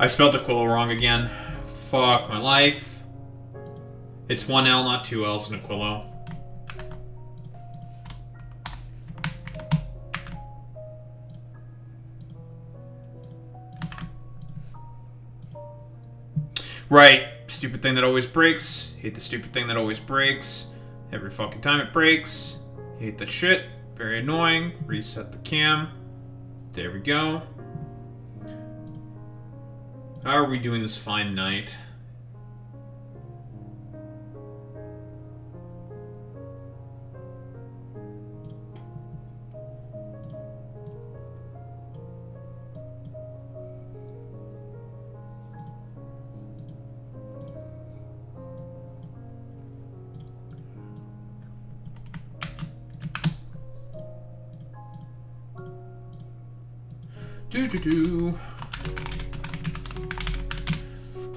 I spelled Aquillo wrong again. Fuck my life. It's one L, not two L's in Aquillo. Right. Stupid thing that always breaks. Hate the stupid thing that always breaks. Every fucking time it breaks. Hate that shit. Very annoying. Reset the cam. There we go. How are we doing this fine night?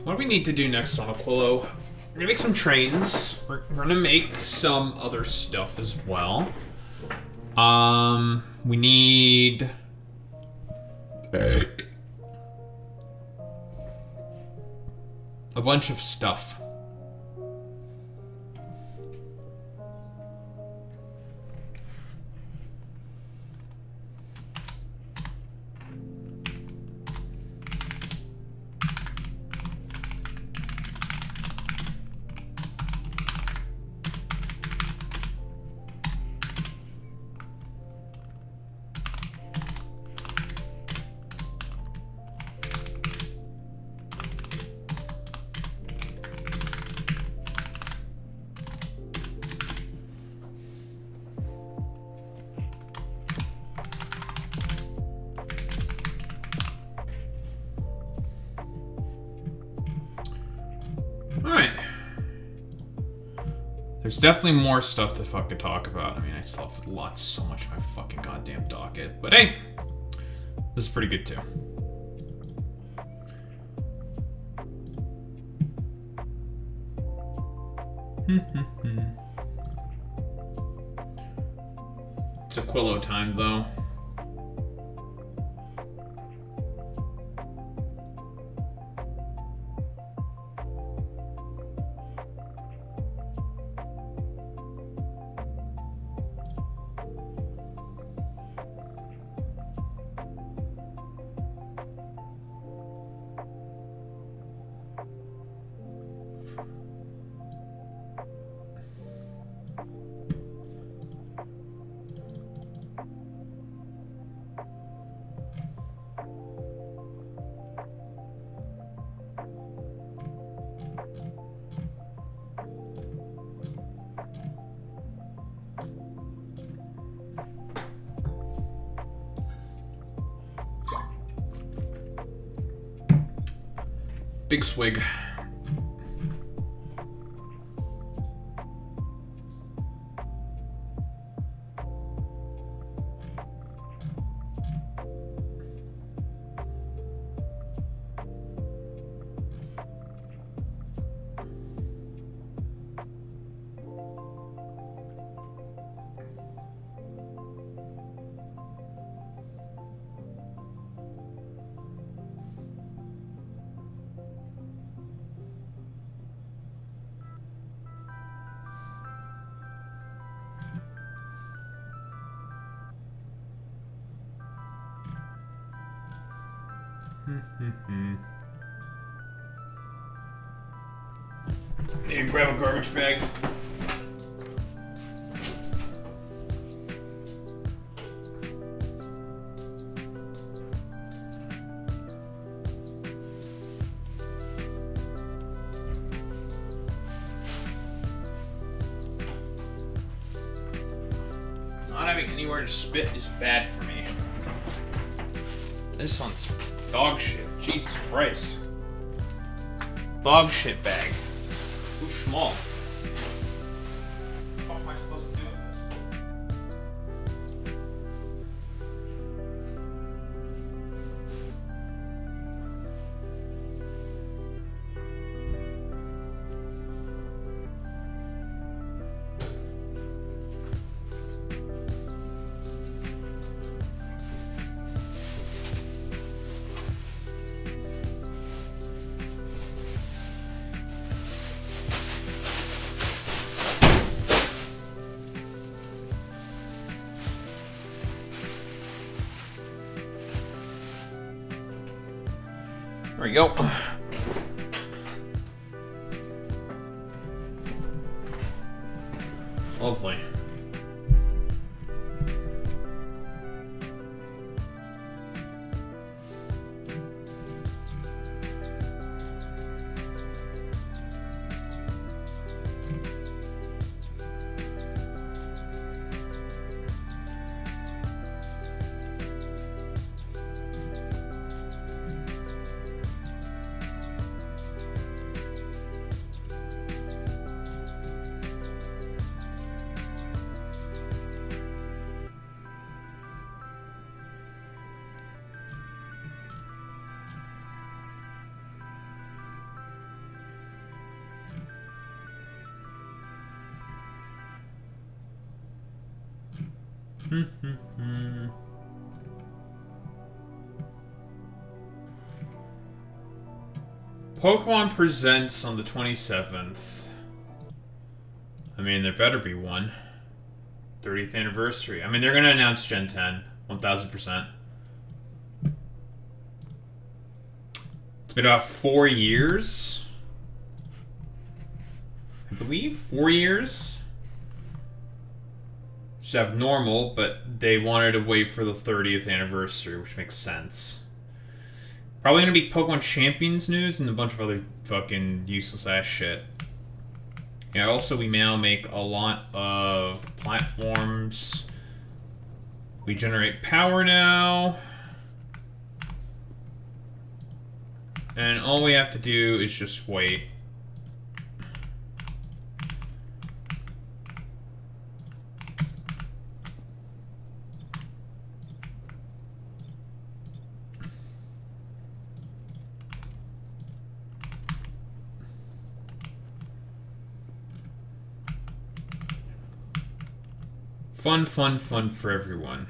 What do we need to do next on Aquillo? We're gonna make some trains. We're gonna make some other stuff as well. We need a bunch of stuff. There's definitely more stuff to fucking talk about. I mean, I still have so much of my fucking goddamn docket. But hey, this is pretty good too. It's Aquillo time, though. Big swig. Need to grab a garbage bag. Not having anywhere to spit is bad for me. This one's dog shit. Jesus Christ. Dog shit bag. Too small. What am I supposed to do with There we go. Lovely. Pokemon Presents on the 27th. I mean, there better be one. 30th anniversary. I mean, they're going to announce Gen 10. 1000%. It's been about 4 years. I believe 4 years. It's abnormal, but they wanted to wait for the 30th anniversary, which makes sense. Probably gonna be Pokemon Champions news and a bunch of other fucking useless ass shit. Yeah, also we now make a lot of platforms. We generate power now. And all we have to do is just wait. Fun, fun, fun for everyone.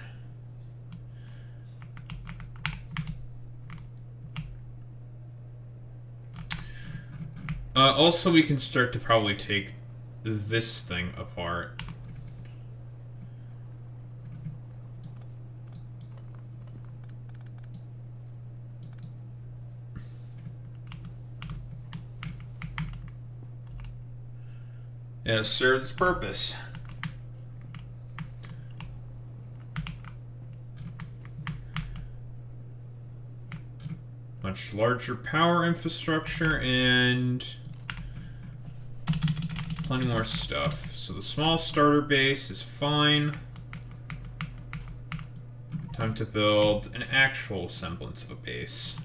Also, we can start to probably take this thing apart. And it serves its purpose. Much larger power infrastructure and plenty more stuff. So the small starter base is fine. Time to build an actual semblance of a base.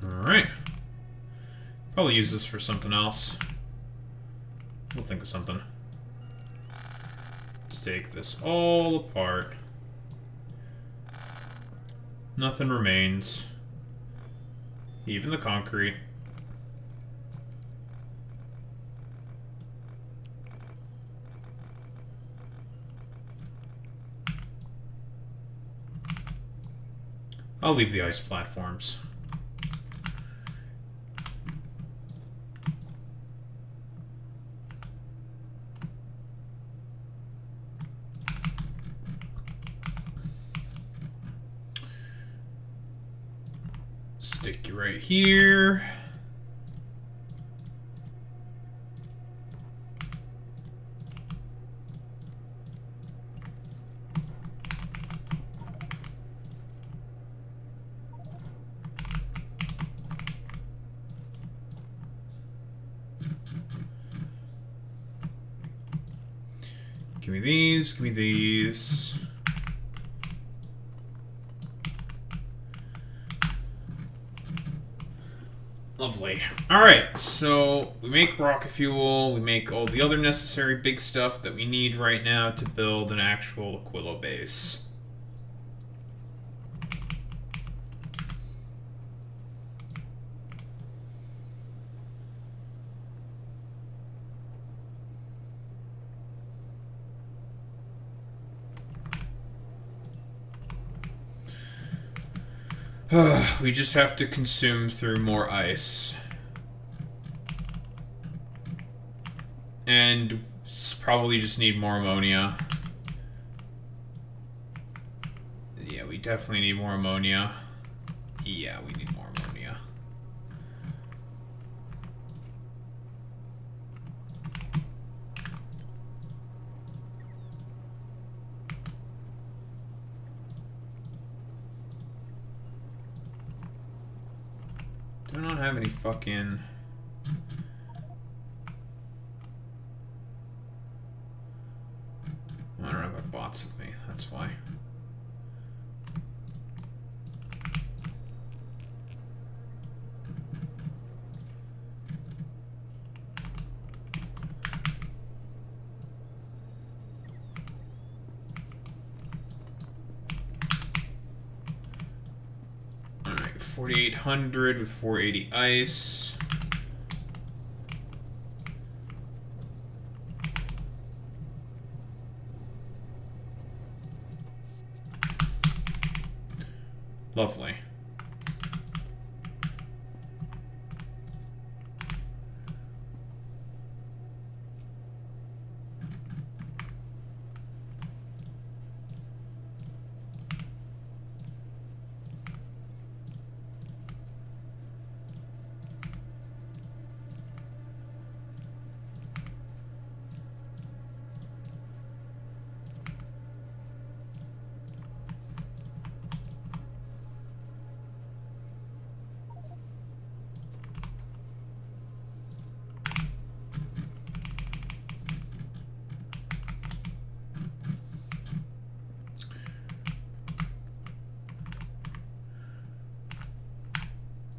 Alright. Probably use this for something else. We'll think of something. Let's take this all apart. Nothing remains. Even the concrete. I'll leave the ice platforms. Stick you right here. Give me these, give me these. Lovely. Alright, so we make rocket fuel, we make all the other necessary big stuff that we need right now to build an actual Aquillo base. We just have to consume through more ice. And probably just need more ammonia. Yeah, we definitely need more ammonia. Yeah, we need more ammonia. Do not have any fucking... I don't have bots with me, that's why. Alright, 4,800 with 480 ice. Lovely.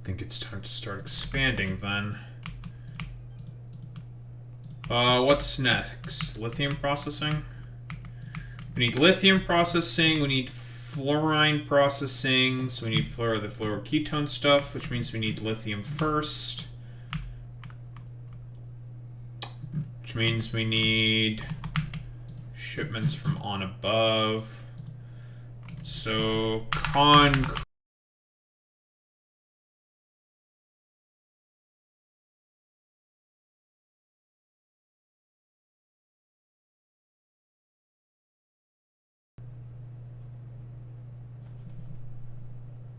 I think it's time to start expanding then. What's next? Lithium processing? We need lithium processing, we need fluorine processing, so we need the fluoroketone stuff, which means we need lithium first. Which means we need shipments from on above. So, concrete.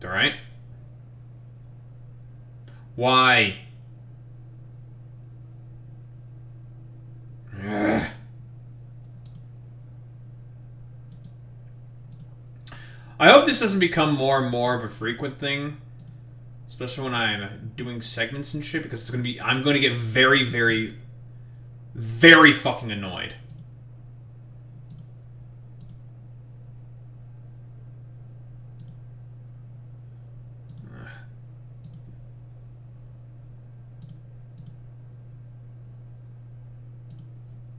Alright. Why? Ugh. I hope this doesn't become more and more of a frequent thing. Especially when I'm doing segments and shit, because it's gonna be... I'm gonna get very, very, very fucking annoyed.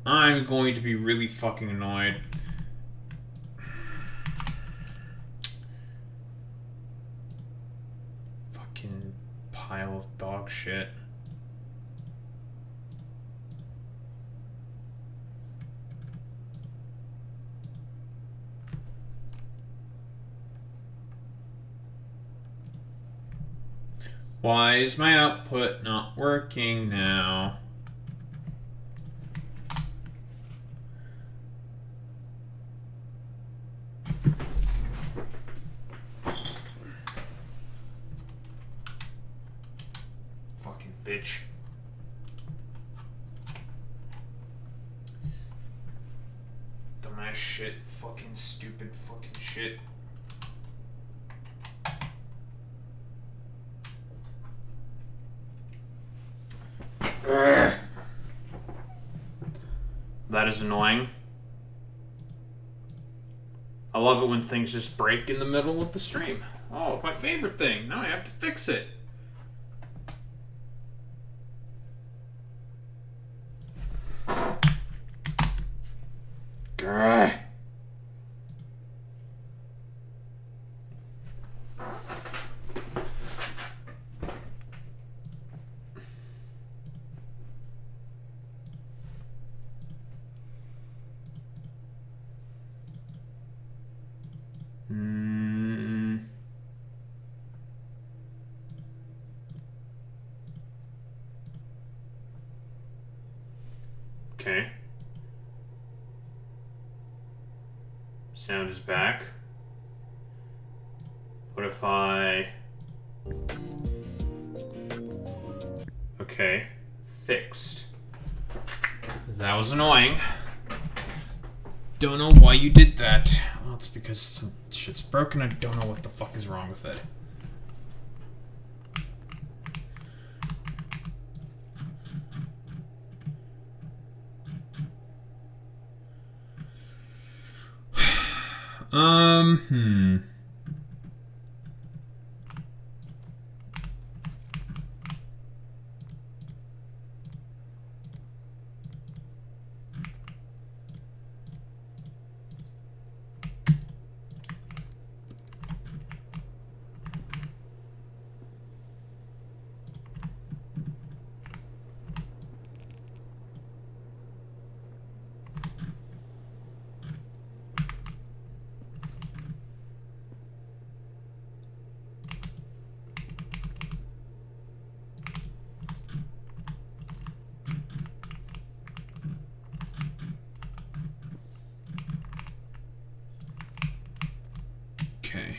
I'm going to be really fucking annoyed. Fucking pile of dog shit. Why is my output not working now? dumbass shit. Fucking stupid fucking shit. That is annoying. I love it when things just break in the middle of the stream. Oh, my favorite thing. Now I have to fix it. Grr. Okay. Sound is back. What if I... Okay. Fixed. That was annoying. Don't know why you did that. Well, it's because shit's broken. I don't know what the fuck is wrong with it. Okay.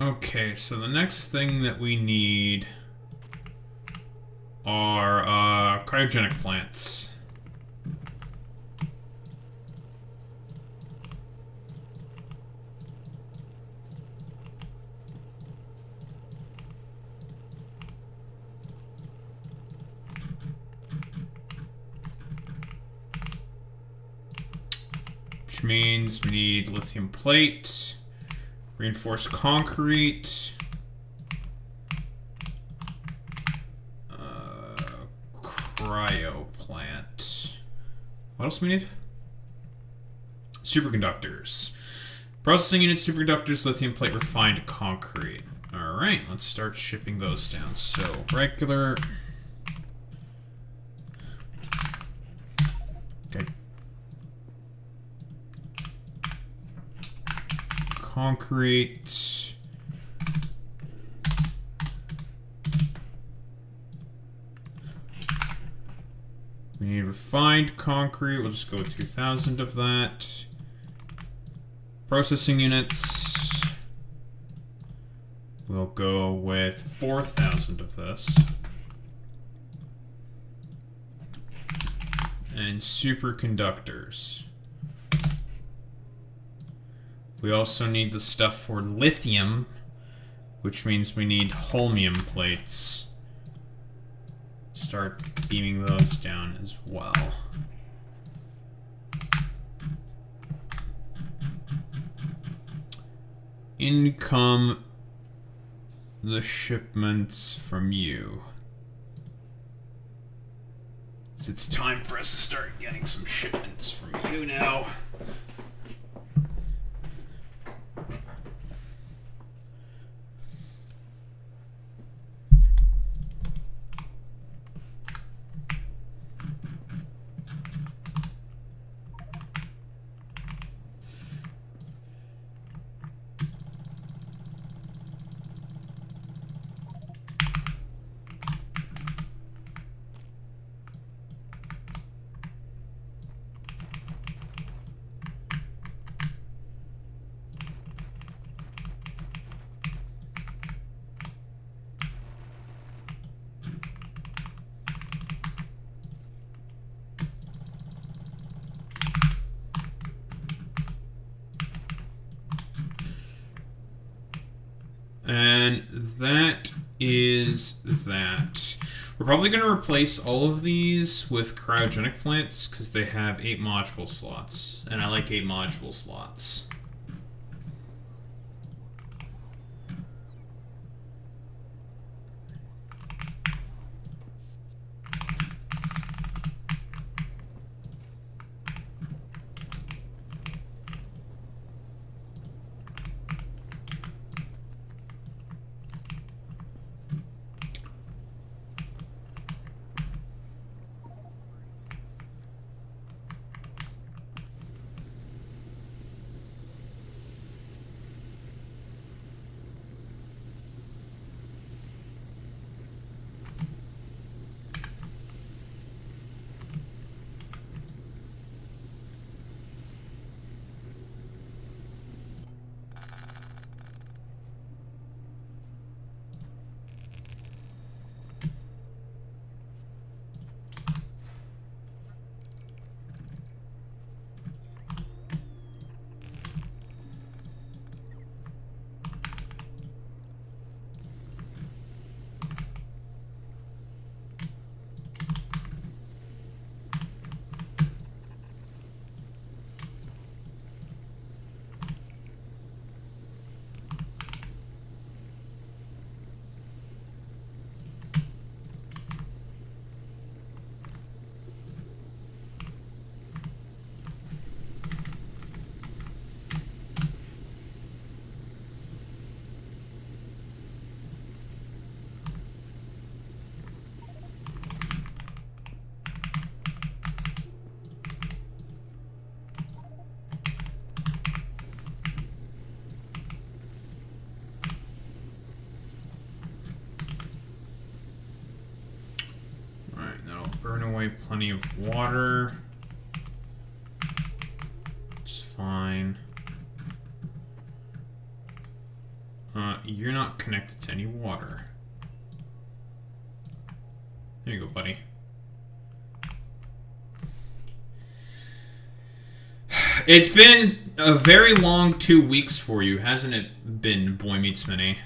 Okay, so the next thing that we need are cryogenic plants. Which means we need lithium plate. Reinforced concrete. Cryo plant. What else do we need? Superconductors. Processing units, superconductors, lithium plate, refined concrete. Alright, let's start shipping those down. So, regular... Okay. Concrete. We need refined concrete. We'll just go with 2,000 of that. Processing units. We'll go with 4,000 of this. And superconductors. We also need the stuff for lithium, which means we need holmium plates. Start beaming those down as well. In come the shipments from you. So it's time for us to start getting some shipments from you now. And that is that. We're probably going to replace all of these with cryogenic plants because they have 8 module slots. And I like 8 module slots. Burn away plenty of water. It's fine. You're not connected to any water. There you go, buddy. It's been a very long 2 weeks for you, hasn't it been, Boy Meets Mini?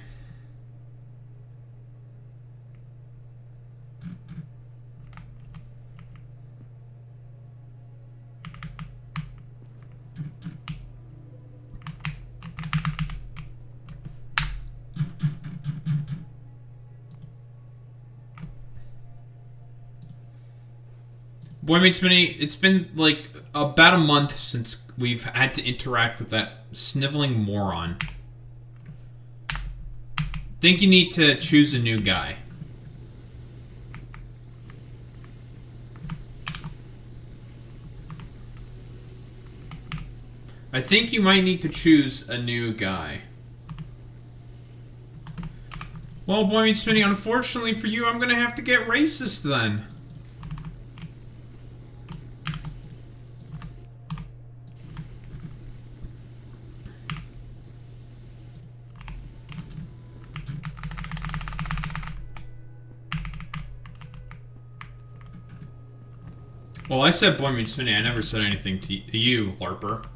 Boy Meets Mini, it's been like about a month since we've had to interact with that sniveling moron. Think you need to choose a new guy. I think you might need to choose a new guy. Well, Boy Meets Mini, unfortunately for you, I'm gonna have to get racist then. Well, I said Boy Meets Minnie. I never said anything to you, LARPer.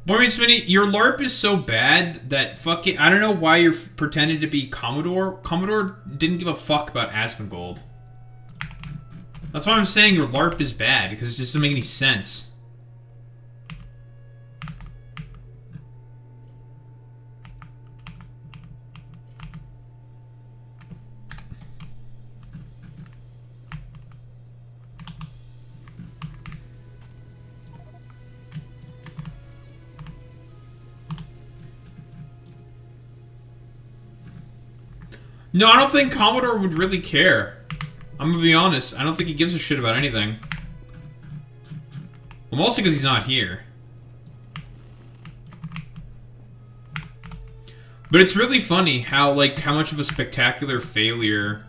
Boy Meets Minnie, your LARP is so bad that fucking... I don't know why you're pretending to be Commodore. Commodore didn't give a fuck about Asmongold. That's why I'm saying your LARP is bad, because it just doesn't make any sense. No, I don't think Commodore would really care. I'm gonna be honest. I don't think he gives a shit about anything. Well, mostly because he's not here. But it's really funny how, like, how much of a spectacular failure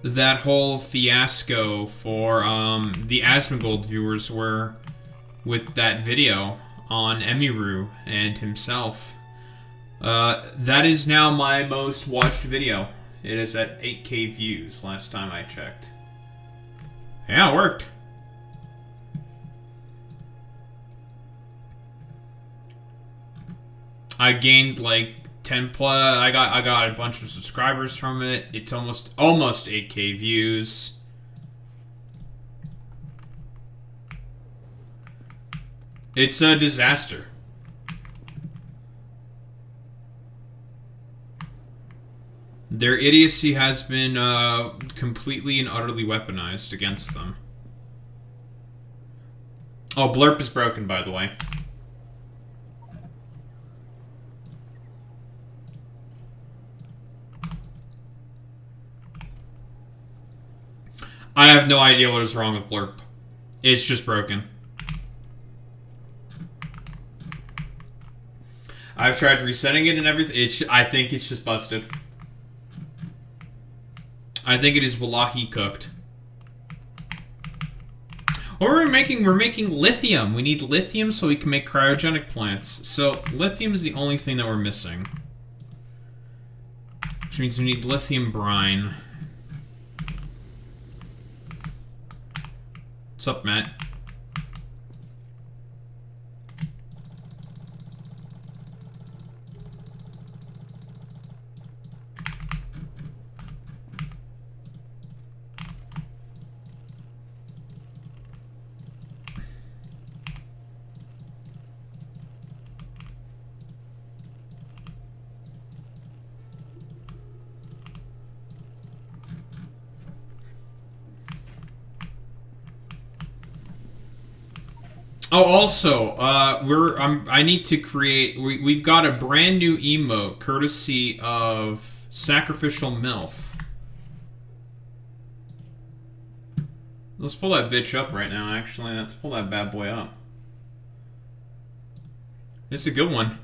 that whole fiasco for the Asmongold viewers were with that video on Emiru and himself. That is now my most watched video. It is at 8K views last time I checked. Yeah, it worked. I gained like 10 plus. I got a bunch of subscribers from it. It's almost 8K views. It's a disaster. Their idiocy has been completely and utterly weaponized against them. Oh, Blurp is broken, by the way. I have no idea what is wrong with Blurp. It's just broken. I've tried resetting it and everything. I think it's just busted. I think it is wallahi cooked. What we're making lithium. We need lithium so we can make cryogenic plants. So lithium is the only thing that we're missing. Which means we need lithium brine. What's up, Matt? Oh, also, I need to create. We've got a brand new emote courtesy of Sacrificial MILF. Let's pull that bitch up right now. Actually, let's pull that bad boy up. It's a good one.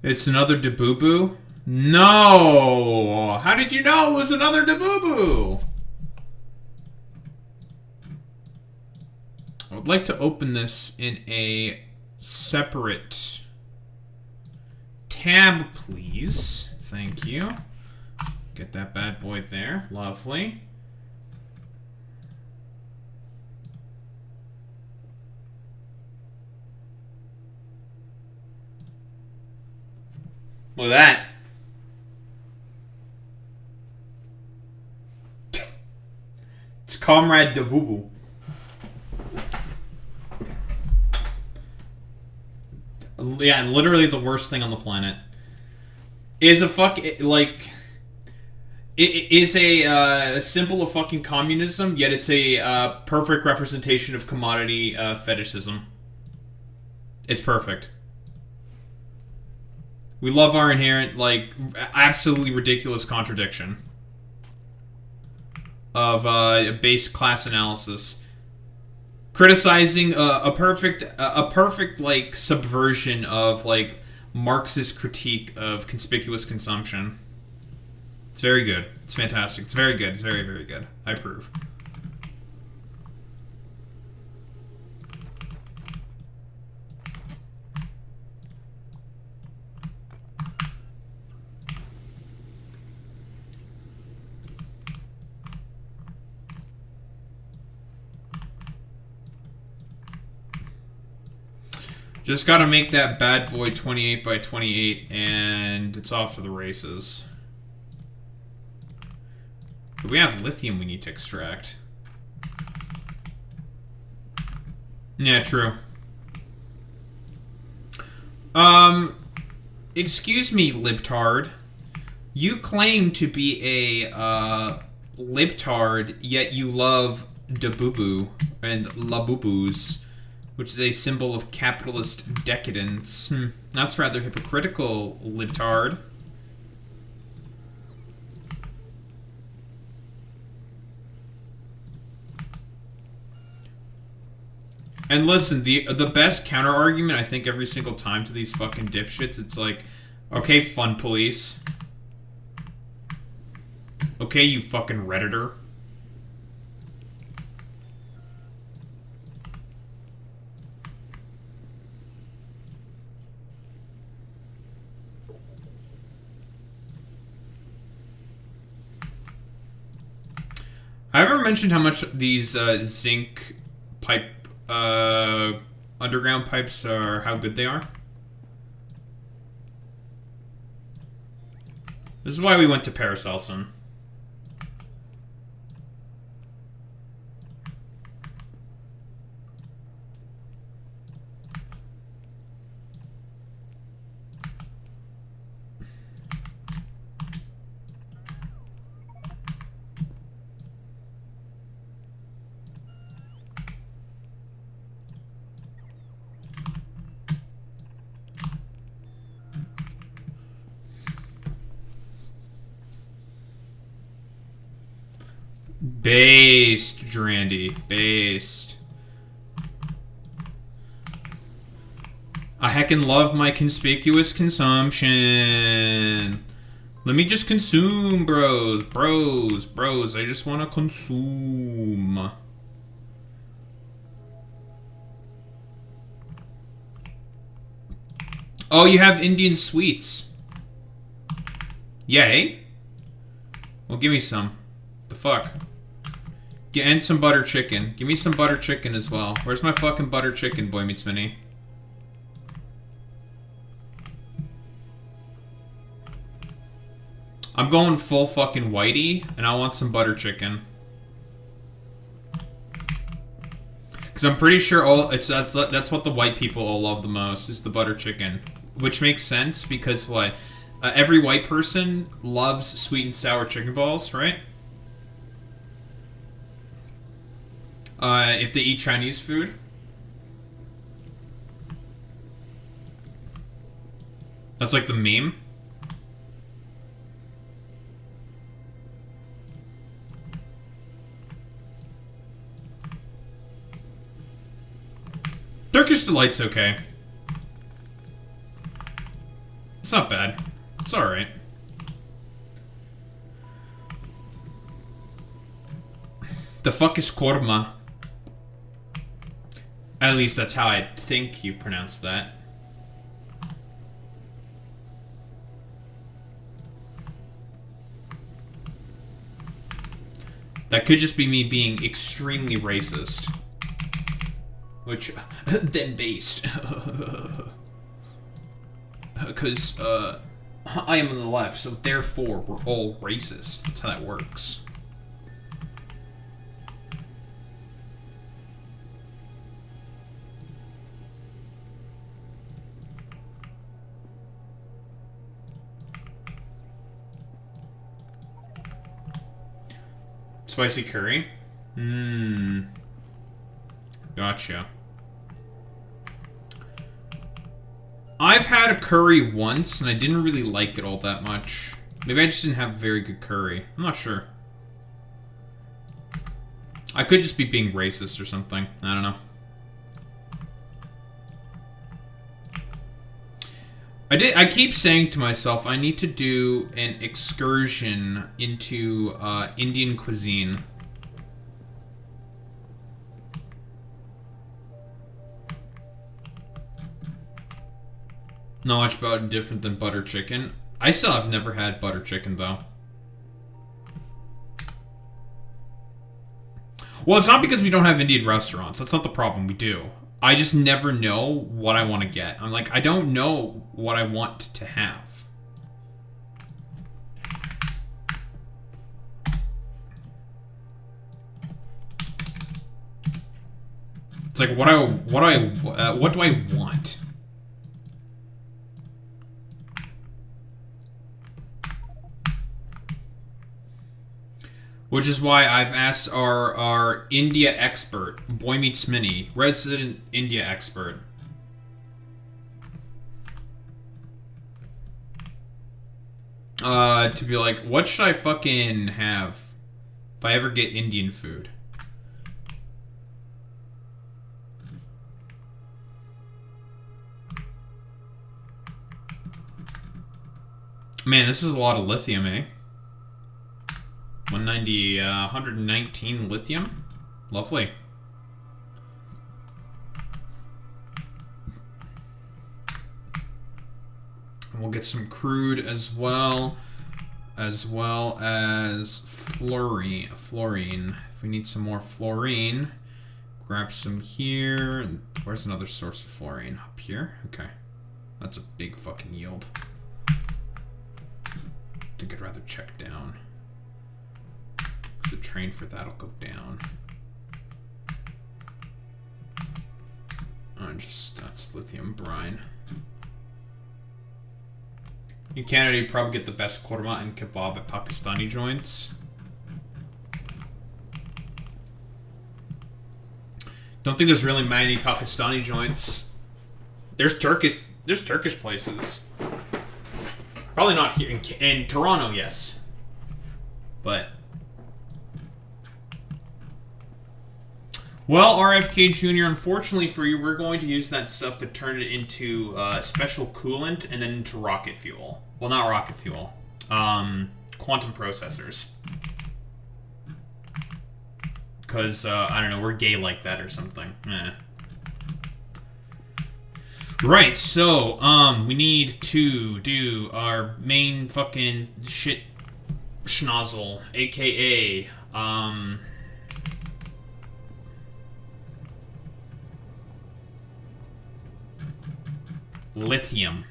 It's another Daboo-Boo? No! How did you know it was another Daboo-Boo? I would like to open this in a separate tab, please. Thank you. Get that bad boy there. Lovely. Look at that. It's Comrade Daboo-Boo. Yeah, literally the worst thing on the planet. Is a it is a symbol of fucking communism, yet it's a perfect representation of commodity fetishism. It's perfect. We love our inherent, like, absolutely ridiculous contradiction of base class analysis, criticizing a perfect like subversion of like Marxist critique of conspicuous consumption. It's very good. It's fantastic. It's very good. It's very, very good. I approve. Just gotta make that bad boy 28 by 28 and it's off to the races. But we have lithium we need to extract. Yeah, true. Excuse me, libtard. You claim to be a, libtard, yet you love Dabubu and Labubus, which is a symbol of capitalist decadence. That's rather hypocritical, libtard. And listen, the best counter-argument, I think, every single time to these fucking dipshits, it's like, okay, fun police. Okay, you fucking Redditor. I ever mentioned how much these zinc pipe, underground pipes are, how good they are? This is why we went to Paracelsus. Based, Drandy. Based. I heckin' love my conspicuous consumption. Let me just consume, bros. Bros. I just want to consume. Oh, you have Indian sweets. Yay. Well, give me some. The fuck? And some butter chicken. Give me some butter chicken as well. Where's my fucking butter chicken, Boy Meets Mini? I'm going full fucking whitey, and I want some butter chicken. Because I'm pretty sure that's what the white people all love the most, is the butter chicken. Which makes sense, because what? Every white person loves sweet and sour chicken balls, right? If they eat Chinese food. That's like the meme. Turkish Delight's okay. It's not bad. It's alright. The fuck is korma? At least that's how I think you pronounce that. That could just be me being extremely racist. Which, then based. Because, I am on the left, so therefore we're all racist. That's how that works. Spicy curry? Gotcha. I've had a curry once, and I didn't really like it all that much. Maybe I just didn't have very good curry. I'm not sure. I could just be being racist or something. I don't know. I keep saying to myself, I need to do an excursion into Indian cuisine. Not much about different than butter chicken. I still have never had butter chicken, though. Well, it's not because we don't have Indian restaurants. That's not the problem. We do. I just never know what I want to get. I'm like, I don't know what I want to have. It's like, what do I want? Which is why I've asked our India expert, Boy Meets Mini, resident India expert. To be like, what should I fucking have if I ever get Indian food? Man, this is a lot of lithium, eh? 119 lithium. Lovely. And we'll get some crude as well as fluorine. If we need some more fluorine, grab some here. And where's another source of fluorine? Up here? Okay. That's a big fucking yield. I think I'd rather check down. The train for that'll go down. That's lithium brine. In Canada, you probably get the best korma and kebab at Pakistani joints. Don't think there's really many Pakistani joints. There's Turkish places. Probably not here in Toronto, yes, but. Well, RFK Jr., unfortunately for you, we're going to use that stuff to turn it into special coolant and then into rocket fuel. Well, not rocket fuel. Quantum processors. Because, I don't know, we're gay like that or something. Right, so, we need to do our main fucking shit schnozzle, aka, lithium.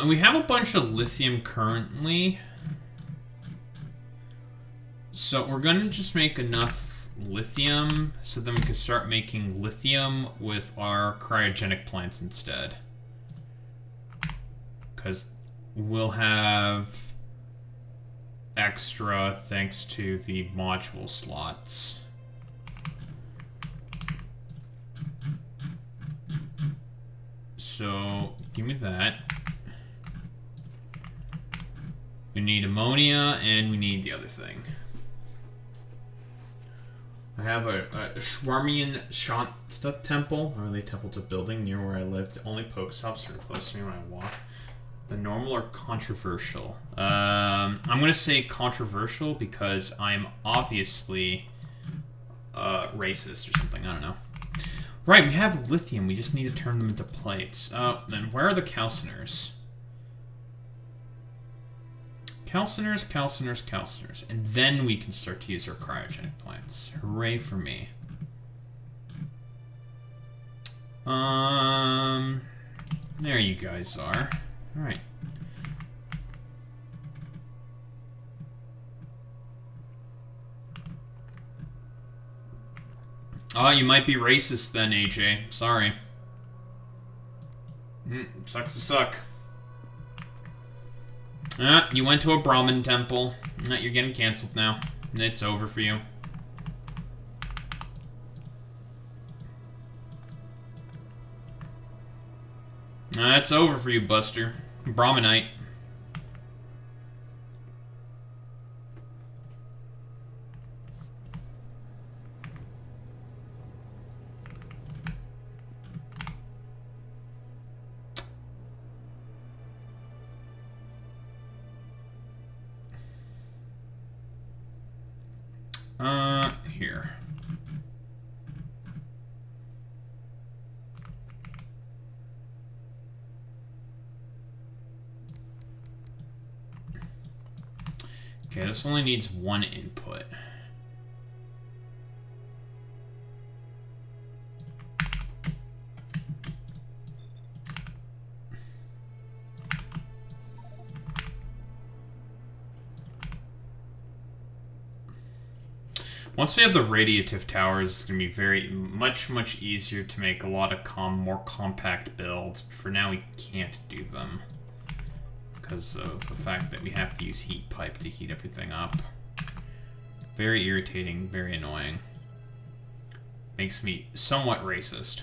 We have a bunch of lithium currently. So we're going to just make enough lithium so then we can start making lithium with our cryogenic plants instead. Because we'll have extra thanks to the module slots. So, give me that. We need ammonia, and we need the other thing. I have a Schwarmian Shanta temple, or the temple's a building near where I lived. Only Pokestops are close to me when I walk. The normal or controversial? I'm gonna say controversial because I'm obviously racist or something. I don't know. Right, we have lithium. We just need to turn them into plates. Then where are the calciners? Calciners. And then we can start to use our cryogenic plants. Hooray for me. There you guys are. Alright. Oh, you might be racist then, AJ. Sorry. Sucks to suck. You went to a Brahmin temple. You're getting canceled now. It's over for you. It's over for you, Buster. Brahminite. Here. Okay, this only needs one input. Once we have the radiative towers, it's going to be much easier to make a lot of more compact builds. For now, we can't do them because of the fact that we have to use heat pipe to heat everything up. Very irritating, very annoying. Makes me somewhat racist.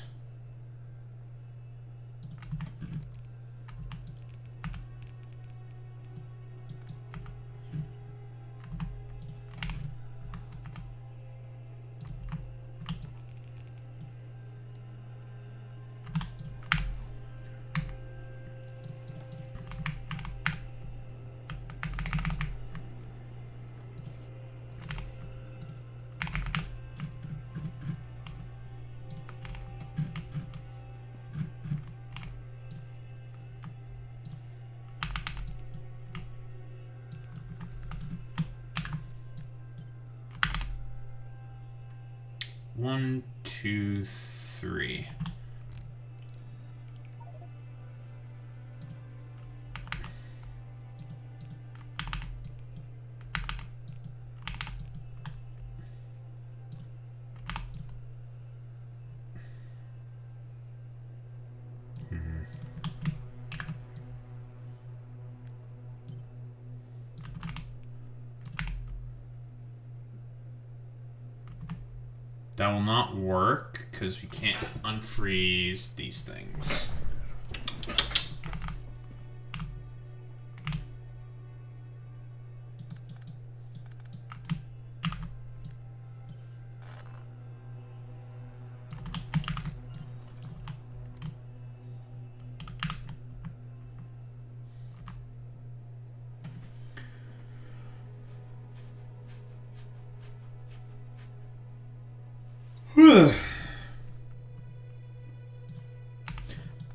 One, two, three. That will not work because we can't unfreeze these things.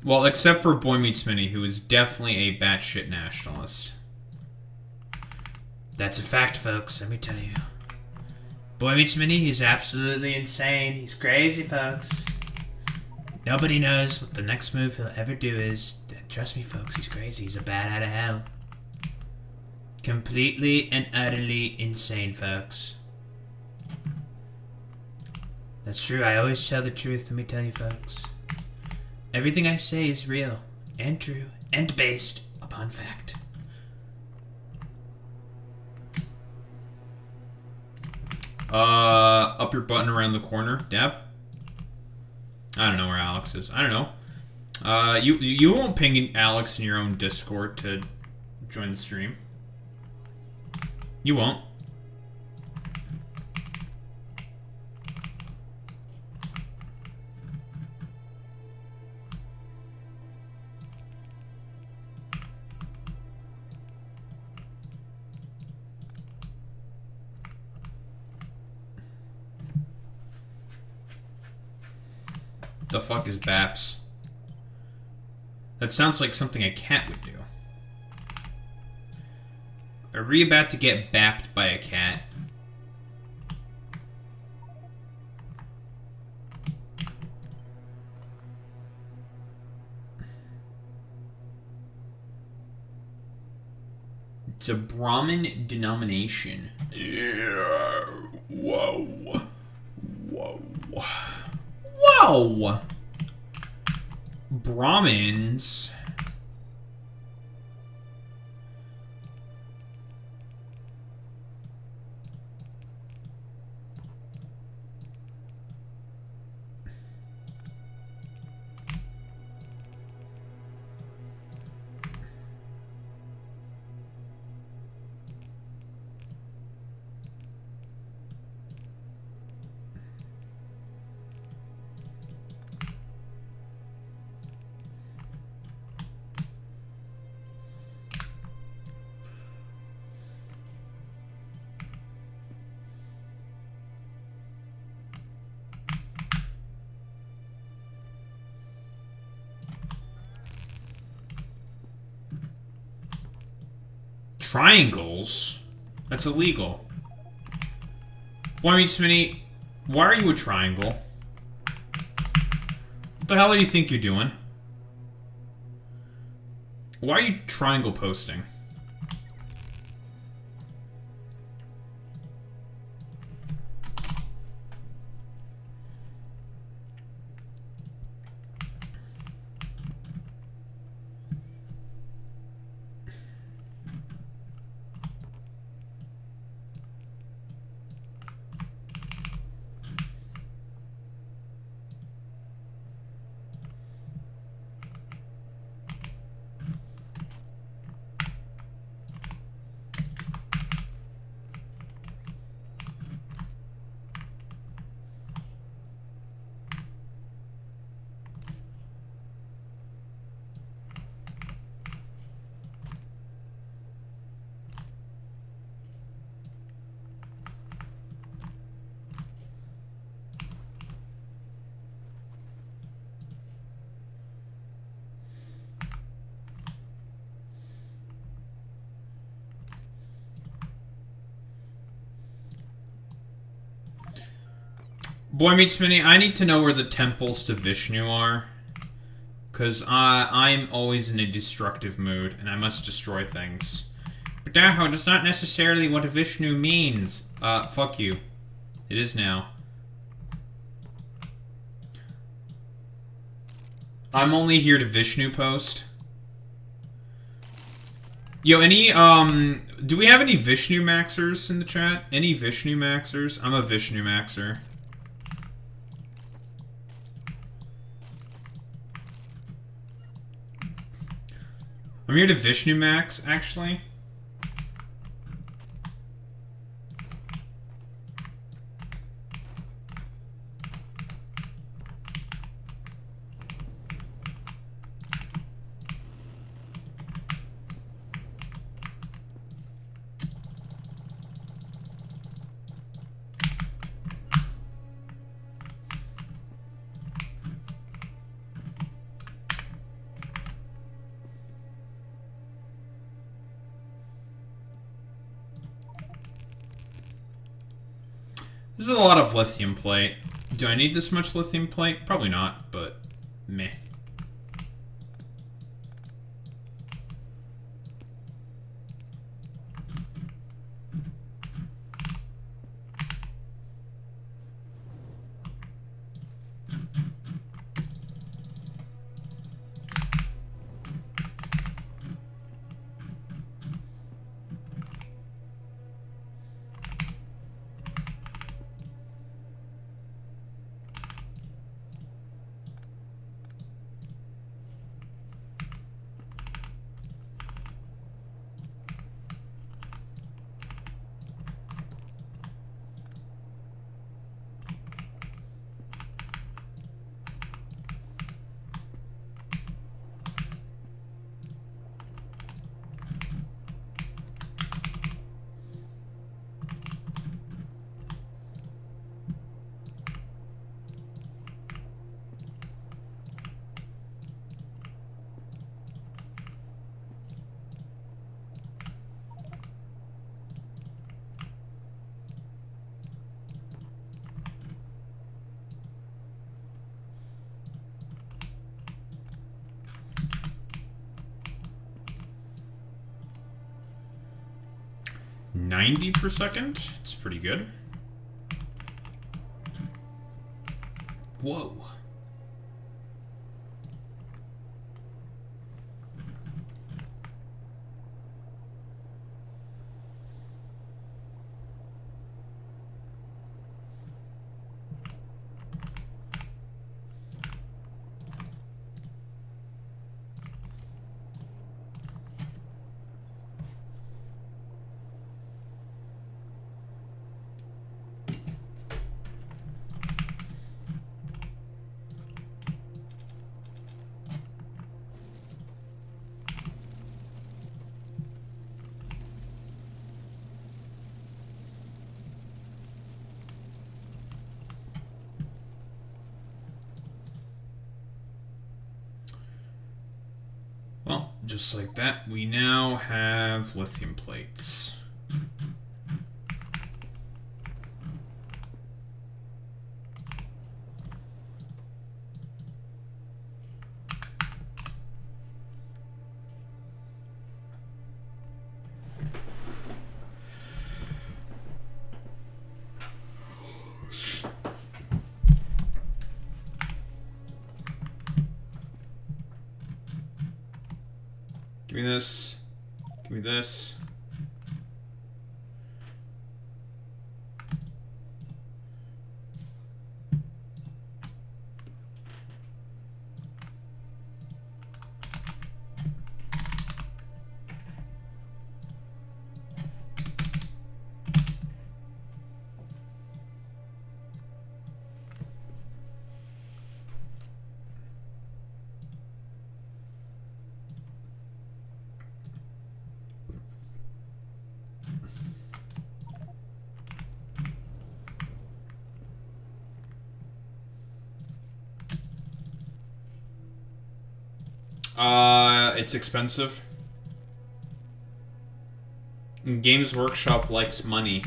Well, except for Boy Meets Minnie, who is definitely a batshit nationalist. That's a fact, folks, let me tell you. Boy Meets Minnie, he's absolutely insane. He's crazy, folks. Nobody knows what the next move he'll ever do is. Trust me, folks, he's crazy. He's a bat out of hell. Completely and utterly insane, folks. That's true, I always tell the truth, let me tell you, folks. Everything I say is real, and true, and based upon fact. Up your button around the corner, Dab. I don't know where Alex is. I don't know. You won't ping Alex in your own Discord to join the stream. You won't. The fuck is Baps? That sounds like something a cat would do. Are we about to get bapped by a cat? It's a Brahmin denomination. Yeah. Whoa. Whoa. Whoa! Brahmins. Triangles? That's illegal. Well, I mean, Smitty, why are you a triangle? What the hell do you think you're doing? Why are you triangle posting? Boy Meets Mini, I need to know where the temples to Vishnu are. Because I'm always in a destructive mood, and I must destroy things. But that's not necessarily what a Vishnu means. Fuck you. It is now. I'm only here to Vishnu post. Yo, any, do we have any Vishnu maxers in the chat? Any Vishnu maxers? I'm a Vishnu maxer. I'm here to Vishnu Max, actually. This is a lot of lithium plate. Do I need this much lithium plate? Probably not, but meh. $90 per second. It's pretty good. Whoa. Just like that, we now have lithium plates. Give me this. Give me this. It's expensive. Games Workshop likes money.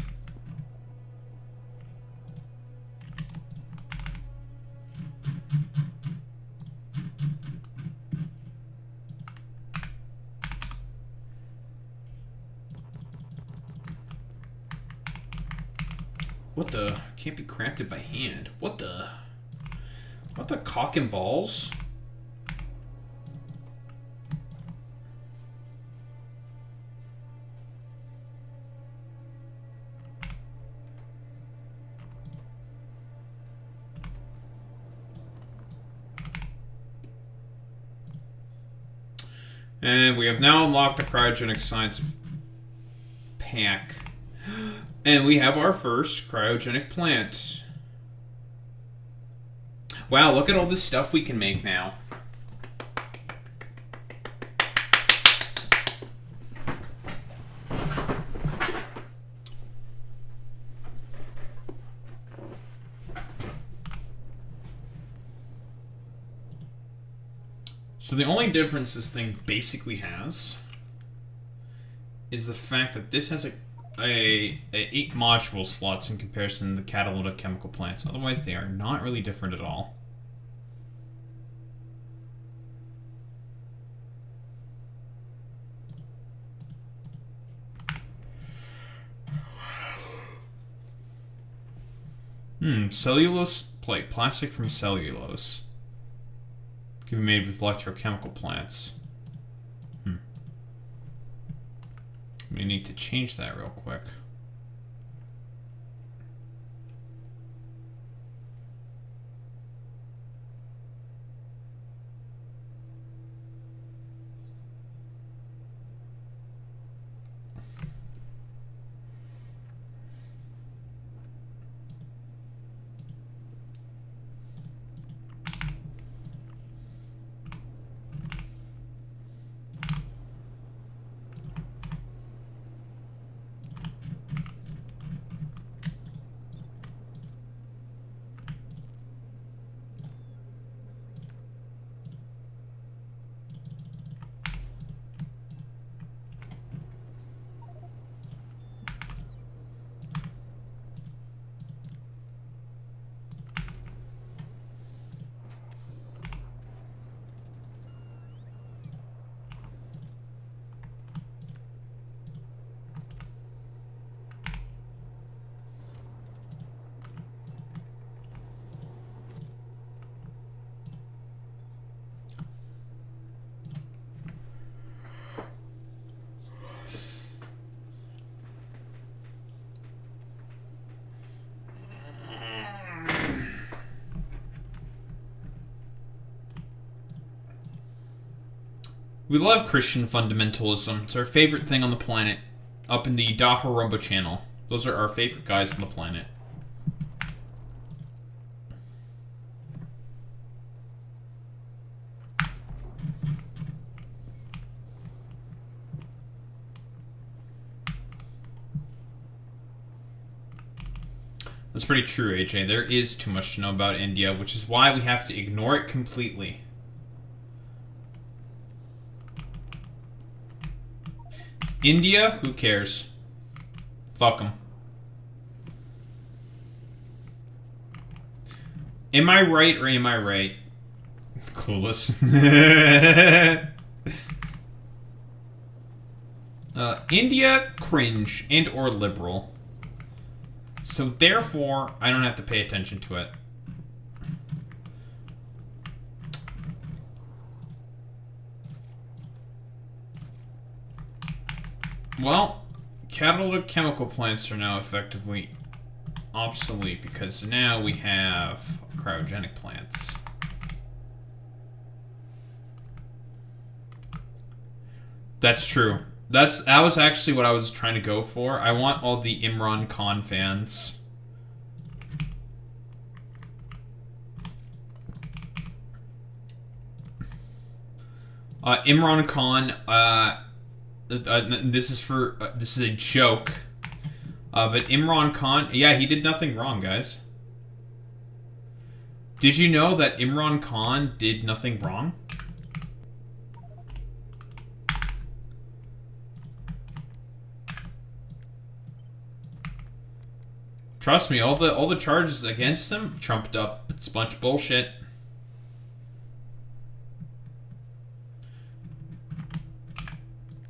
What the? Can't be crafted by hand. What the? What the cock and balls? And we have now unlocked the cryogenic science pack. And we have our first cryogenic plant. Wow, look at all this stuff we can make now. So the only difference this thing basically has is the fact that this has a 8 module slots in comparison to the catalytic chemical plants. Otherwise, they are not really different at all. Cellulose plate. Plastic from cellulose. Can be made with electrochemical plants. We need to change that real quick. We love Christian fundamentalism. It's our favorite thing on the planet. Up in the Daharumba channel. Those are our favorite guys on the planet. That's pretty true, AJ. There is too much to know about India, which is why we have to ignore it completely. India? Who cares? Fuck them. Am I right or am I right? Clueless. India, cringe, and or liberal. So therefore, I don't have to pay attention to it. Well, catalytic chemical plants are now effectively obsolete because now we have cryogenic plants. That's true. That was actually what I was trying to go for. I want all the Imran Khan fans. Imran Khan, this is a joke. But Imran Khan, yeah, he did nothing wrong, guys. Did you know that Imran Khan did nothing wrong? Trust me, all the charges against him, trumped up. It's a bunch of bullshit.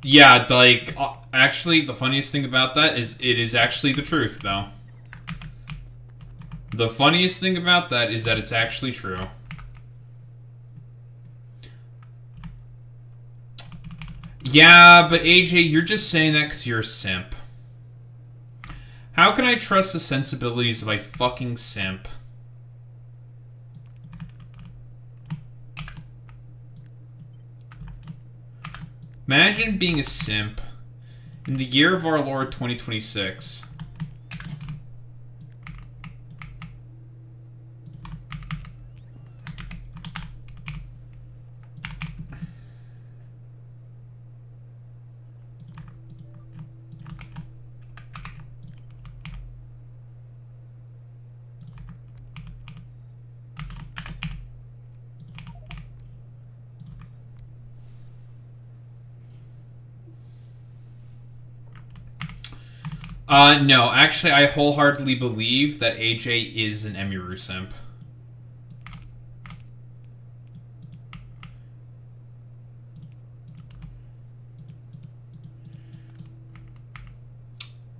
Yeah, like, actually, the funniest thing about that is it is actually the truth, though. The funniest thing about that is that it's actually true. Yeah, but AJ, you're just saying that because you're a simp. How can I trust the sensibilities of a fucking simp? Imagine being a simp in the year of our Lord 2026. No, actually, I wholeheartedly believe that AJ is an Emiru simp.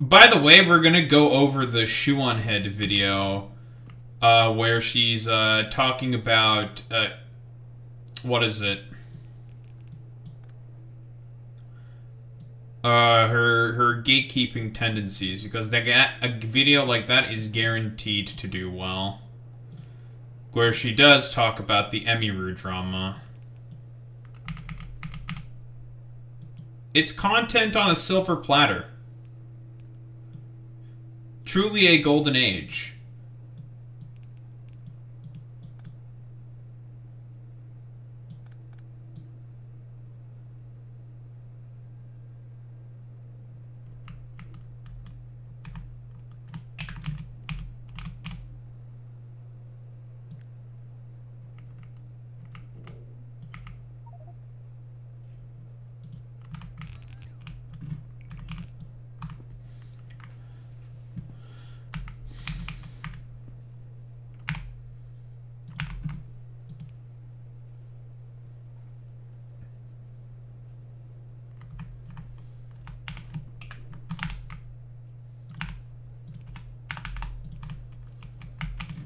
By the way, we're gonna go over the Shoe on Head video, where she's, talking about, what is it? Her gatekeeping tendencies, because a video like that is guaranteed to do well. Where she does talk about the Emiru drama. It's content on a silver platter. Truly a golden age.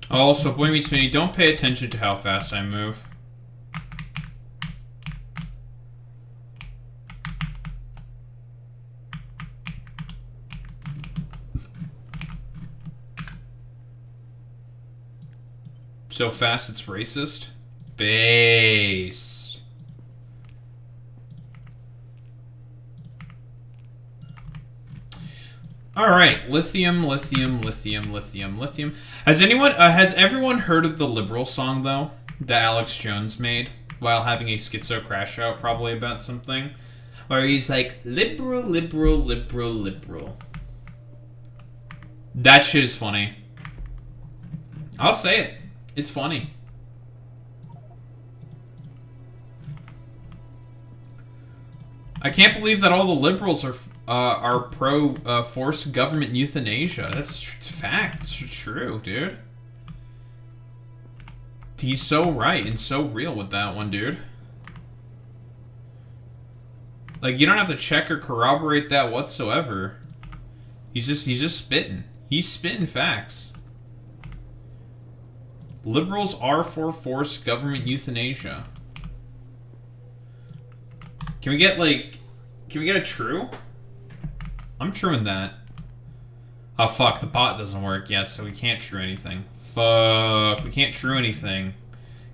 Also, Boy Meets Minnie, don't pay attention to how fast I move. So fast it's racist? Based. Alright, lithium. Has everyone heard of the Liberal song, though? That Alex Jones made while having a schizo crash out, probably about something? Where he's like, liberal. That shit is funny. I'll say it. It's funny. I can't believe that all the liberals are pro forced government euthanasia. That's fact. It's true, dude. He's so right and so real with that one, dude. Like, you don't have to check or corroborate that whatsoever. He's just spitting. He's spitting facts. Liberals are for forced government euthanasia. Can we get, like... Can we get a true? I'm truing that. Oh, fuck. The bot doesn't work. Yes, so we can't true anything. Fuck. We can't true anything.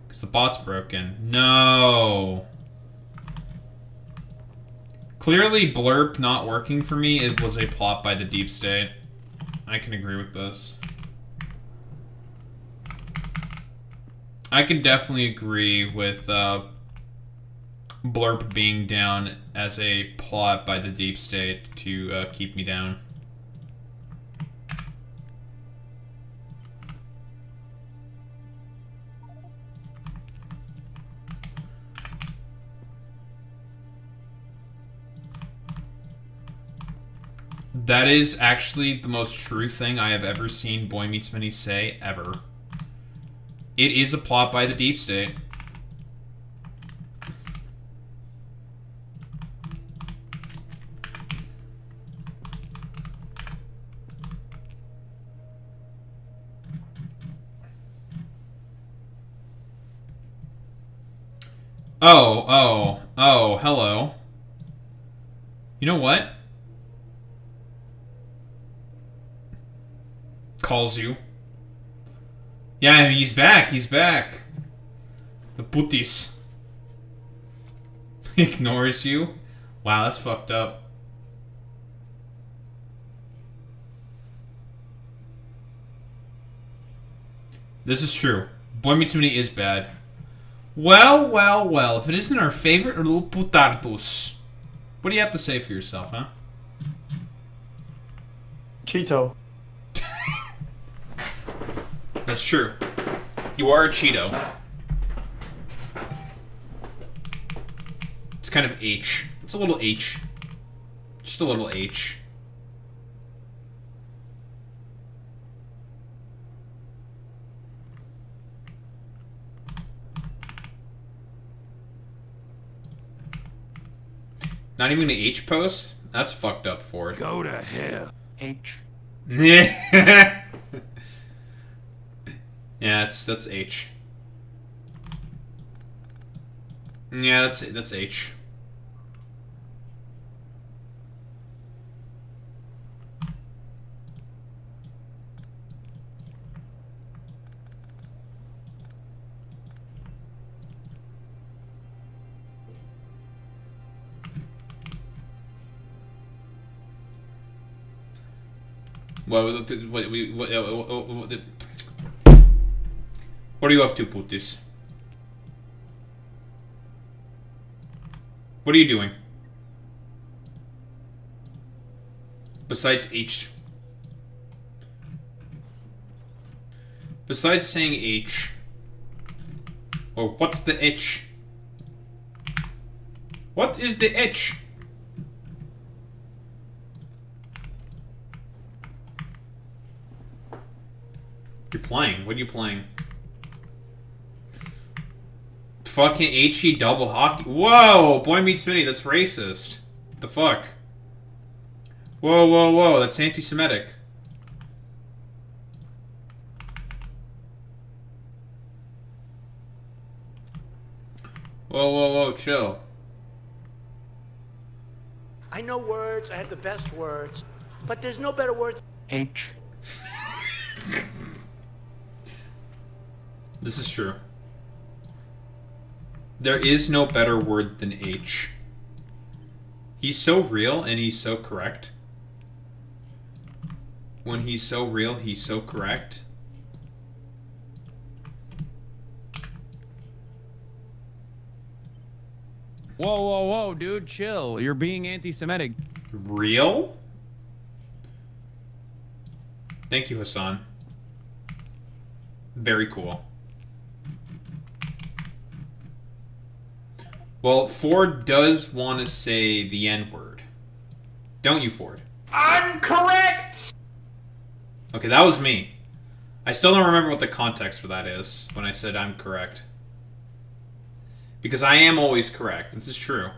Because the bot's broken. No. Clearly, Blurp not working for me, it was a plot by the deep state. I can agree with this. I can definitely agree with Blurp being down as a plot by the deep state to keep me down. That is actually the most true thing I have ever seen Boy Meets Minnie say, ever. It is a plot by the deep state. Oh, hello. You know what? Calls you. Yeah, he's back, The putis. Ignores you. Wow, that's fucked up. This is true. Boy Meets Minnie is bad. Well, if it isn't our favorite little putardos. What do you have to say for yourself, huh? Cheeto. That's true. You are a Cheeto. It's kind of H. It's a little H. Just a little H. Not even the H post? That's fucked up, Ford. Go to hell. H. Yeah. Yeah, that's H. Yeah, that's H. What are you up to, Putis? What are you doing? Besides H. Besides saying H. Or what's the H? What is the H? You're playing. What are you playing? Fucking HE double hockey. Whoa! Boy Meets Minnie, that's racist. What the fuck? Whoa, that's anti-Semitic. Whoa, chill. I know words, I have the best words, but there's no better word. H. This is true. There is no better word than H. He's so real and he's so correct. When he's so real, he's so correct. Whoa, dude, chill. You're being anti-Semitic. Real? Thank you, Hassan. Very cool. Well, Ford does want to say the N-word. Don't you, Ford? I'm correct! Okay, that was me. I still don't remember what the context for that is when I said I'm correct. Because I am always correct. This is true.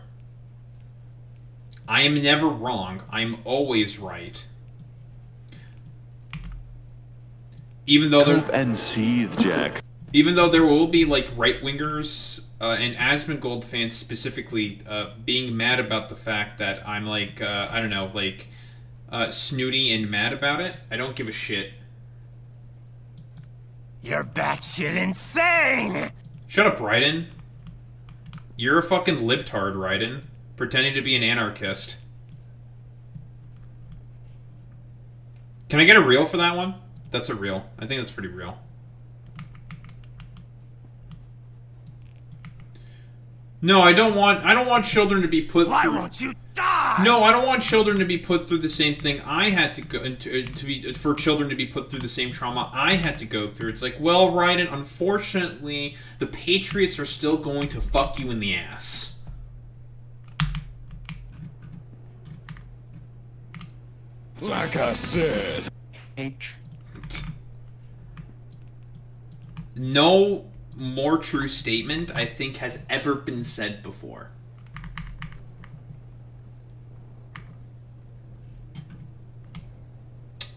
I am never wrong. I'm always right. Even though Cope and seethe, Jack. Even though there will be, like, right-wingers and Asmongold fans specifically being mad about the fact that I'm, like, I don't know, like, snooty and mad about it, I don't give a shit. You're batshit insane! Shut up, Raiden. You're a fucking libtard, Raiden. Pretending to be an anarchist. Can I get a reel for that one? That's a reel. I think that's pretty real. No, I don't want children to be put Why through... won't you die? No, I don't want children to be put through the same thing I had to go for children to be put through the same trauma I had to go through. It's like, well, Raiden, unfortunately, the Patriots are still going to fuck you in the ass. Like I said. H. No more true statement, I think, has ever been said before.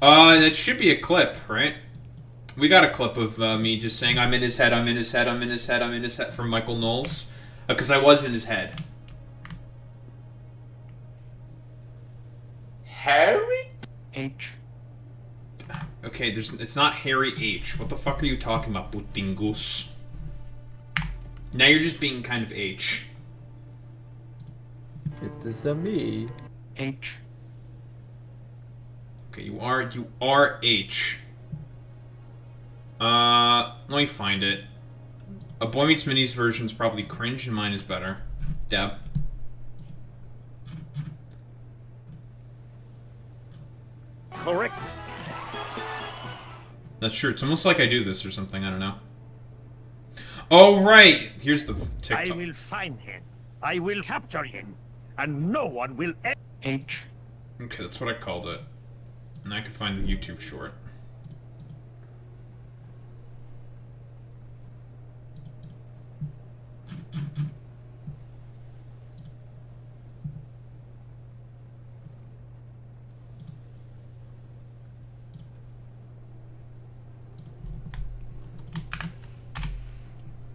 That should be a clip, right? We got a clip of me just saying, I'm in his head, I'm in his head, I'm in his head, I'm in his head, from Michael Knowles. Because I was in his head. Harry? H. Okay, it's not Harry H. What the fuck are you talking about, Putingus? Now you're just being kind of H. It is a me. H. Okay, you are H. Let me find it. A Boy Meets Minis version is probably cringe and mine is better. Deb. Correct. That's true. It's almost like I do this or something. I don't know. Oh, right. Here's the TikTok. I will find him. I will capture him. And no one will H. Okay, that's what I called it. And I could find the YouTube short.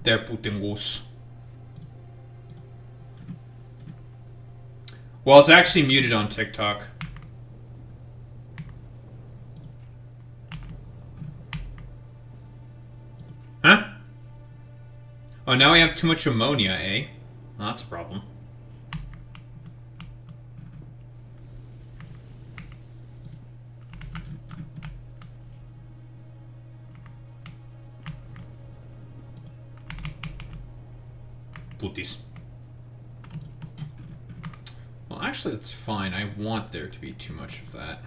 There, Putingus. Well, it's actually muted on TikTok. Huh? Oh, now we have too much ammonia, eh? Well, that's a problem. Putis. Well, actually, that's fine. I want there to be too much of that.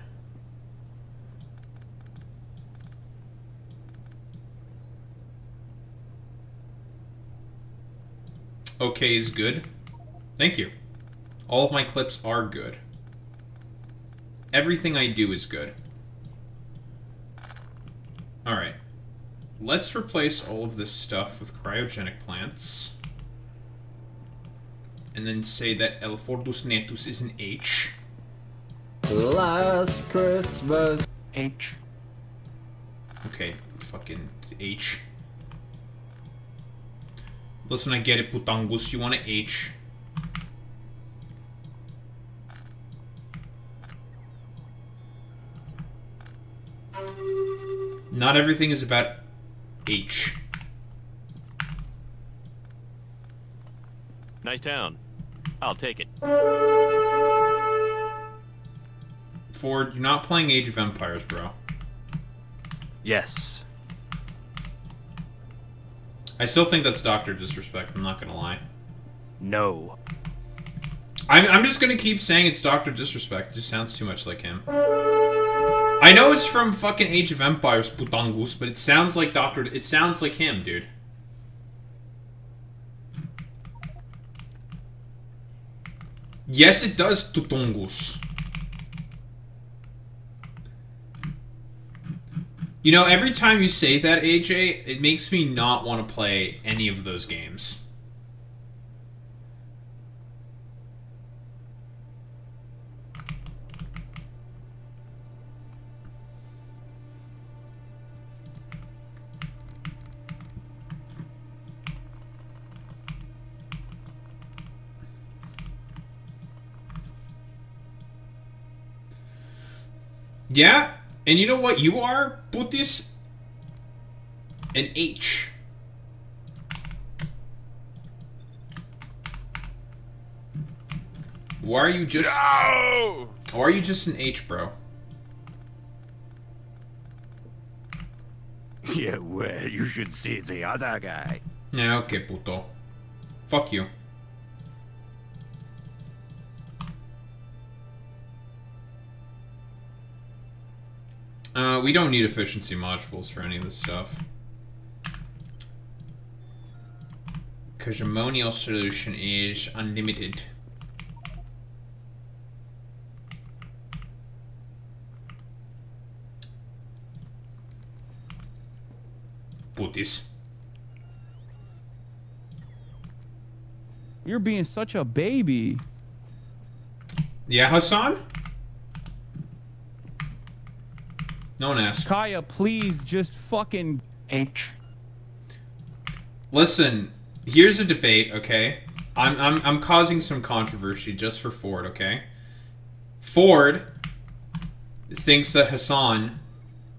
Okay is good. Thank you. All of my clips are good. Everything I do is good. Alright. Let's replace all of this stuff with cryogenic plants. And then say that El Fordus Natus is an H. Last Christmas. H. Okay, fucking H. Listen, I get it, Putangus. You want an H. Not everything is about H. Nice town. I'll take it. Ford, you're not playing Age of Empires, bro. Yes. I still think that's Dr. Disrespect, I'm not gonna lie. No. I'm just gonna keep saying it's Dr. Disrespect. It just sounds too much like him. I know it's from fucking Age of Empires, Putangus, but it sounds like it sounds like him, dude. Yes, it does, Tutungus. You know, every time you say that, AJ, it makes me not want to play any of those games. Yeah, and you know what you are, Putis? An H. Why are you just... No! Why are you just an H, bro? Yeah, well, you should see the other guy. Yeah, okay, puto. Fuck you. We don't need efficiency modules for any of this stuff. Because your monial solution is unlimited. Putis. You're being such a baby. Yeah, Hassan? No one asked. Kaya, please just fucking... H. Listen, here's a debate, okay? I'm causing some controversy just for Ford, okay? Ford thinks that Hassan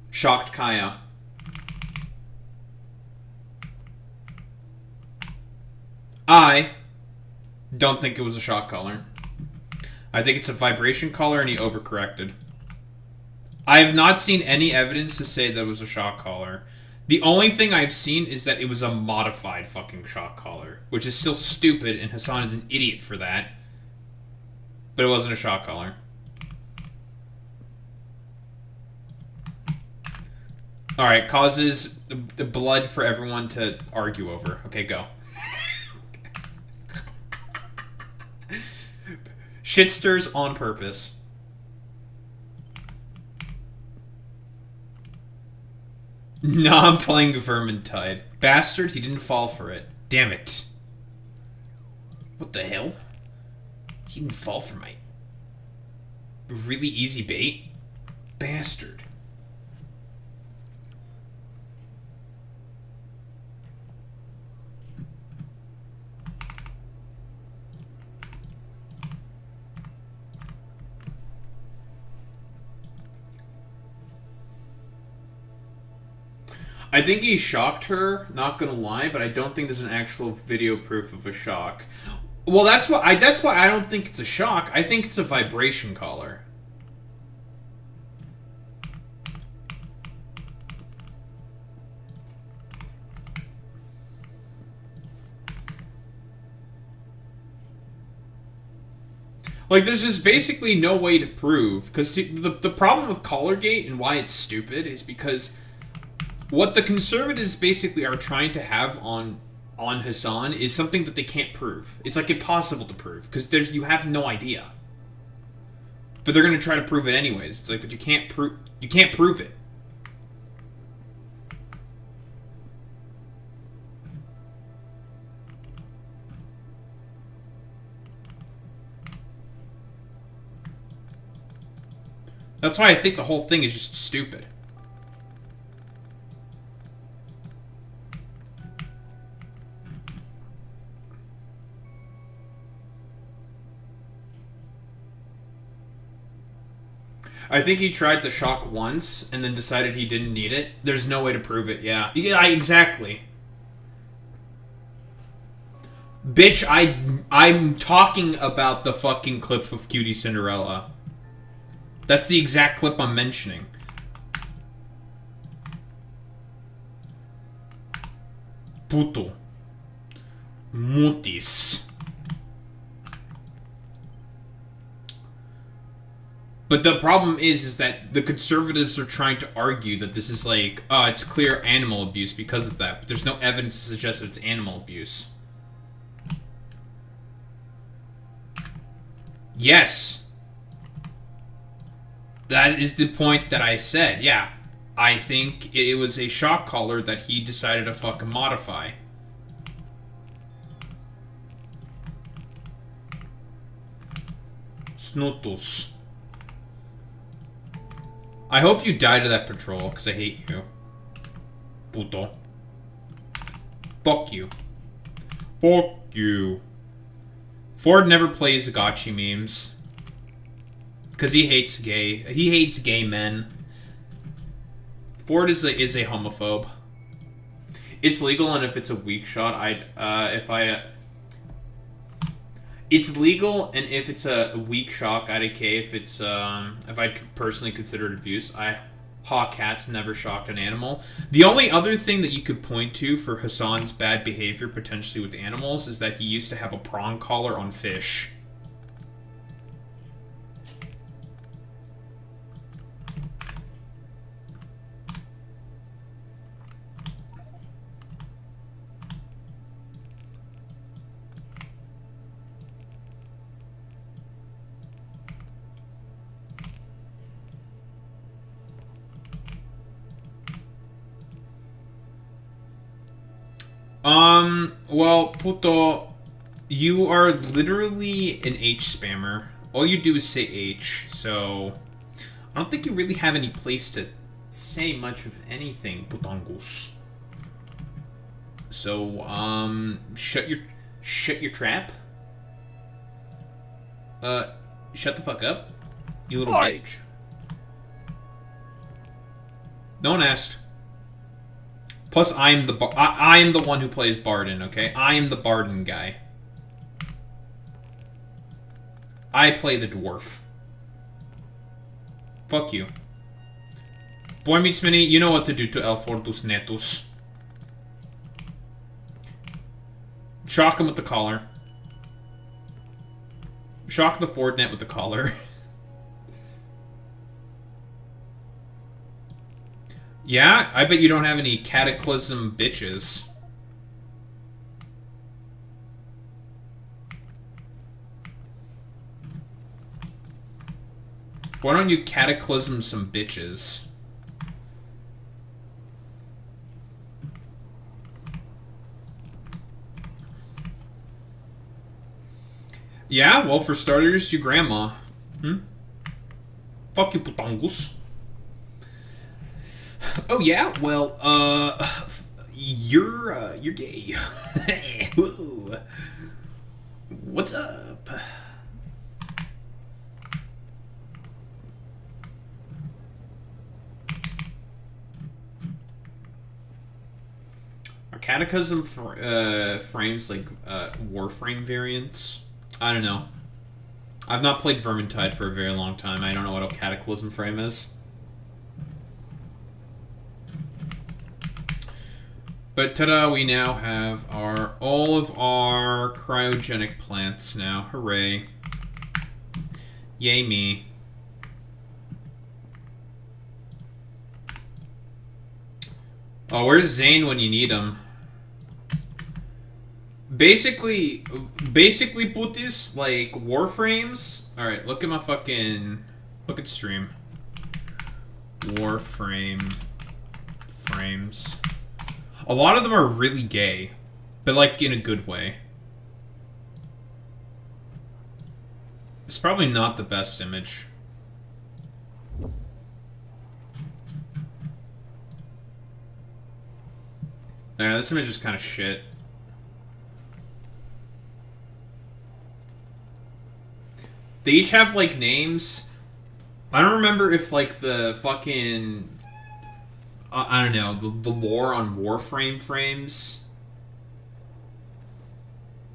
shocked Kaya. I don't think it was a shock collar. I think it's a vibration collar and he overcorrected. I have not seen any evidence to say that it was a shock collar. The only thing I've seen is that it was a modified fucking shock collar, which is still stupid, and Hassan is an idiot for that. But it wasn't a shock collar. Alright, causes the blood for everyone to argue over. Okay, go. Shitsters on purpose. Nah, I'm playing Vermintide. Bastard, he didn't fall for it. Damn it. What the hell? He didn't fall for my really easy bait? Bastard. I think he shocked her, not gonna lie, but I don't think there's an actual video proof of a shock. Well, that's why I don't think it's a shock. I think it's a vibration collar. Like, there's just basically no way to prove, because the problem with Collargate and why it's stupid is because what the conservatives basically are trying to have on Hassan is something that they can't prove. It's like impossible to prove because you have no idea. But they're going to try to prove it anyways. It's like, but you can't prove it. That's why I think the whole thing is just stupid. I think he tried the shock once and then decided he didn't need it. There's no way to prove it, yeah. Yeah, exactly. Bitch, I'm talking about the fucking clip of Cutie Cinderella. That's the exact clip I'm mentioning. Puto. Mutis. But the problem is that the conservatives are trying to argue that this is like, oh, it's clear animal abuse because of that. But there's no evidence to suggest that it's animal abuse. Yes. That is the point that I said, yeah. I think it was a shock collar that he decided to fucking modify. Snutus. I hope you die to that patrol, because I hate you. Puto. Fuck you. Fuck you. Ford never plays gotchi memes. Because he hates gay men. Ford is a homophobe. It's legal, and if it's a weak shot, it's legal, and if it's a weak shock, I'd okay. If it's if I'd personally consider it abuse, cats never shocked an animal. The only other thing that you could point to for Hassan's bad behavior potentially with animals is that he used to have a prong collar on fish. Well, puto, you are literally an H spammer. All you do is say H, so I don't think you really have any place to say much of anything, putongus. So, shut your trap. Shut the fuck up, you little bitch. No one asked. Plus, I am the one who plays Barden, okay? I am the Barden guy. I play the dwarf. Fuck you. Boy meets mini, you know what to do to El Fortus Netus. Shock him with the collar. Shock the Ford net with the collar. Yeah, I bet you don't have any cataclysm bitches. Why don't you cataclysm some bitches? Yeah, well, for starters, your grandma. Fuck you, putangus. Oh yeah, well, you're gay. Whoa. What's up? Are cataclysm frames like Warframe variants? I don't know. I've not played Vermintide for a very long time. I don't know what a cataclysm frame is. But ta-da, we now have all of our cryogenic plants now. Hooray. Yay me. Oh, where's Zane when you need him? Basically, putis, like, Warframes. Alright, look at my fucking... Look at stream. Warframe... frames. A lot of them are really gay, but like in a good way. It's probably not the best image. Nah, this image is kind of shit. They each have like names. I don't remember if like the fucking... I don't know, the lore on Warframe frames.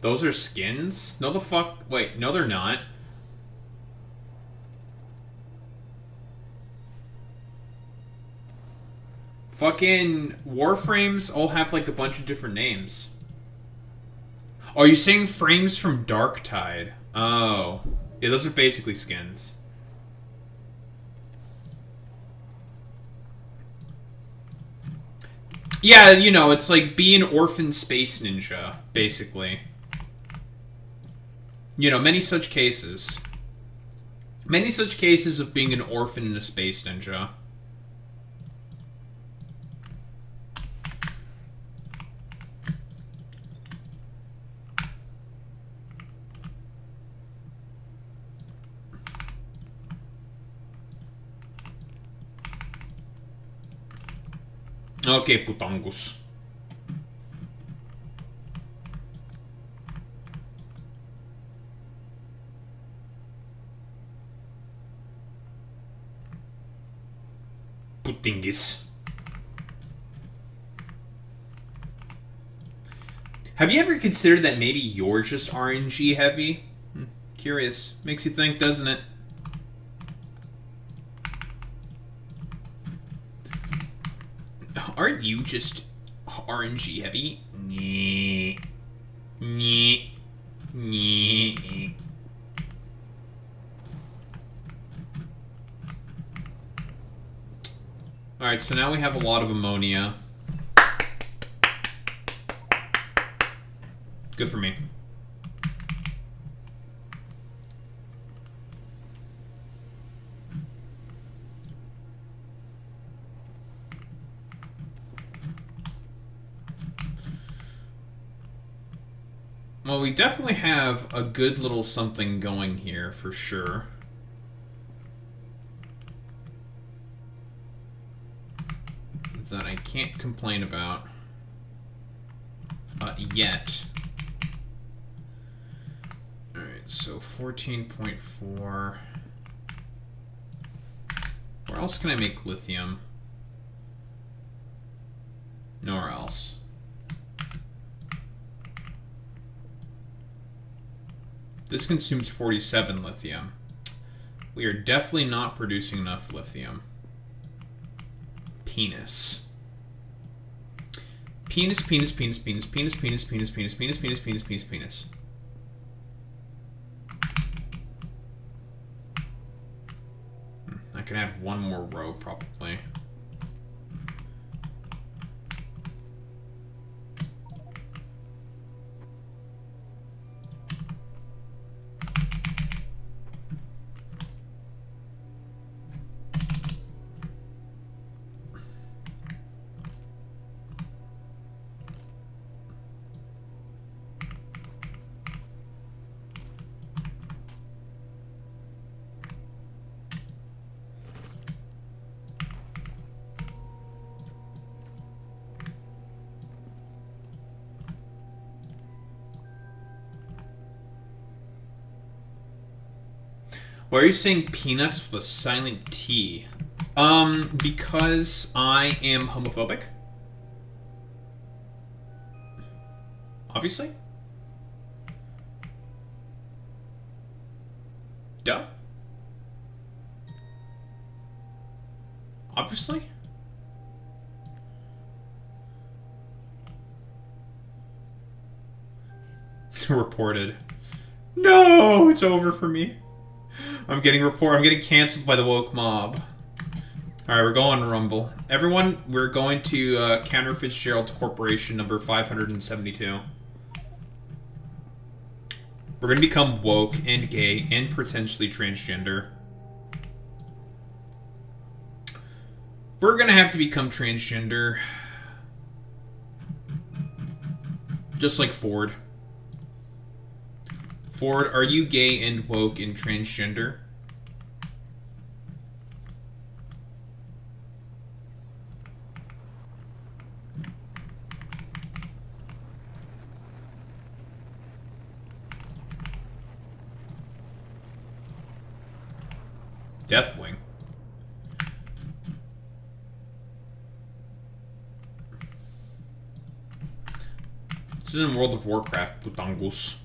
Those are skins? No the fuck... Wait, no they're not. Fucking Warframes all have like a bunch of different names. Oh, are you saying frames from Darktide? Oh. Yeah, those are basically skins. Yeah, you know, it's like be an orphan space ninja, basically. You know, many such cases. Many such cases of being an orphan and a space ninja. Okay, putangus. Putingis. Have you ever considered that maybe you're just RNG heavy? Curious. Makes you think, doesn't it? Aren't you just RNG heavy? Nyeh. Nyeh. Nyeh. Alright, so now we have a lot of ammonia. Good for me. Well, we definitely have a good little something going here, for sure. That I can't complain about yet. Alright, so 14.4. Where else can I make lithium? Nowhere else. This consumes 47 lithium. We are definitely not producing enough lithium. Penis. Penis, penis, penis, penis, penis, penis, penis, penis, penis, penis, penis, penis, penis. I can add one more row, probably. Why are you saying peanuts with a silent T? Because I am homophobic. Obviously. Duh. Obviously. Reported. No, it's over for me. I'm getting canceled by the woke mob. Alright, we're going to Rumble. Everyone, we're going to Counter Fitzgerald Corporation number 572. We're going to become woke and gay and potentially transgender. We're going to have to become transgender. Just like Ford. Ford, are you gay and woke and transgender? Deathwing. This is in World of Warcraft, Putangus.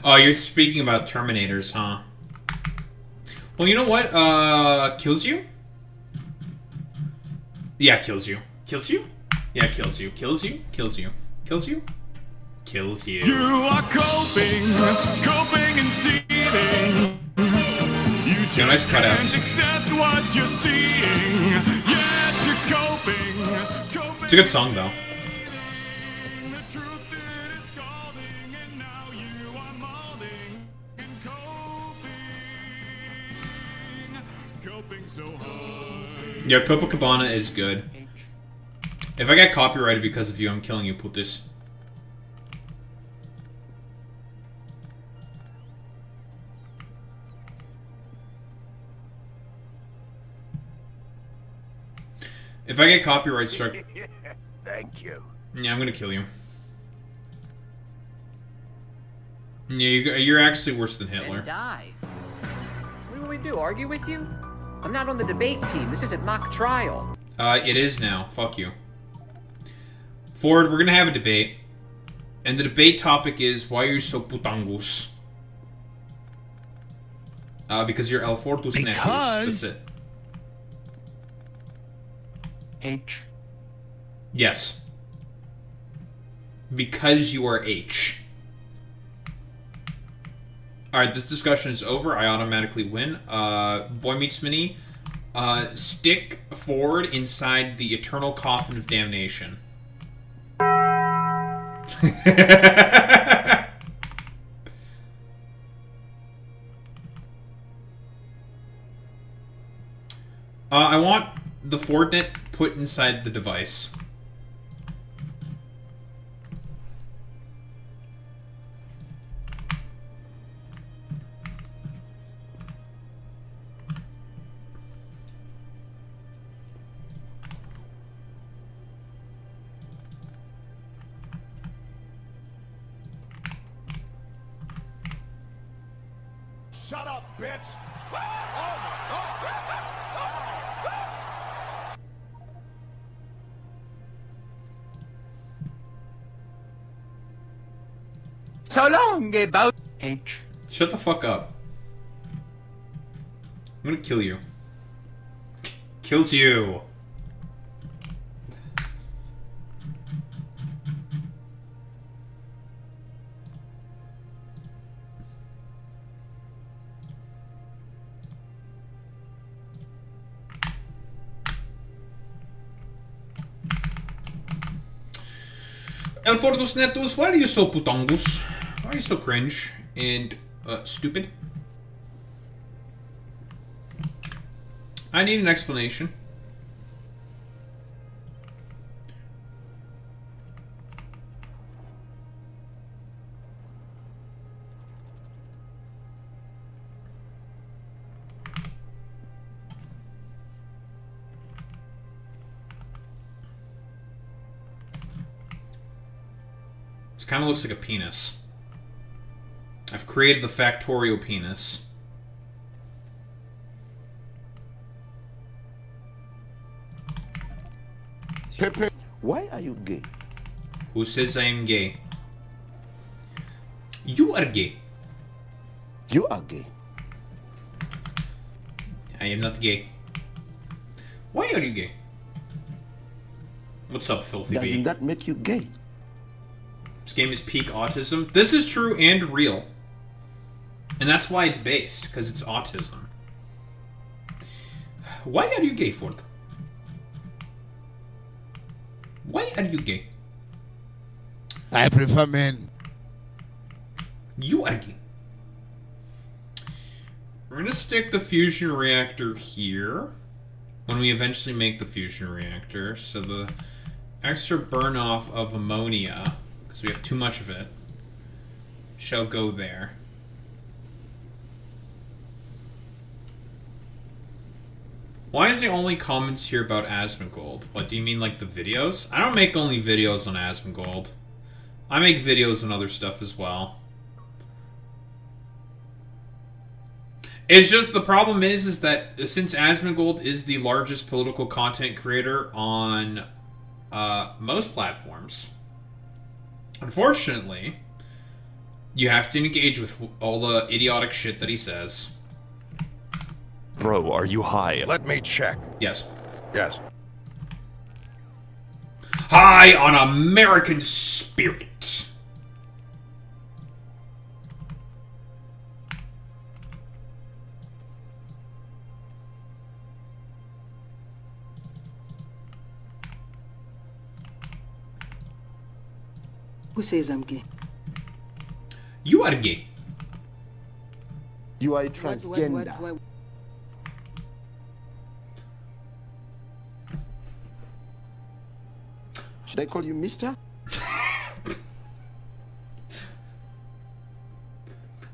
Oh, you're speaking about Terminators, huh? Well, you know what? Kills you? Yeah, kills you. Kills you? Yeah, kills you. Kills you? Kills you. Kills you? Kills you. You are coping and seething. You Yeah, nice cutouts. Accept what you're seeing. Yes, you're coping. It's a good song, though. The truth it is scalding, and now you are molding and coping so hard. Yeah, Copacabana is good. If I get copyrighted because of you, I'm killing you, putis. If I get copyright struck... Thank you. Yeah, I'm gonna kill you. Yeah, you're actually worse than Hitler. And die. What do we do? Argue with you? I'm not on the debate team. This isn't mock trial. It is now. Fuck you. Ford, we're gonna have a debate. And the debate topic is, why are you so putangus? Because you're El Fortus Netus. That's it. H. Yes. Because you are H. Alright, this discussion is over. I automatically win. Boy Meets Mini. Stick Ford inside the eternal coffin of damnation. I want the Fordnet put inside the device. Shut up, bitch! So long about H. Shut the fuck up. I'm gonna kill you. Kills you. El Fortus Netus, why are you so putangus? Why are you so cringe and stupid? I need an explanation. This kind of looks like a penis. I've created the Factorio penis. Pepe, why are you gay? Who says I am gay? You are gay. You are gay. I am not gay. Why are you gay? What's up, filthy Doesn't bee? that make you gay? This game is peak autism. This is true and real. And that's why it's based, because it's autism. Why are you gay, Ford? Why are you gay? I prefer men. You are gay. We're gonna stick the fusion reactor here when we eventually make the fusion reactor. So the extra burn off of ammonia, because we have too much of it, shall go there. Why is the only comments here about Asmongold? What, do you mean like the videos? I don't make only videos on Asmongold. I make videos on other stuff as well. It's just the problem is that since Asmongold is the largest political content creator on most platforms, unfortunately, you have to engage with all the idiotic shit that he says. Bro, are you high? Let me check. Yes. Yes. High on American spirit. Who says I'm gay? You are gay. You are a What- transgender. what- Should I call you Mister?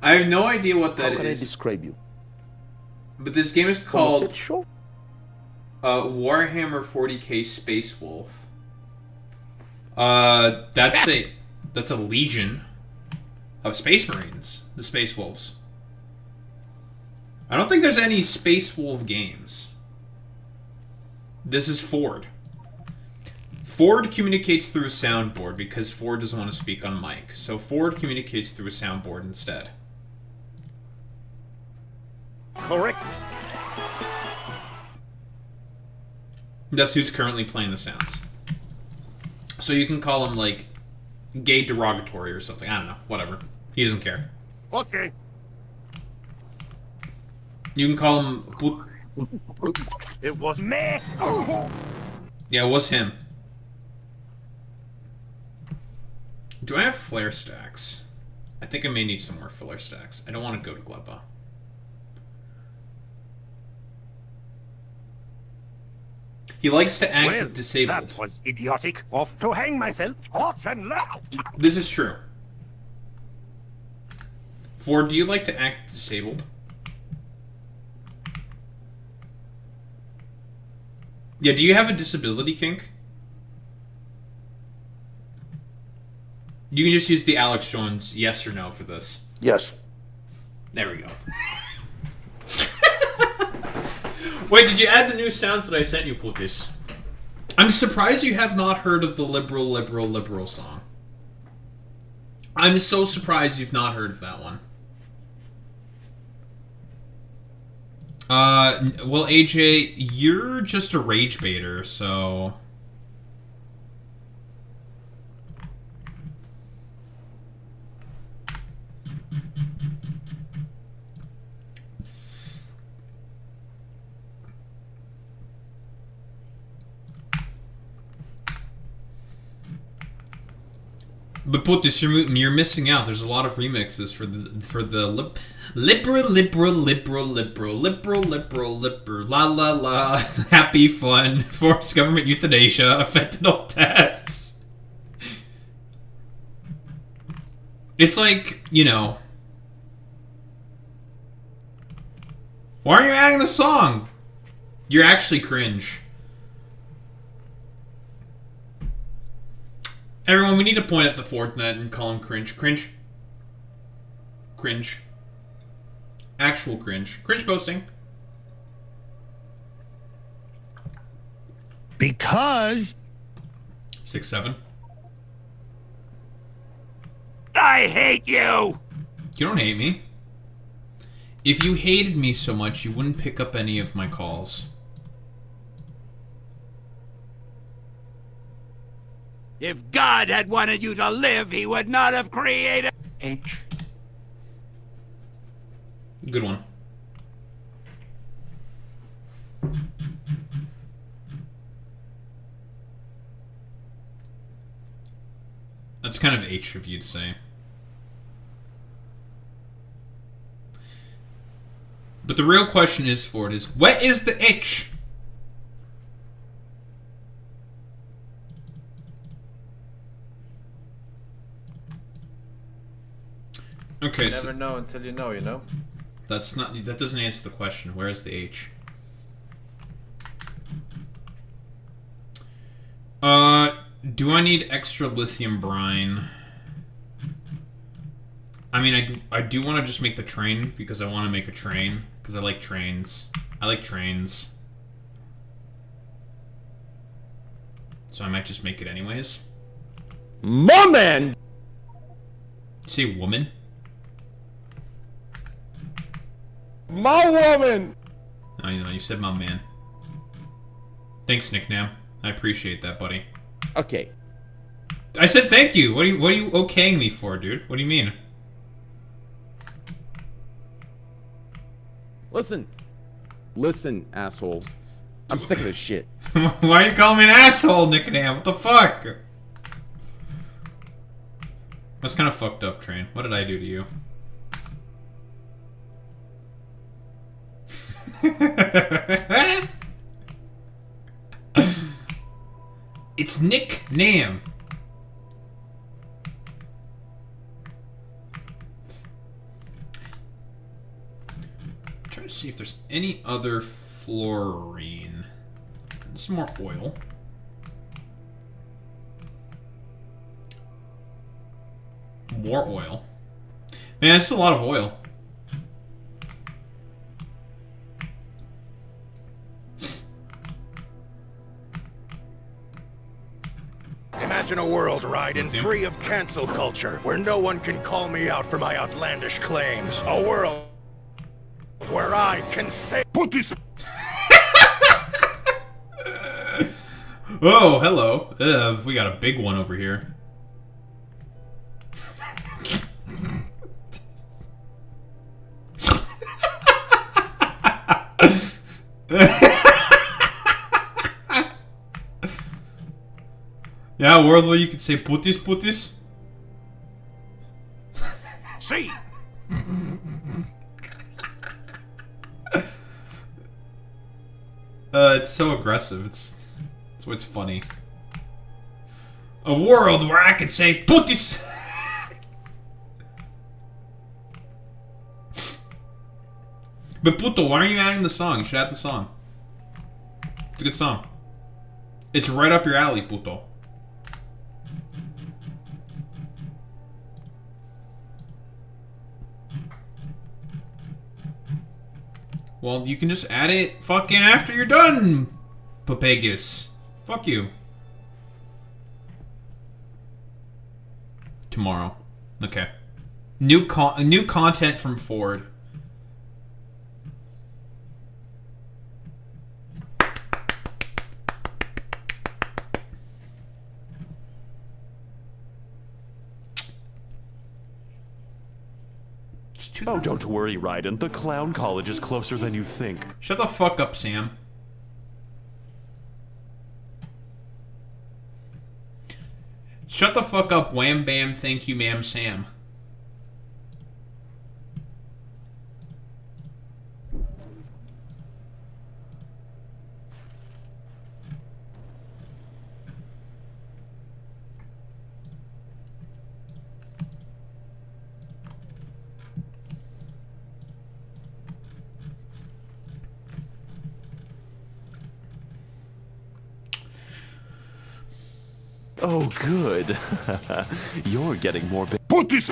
I have no idea what How that can I is. describe you? But this game is called Homosexual? Warhammer 40k Space Wolf. That's a legion of Space Marines, the Space Wolves. I don't think there's any Space Wolf games. This is Ford. Ford communicates through a soundboard because Ford doesn't want to speak on mic. So Ford communicates through a soundboard instead. Correct. That's who's currently playing the sounds. So you can call him, like, gay derogatory or something. I don't know. Whatever. He doesn't care. Okay. You can call him... It was me. Yeah, it was him. Do I have flare stacks? I think I may need some more flare stacks. I don't want to go to Gleba. He likes to act Well, disabled. that was idiotic. Off to hang myself, hot and loud. This is true. Ford, do you like to act disabled? Yeah, do you have a disability kink? You can just use the Alex Jones yes or no for this. Yes. There we go. Wait, did you add the new sounds that I sent you, Putis? I'm surprised you have not heard of the liberal song. I'm so surprised you've not heard of that one. Well, AJ, you're just a rage baiter, so... But put this, you're missing out. There's a lot of remixes for the liberal la la la happy fun forced government euthanasia affected all deaths. It's like, you know, why are you adding the song? You're actually cringe. Everyone, we need to point at the Fortnite and call him cringe. Cringe. Cringe. Actual cringe. Cringe posting. Because 6-7. I hate you. You don't hate me. If you hated me so much, you wouldn't pick up any of my calls. If God had wanted you to live, he would not have created... H. Good one. That's kind of H of you to say. But the real question is, Ford, is what is the H? Okay, You never know until you know, you know? that's not, that doesn't answer the question. Where is the H? Do I need extra lithium brine? I mean, I do want to just make the train because I want to make a train because I like trains. I like trains. So I might just make it anyways. My man! Say woman? My woman! Oh, you know, you said my man. Thanks, Nicknam. I appreciate that, buddy. Okay. I said thank you. What are you okaying me for, dude? What do you mean? Listen. Listen, asshole. I'm sick of this shit. Why are you calling me an asshole, Nicknam? What the fuck? That's kind of fucked up, Train. What did I do to you? It's Nick Nam. I'm trying to see if there's any other fluorine. Some more oil. More oil. Man, it's a lot of oil. Imagine a world riding free of cancel culture, where no one can call me out for my outlandish claims. A world where I can say— Put this— Oh, hello. We got a big one over here. Yeah, a world where you could say putis putis. See. It's so aggressive. It's what's funny. A world where I could say putis. But puto, why are you adding the song? You should add the song. It's a good song. It's right up your alley, puto. Well, you can just add it fucking after you're done, Papagus. Fuck you. Tomorrow. Okay. New content from Ford. Oh, don't worry, Raiden. The clown college is closer than you think. Shut the fuck up, Sam. Shut the fuck up, wham bam, thank you, ma'am, Sam. Oh, good. You're getting more big. Put this—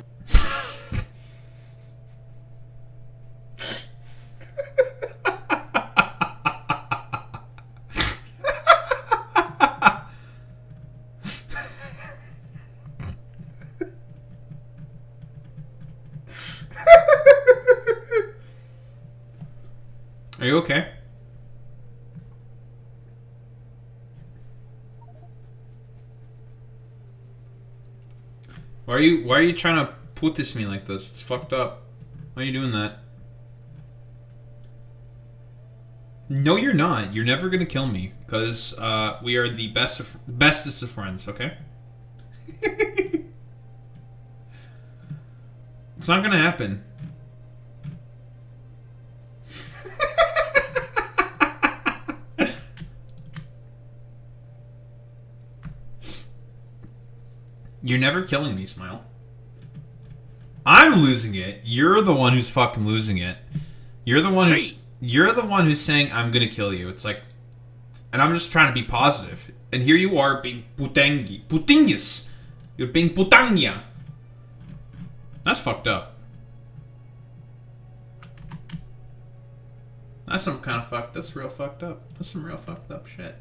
Are you okay? Why are you trying to put this me like this? It's fucked up. Why are you doing that? No, you're not. You're never gonna kill me, because we are the bestest of friends, okay? It's not gonna happen. You're never killing me, Smile. I'm losing it. You're the one who's fucking losing it. You're the one who's saying I'm gonna kill you. It's like, and I'm just trying to be positive. And here you are being putingus. You're being putangya. That's fucked up. That's some kind of fucked. That's real fucked up. That's some real fucked up shit.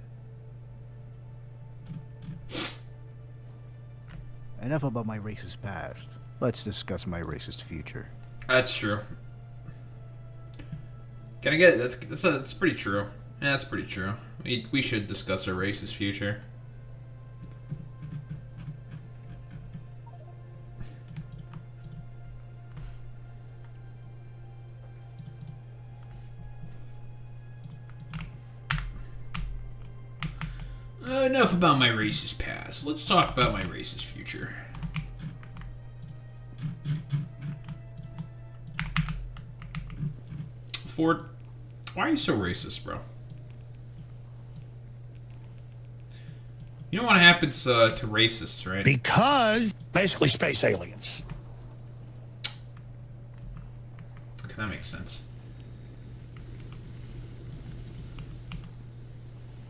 Enough about my racist past. Let's discuss my racist future. That's true. Can I get that's pretty true. Yeah, that's pretty true. We should discuss our racist future. Enough about my racist past. Let's talk about my racist future. Ford, why are you so racist, bro? You know what happens to racists, right? Because basically space aliens. Okay, that makes sense.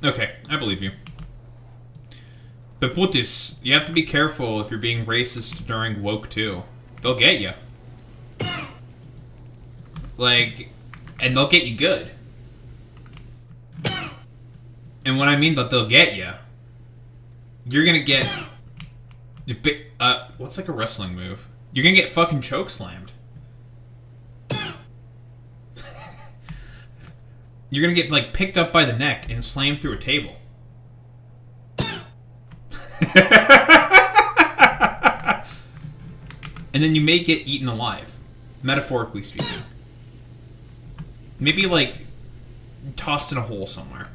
Okay, I believe you. But Putis, you have to be careful if you're being racist during woke too. They'll get you. Like, and they'll get you good. And what I mean that they'll get you, you're gonna get... what's like a wrestling move? You're gonna get fucking chokeslammed. You're gonna get, like, picked up by the neck and slammed through a table. And then you may get eaten alive. Metaphorically speaking. Maybe, like, tossed in a hole somewhere.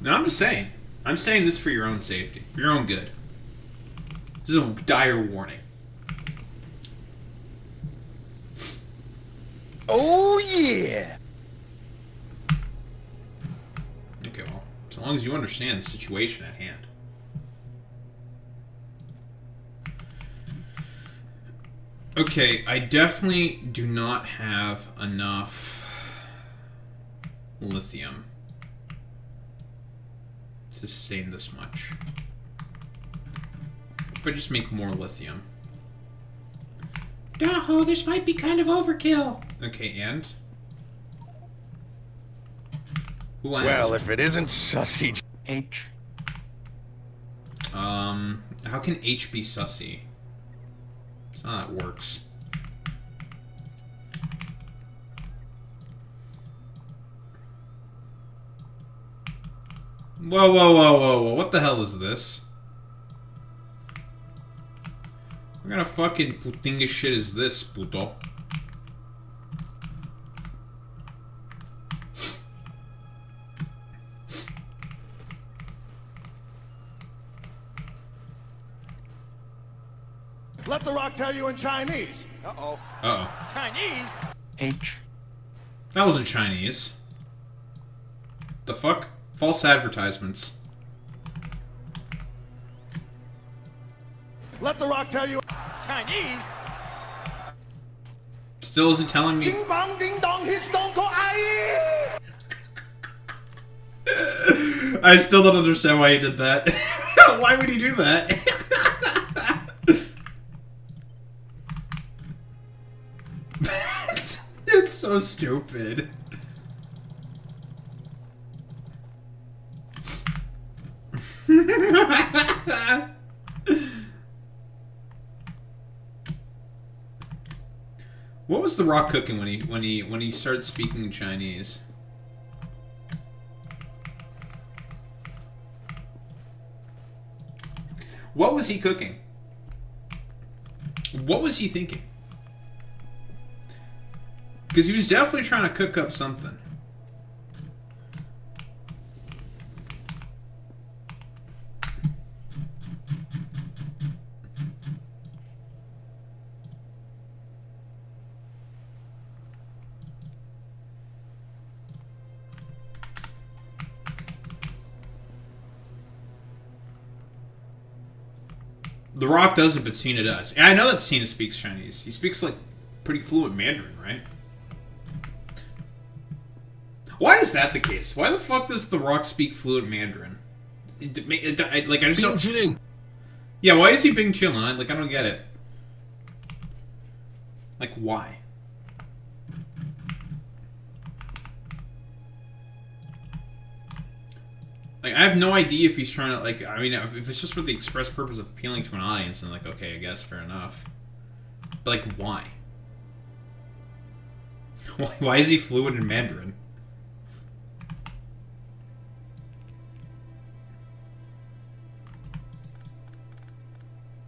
No, I'm just saying. I'm saying this for your own safety. For your own good. This is a dire warning. Oh, yeah! Okay, well, as long as you understand the situation at hand. Okay, I definitely do not have enough lithium to sustain this much. If I just make more lithium. Daho, this might be kind of overkill. Okay, and? Who ends? Well, if it isn't sussy... H. How can H be sussy? That's not how that works. Whoa, whoa, whoa, whoa, whoa. What the hell is this? What kind of fucking putinga shit is this, puto? Let the rock tell you in Chinese. Uh-oh. Uh-oh. Chinese? H. That wasn't Chinese. The fuck? False advertisements. Let the rock tell you... Chinese? Still isn't telling me... Ding bong ding dong, his stone cold eye! I still don't understand why he did that. Why would he do that? It's so stupid. What was The Rock cooking when he started speaking Chinese? What was he cooking? What was he thinking? Because he was definitely trying to cook up something. The Rock doesn't, but Cena does. And I know that Cena speaks Chinese. He speaks, like, pretty fluent Mandarin, right? Why is that the case? Why the fuck does The Rock speak fluent Mandarin? I just don't... Yeah, why is he being chillin'? I don't get it. Like, why? Like, I have no idea if he's trying to, like, I mean, if it's just for the express purpose of appealing to an audience, then, like, okay, I guess, fair enough. But, like, why? Why is he fluent in Mandarin?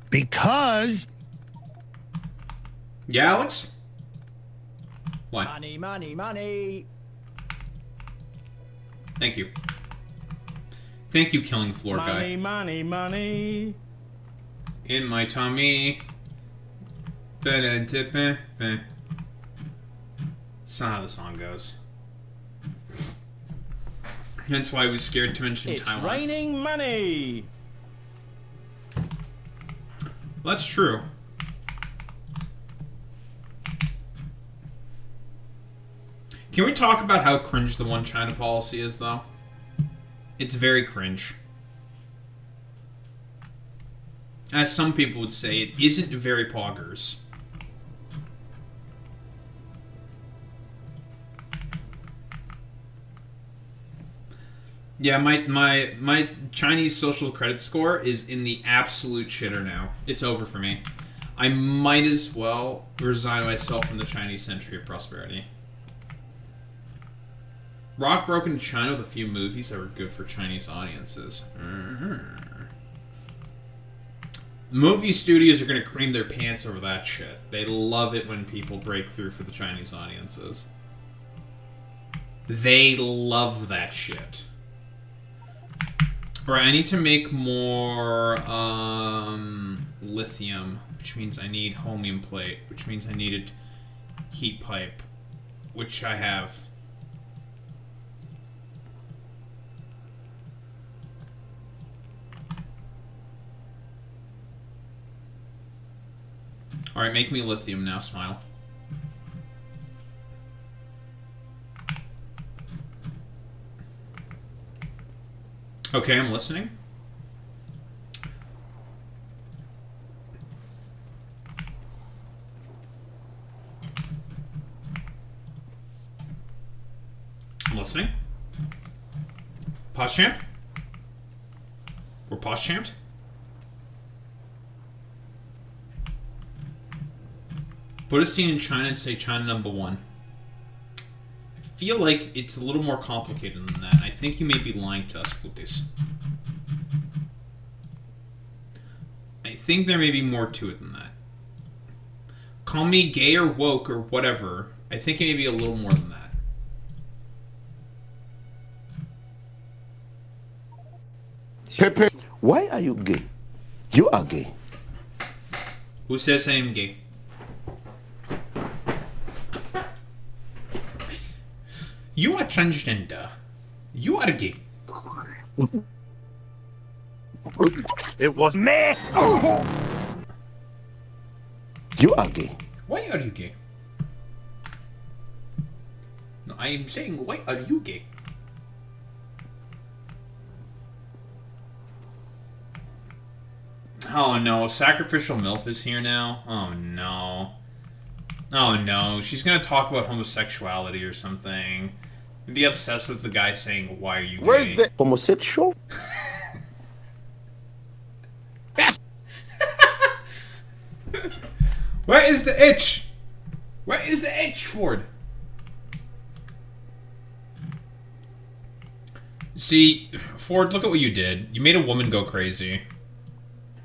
Because... Yeah, Alex? Why? Money, money, money. Thank you. Thank you, Killing Floor Money, Guy. money, money. In my tummy. That's not how the song goes. That's why I was scared to mention Taiwan. raining money. Well, that's true. Can we talk about how cringe the One China policy is, though? It's very cringe. As some people would say, it isn't very poggers. Yeah, my Chinese social credit score is in the absolute shitter now. It's over for me. I might as well resign myself from the Chinese Century of Prosperity. Rock broke into China with a few movies that were good for Chinese audiences. Movie studios are going to cream their pants over that shit. They love it when people break through for the Chinese audiences. They love that shit. Alright, I need to make more lithium, which means I need holmium plate, which means I needed heat pipe, which I have. Alright, make me lithium now, Smile. Okay, I'm listening. I'm listening. Pause champ? We're pause champed? Put a scene in China and say China #1. I feel like it's a little more complicated than that. I think you may be lying to us, Putis. I think there may be more to it than that. Call me gay or woke or whatever. I think it may be a little more than that. Pepe, why are you gay? You are gay. Who says I am gay? You are transgender. You are gay. It was me! You are gay. Why are you gay? No, I am saying, why are you gay? Oh no, Sacrificial MILF is here now? Oh no. Oh no, she's gonna talk about homosexuality or something. And be obsessed with the guy saying, why are you gay? Where's the homosexual? Where is the itch? Where is the itch, Ford? See, Ford, look at what you did. You made a woman go crazy.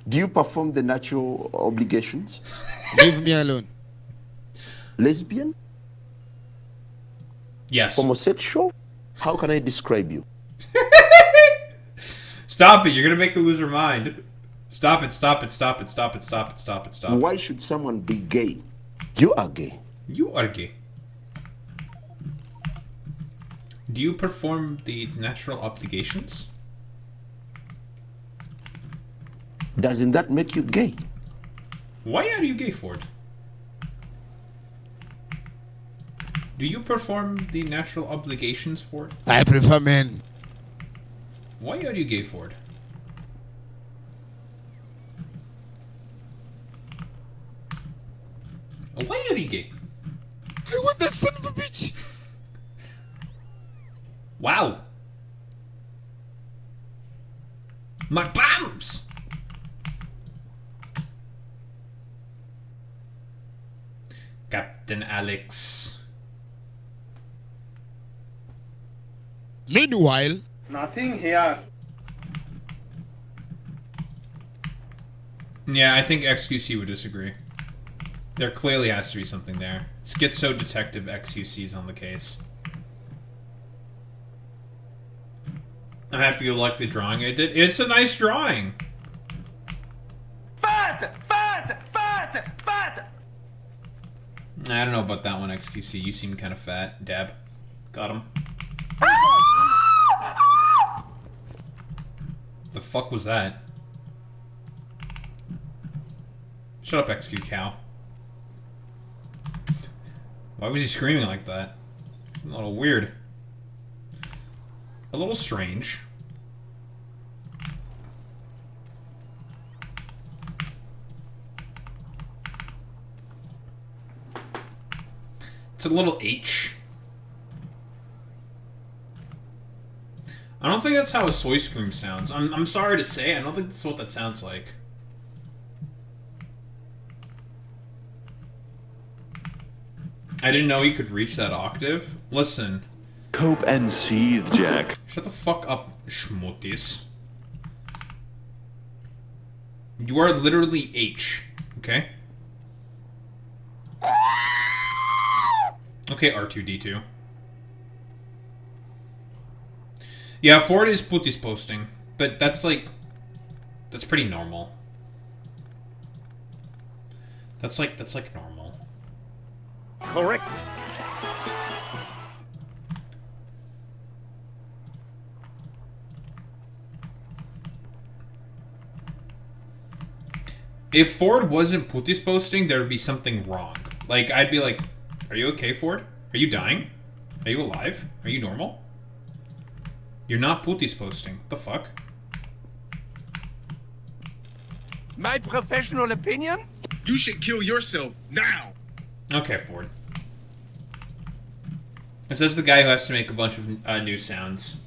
Do you perform the natural obligations? Leave me alone. Lesbian? Yes. Homosexual? How can I describe you? Stop it, you're gonna make her lose her mind. Stop it, stop it, stop it, stop it, stop it, stop it, stop it. Why should someone be gay? You are gay. You are gay. Do you perform the natural obligations? Doesn't that make you gay? Why are you gay, Ford? Do you perform the natural obligations, Ford? I prefer men. Why are you gay, Ford? Why are you gay? I want that son of a bitch. Wow. My bumps! Captain Alex. Meanwhile, Nothing here. Yeah, I think XQC would disagree. There clearly has to be something there. Schizo Detective XQC's on the case. I'm happy you like the drawing I did. It's a nice drawing. Fat I don't know about that one, XQC. You seem kind of fat. Dab. Got him. The fuck was that? Shut up, XQ cow. Why was he screaming like that? A little weird. A little strange. It's a little H. I don't think that's how a soy scream sounds. I'm sorry to say, I don't think that's what that sounds like. I didn't know he could reach that octave. Listen. Cope and seethe, Jack. Shut the fuck up, schmutties. You are literally H, okay? Okay, R2-D2. Yeah, Ford is Putis posting, but that's like... That's pretty normal. That's like normal. Correct. If Ford wasn't Putis posting, there would be something wrong. Like, I'd be like, are you okay, Ford? Are you dying? Are you alive? Are you normal? You're not Putis posting. What the fuck? My professional opinion? You should kill yourself now. Okay, Ford. It says the guy who has to make a bunch of new sounds.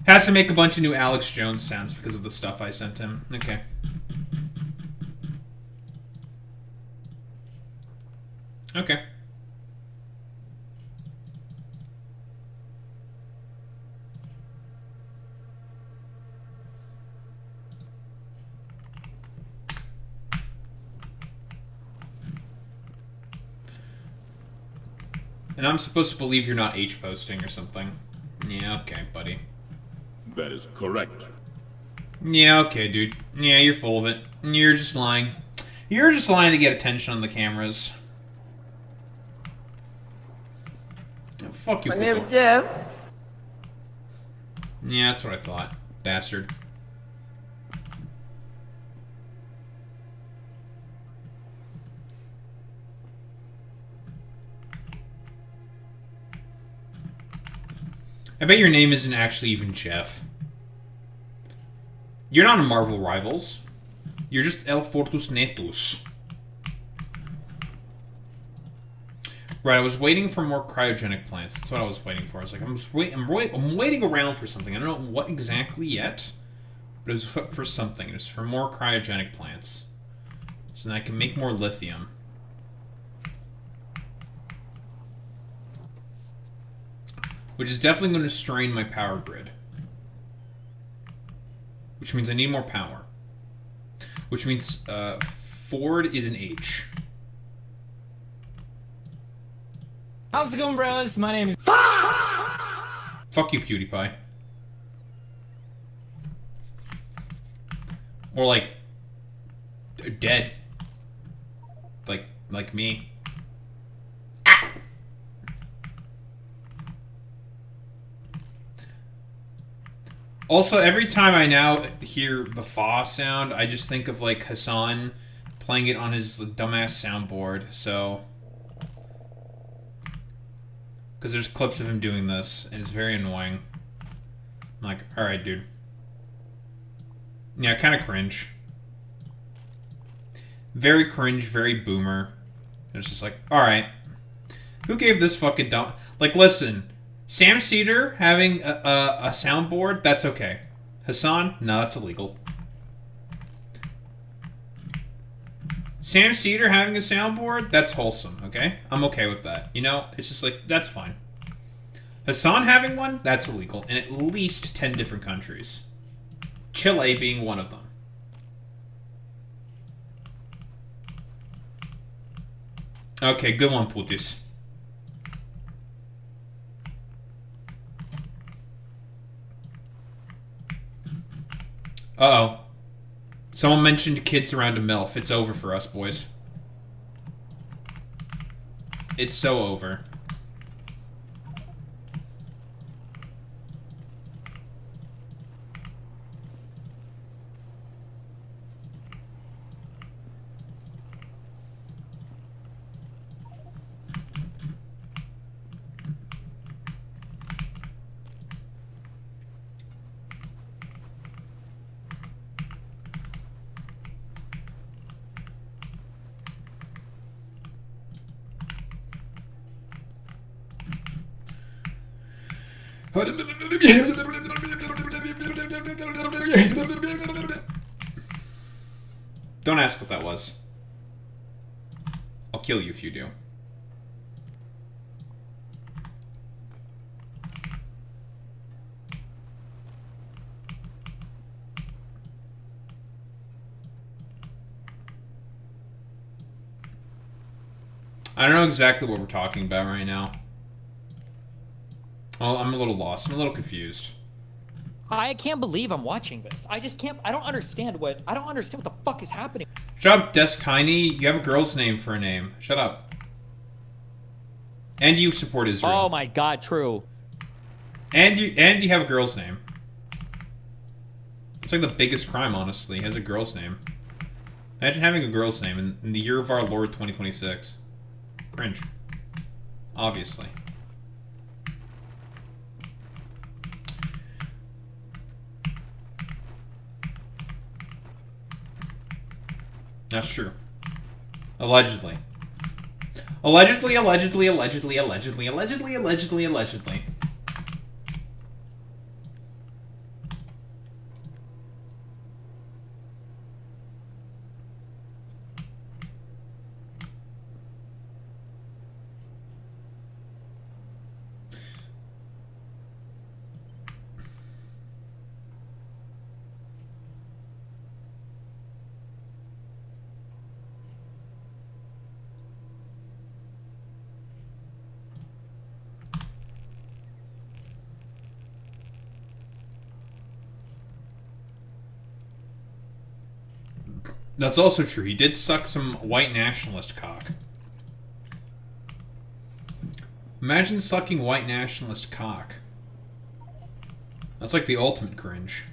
Has to make a bunch of new Alex Jones sounds because of the stuff I sent him. Okay. Okay. And I'm supposed to believe you're not H posting or something. Yeah, okay, buddy. That is correct. Yeah, okay, dude. Yeah, you're full of it. You're just lying. You're just lying to get attention on the cameras. Oh, fuck you, My name Puto. is Jeff. Yeah, that's what I thought. Bastard. I bet your name isn't actually even Jeff. You're not in Marvel Rivals. You're just El Fortus Netus. Right, I was waiting for more cryogenic plants. That's what I was waiting for. I was like, I'm waiting around for something. I don't know what exactly yet, but it was for something. It was for more cryogenic plants. So then I can make more lithium. Which is definitely going to strain my power grid. Which means I need more power. Which means Ford is an H. How's it going, bros? My name is... Fuck you, PewDiePie. Or like... dead. Like me. Also, every time I now hear the fa sound, I just think of, like, Hassan playing it on his dumbass soundboard, so... Because there's clips of him doing this, and it's very annoying. I'm like, alright, dude. Yeah, kind of cringe. Very cringe, very boomer. And it's just like, alright. Who gave this fucking dumb... Like, listen... Sam Cedar having a soundboard, that's okay. Hassan, no, that's illegal. Sam Cedar having a soundboard, that's wholesome, okay? I'm okay with that. You know, it's just like, that's fine. Hassan having one, that's illegal. In at least 10 different countries. Chile being one of them. Okay, good one, Putis. Uh-oh. Someone mentioned kids around a MILF. It's over for us, boys. It's so over. Don't ask what that was. I'll kill you if you do. I don't know exactly what we're talking about right now. Well, I'm a little lost. I'm a little confused. I can't believe I'm watching this. I just can't. I don't understand what the fuck is happening. Shut up, Desk Tiny. You have a girl's name for a name. Shut up. And you support Israel. Oh my god, true. And you have a girl's name. It's like the biggest crime, honestly. Has a girl's name. Imagine having a girl's name in the year of our Lord 2026. Cringe. Obviously. That's true. Allegedly. Allegedly. That's also true. He did suck some white nationalist cock. Imagine sucking white nationalist cock. That's like the ultimate cringe.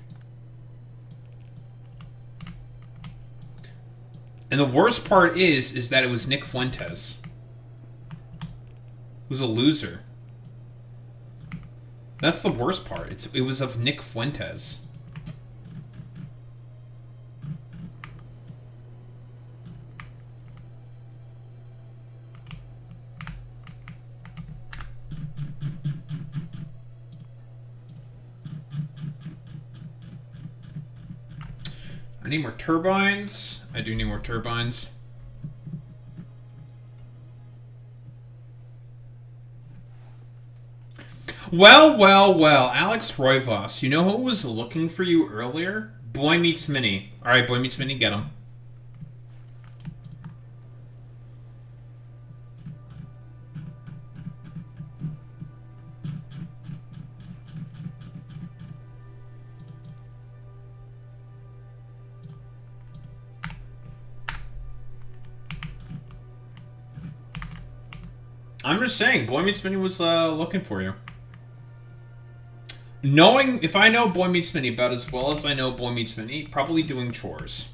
And the worst part is that it was Nick Fuentes. Who's a loser. That's the worst part. It was of Nick Fuentes. I need more turbines. I do need more turbines. Well, Alex Roivas, you know who was looking for you earlier? Boy Meets Mini. Alright, Boy Meets Mini, get him. I'm just saying, Boy Meets Mini was looking for you. If I know Boy Meets Mini about as well as I know Boy Meets Mini, probably doing chores.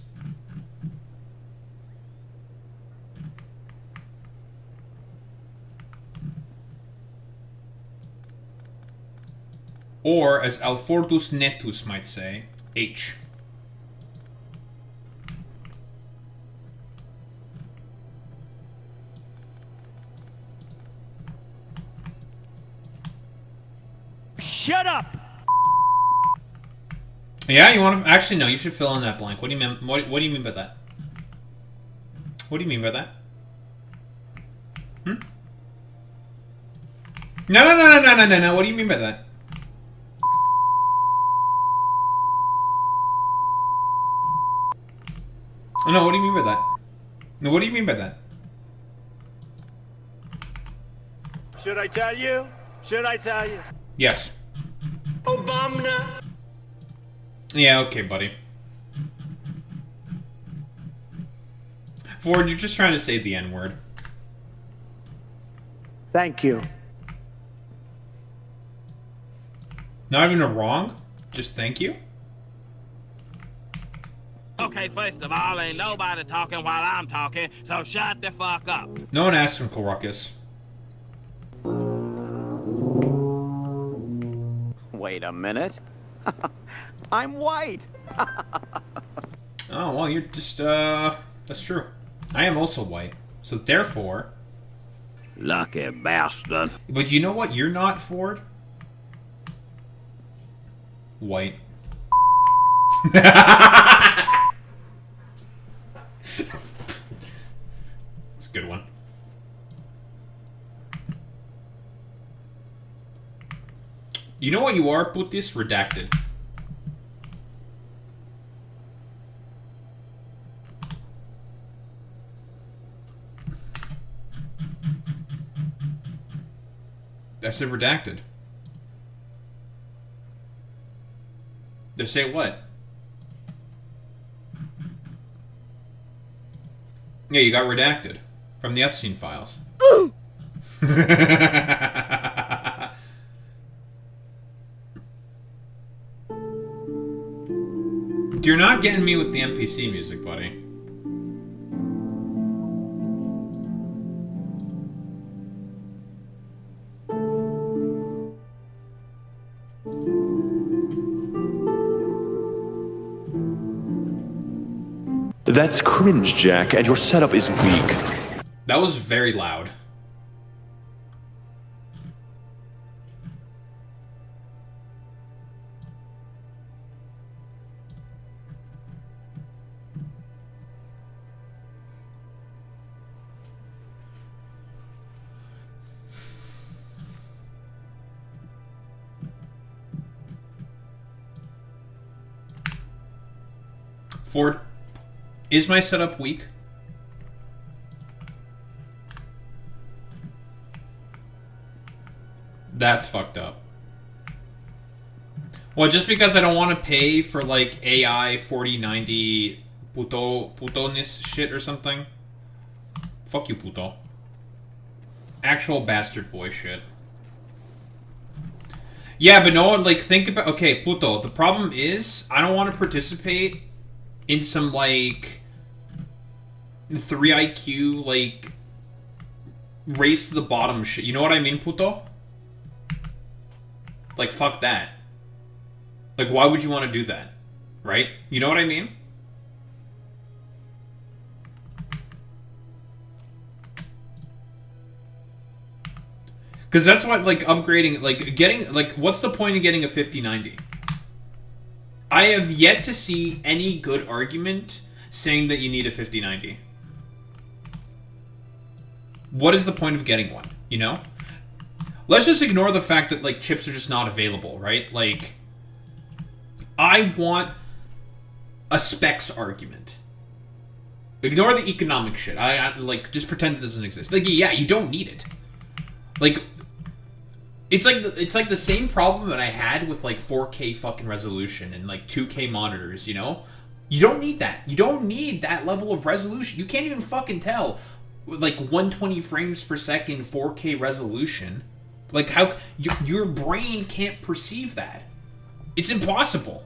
Or, as Alfordus Netus might say, H. Shut up! Yeah, you want to... Actually, no, you should fill in that blank. What do you mean, what do you mean by that? What do you mean by that? Hmm? No. What do you mean by that? No, what do you mean by that? No, what do you mean by that? Should I tell you? Should I tell you? Yes. Obama. Yeah, okay, buddy. Ford, you're just trying to say the N-word. Thank you. Not even a wrong? Just thank you? Okay, first of all, ain't nobody talking while I'm talking, so shut the fuck up. No one asked Uncle Ruckus. Wait a minute. I'm white. Oh, well, you're just, that's true. I am also white. So therefore... Lucky bastard. But you know what you're not, Ford? White. It's a good one. You know what you are? Put this redacted. I said redacted. They say what? Yeah, you got redacted from the Epstein files. You're not getting me with the NPC music, buddy. That's cringe, Jack, and your setup is weak. That was very loud. Ford, is my setup weak? That's fucked up. Well, just because I don't want to pay for, like, AI 4090 putonis shit or something? Fuck you, puto. Actual bastard boy shit. Yeah, but no one, like, think about... Okay, puto, the problem is, I don't want to participate in some, like, 3 IQ, like, race to the bottom shit. You know what I mean, puto? Like, fuck that. Like, why would you want to do that? Right? You know what I mean? Because that's what, like, upgrading, like, getting, like, what's the point of getting a 5090? I have yet to see any good argument saying that you need a 5090. What is the point of getting one, you know? Let's just ignore the fact that, like, chips are just not available, right? Like, I want a specs argument. Ignore the economic shit. I like, just pretend it doesn't exist. Like, yeah, you don't need it. Like, it's like the same problem that I had with, like, 4K fucking resolution and, like, 2K monitors, you know? You don't need that. You don't need that level of resolution. You can't even fucking tell, like, 120 frames per second 4K resolution. Like, how... Your brain can't perceive that. It's impossible.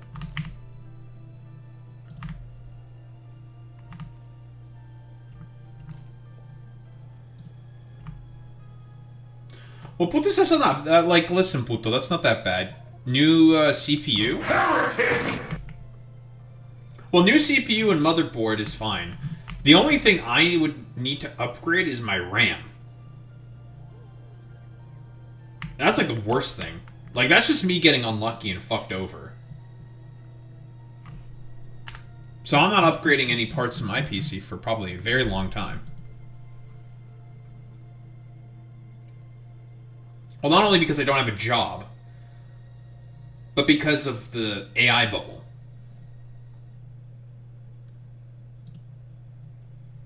Well, Puto says not. Like, listen, Puto, that's not that bad. New CPU? Well, new CPU and motherboard is fine. The only thing I would need to upgrade is my RAM. That's, like, the worst thing. Like, that's just me getting unlucky and fucked over. So I'm not upgrading any parts of my PC for probably a very long time. Well, not only because I don't have a job, but because of the AI bubble.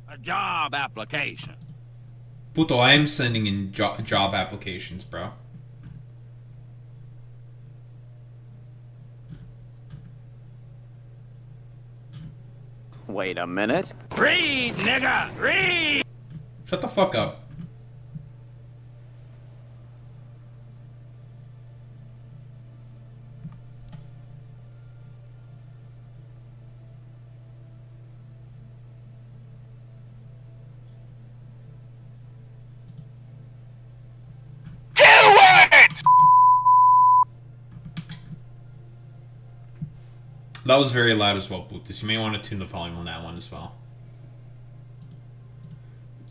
A job application. Puto, I am sending in job applications, bro. Wait a minute. Read, nigga, read! Shut the fuck up. Do it! That was very loud as well, Bluetooth. You may want to tune the volume on that one as well.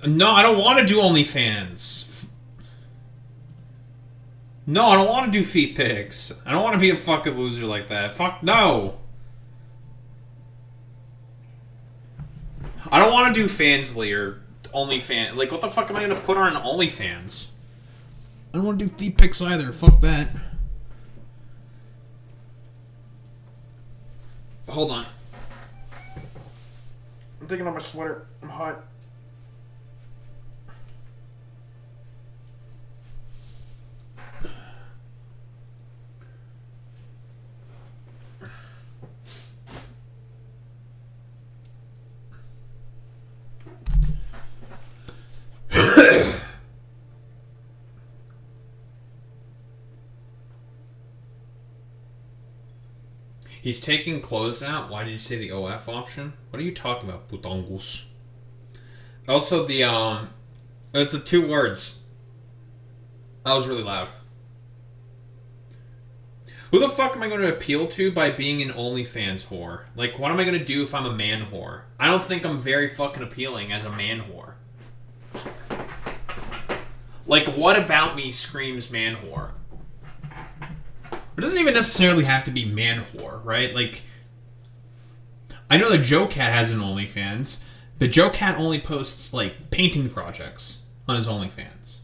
No, I don't want to do OnlyFans. No, I don't want to do feet pics. I don't want to be a fucking loser like that. Fuck no. I don't want to do Fansly or OnlyFans. Like, what the fuck am I going to put on OnlyFans? I don't want to do feet pics either. Fuck that. Hold on. I'm taking off my sweater. I'm hot. He's taking clothes out. Why did you say the OF option? What are you talking about, putongus? Also, it's the two words. That was really loud. Who the fuck am I going to appeal to by being an OnlyFans whore? Like, what am I going to do if I'm a man whore? I don't think I'm very fucking appealing as a man whore. Like, what about me screams man whore? It doesn't even necessarily have to be man whore, right? Like, I know that Joe Cat has an OnlyFans, but Joe Cat only posts, like, painting projects on his OnlyFans.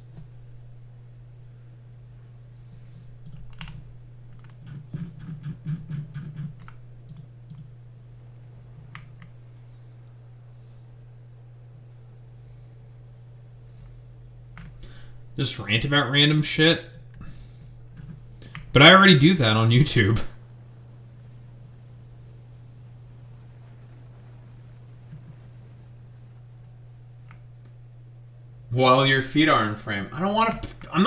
Just rant about random shit. But I already do that on YouTube. While your feet are in frame. I don't want to... I'm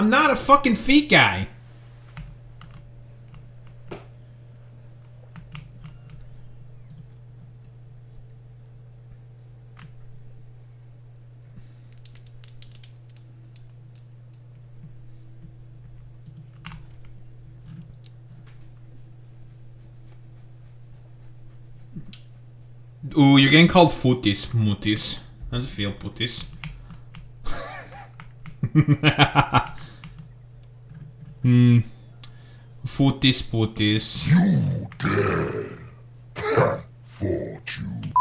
not a fucking feet guy. Ooh, you're getting called footies, mutis. How does it feel, putis? Footies, putis. You dead. Fortune.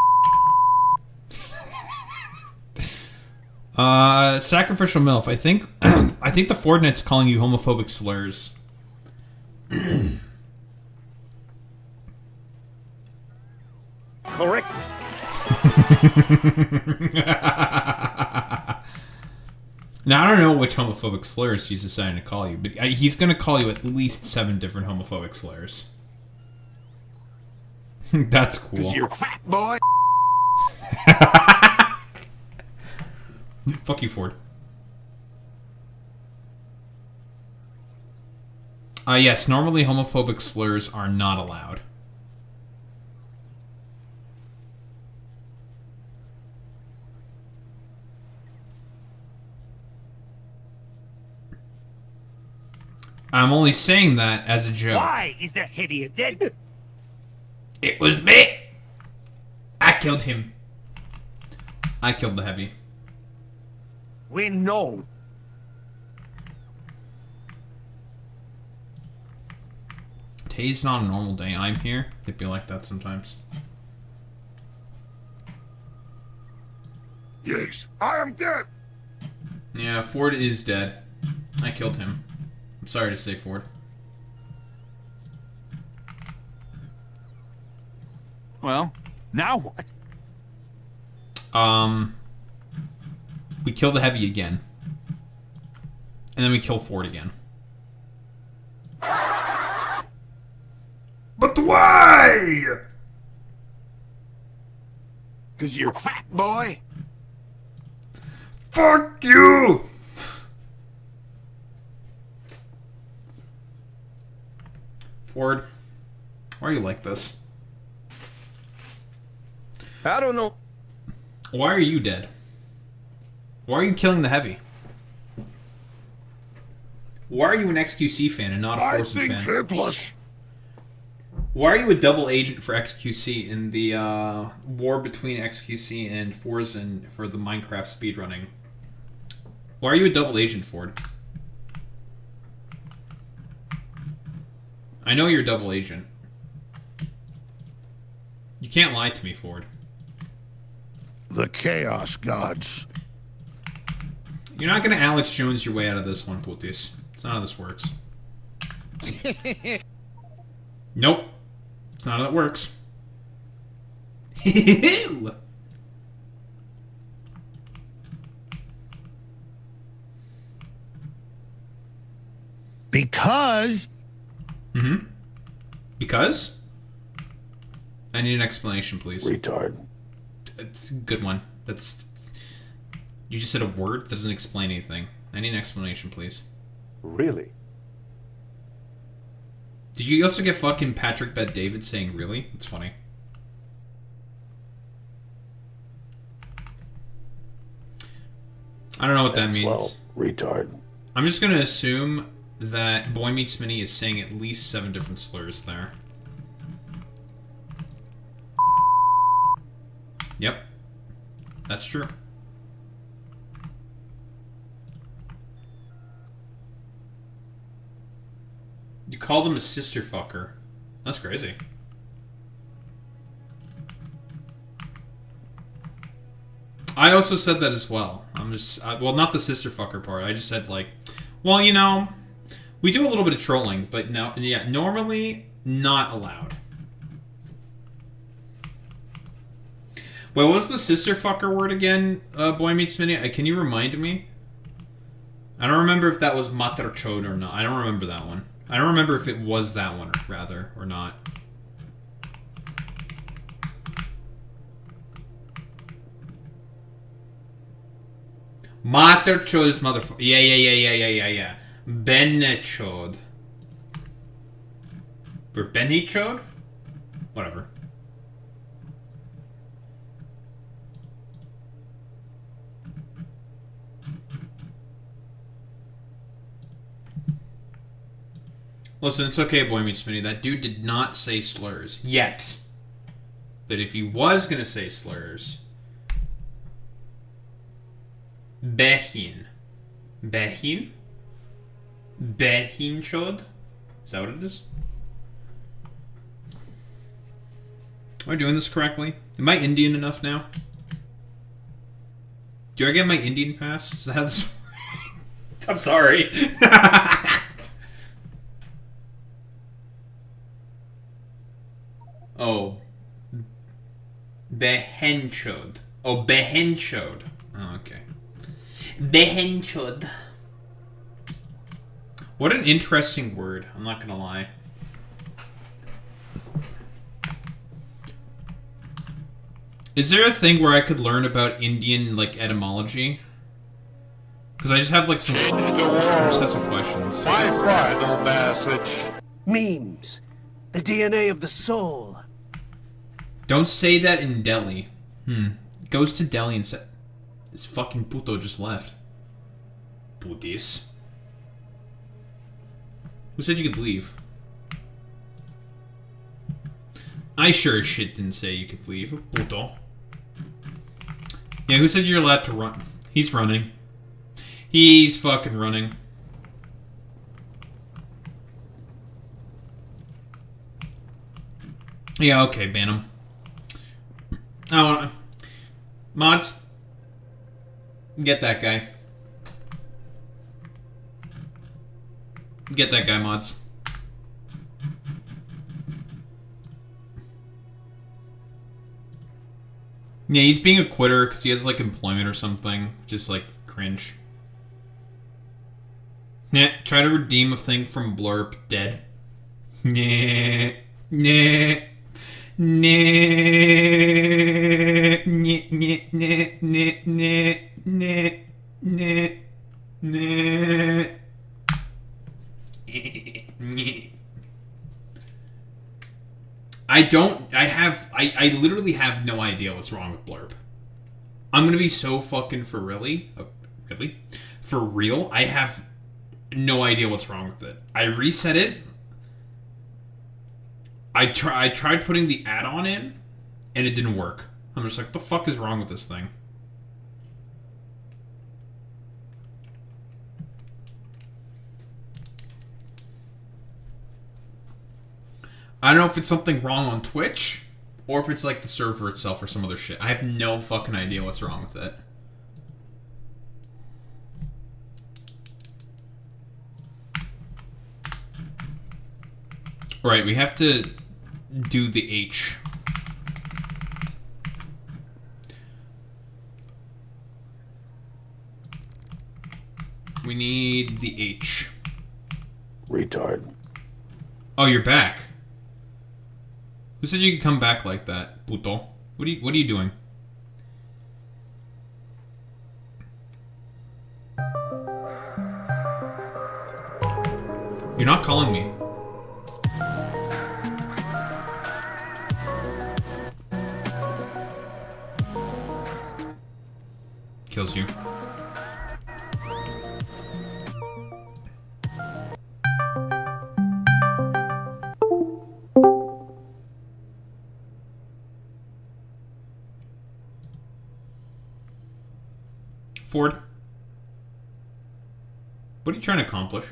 Sacrificial MILF. I think I think the Fortnite's calling you homophobic slurs. Correct. Now, I don't know which homophobic slurs he's deciding to call you, but he's going to call you at least 7 different homophobic slurs. That's cool. You're fat, boy. Fuck you, Ford. Yes, normally homophobic slurs are not allowed. I'm only saying that as a joke. Why is that idiot dead? It was me! I killed him. I killed the heavy. We know. Today's not a normal day. I'm here. It'd be like that sometimes. Yes, I am dead. Yeah, Ford is dead. I killed him. I'm sorry to say, Ford. Well, now what? We kill the heavy again. And then we kill Ford again. But why? 'Cause you're fat, boy. Fuck you! Ford, why are you like this? I don't know. Why are you dead? Why are you killing the heavy? Why are you an XQC fan and not a Forsen fan? Hitler's. Why are you a double agent for XQC in the war between XQC and Forsen for the Minecraft speedrunning? Why are you a double agent, Ford? I know you're a double agent. You can't lie to me, Ford. The Chaos Gods. You're not gonna Alex Jones your way out of this one, Putis. It's not how this works. Nope. It's not how that works. Because. Mm-hmm. Because? I need an explanation, please. Retard. It's a good one. That's... You just said a word that doesn't explain anything. I need an explanation, please. Really? Did you also get fucking Patrick Bet David saying really? It's funny. I don't know what that means. Well, retard. I'm just gonna assume that Boy Meets Mini is saying at least 7 different slurs there. Yep. That's true. You called him a sister fucker. That's crazy. I also said that as well. I'm just... well, not the sister fucker part. I just said, like... Well, you know... We do a little bit of trolling, but no... Yeah, normally not allowed. Wait, what was the sister fucker word again, Boy Meets Mini? Can you remind me? I don't remember if that was matarchod or not. I don't remember that one. I don't remember if it was that one, rather, or not. Matarchod is motherfucker. Yeah. Benechod. Or Benichod? Whatever. Listen, it's okay, Boy Meets Mini. That dude did not say slurs. Yet. But if he was gonna say slurs... Behin. Behin? Behinchod? Is that what it is? Am I doing this correctly? Am I Indian enough now? Do I get my Indian pass? Is that how this works? I'm sorry. Oh. Behenchod. Oh, behenchod. Oh, okay. Behenchod. What an interesting word. I'm not gonna lie. Is there a thing where I could learn about Indian, like, etymology? Because I just have, like, some... I just have some questions. My final message. Memes. The DNA of the soul. Don't say that in Delhi. Goes to Delhi and said... This fucking puto just left. Putis. Who said you could leave? I sure as shit didn't say you could leave. Puto. Yeah, who said you're allowed to run? He's running. He's fucking running. Yeah, okay, ban him. I wanna... Mods. Get that guy. Get that guy, mods. Yeah, he's being a quitter because he has, like, employment or something. Just, like, cringe. Nah, try to redeem a thing from Blurp. Dead. Nah. Nah. Nah. Nah. I literally have no idea what's wrong with Blurb. I'm gonna be so fucking for really? For real? I have no idea what's wrong with it. I reset it. I tried putting the add-on in, and it didn't work. I'm just like, what the fuck is wrong with this thing? I don't know if it's something wrong on Twitch, or if it's like the server itself or some other shit. I have no fucking idea what's wrong with it. Right, we have to do the H. We need the H. Retard. Oh, you're back. Who said you could come back like that, puto? What are you doing? You're not calling me. Kills you. Ford, what are you trying to accomplish?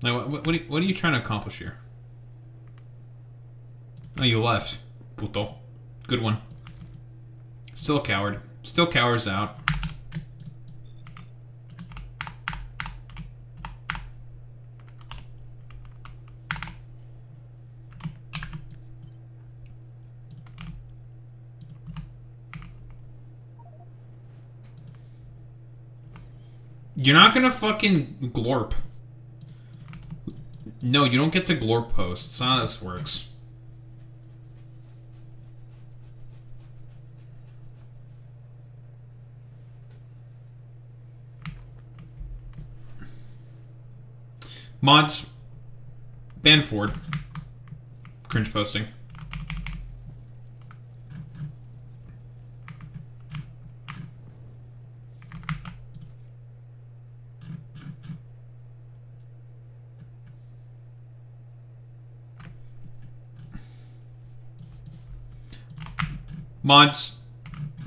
Like, what are you trying to accomplish here? Oh, you left. Puto. Good one. Still a coward. Still cowers out. You're not gonna fucking glorp. No, you don't get to glorp post. That's not how this works. Mods. Ban Ford. Cringe posting. Mods,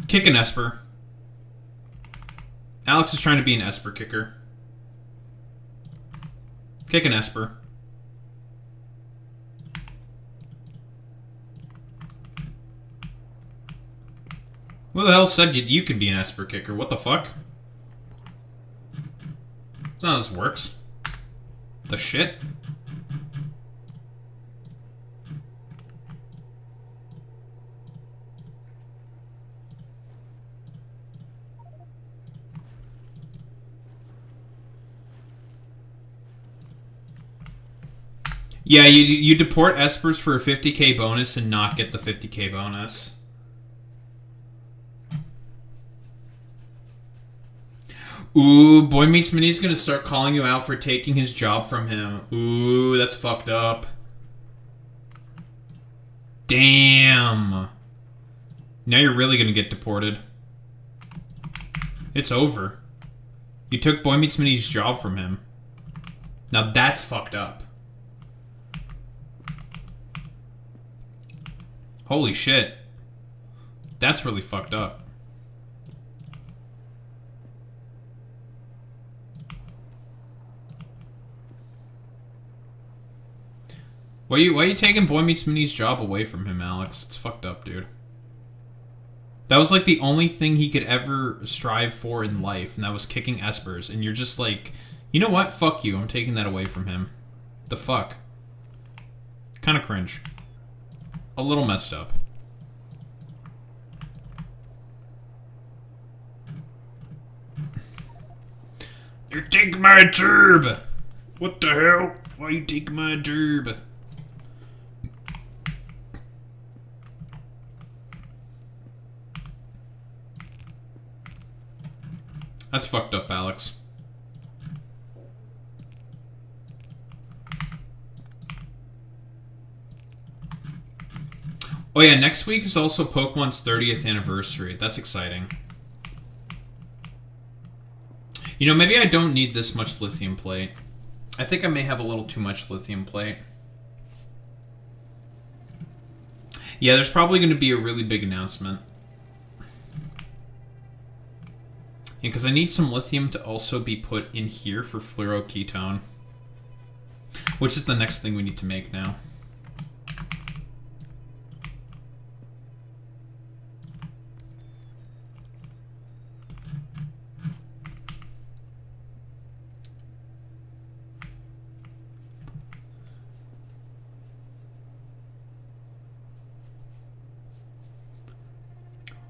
kick an Esper. Alex is trying to be an Esper kicker. Kick an Esper. Who the hell said you could be an Esper kicker? What the fuck? That's not how this works. The shit? Yeah, you deport Espers for a 50k bonus and not get the 50k bonus. Ooh, Boy Meets Mini's gonna start calling you out for taking his job from him. Ooh, that's fucked up. Damn. Now you're really gonna get deported. It's over. You took Boy Meets Mini's job from him. Now that's fucked up. Holy shit. That's really fucked up. Why are you taking Boy Meets Mini's job away from him, Alex? It's fucked up, dude. That was like the only thing he could ever strive for in life, and that was kicking Espers. And you're just like, you know what? Fuck you. I'm taking that away from him. The fuck? Kind of cringe. A little messed up. You take my gerb! What the hell? Why you take my gerb? That's fucked up, Alex. Oh yeah, next week is also Pokemon's 30th anniversary. That's exciting. You know, maybe I don't need this much lithium plate. I think I may have a little too much lithium plate. Yeah, there's probably going to be a really big announcement. Yeah, because I need some lithium to also be put in here for fluoroketone. Which is the next thing we need to make now.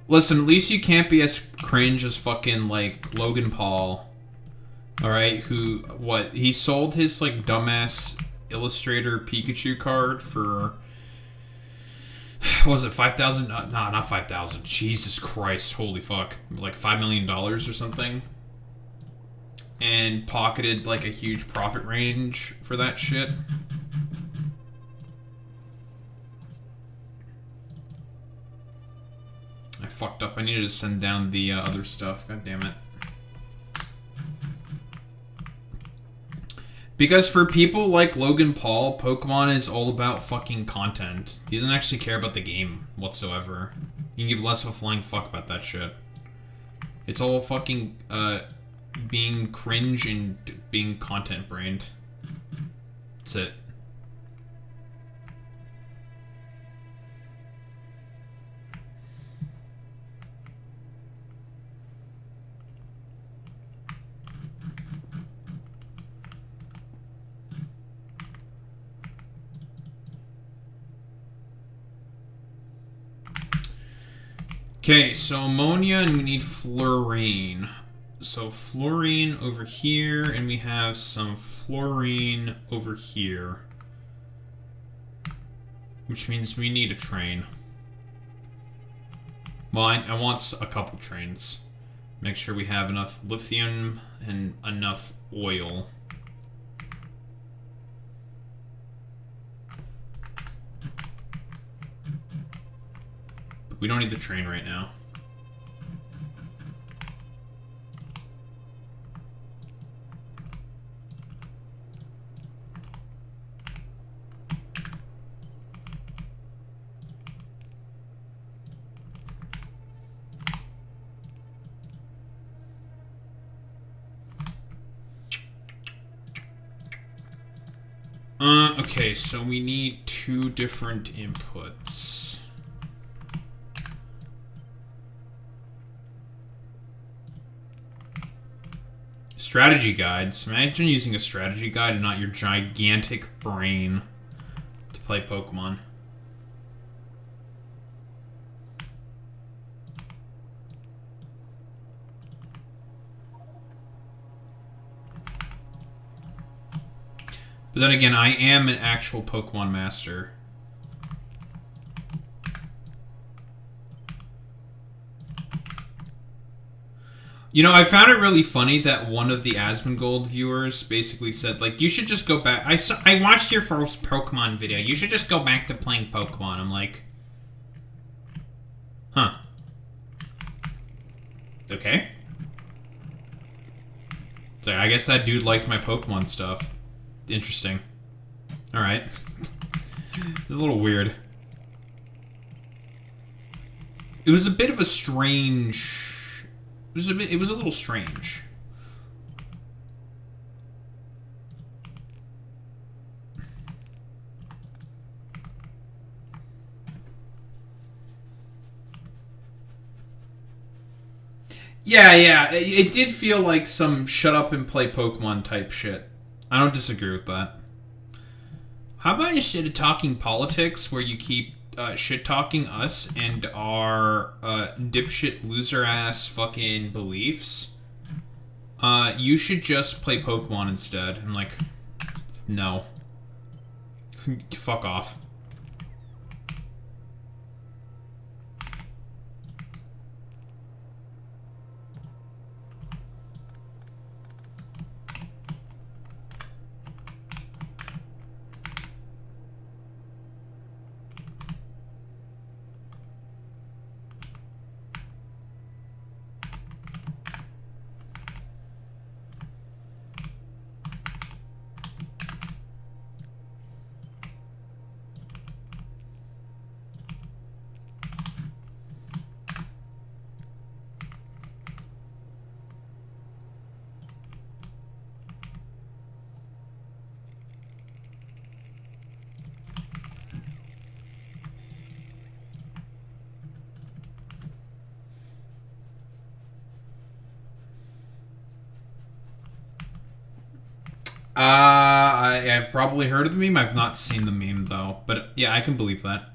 Listen, at least you can't be as cringe as fucking, like, Logan Paul. Alright, who, what, he sold his, like, dumbass Illustrator Pikachu card for, what was it, 5,000? No, not 5,000. Jesus Christ, holy fuck. Like, $5 million or something. And pocketed, like, a huge profit range for that shit. I fucked up. I needed to send down the other stuff. God damn it. Because for people like Logan Paul, Pokemon is all about fucking content. He doesn't actually care about the game whatsoever. You can give less of a flying fuck about that shit. It's all fucking being cringe and being content brained. That's it. Okay, so ammonia, and we need fluorine. So fluorine over here, and we have some fluorine over here. Which means we need a train. Well, I want a couple trains. Make sure we have enough lithium and enough oil. We don't need the train right now. Okay, so we need two different inputs. Strategy guides. Imagine using a strategy guide and not your gigantic brain to play Pokemon. But then again, I am an actual Pokemon master. You know, I found it really funny that one of the Asmongold viewers basically said, like, you should just go back. I watched your first Pokemon video. You should just go back to playing Pokemon. I'm like, huh. Okay. So I guess that dude liked my Pokemon stuff. Interesting. Alright. It's a little weird. It was a bit of a strange... It was a little strange. Yeah, it did feel like some shut up and play Pokemon type shit. I don't disagree with that. How about instead of talking politics, where you keep shit-talking us and our dipshit loser-ass fucking beliefs, you should just play Pokemon instead. I'm like, no. Fuck off. I've probably heard of the meme. I've not seen the meme, though. But, yeah, I can believe that.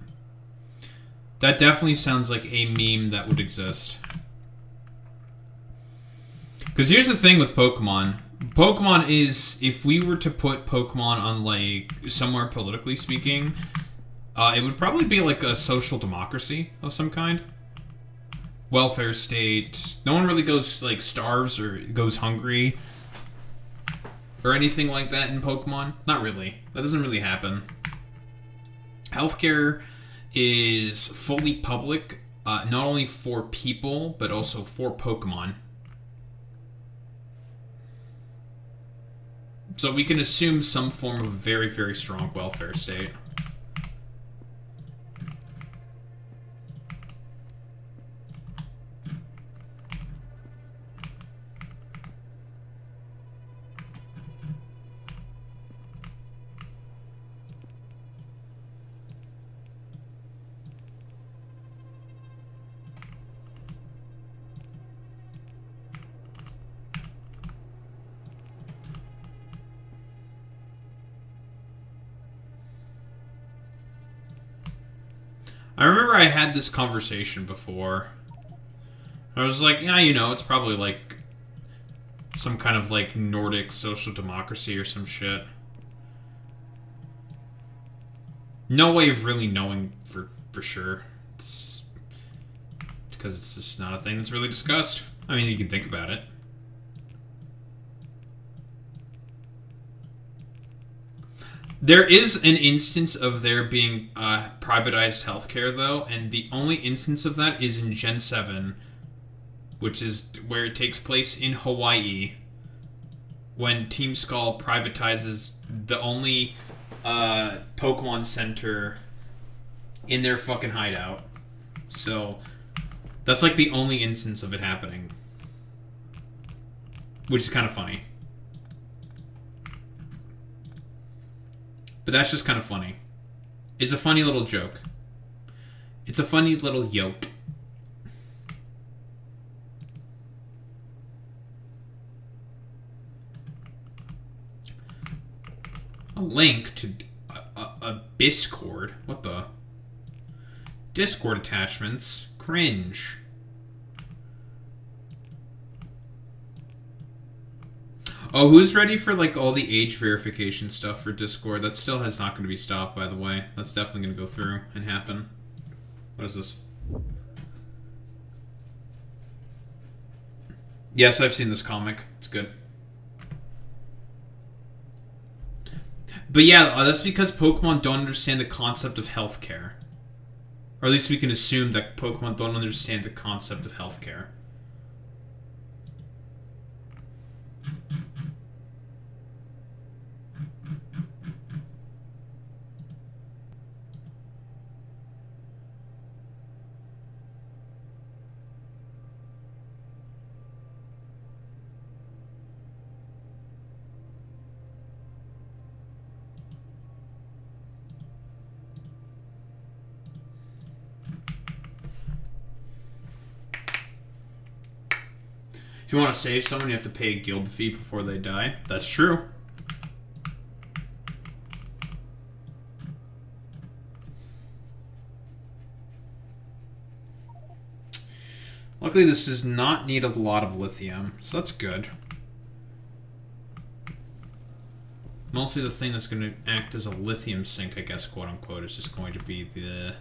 That definitely sounds like a meme that would exist. Because here's the thing with Pokemon. Pokemon is, if we were to put Pokemon on, like, somewhere politically speaking, it would probably be like a social democracy of some kind. Welfare state. No one really goes, like, starves or goes hungry or anything like that in Pokemon. Not really. That doesn't really happen. Healthcare is fully public, not only for people, but also for Pokemon. So we can assume some form of a very, very strong welfare state. I remember I had this conversation before. I was like, yeah, you know, it's probably like some kind of like Nordic social democracy or some shit. No way of really knowing for sure. Because it's just not a thing that's really discussed. I mean, you can think about it. There is an instance of there being privatized healthcare, though, and the only instance of that is in Gen 7, which is where it takes place in Hawaii, when Team Skull privatizes the only Pokemon Center in their fucking hideout. So, that's like the only instance of it happening. Which is kind of funny. But that's just kind of funny. It's a funny little joke. It's a funny little yoke. A link to a Discord. What the? Discord attachments. Cringe. Oh, who's ready for, like, all the age verification stuff for Discord? That still has not going to be stopped, by the way. That's definitely going to go through and happen. What is this? Yes, I've seen this comic. It's good. But yeah, that's because Pokemon don't understand the concept of healthcare. Or at least we can assume that Pokemon don't understand the concept of healthcare. If you want to save someone, you have to pay a guild fee before they die. That's true. Luckily, this does not need a lot of lithium, so that's good. Mostly the thing that's going to act as a lithium sink, I guess, quote-unquote, is just going to be the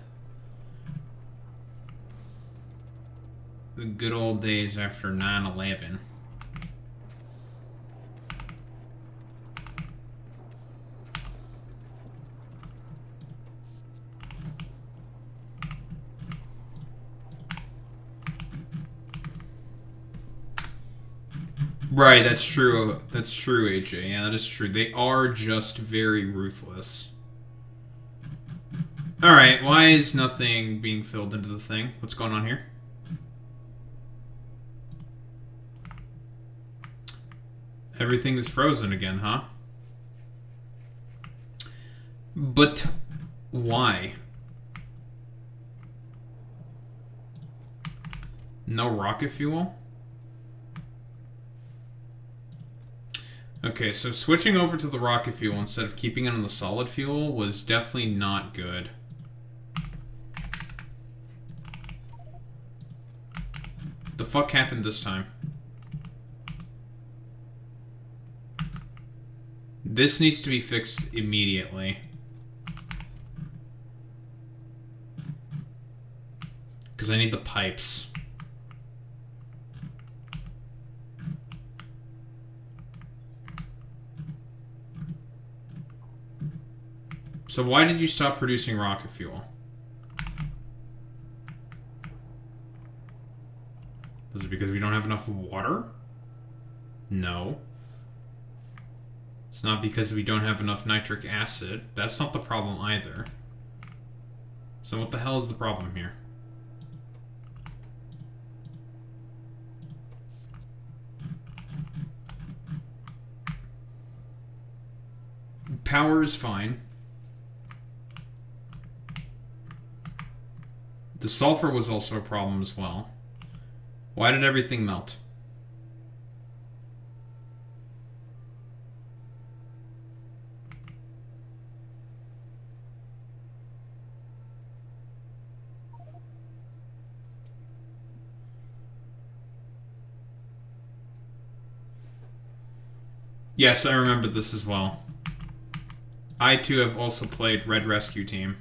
good old days after 9/11. Right, that's true. That's true, AJ. Yeah, that is true. They are just very ruthless. Alright, why is nothing being filled into the thing? What's going on here? Everything is frozen again, huh? But why? No rocket fuel? Okay, so switching over to the rocket fuel instead of keeping it on the solid fuel was definitely not good. The fuck happened this time? This needs to be fixed immediately. Because I need the pipes. So why did you stop producing rocket fuel? Was it because we don't have enough water? No. It's not because we don't have enough nitric acid. That's not the problem either. So what the hell is the problem here? Power is fine. The sulfur was also a problem as well. Why did everything melt? Yes, I remember this as well. I too have also played Red Rescue Team.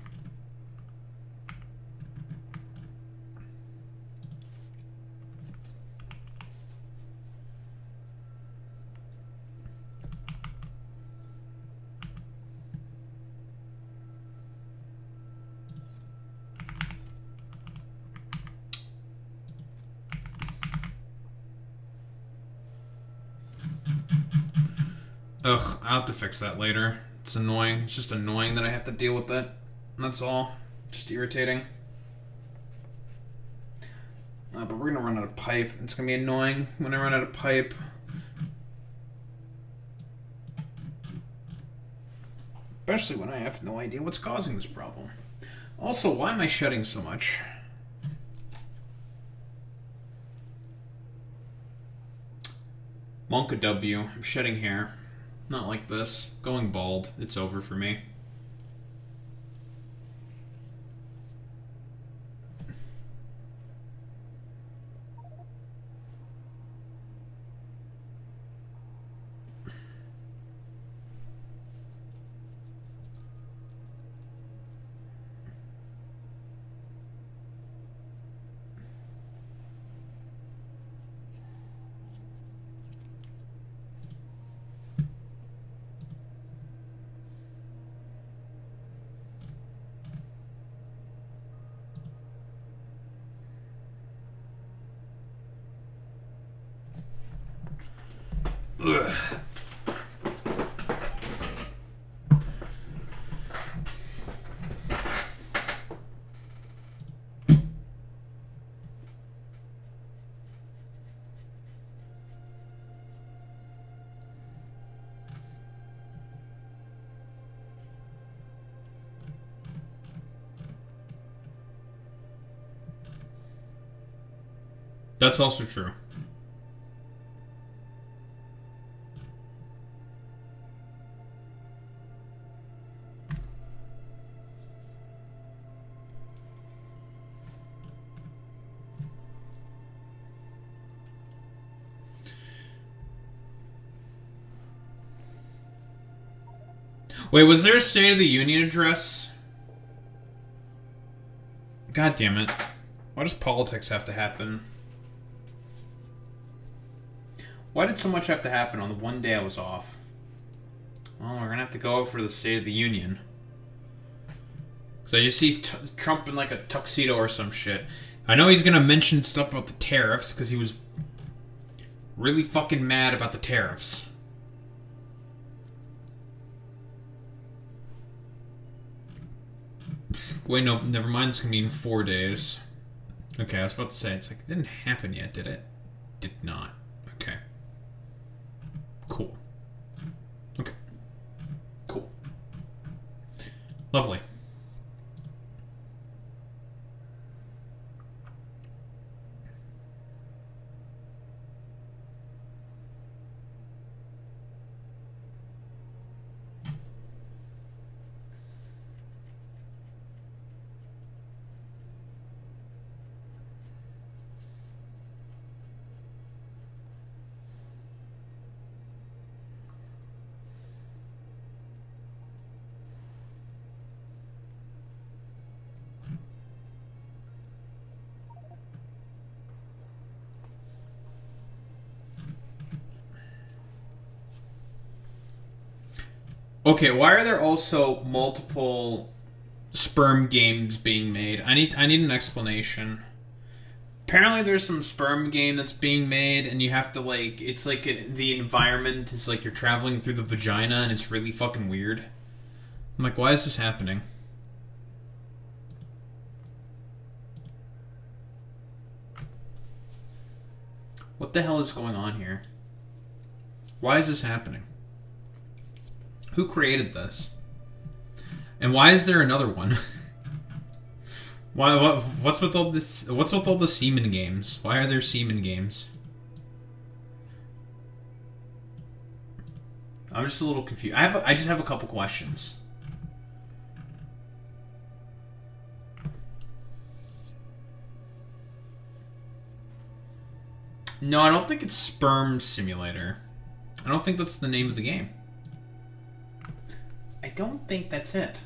Ugh, I'll have to fix that later. It's annoying. It's just annoying that I have to deal with that. That's all. Just irritating. But we're gonna run out of pipe. It's gonna be annoying when I run out of pipe. Especially when I have no idea what's causing this problem. Also, why am I shedding so much? Monka W. I'm shedding hair. Not like this. Going bald. It's over for me. Ugh. That's also true. Wait, was there a State of the Union address? God damn it. Why does politics have to happen? Why did so much have to happen on the one day I was off? Well, we're gonna have to go over for the State of the Union. Because I just see Trump in like a tuxedo or some shit. I know he's gonna mention stuff about the tariffs, because he was really fucking mad about the tariffs. Wait, no, never mind. It's gonna be in 4 days. Okay, I was about to say, it's like, it didn't happen yet, did it? Did not. Okay. Cool. Okay. Cool. Lovely. Okay, why are there also multiple sperm games being made? I need an explanation. Apparently there's some sperm game that's being made, and you have to, like, it's like the environment is like you're traveling through the vagina, and it's really fucking weird. I'm like, why is this happening? What the hell is going on here? Why is this happening? Who created this? And why is there another one? What's with all this? What's with all the semen games? Why are there semen games? I'm just a little confused. I just have a couple questions. No, I don't think it's Sperm Simulator. I don't think that's the name of the game. I don't think that's it.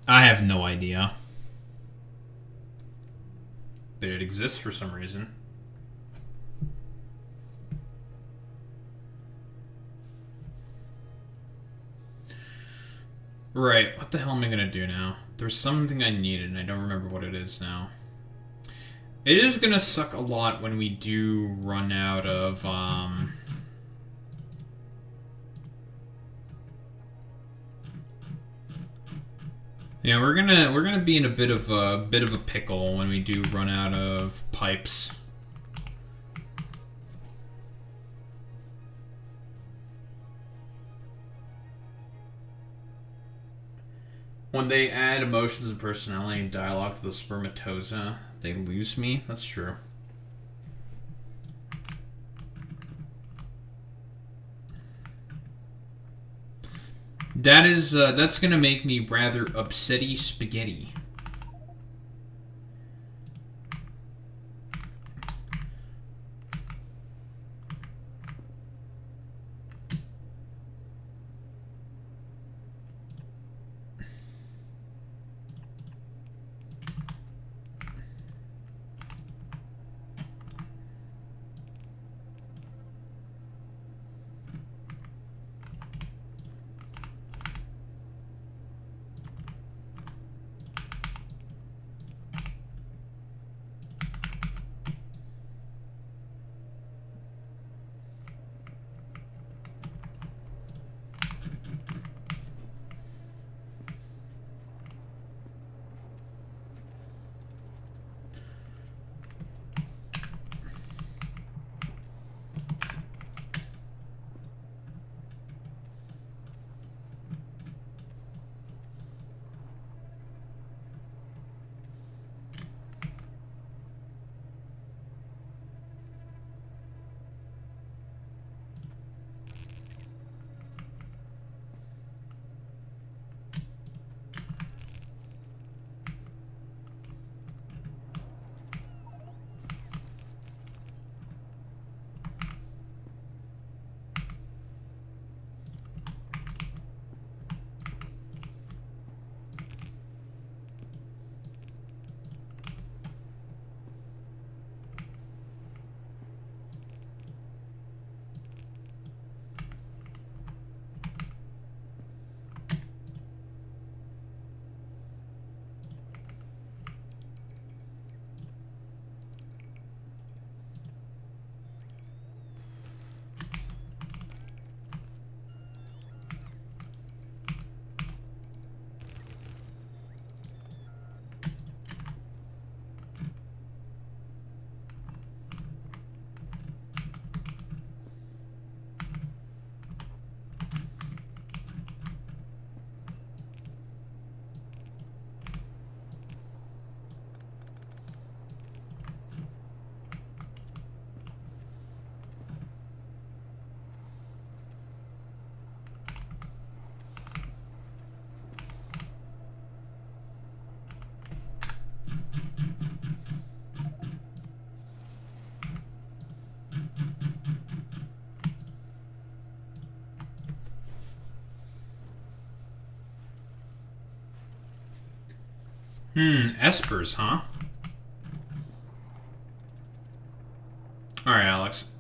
I have no idea. But it exists for some reason. Right, what the hell am I gonna do now? There's something I needed and I don't remember what it is now. It is gonna suck a lot when we do run out of, yeah, we're gonna be in a bit of a pickle when we do run out of pipes. When they add emotions and personality and dialogue to the spermatoza, they lose me. That's true. That is, that's gonna make me rather upsetty spaghetti. Espers, huh? Alright, Alex.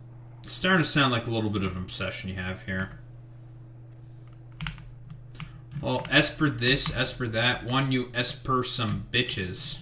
It's starting to sound like a little bit of an obsession you have here. Well, Esper this, Esper that. One, you Esper some bitches.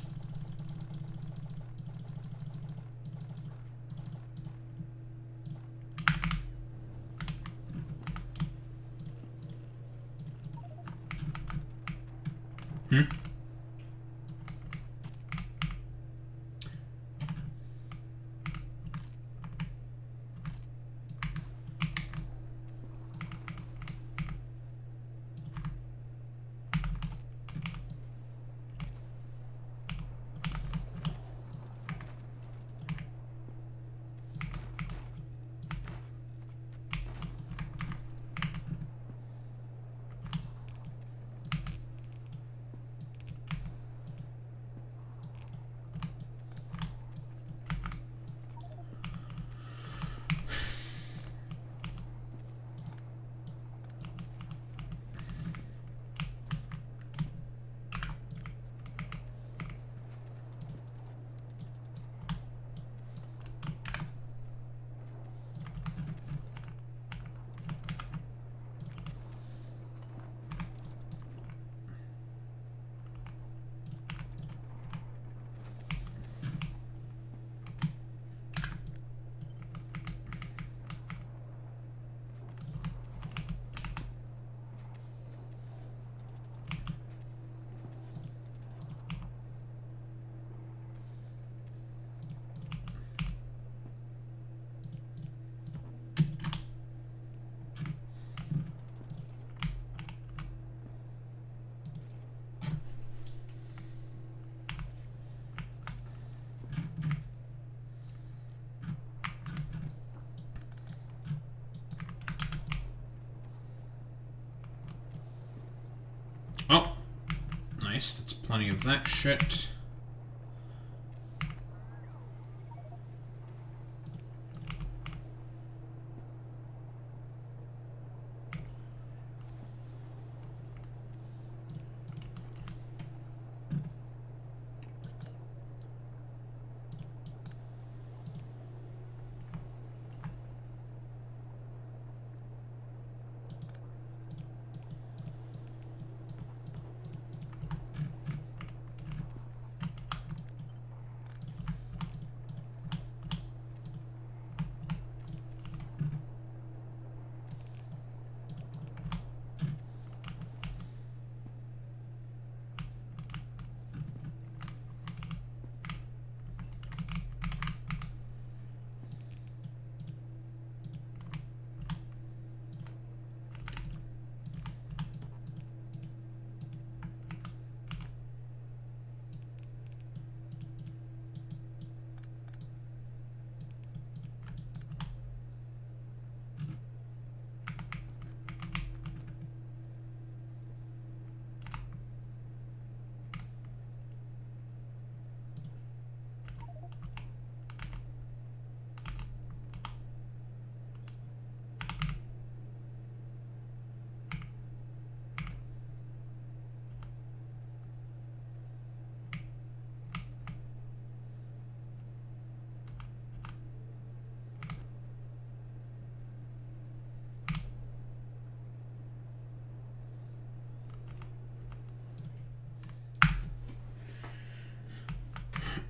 Oh. Nice, that's plenty of that shit.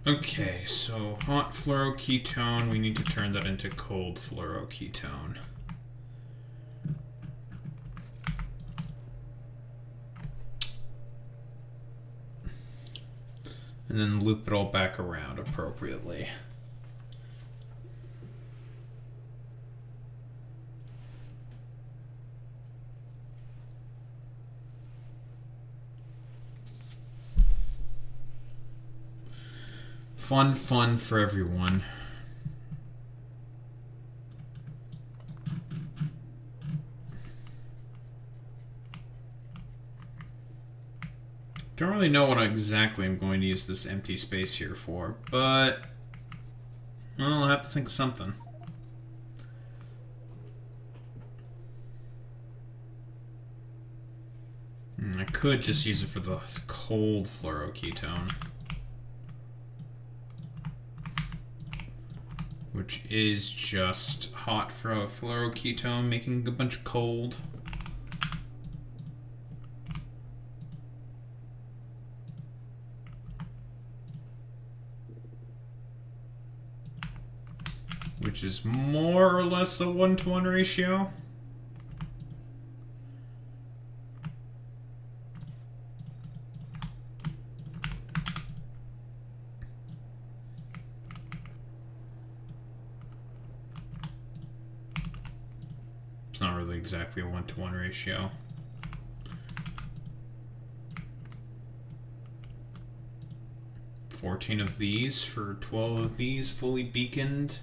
Okay, so hot fluoroketone, we need to turn that into cold fluoroketone. And then loop it all back around appropriately. Fun for everyone. Don't really know what exactly I'm going to use this empty space here for, but well, I'll have to think of something. I could just use it for the cold fluoroketone, which is just hot fluoroketone making a bunch of cold. Which is more or less a 1-to-1 ratio. It's not really exactly a 1-to-1 ratio. $14 of these for 12 of these fully beaconed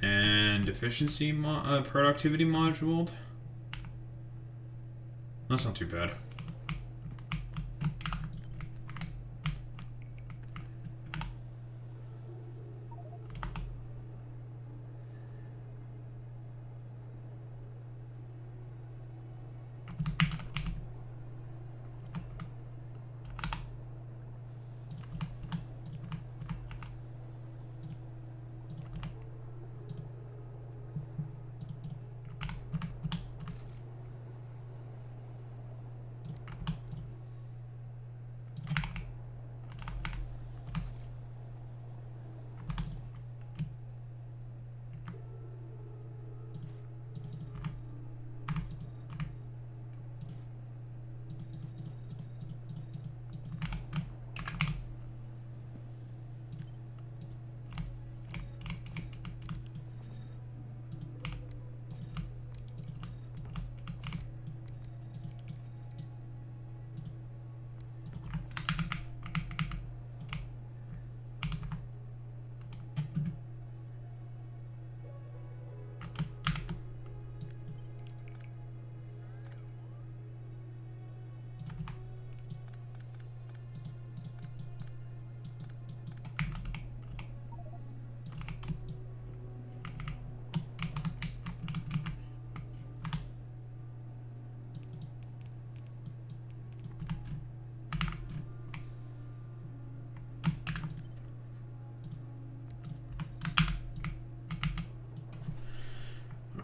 and efficiency productivity moduled. That's not too bad.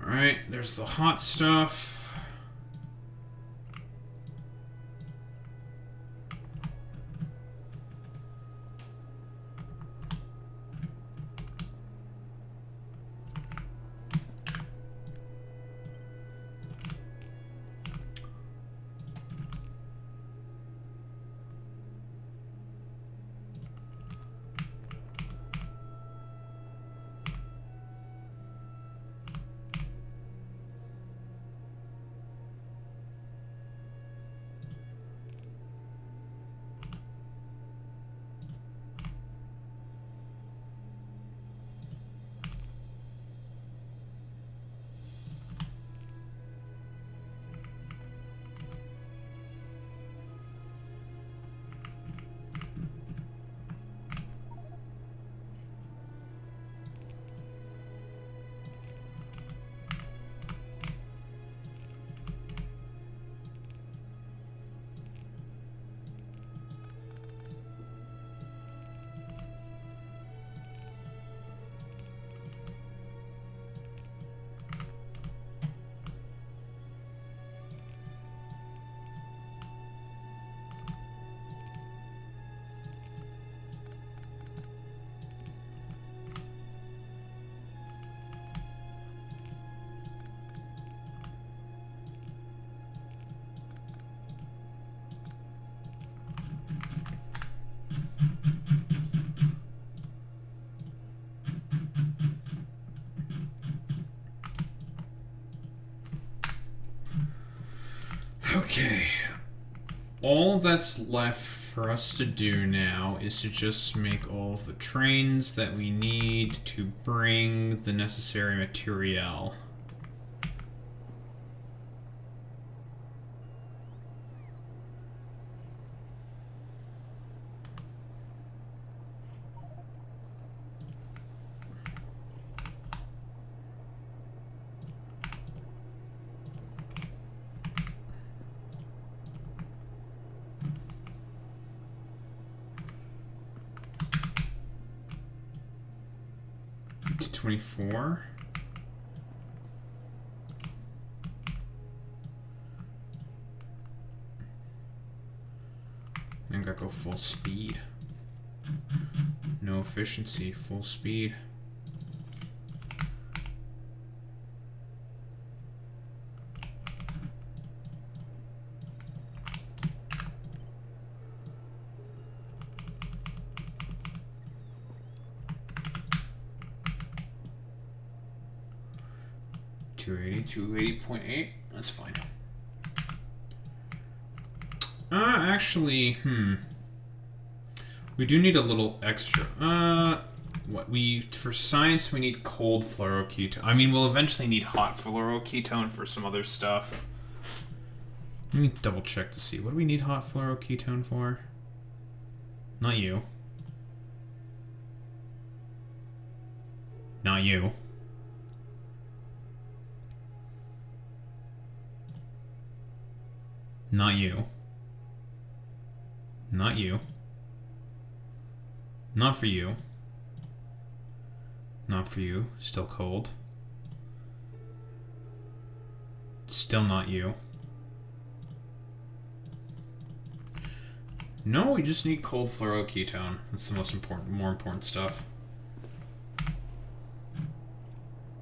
Alright, there's the hot stuff. Okay. All that's left for us to do now is to just make all the trains that we need to bring the necessary material. 224. I gotta go full speed. No efficiency, full speed. Two eighty point eight. That's fine. Actually, we do need a little extra. For science we need cold fluoroketone. I mean, we'll eventually need hot fluoroketone for some other stuff. Let me double check to see. What do we need hot fluoroketone for? Not you. Not you. Not you. Not you. Not for you. Not for you. Still cold. Still not you. No, we just need cold fluoroketone. That's the more important stuff.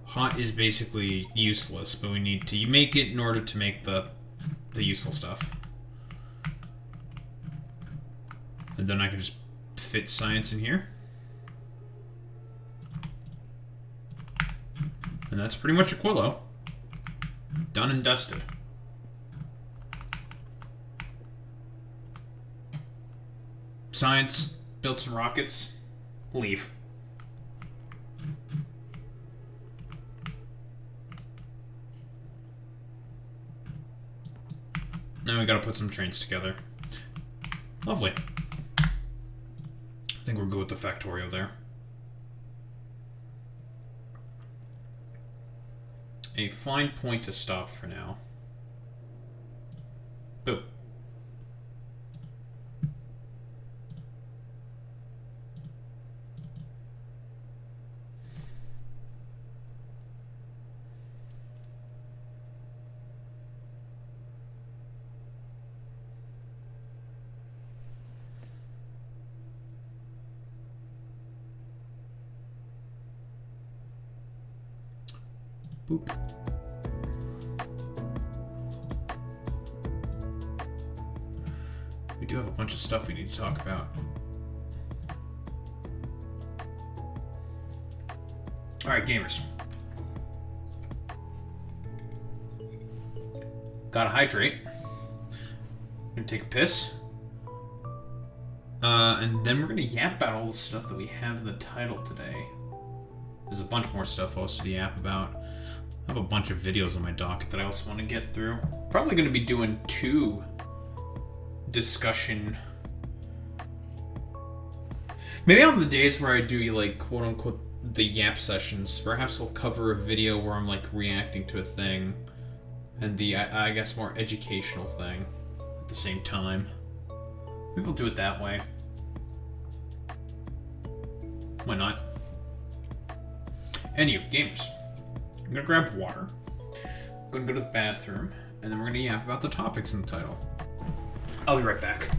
Hot is basically useless, but we need to make it in order to make the useful stuff. And then I can just fit science in here. And that's pretty much Aquillo. Done and dusted. Science, built some rockets, leave. Now we gotta put some trains together. Lovely. I think we're good with the Factorio there. A fine point to stop for now. Boom. Boop. We do have a bunch of stuff we need to talk about. Alright, gamers. Gotta hydrate. Gonna take a piss. And then we're gonna yap about all the stuff that we have in the title today. There's a bunch more stuff also to yap about. I have a bunch of videos on my docket that I also want to get through. Probably going to be doing 2 discussion. Maybe on the days where I do like quote unquote the yap sessions, perhaps I'll cover a video where I'm like reacting to a thing and the I guess more educational thing at the same time. Maybe we'll do it that way. Why not? Anyway, gamers. I'm gonna grab water, I'm gonna go to the bathroom, and then we're gonna yap about the topics in the title. I'll be right back.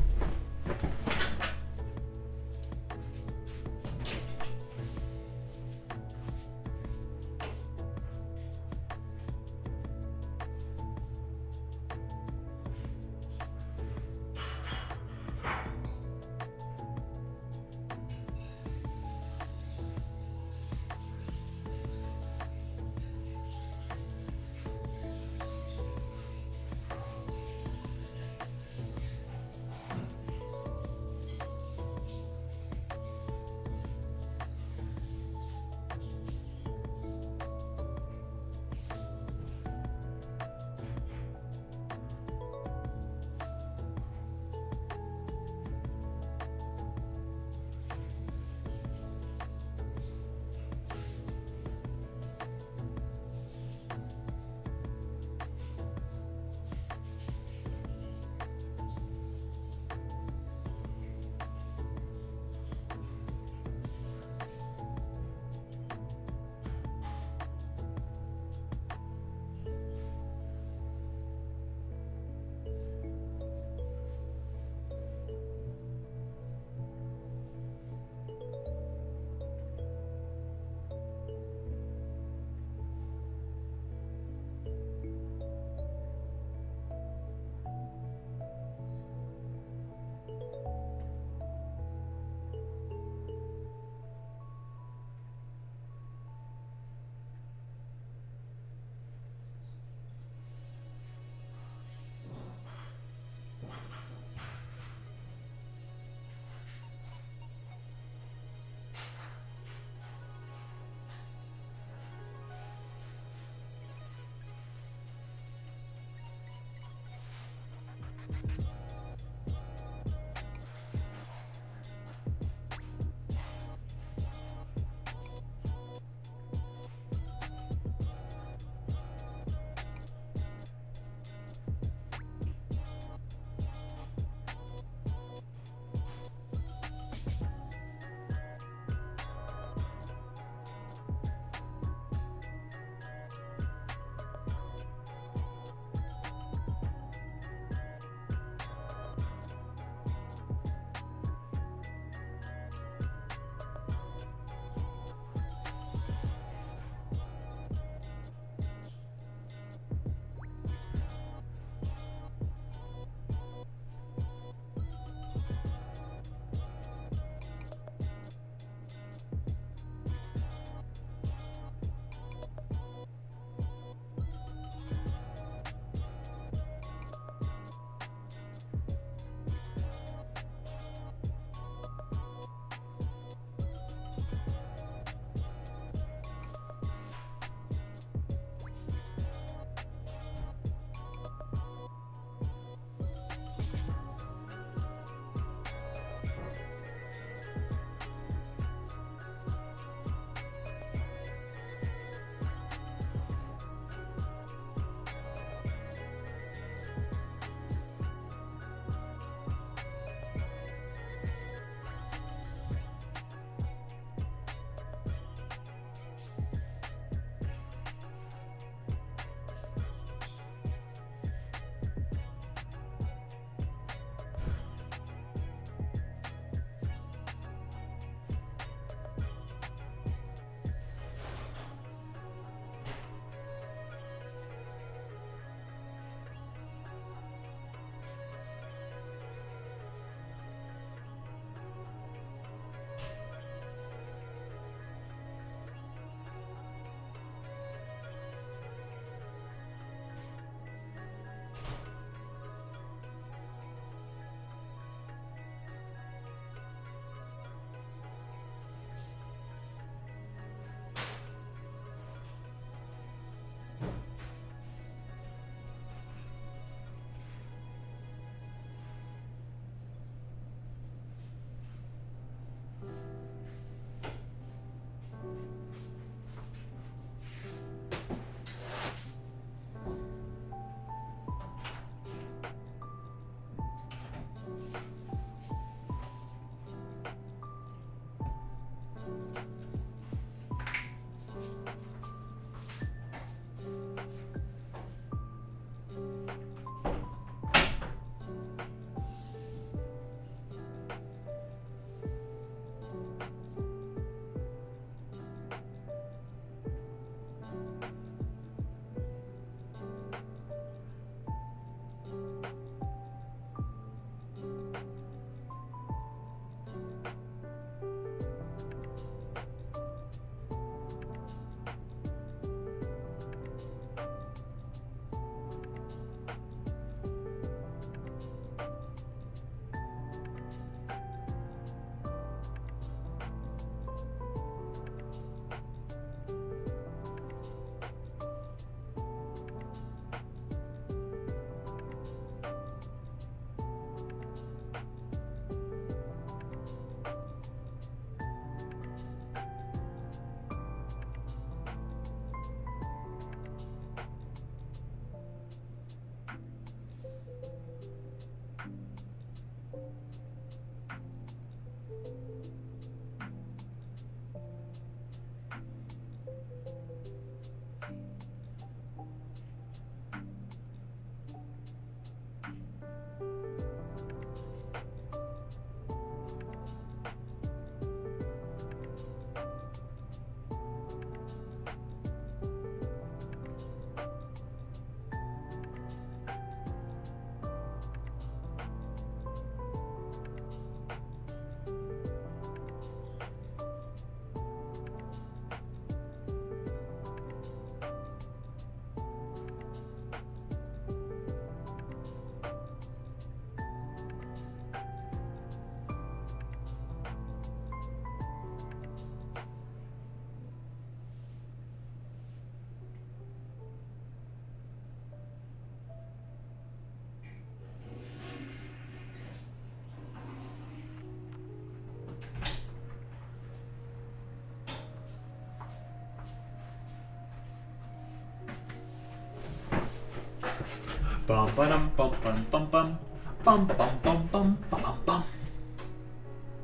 Bum bum bum bum bum bum bum bum bum bum bum bum.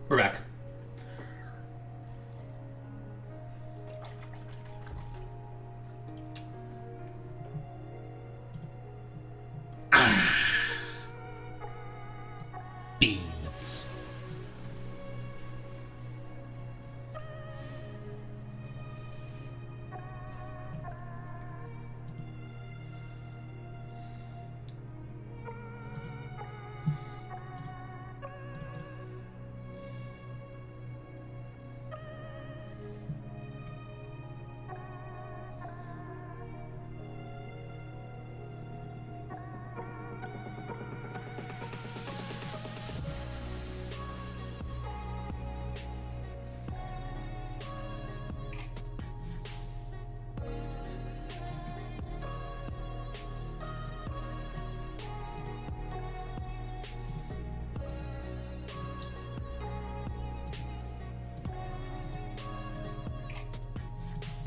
We're back. Beans.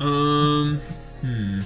Hmm.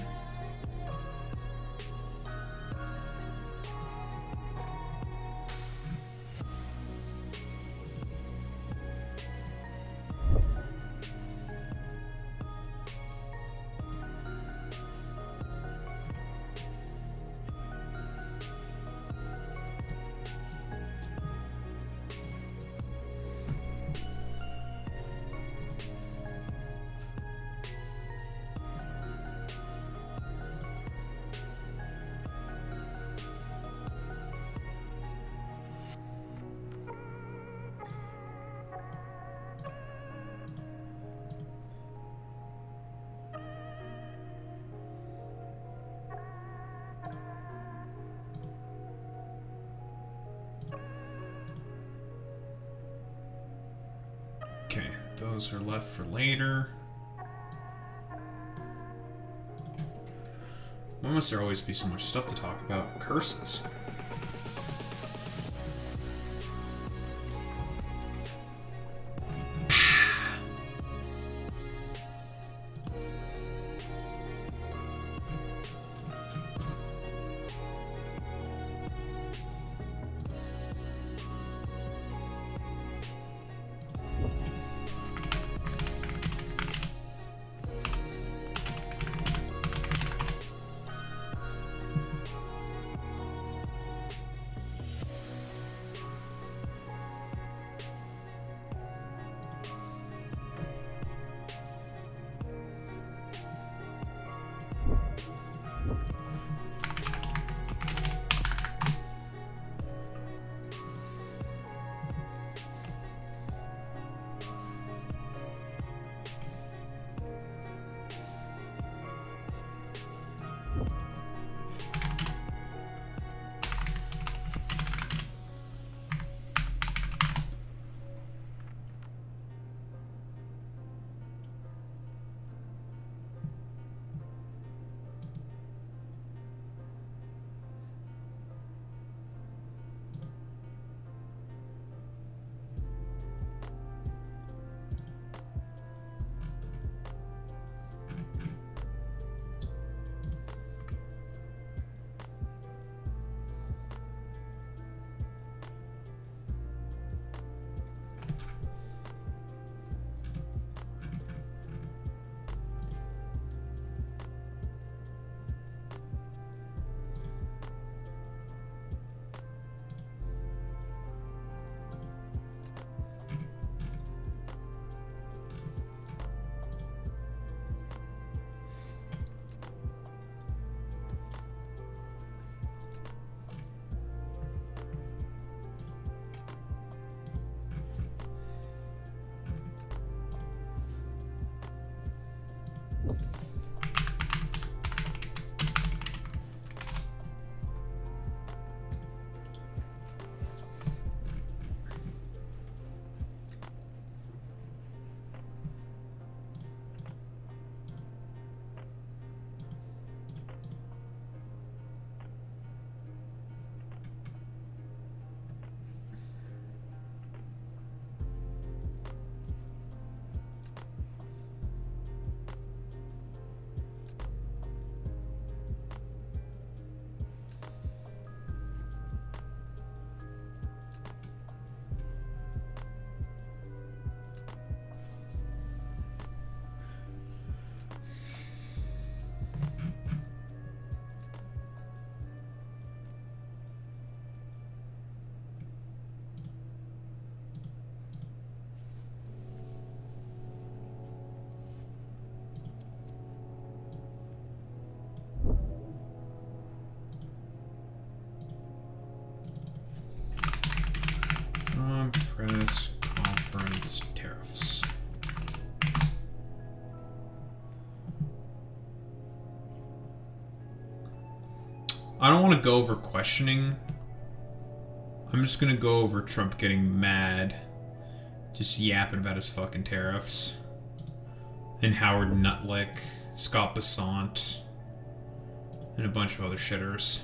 Okay, those are left for later. Why must there always be so much stuff to talk about? Curses. I don't want to go over questioning. I'm just gonna go over Trump getting mad. Just yapping about his fucking tariffs. And Howard Nutlick, Scott Bessant, and a bunch of other shitters.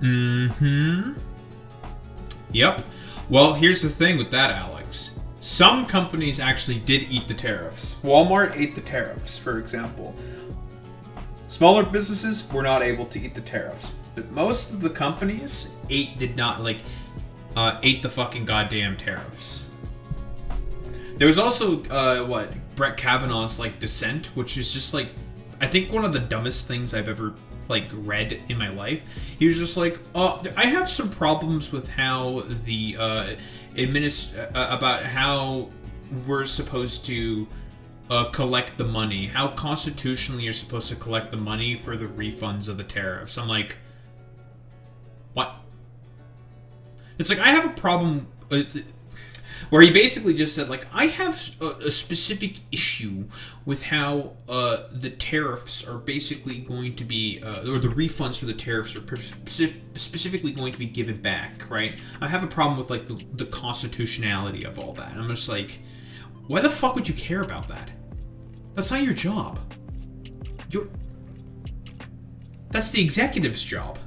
Mm-hmm. Yep. Well, here's the thing with that, Alex. Some companies actually did eat the tariffs. Walmart ate the tariffs, for example. Smaller businesses were not able to eat the tariffs. But most of the companies ate the fucking goddamn tariffs. There was also, Brett Kavanaugh's, dissent, which is just, I think one of the dumbest things I've ever read in my life. He was just like, I have some problems with how the about how we're supposed to collect the money, how constitutionally you're supposed to collect the money for the refunds of the tariffs. I'm like, what? It's like, I have a problem where he basically just said, I have a specific issue with how the tariffs are basically going to be, or the refunds for the tariffs are specifically going to be given back, right? I have a problem with, the constitutionality of all that. And I'm just like, why the fuck would you care about that? That's not your job. That's the executive's job.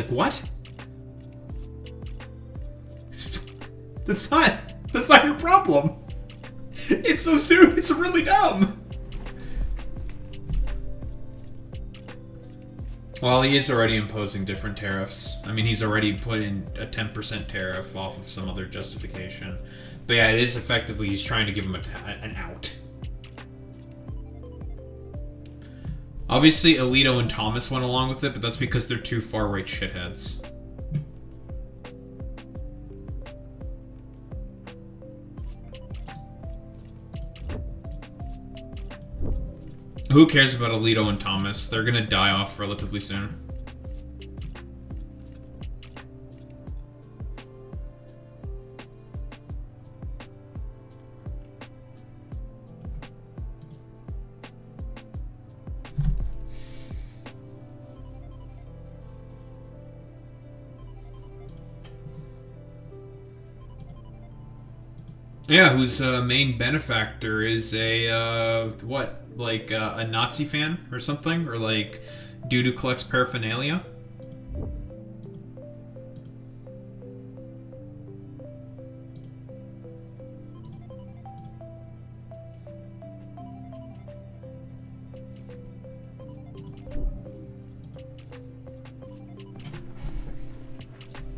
What? That's not your problem. It's so stupid. It's really dumb. Well, he is already imposing different tariffs. I mean, he's already put in a 10% tariff off of some other justification. But yeah, it is effectively, he's trying to give him an out. Obviously, Alito and Thomas went along with it, but that's because they're two far-right shitheads. Who cares about Alito and Thomas? They're gonna die off relatively soon. Yeah, whose main benefactor is a, a Nazi fan or something? Or dude who collects paraphernalia?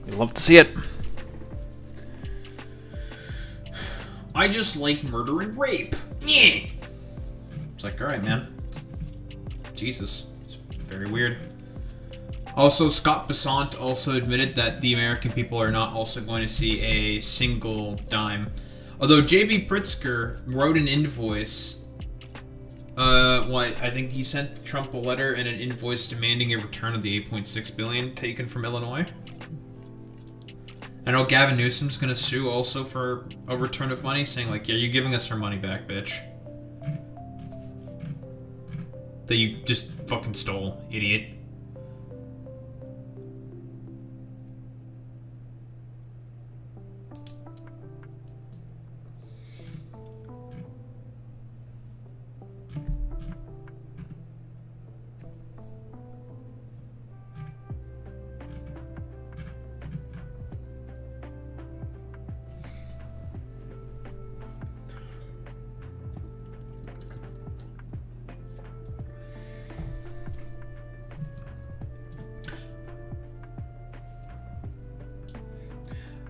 You'd love to see it. I just like murder and rape. Yeah. It's like, alright, man. Jesus. It's very weird. Also, Scott Bessant also admitted that the American people are not also going to see a single dime. Although J.B. Pritzker wrote an invoice Well, I think he sent Trump a letter and an invoice demanding a return of the $8.6 billion taken from Illinois. I know Gavin Newsom's gonna sue also for a return of money, saying like, yeah, you're giving us our money back, bitch. That you just fucking stole, idiot.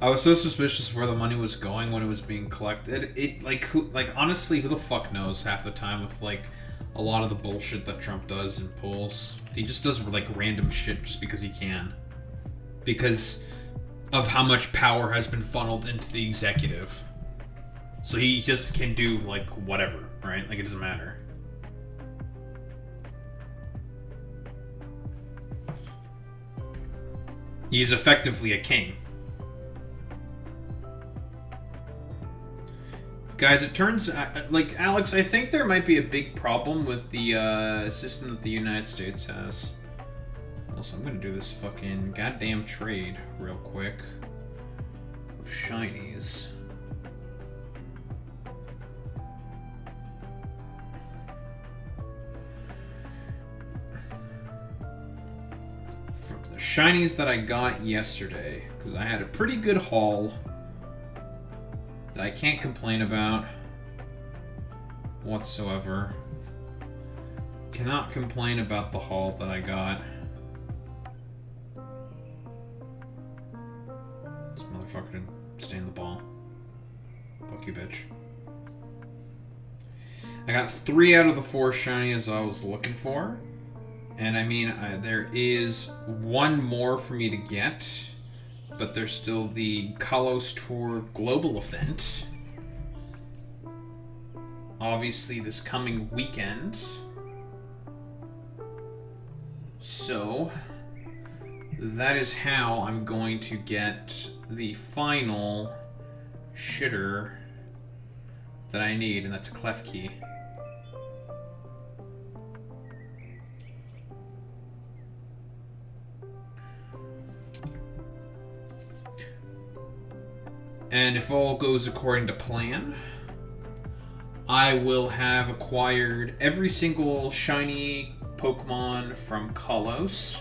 I was so suspicious of where the money was going when it was being collected. Honestly, who the fuck knows half the time with like a lot of the bullshit that Trump does in polls. He just does like random shit just because he can. Because of how much power has been funneled into the executive. So he just can do like whatever, right? Like it doesn't matter. He's effectively a king. Guys, it turns like Alex, I think there might be a big problem with the system that the United States has. Also, I'm gonna do this fucking goddamn trade real quick of shinies. For the shinies that I got yesterday, because I had a pretty good haul that I can't complain about whatsoever. Cannot complain about the haul that I got. This motherfucker didn't stay in the ball. Fuck you, bitch. I got 3 out of the 4 shinies I was looking for. And I mean, there is 1 more for me to get. But there's still the Kalos Tour Global event. Obviously this coming weekend. So that is how I'm going to get the final shitter that I need, and that's Klefki. And if all goes according to plan, I will have acquired every single shiny Pokemon from Kalos.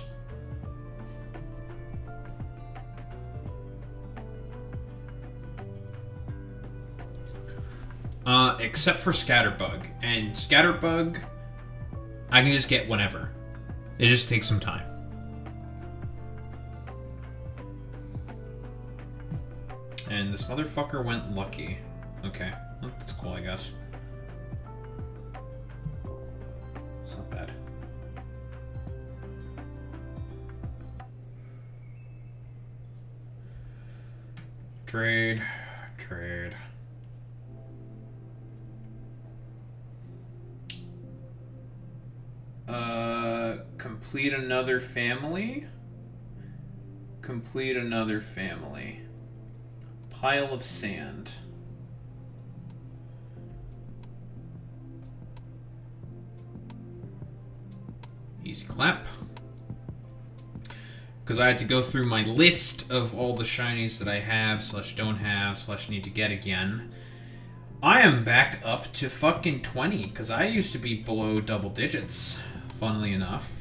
Except for Scatterbug. And Scatterbug, I can just get whenever. It just takes some time. And this motherfucker went lucky. Okay, well, that's cool, I guess. It's not bad. Trade. Complete another family. Complete another family. Pile of sand. Easy clap. Because I had to go through my list of all the shinies that I have, / don't have, / need to get again. I am back up to fucking 20, because I used to be below double digits, funnily enough.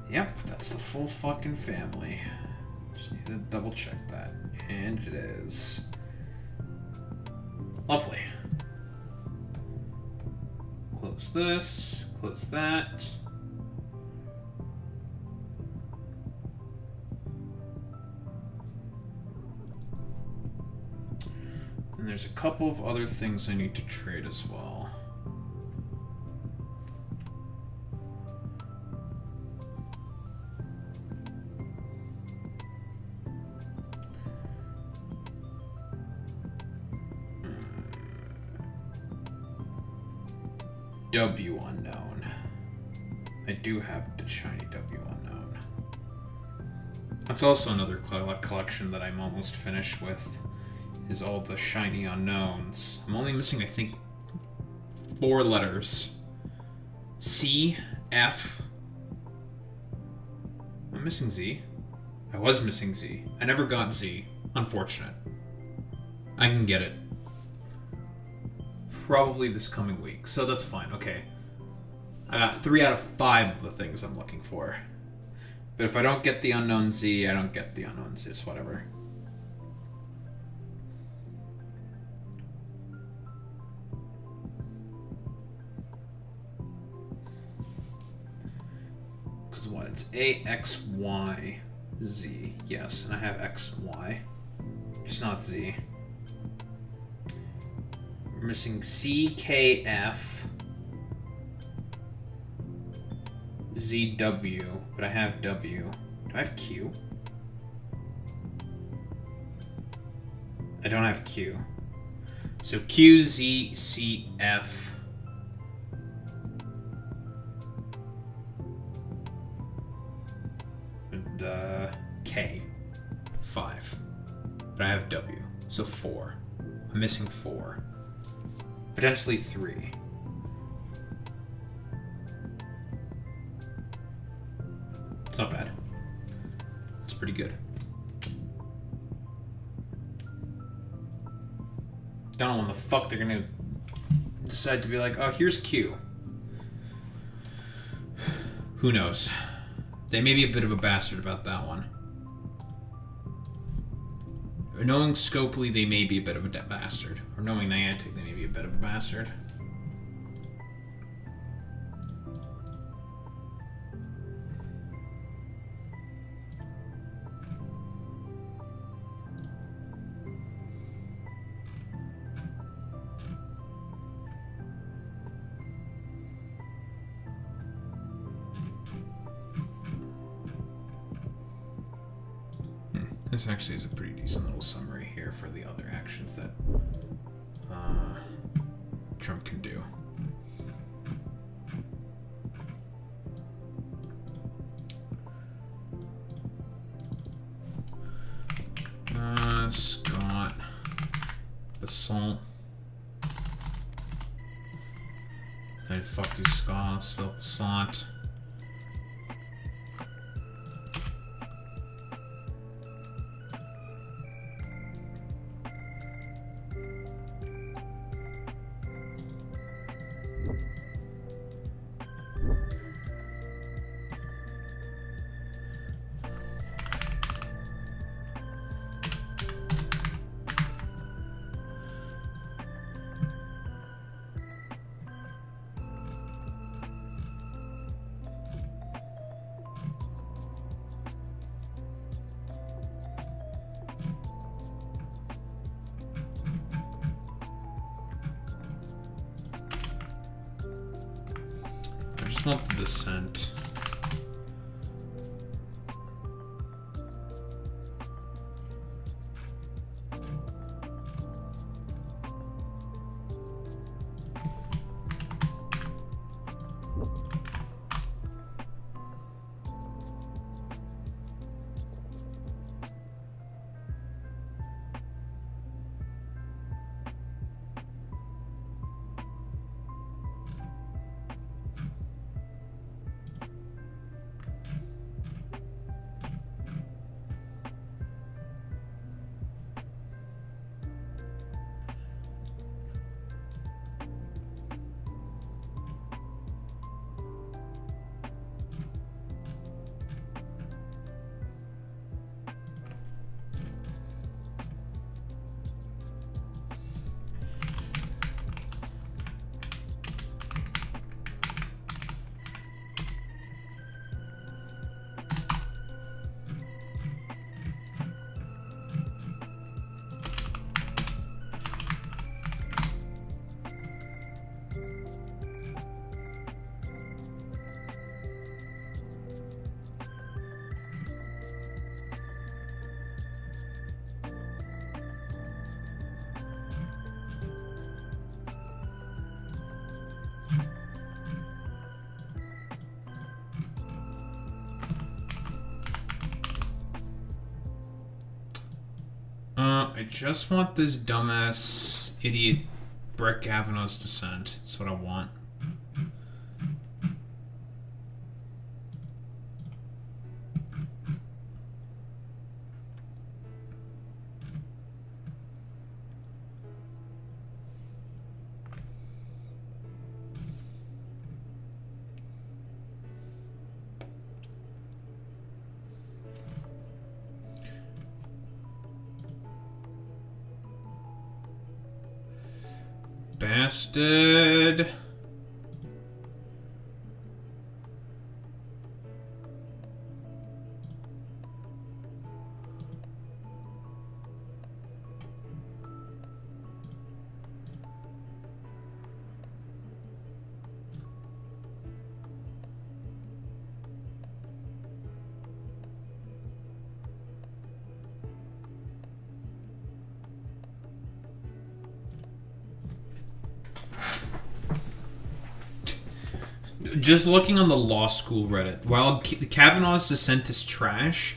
Yep, that's the full fucking family. Just need to double check that. And it is. Lovely. Close this, close that. there's a couple of other things I need to trade as well. W unknown. I do have the shiny W unknown. That's also another collection that I'm almost finished with, is all the shiny unknowns. I'm only missing, I think, 4 letters. C, F. I'm missing Z. I was missing Z. I never got Z. Unfortunate. I can get it. Probably this coming week, so that's fine. Okay. I got 3 out of 5 of the things I'm looking for. But if I don't get the unknown Z, I don't get the unknown Z. It's whatever. Because what? It's A, X, Y, Z. Yes, and I have X and Y. It's not Z. We're missing C, K, F, Z, W, but I have W. Do I have Q? I don't have Q. So Q, Z, C, F. And K. 5. But I have W. So 4. I'm missing 4. Potentially 3. It's not bad. It's pretty good. Don't know when the fuck they're gonna decide to be like, oh, here's Q. Who knows? They may be a bit of a bastard about that one. Or knowing Scopely, they may be a bit of a bastard. Or knowing Niantic, they may be a bit of a bastard. This actually is a pretty decent little summary here for the other actions that Trump can do. Scott Basalt. Hey, fuck you, Scott. Spell Basalt. I just want the descent. I just want this dumbass idiot Brett Kavanaugh's dissent. That's what I want. Bastard. Just looking on the law school Reddit, while Kavanaugh's dissent is trash,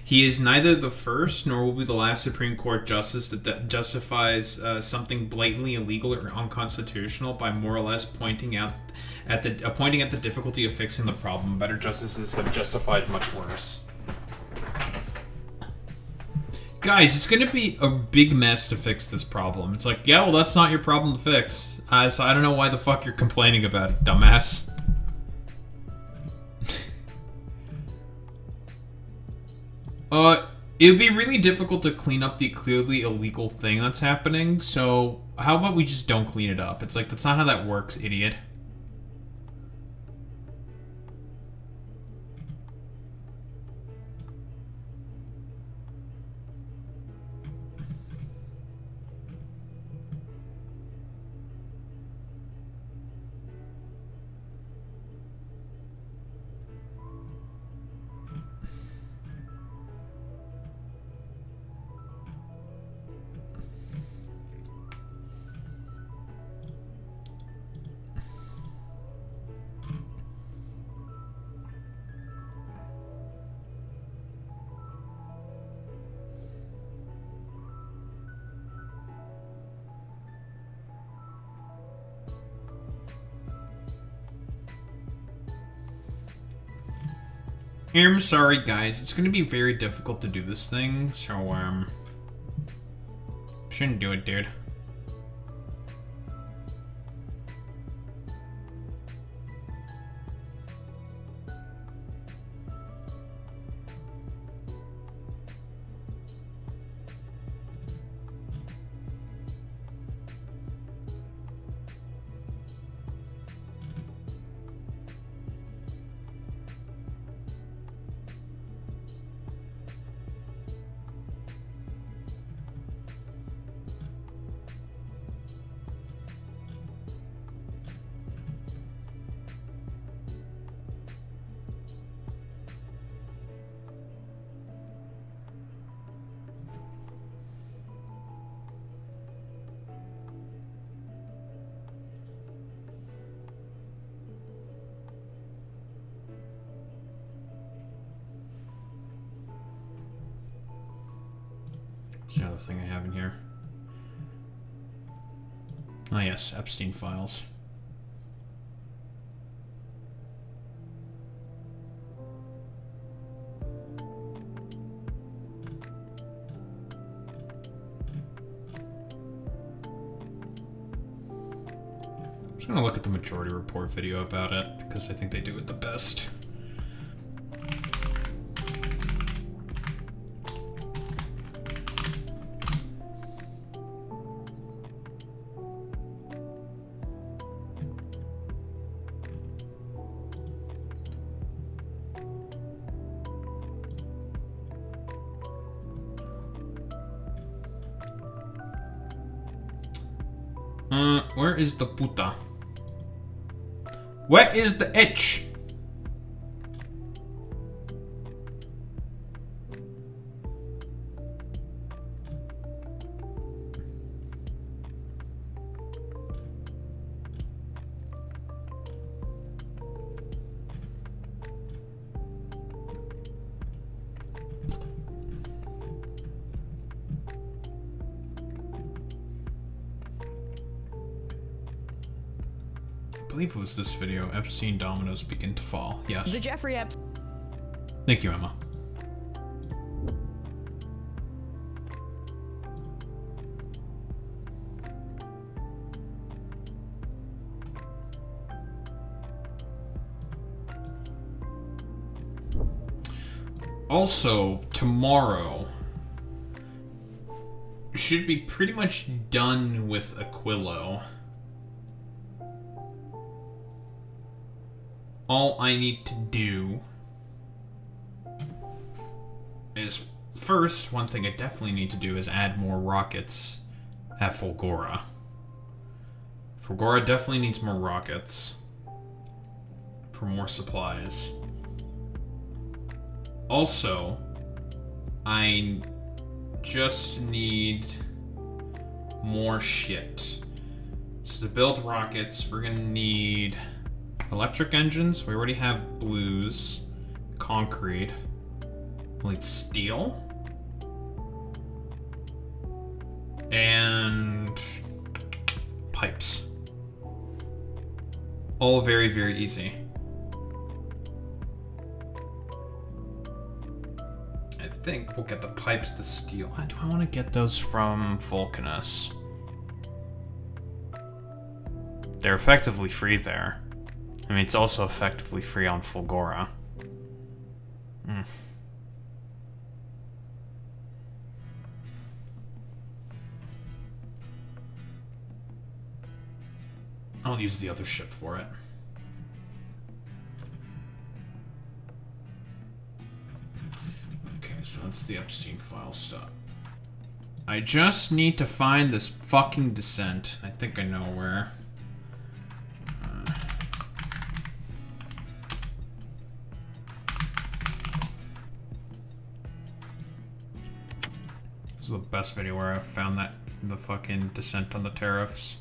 he is neither the first nor will be the last Supreme Court justice that justifies something blatantly illegal or unconstitutional by more or less pointing at the difficulty of fixing the problem. Better justices have justified much worse. Guys, it's going to be a big mess to fix this problem. It's like, yeah, well, that's not your problem to fix. So I don't know why the fuck you're complaining about it, dumbass. It would be really difficult to clean up the clearly illegal thing that's happening, so how about we just don't clean it up? It's like, that's not how that works, idiot. I'm sorry, guys. It's going to be very difficult to do this thing, so, shouldn't do it, dude. What's the other thing I have in here? Oh yes, Epstein files. I'm just gonna look at the Majority Report video about it, because I think they do it the best. Where is the puta? Where is the itch? believe it was this video. Epstein dominoes begin to fall. Yes. The Jeffrey Epstein. Thank you, Emma. Also, tomorrow should be pretty much done with Aquillo. All I need to do is, first, one thing I definitely need to do is add more rockets at Fulgora. Fulgora definitely needs more rockets for more supplies. Also, I just need more shit. So to build rockets, we're gonna need electric engines. We already have blues, concrete. We'll need steel. And pipes. All very, very easy. I think we'll get the pipes, the steel. Do I want to get those from Vulcanus? They're effectively free there. I mean, it's also effectively free on Fulgora. I'll use the other ship for it. Okay, so that's the Epstein file stuff. I just need to find this fucking descent. I think I know where. This is the best video where I found that from the fucking descent on the Tariffs.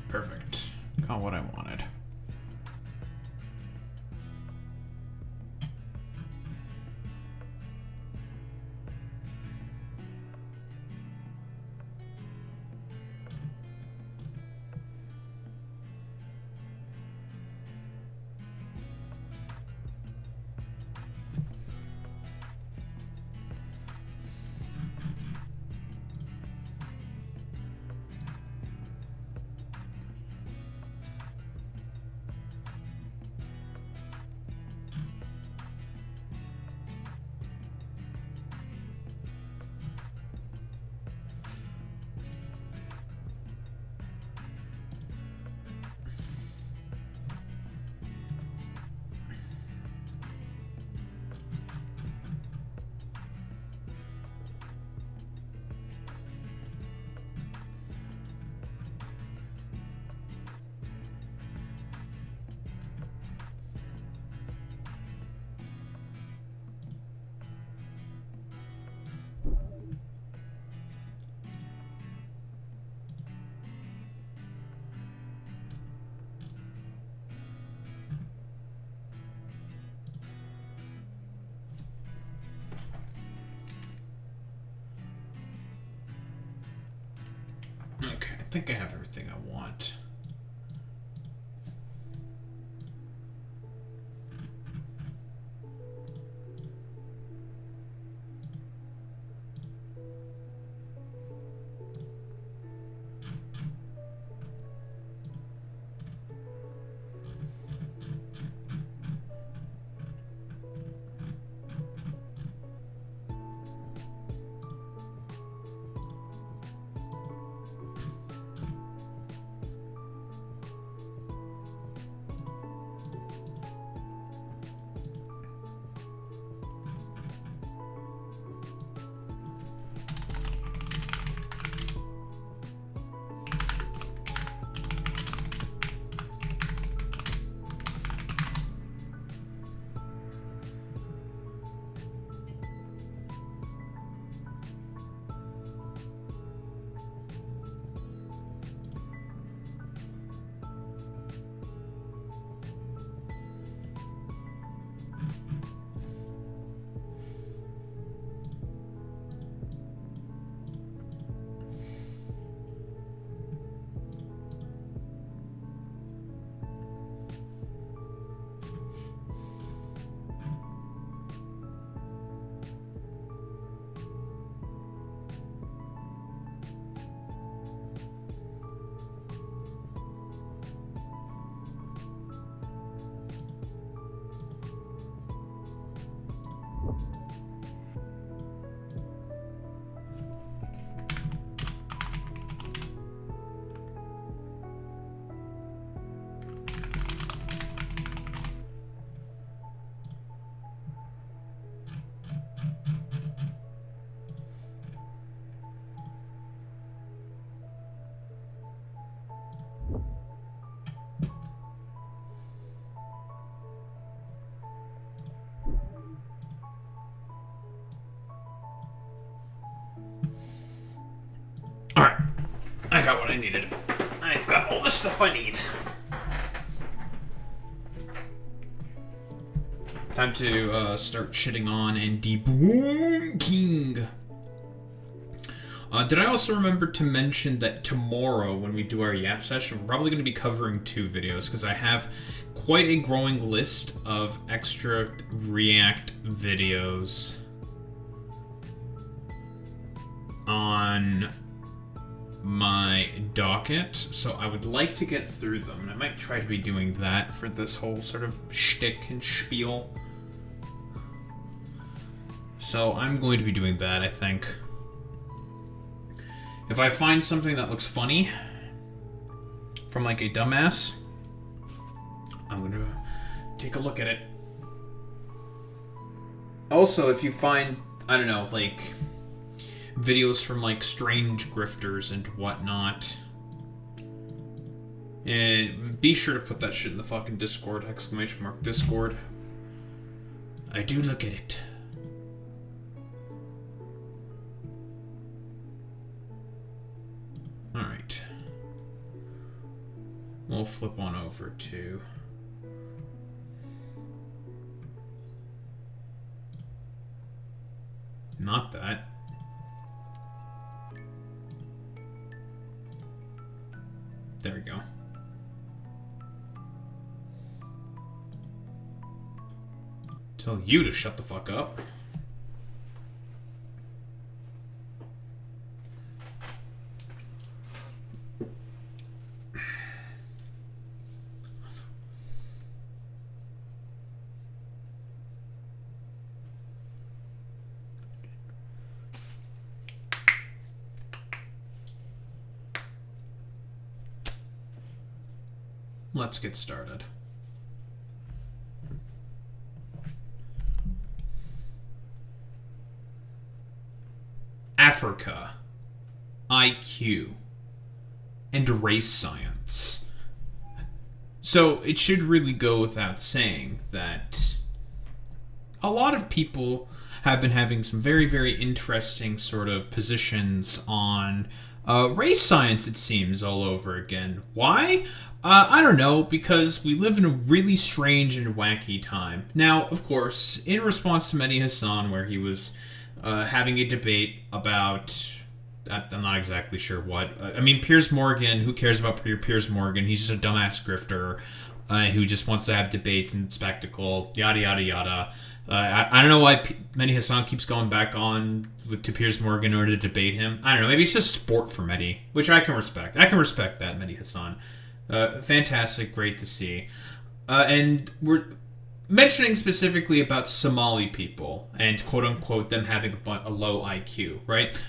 Perfect. Got what I wanted. Okay, I think I have everything I want. Alright. I got what I needed. I've got all the stuff I need. Time to start shitting on and debunking. Did I also remember to mention that tomorrow, when we do our Yap session, we're probably going to be covering 2 videos, because I have quite a growing list of extra React videos on my docket, so I would like to get through them, and I might try to be doing that for this whole sort of shtick and spiel. So I'm going to be doing that, I think. If I find something that looks funny from like a dumbass, I'm gonna take a look at it. Also, if you find, I don't know, like videos from like strange grifters and whatnot, and be sure to put that shit in the fucking Discord, ! Discord. I do look at it. Alright. We'll flip on over to not that. There we go. Tell you to shut the fuck up. Let's get started. Africa, IQ, and race science. So it should really go without saying that a lot of people have been having some very, very interesting sort of positions on race science, it seems, all over again. Why? I don't know, because we live in a really strange and wacky time. Now, of course, in response to Mehdi Hassan, where he was having a debate about, I'm not exactly sure what. I mean, Piers Morgan, who cares about Piers Morgan? He's just a dumbass grifter who just wants to have debates and spectacle, yada, yada, yada. I don't know why Mehdi Hassan keeps going back on to Piers Morgan in order to debate him. I don't know, maybe it's just sport for Mehdi, which I can respect. I can respect that, Mehdi Hassan. Fantastic, great to see. And we're mentioning specifically about Somali people and quote-unquote them having a low IQ, right?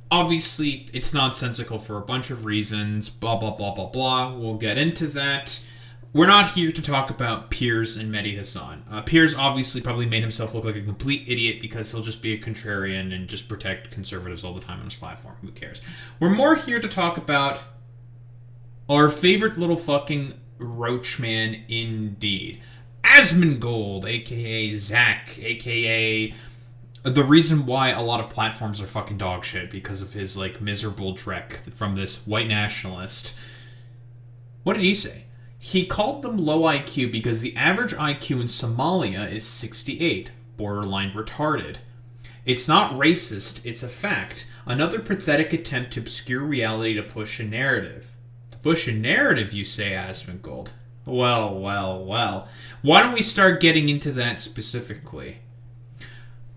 Obviously, it's nonsensical for a bunch of reasons, blah, blah, blah, blah, blah. We'll get into that. We're not here to talk about Piers and Mehdi Hassan. Piers obviously probably made himself look like a complete idiot because he'll just be a contrarian and just protect conservatives all the time on his platform. Who cares? We're more here to talk about our favorite little fucking roach man indeed. Asmongold, a.k.a. Zach, a.k.a. the reason why a lot of platforms are fucking dog shit because of his, like, miserable dreck from this white nationalist. What did he say? He called them low IQ because the average IQ in Somalia is 68, borderline retarded. It's not racist, it's a fact. Another pathetic attempt to obscure reality to push a narrative. To push a narrative, you say, Asmongold? Well, well, well. Why don't we start getting into that specifically?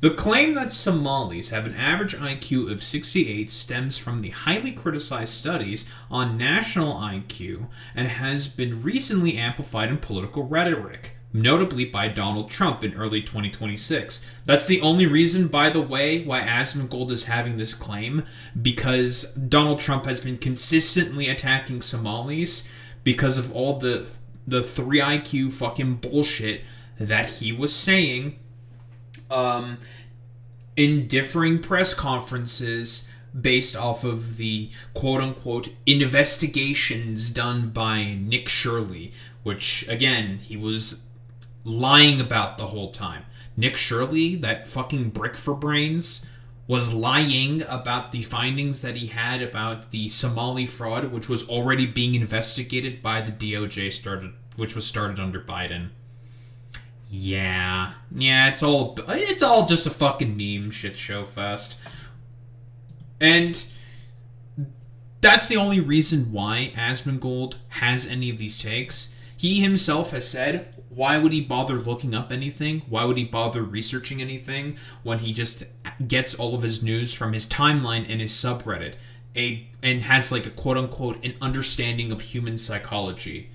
The claim that Somalis have an average IQ of 68 stems from the highly criticized studies on national IQ and has been recently amplified in political rhetoric. notably by Donald Trump in early 2026. That's the only reason, by the way, why Asmongold is having this claim, because Donald Trump has been consistently attacking Somalis because of all the 3 IQ fucking bullshit that he was saying in differing press conferences based off of the quote-unquote investigations done by Nick Shirley, which, again, he was lying about the whole time. Nick Shirley, that fucking brick for brains, was lying about the findings that he had about the Somali fraud, which was already being investigated by the DOJ, which was started under Biden. Yeah, it's all just a fucking meme shit show fest. And that's the only reason why Asmongold has any of these takes. He himself has said, why would he bother looking up anything? Why would he bother researching anything when he just gets all of his news from his timeline and his subreddit and has like a quote-unquote an understanding of human psychology?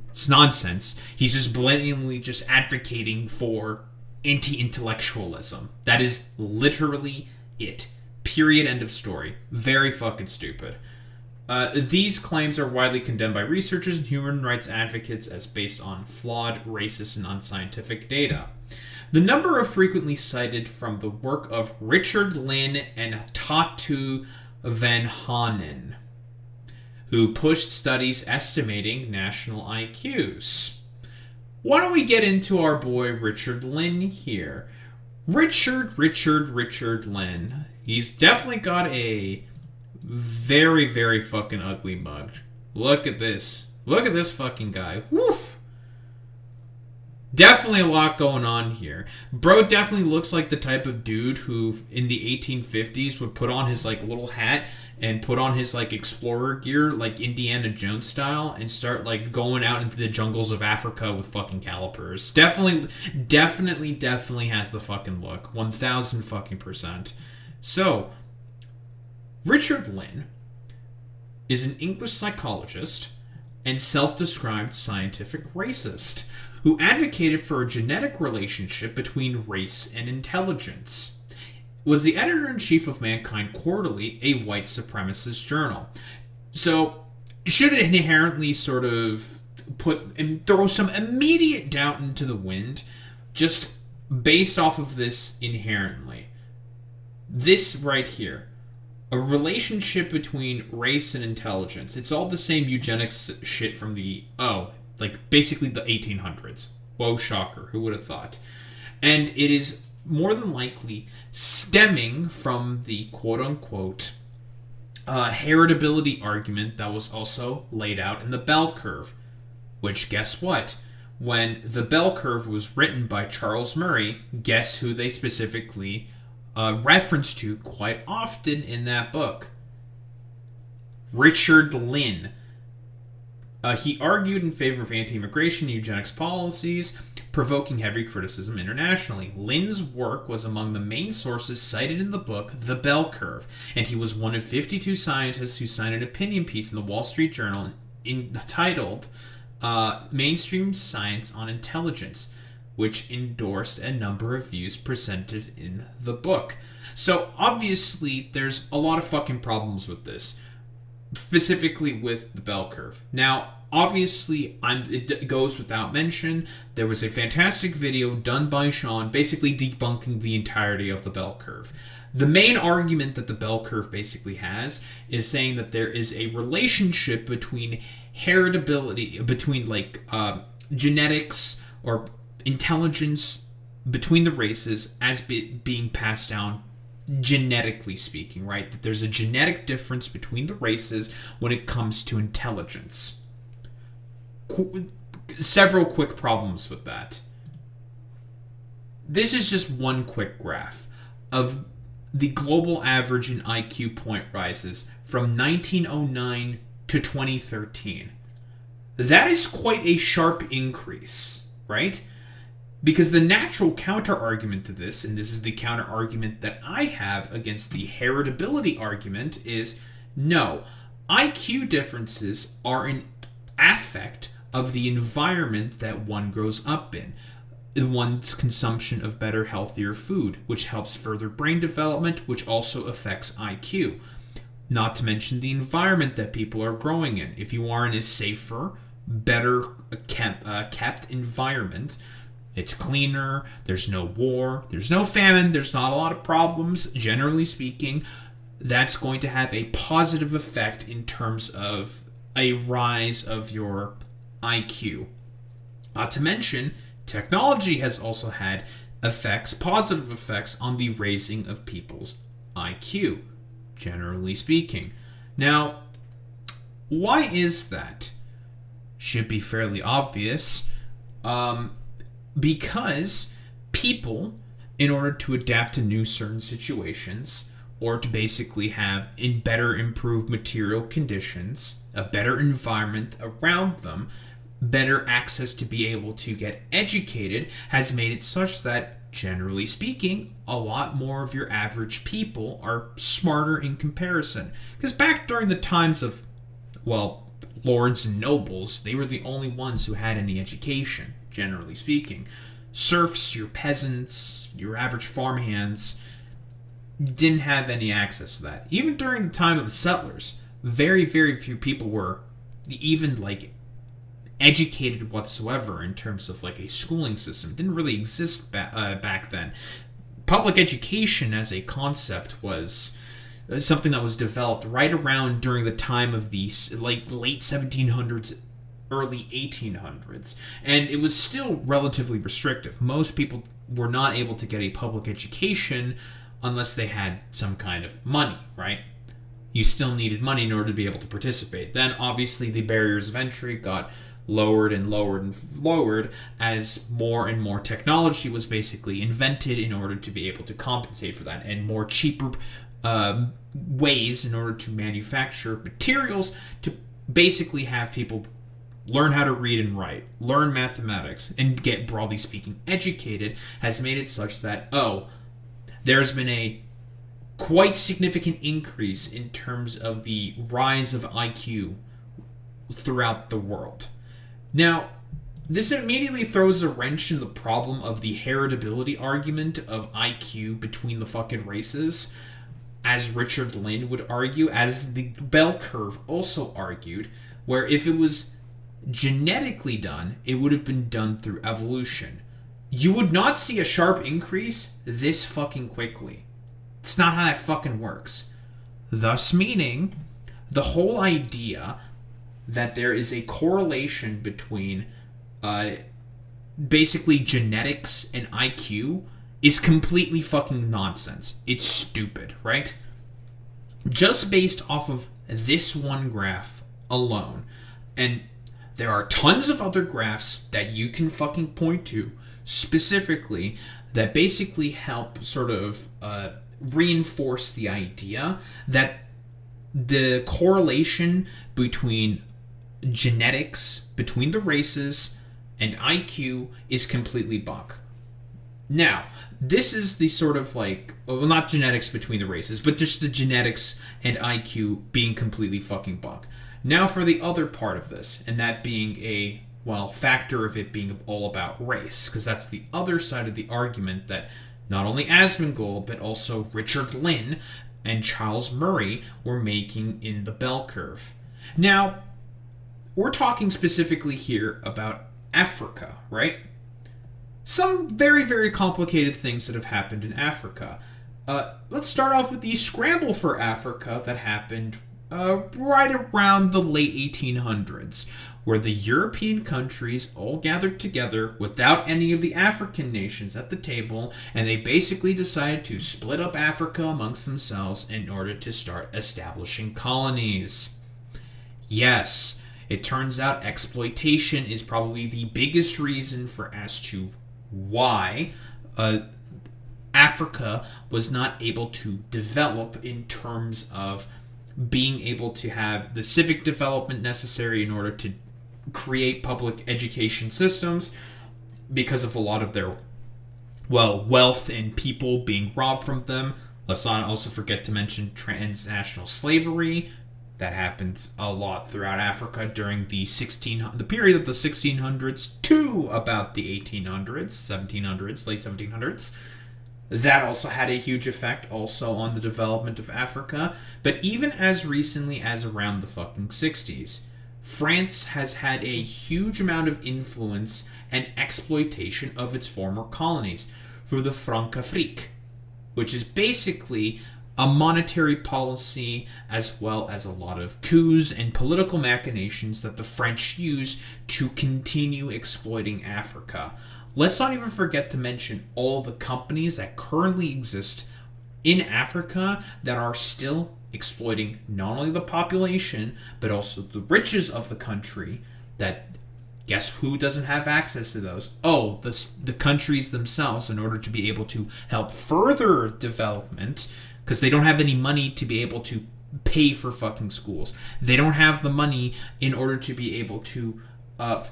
It's nonsense. He's just blatantly just advocating for anti-intellectualism. That is literally it. Period. End of story. Very fucking stupid. These claims are widely condemned by researchers and human rights advocates as based on flawed, racist, and unscientific data. The number of frequently cited from the work of Richard Lynn and Tatu Van Hanen, who pushed studies estimating national IQs. Why don't we get into our boy Richard Lynn here? Richard Lynn. He's definitely got a very, very fucking ugly mug. Look at this. Look at this fucking guy. Woof. Definitely a lot going on here. Bro definitely looks like the type of dude who in the 1850s would put on his like little hat and put on his like explorer gear like Indiana Jones style and start like going out into the jungles of Africa with fucking calipers. Definitely has the fucking look. 1000 fucking %. So, Richard Lynn is an English psychologist and self-described scientific racist who advocated for a genetic relationship between race and intelligence. Was the editor-in-chief of Mankind Quarterly, a white supremacist journal. So, should it inherently sort of throw some immediate doubt into the wind, just based off of this inherently. This right here, a relationship between race and intelligence. It's all the same eugenics shit from basically the 1800s. Whoa, shocker. Who would have thought? And it is more than likely stemming from the quote-unquote heritability argument that was also laid out in the bell curve. Which, guess what? When the bell curve was written by Charles Murray, guess who they specifically reference to quite often in that book? Richard Lynn. He argued in favor of anti-immigration and eugenics policies, provoking heavy criticism internationally. Lynn's work was among the main sources cited in the book The Bell Curve, and he was one of 52 scientists who signed an opinion piece in the Wall Street Journal entitled Mainstream Science on Intelligence, which endorsed a number of views presented in the book. So, obviously, there's a lot of fucking problems with this, specifically with the bell curve. Now, obviously, it goes without mention, there was a fantastic video done by Sean basically debunking the entirety of the bell curve. The main argument that the bell curve basically has is saying that there is a relationship between heritability, between genetics or intelligence between the races as being passed down genetically speaking, right? That there's a genetic difference between the races when it comes to intelligence. Several quick problems with that. This is just one quick graph of the global average in IQ point rises from 1909 to 2013. That is quite a sharp increase, right? Because the natural counter-argument to this, and this is the counter-argument that I have against the heritability argument, is no, IQ differences are an affect of the environment that one grows up in. One's consumption of better, healthier food, which helps further brain development, which also affects IQ. Not to mention the environment that people are growing in. If you are in a safer, better kept environment, it's cleaner, there's no war, there's no famine, there's not a lot of problems, generally speaking, that's going to have a positive effect in terms of a rise of your IQ. Not to mention, technology has also had positive effects on the raising of people's IQ, generally speaking. Now, why is that? Should be fairly obvious. Because people, in order to adapt to new certain situations, or to basically have better improved material conditions, a better environment around them, better access to be able to get educated, has made it such that, generally speaking, a lot more of your average people are smarter in comparison. Because back during the times of, well, lords and nobles, they were the only ones who had any education, generally speaking. Serfs, your peasants, your average farmhands didn't have any access to that. Even during the time of the settlers, very, very few people were even, like, educated whatsoever in terms of, like, a schooling system. It didn't really exist back then. Public education as a concept was something that was developed right around during the time of the, like, late 1700s, early 1800s, and it was still relatively restrictive. Most people were not able to get a public education unless they had some kind of money, right? You still needed money in order to be able to participate. Then, obviously, the barriers of entry got lowered and lowered and lowered as more and more technology was basically invented in order to be able to compensate for that, and more cheaper ways in order to manufacture materials to basically have people learn how to read and write, learn mathematics, and get, broadly speaking, educated, has made it such that, there's been a quite significant increase in terms of the rise of IQ throughout the world. Now, this immediately throws a wrench in the problem of the heritability argument of IQ between the fucking races, as Richard Lynn would argue, as the bell curve also argued, where if it was genetically done, it would have been done through evolution. You would not see a sharp increase this fucking quickly. It's not how that fucking works. Thus meaning, the whole idea that there is a correlation between basically genetics and IQ is completely fucking nonsense. It's stupid, right? Just based off of this one graph alone, and there are tons of other graphs that you can fucking point to specifically that basically help sort of reinforce the idea that the correlation between genetics, between the races, and IQ is completely buck. Now, this is the sort of like, well, not genetics between the races, but just the genetics and IQ being completely fucking buck. Now for the other part of this, and that being a, well, factor of it being all about race, because that's the other side of the argument that not only Asmongold, but also Richard Lynn and Charles Murray were making in the bell curve. Now, we're talking specifically here about Africa, right? Some very, very complicated things that have happened in Africa. Let's start off with the scramble for Africa that happened right around the late 1800s, where the European countries all gathered together without any of the African nations at the table, and they basically decided to split up Africa amongst themselves in order to start establishing colonies. Yes, it turns out exploitation is probably the biggest reason for as to why Africa was not able to develop in terms of being able to have the civic development necessary in order to create public education systems, because of a lot of their, well, wealth and people being robbed from them. Let's not also forget to mention transnational slavery, That happened a lot throughout Africa during the period of the 1600s to about the 1800s, 1700s, late 1700s. That also had a huge effect also on the development of Africa. But even as recently as around the fucking 60s, France has had a huge amount of influence and exploitation of its former colonies through the Francafrique, which is basically a monetary policy as well as a lot of coups and political machinations that the French use to continue exploiting Africa. Let's not even forget to mention all the companies that currently exist in Africa that are still exploiting not only the population, but also the riches of the country. That, guess who doesn't have access to those? Oh, the countries themselves, in order to be able to help further development, because they don't have any money to be able to pay for fucking schools. They don't have the money in order to be able to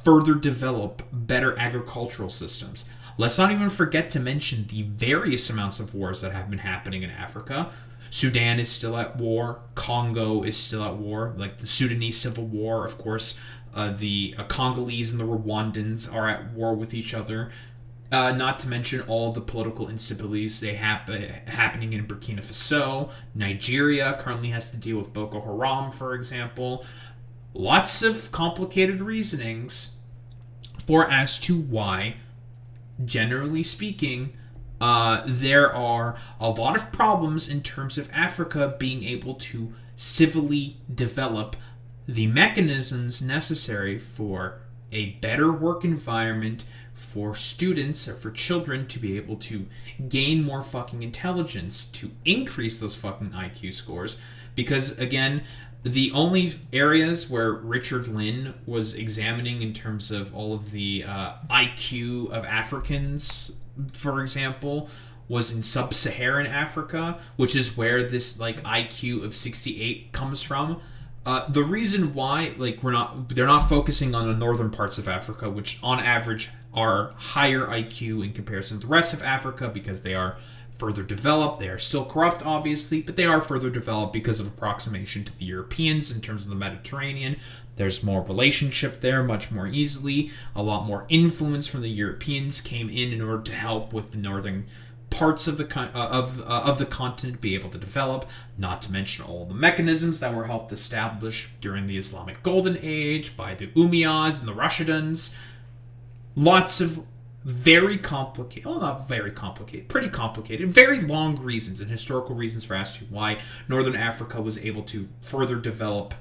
further develop better agricultural systems. Let's not even forget to mention the various amounts of wars that have been happening in Africa. Sudan is still at war. Congo is still at war. Like the Sudanese Civil War, of course. The Congolese and the Rwandans are at war with each other. Not to mention all the political instabilities happening in Burkina Faso. Nigeria currently has to deal with Boko Haram, for example. Lots of complicated reasonings for as to why, generally speaking, there are a lot of problems in terms of Africa being able to civilly develop the mechanisms necessary for a better work environment for students or for children to be able to gain more fucking intelligence, to increase those fucking IQ scores. Because, again, the only areas where Richard Lynn was examining in terms of all of the IQ of Africans, for example, was in sub-Saharan Africa, which is where this like IQ of 68 comes from. The reason why, like, they're not focusing on the northern parts of Africa, which on average are higher IQ in comparison to the rest of Africa, because they are further developed. They are still corrupt, obviously, but they are further developed because of approximation to the Europeans in terms of the Mediterranean. There's more relationship there, much more easily. A lot more influence from the Europeans came in order to help with the northern parts of the continent be able to develop, not to mention all the mechanisms that were helped establish during the Islamic Golden Age by the Umayyads and the Rashidans. Lots of very complicated, well, not very complicated, pretty complicated, very long reasons and historical reasons for as to why Northern Africa was able to further develop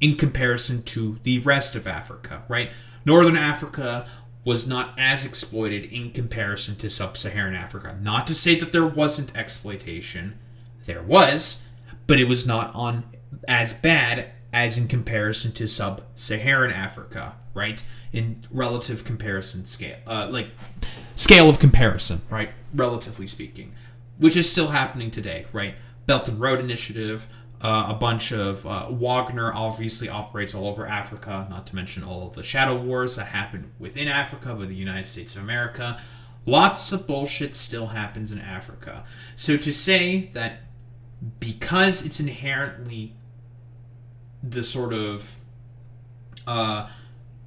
in comparison to the rest of Africa, right? Northern Africa was not as exploited in comparison to sub-Saharan Africa. Not to say that there wasn't exploitation. There was, but it was not on as bad as in comparison to sub-Saharan Africa, right? In relative comparison scale, like scale of comparison, right? Relatively speaking, which is still happening today, right? Belt and Road Initiative, a bunch of Wagner obviously operates all over Africa, not to mention all of the shadow wars that happen within Africa with the United States of America. Lots of bullshit still happens in Africa. So to say that because it's inherently the sort of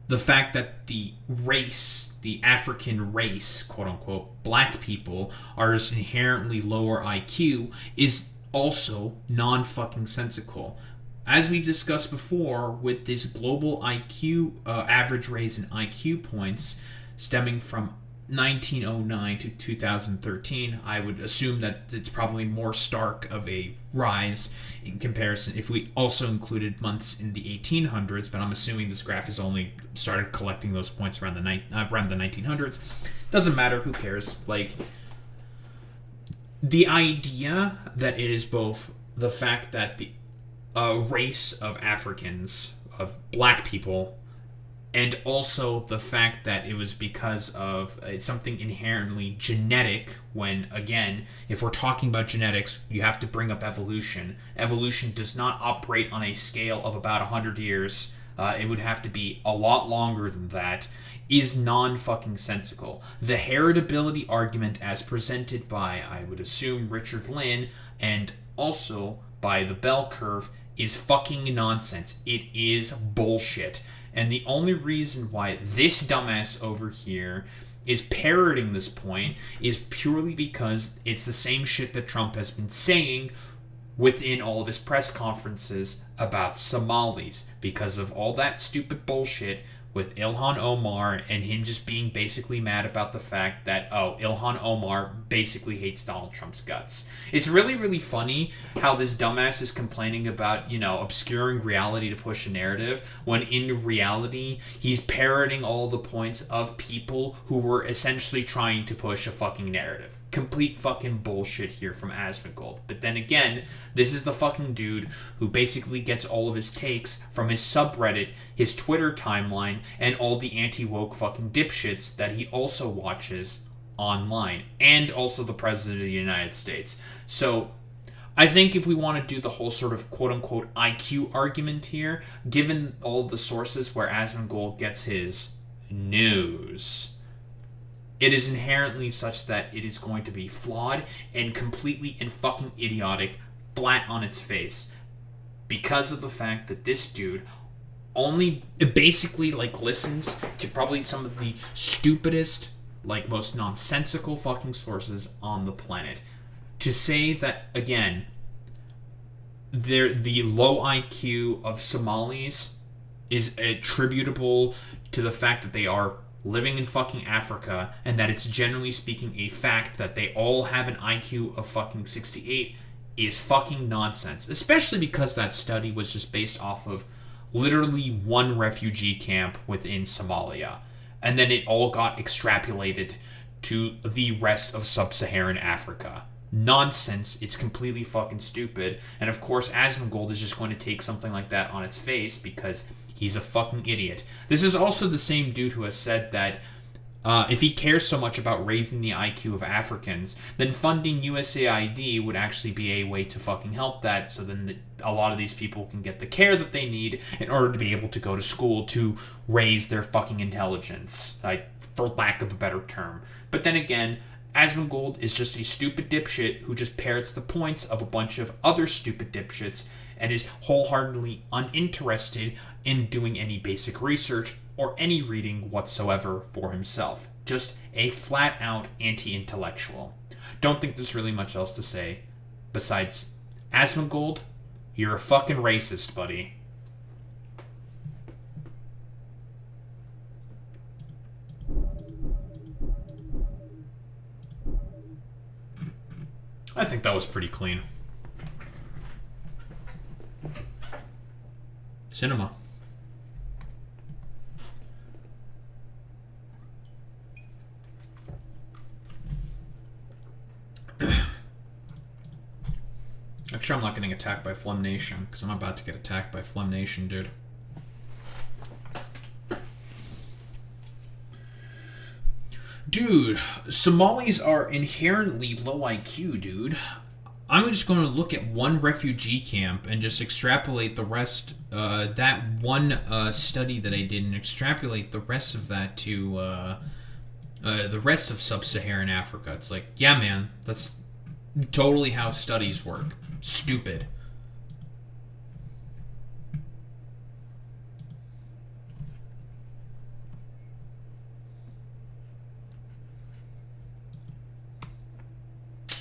the fact that the race, the African race, quote unquote, black people are just inherently lower IQ is also non-fucking sensical. As we've discussed before, with this global IQ average raise in IQ points stemming from 1909 to 2013, I would assume that it's probably more stark of a rise in comparison if we also included months in the 1800s, but I'm assuming this graph has only started collecting those points around the 1900s. Doesn't matter, who cares? Like, the idea that it is both the fact that the race of Africans, of black people, and also the fact that it was because of something inherently genetic, when, again, if we're talking about genetics, you have to bring up evolution. Evolution does not operate on a scale of about 100 years. It would have to be a lot longer than that, is non-fucking sensical. The heritability argument as presented by, I would assume, Richard Lynn, and also by the bell curve, is fucking nonsense. It is bullshit. And the only reason why this dumbass over here is parroting this point is purely because it's the same shit that Trump has been saying within all of his press conferences about Somalis, because of all that stupid bullshit with Ilhan Omar and him just being basically mad about the fact that, Ilhan Omar basically hates Donald Trump's guts. It's really, really funny how this dumbass is complaining about, obscuring reality to push a narrative, when in reality, he's parroting all the points of people who were essentially trying to push a fucking narrative. Complete fucking bullshit here from Asmongold. But then again, this is the fucking dude who basically gets all of his takes from his subreddit, his Twitter timeline, and all the anti-woke fucking dipshits that he also watches online. And also the President of the United States. So, I think if we want to do the whole sort of quote-unquote IQ argument here, given all the sources where Asmongold gets his news, it is inherently such that it is going to be flawed and completely and fucking idiotic, flat on its face, because of the fact that this dude only basically listens to probably some of the stupidest, most nonsensical fucking sources on the planet. To say that, again, the low IQ of Somalis is attributable to the fact that they are living in fucking Africa, and that it's generally speaking a fact that they all have an IQ of fucking 68 is fucking nonsense. Especially because that study was just based off of literally one refugee camp within Somalia. And then it all got extrapolated to the rest of sub-Saharan Africa. Nonsense. It's completely fucking stupid. And of course, Asmongold is just going to take something like that on its face because he's a fucking idiot. This is also the same dude who has said that if he cares so much about raising the IQ of Africans, then funding USAID would actually be a way to fucking help that, so then a lot of these people can get the care that they need in order to be able to go to school to raise their fucking intelligence, for lack of a better term. But then again, Asmongold is just a stupid dipshit who just parrots the points of a bunch of other stupid dipshits and is wholeheartedly uninterested in doing any basic research or any reading whatsoever for himself. Just a flat-out anti-intellectual. Don't think there's really much else to say besides, Asmongold, you're a fucking racist, buddy. I think that was pretty clean. Cinema. Actually, I'm not getting attacked by Flem Nation, because I'm about to get attacked by Flem Nation, dude. Dude, Somalis are inherently low IQ, dude. I'm just going to look at one refugee camp and just extrapolate the rest, that one study that I did, and extrapolate the rest of that to the rest of sub-Saharan Africa. It's like, yeah, man, that's totally how studies work. Stupid.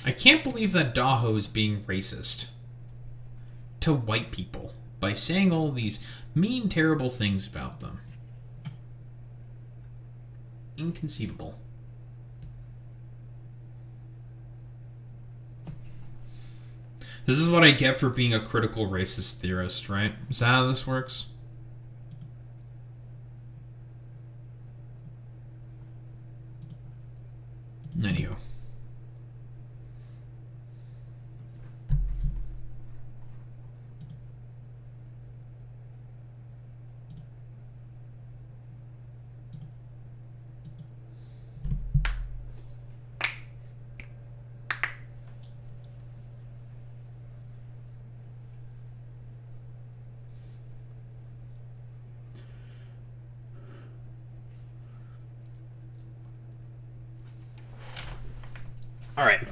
I can't believe that Daho is being racist to white people by saying all these mean, terrible things about them. Inconceivable. This is what I get for being a critical racist theorist, right? Is that how this works? Anywho. Alright.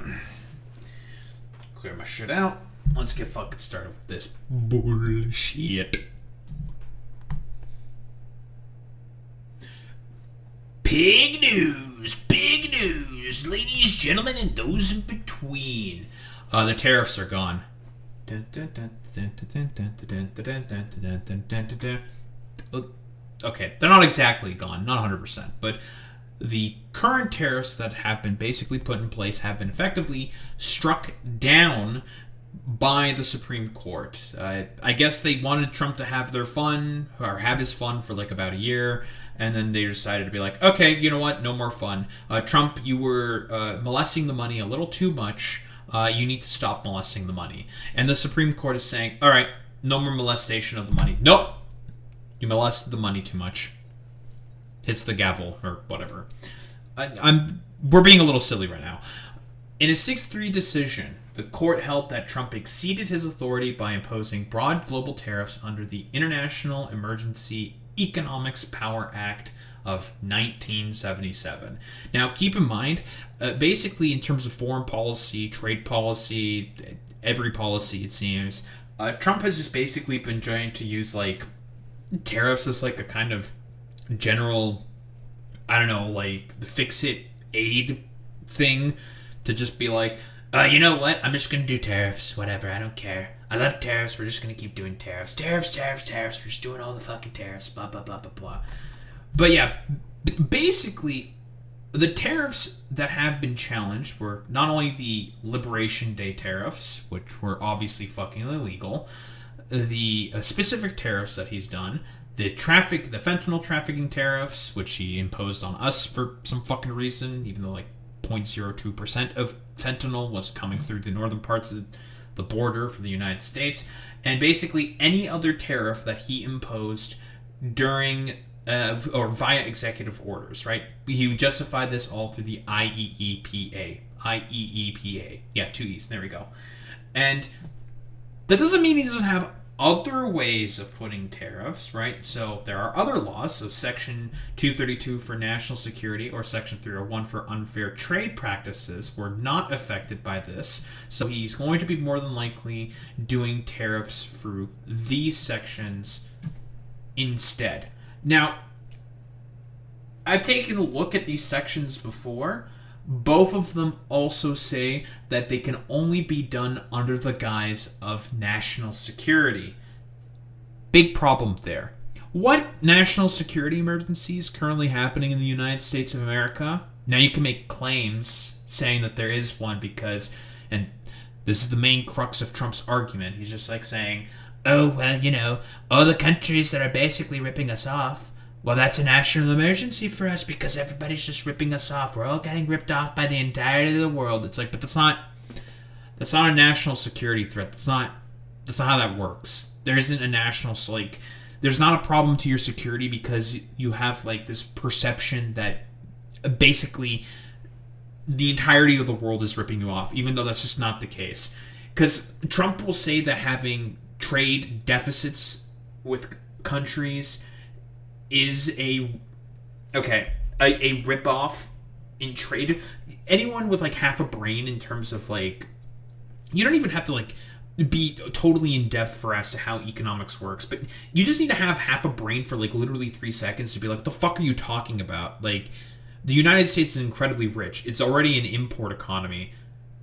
Clear my shit out. let's get fucking started with this bullshit. Big news, ladies, gentlemen, and those in between. The tariffs are gone. Okay, they're not exactly gone, not 100%, but the current tariffs that have been basically put in place have been effectively struck down by the Supreme Court. I guess they wanted Trump to have their fun, or have his fun for like about a year, and then they decided to be like, okay, you know what, no more fun. Trump, you were molesting the money a little too much. You need to stop molesting the money. And the Supreme Court is saying, all right, no more molestation of the money. Nope, you molested the money too much. Hits the gavel, or whatever. We're being a little silly right now. In a 6-3 decision, the court held that Trump exceeded his authority by imposing broad global tariffs under the International Emergency Economics Power Act of 1977. Now, keep in mind, basically in terms of foreign policy, trade policy, every policy, it seems, Trump has just basically been trying to use, like, tariffs as, like, a kind of general, I don't know, like, fix-it aid thing to just be like, you know what? I'm just going to do tariffs. Whatever. I don't care. I love tariffs. We're just going to keep doing tariffs. Tariffs. We're just doing all the fucking tariffs. Blah, blah, blah, blah, blah. But yeah, basically, the tariffs that have been challenged were not only the Liberation Day tariffs, which were obviously fucking illegal, the specific tariffs that he's done, the fentanyl trafficking tariffs, which he imposed on us for some fucking reason, even though like 0.02% of fentanyl was coming through the northern parts of the border for the United States, and basically any other tariff that he imposed during or via executive orders, right? He justified this all through the IEEPA. Yeah, 2 E's. There we go. And that doesn't mean he doesn't have other ways of putting tariffs, right? So there are other laws. So Section 232 for national security or Section 301 for unfair trade practices were not affected by this. So he's going to be more than likely doing tariffs through these sections instead. Now, I've taken a look at these sections before. Both of them also say that they can only be done under the guise of national security. Big problem there. What national security emergency is currently happening in the United States of America? Now you can make claims saying that there is one because, and this is the main crux of Trump's argument, he's just like saying, oh, well, you know, all the countries that are basically ripping us off, well, that's a national emergency for us because everybody's just ripping us off. We're all getting ripped off by the entirety of the world. It's like, but that's not a national security threat. That's not how that works. There isn't a national, like, there's not a problem to your security because you have, like, this perception that basically the entirety of the world is ripping you off, even though that's just not the case. Because Trump will say that having trade deficits with countries is a rip-off in trade. Anyone with like half a brain in terms of like, you don't even have to like be totally in depth for as to how economics works, but you just need to have half a brain for like literally 3 seconds to be like, the fuck are you talking about? Like, the United States is incredibly rich. It's already an import economy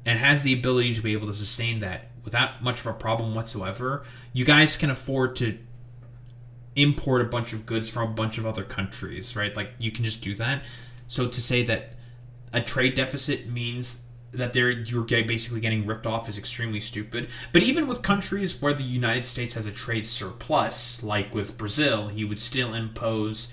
and has the ability to be able to sustain that without much of a problem whatsoever. You guys can afford to import a bunch of goods from a bunch of other countries, right? Like, you can just do that. So to say that a trade deficit means that you're basically getting ripped off is extremely stupid. But even with countries where the United States has a trade surplus, like with Brazil, he would still impose,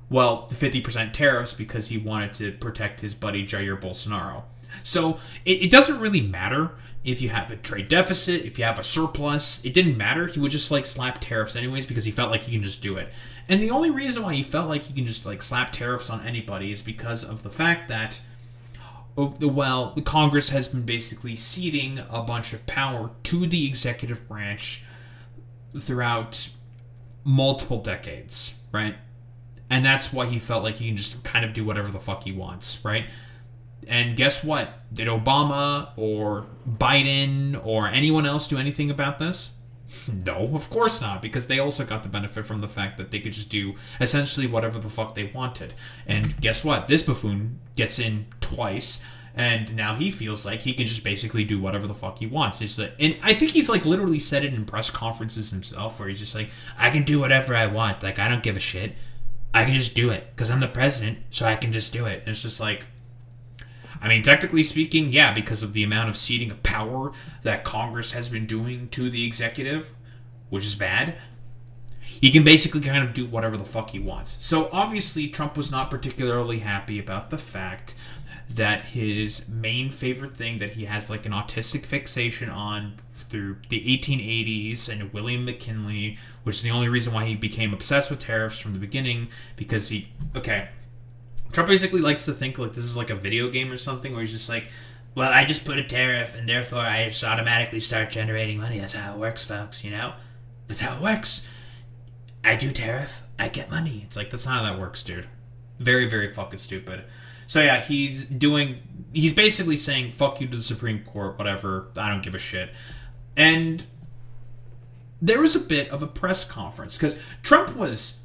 well, 50% tariffs because he wanted to protect his buddy Jair Bolsonaro. So it doesn't really matter if you have a trade deficit, if you have a surplus. It didn't matter. He would just like slap tariffs anyways because he felt like he can just do it. And the only reason why he felt like he can just like slap tariffs on anybody is because of the fact that, well, the Congress has been basically ceding a bunch of power to the executive branch throughout multiple decades, right? And that's why he felt like he can just kind of do whatever the fuck he wants, right? And guess what? Did Obama or Biden or anyone else do anything about this? No, of course not, because they also got the benefit from the fact that they could just do essentially whatever the fuck they wanted. And guess what? This buffoon gets in twice, and now he feels like he can just basically do whatever the fuck he wants. It's like, and I think he's like literally said it in press conferences himself, where he's just like, I can do whatever I want. Like, I don't give a shit. I can just do it because I'm the president, so I can just do it. And it's just like, I mean, technically speaking, yeah, because of the amount of ceding of power that Congress has been doing to the executive, which is bad, he can basically kind of do whatever the fuck he wants. So obviously, Trump was not particularly happy about the fact that his main favorite thing that he has like an autistic fixation on through the 1880s and William McKinley, which is the only reason why he became obsessed with tariffs from the beginning, because Trump basically likes to think like this is like a video game or something, where he's just like, well, I just put a tariff and therefore I just automatically start generating money. That's how it works, folks, you know? That's how it works. I do tariff, I get money. It's like, that's not how that works, dude. Very, very fucking stupid. So yeah, he's basically saying, fuck you to the Supreme Court, whatever, I don't give a shit. And there was a bit of a press conference, because Trump was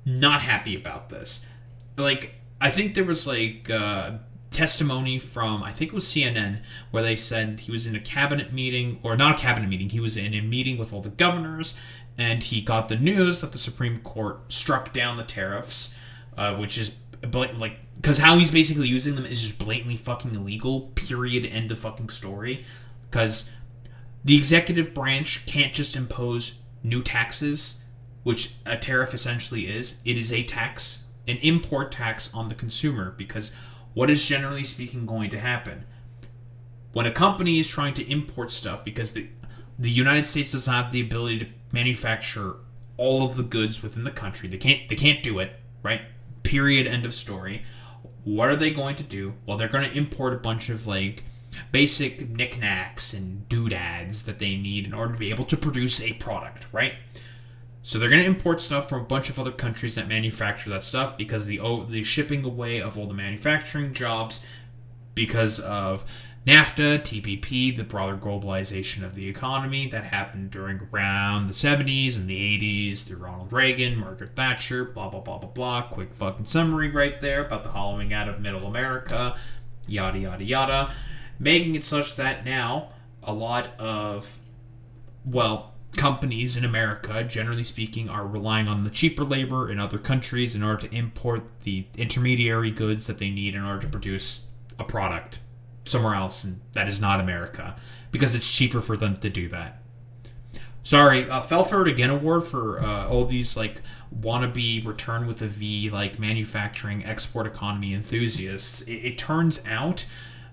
not happy about this. Like, I think there was like testimony from, I think it was CNN, where they said he was in a cabinet meeting, or not a cabinet meeting, he was in a meeting with all the governors, and he got the news that the Supreme Court struck down the tariffs, which is like, because how he's basically using them is just blatantly fucking illegal, period, end of fucking story. Because the executive branch can't just impose new taxes, which a tariff essentially is. It is a tax, an import tax on the consumer, because what is generally speaking going to happen? When a company is trying to import stuff, because the United States doesn't have the ability to manufacture all of the goods within the country, they can't do it, right? Period, end of story. What are they going to do? Well, they're going to import a bunch of like basic knickknacks and doodads that they need in order to be able to produce a product, right? So they're going to import stuff from a bunch of other countries that manufacture that stuff, because the shipping away of all the manufacturing jobs, because of NAFTA, TPP, the broader globalization of the economy that happened during around the 70s and the 80s through Ronald Reagan, Margaret Thatcher, blah, blah, blah, blah, blah. Quick fucking summary right there about the hollowing out of middle America, yada, yada, yada. Making it such that now a lot of, well, companies in America, generally speaking, are relying on the cheaper labor in other countries in order to import the intermediary goods that they need in order to produce a product somewhere else, and that is not America, because it's cheaper for them to do that. Sorry, fell for it again award for all these like wannabe return with a V like manufacturing export economy enthusiasts. It turns out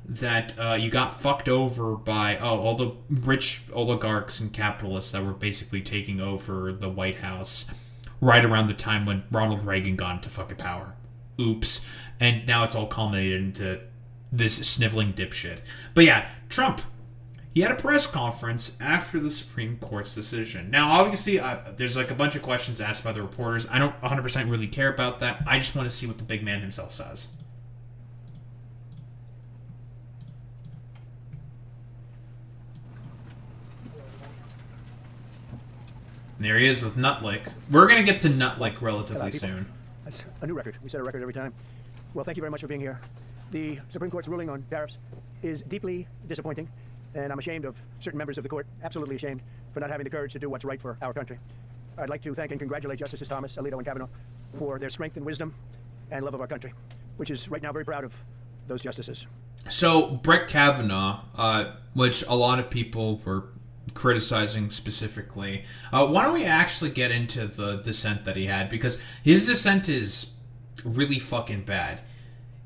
that you got fucked over by all the rich oligarchs and capitalists that were basically taking over the White House right around the time when Ronald Reagan got into fucking power. Oops. And now it's all culminated into this sniveling dipshit. But yeah, Trump, he had a press conference after the Supreme Court's decision. Now, obviously, there's like a bunch of questions asked by the reporters. I don't 100% really care about that. I just want to see what the big man himself says. There he is with Nutlick. We're going to get to Nutlick relatively soon. That's a new record. We set a record every time. Well, thank you very much for being here. The Supreme Court's ruling on tariffs is deeply disappointing, and I'm ashamed of certain members of the court, absolutely ashamed, for not having the courage to do what's right for our country. I'd like to thank and congratulate Justices Thomas, Alito, and Kavanaugh for their strength and wisdom and love of our country, which is right now very proud of those justices. So, Brett Kavanaugh, which a lot of people were criticizing specifically, why don't we actually get into the dissent that he had, because his dissent is really fucking bad.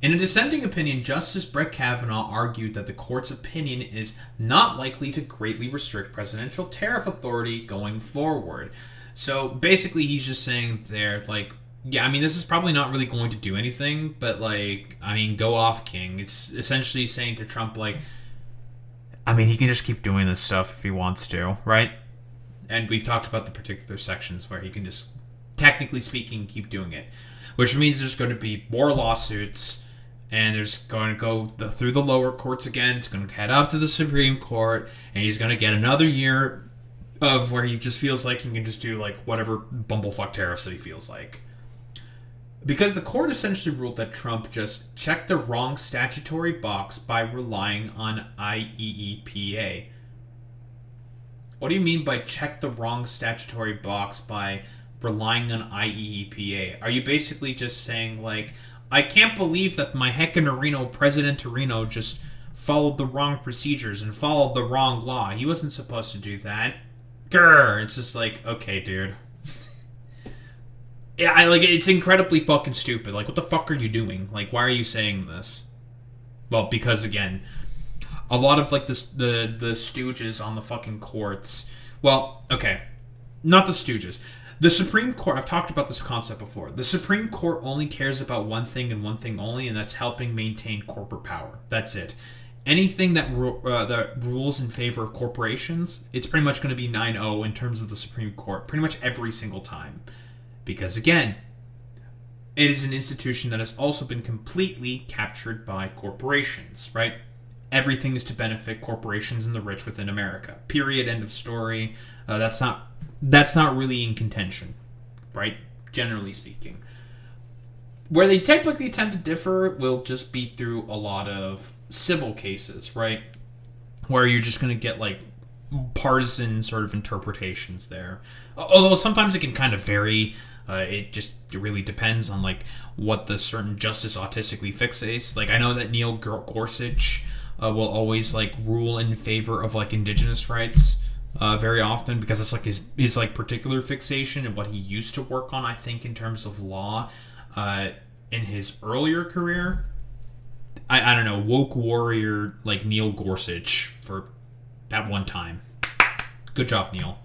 In a dissenting opinion, Justice Brett Kavanaugh argued that the court's opinion is not likely to greatly restrict presidential tariff authority going forward. So basically he's just saying there, like, yeah, I mean, this is probably not really going to do anything, but like, I mean, go off, King. It's essentially saying to Trump, like, I mean, he can just keep doing this stuff if he wants to, right? And we've talked about the particular sections where he can just, technically speaking, keep doing it. Which means there's going to be more lawsuits, and there's going to go through the lower courts again. It's going to head up to the Supreme Court, and he's going to get another year of where he just feels like he can just do like whatever bumblefuck tariffs that he feels like. Because the court essentially ruled that Trump just checked the wrong statutory box by relying on IEEPA. What do you mean by check the wrong statutory box by relying on IEEPA? Are you basically just saying, like, I can't believe that my heckin' President Torino just followed the wrong procedures and followed the wrong law. He wasn't supposed to do that. Grr! It's just like, okay, dude. Yeah, it's incredibly fucking stupid. Like, what the fuck are you doing? Like, why are you saying this? Well, because, again, a lot of, like, the stooges on the fucking courts... Well, okay. Not the stooges. The Supreme Court, I've talked about this concept before. The Supreme Court only cares about one thing and one thing only, and that's helping maintain corporate power. That's it. Anything that rules in favor of corporations, it's pretty much going to be 9-0 in terms of the Supreme Court, pretty much every single time. Because, again, it is an institution that has also been completely captured by corporations, right? Everything is to benefit corporations and the rich within America. Period. End of story. That's not really in contention, right? Generally speaking. Where they typically tend to differ will just be through a lot of civil cases, right? Where you're just going to get, like, partisan sort of interpretations there. Although sometimes it can kind of vary. It really depends on, like, what the certain justice autistically fixates. Like, I know that Neil Gorsuch will always, like, rule in favor of, like, indigenous rights very often, because it's like his like particular fixation and what he used to work on, I think, in terms of law in his earlier career. I don't know, woke warrior like Neil Gorsuch for at one time. Good job, Neil.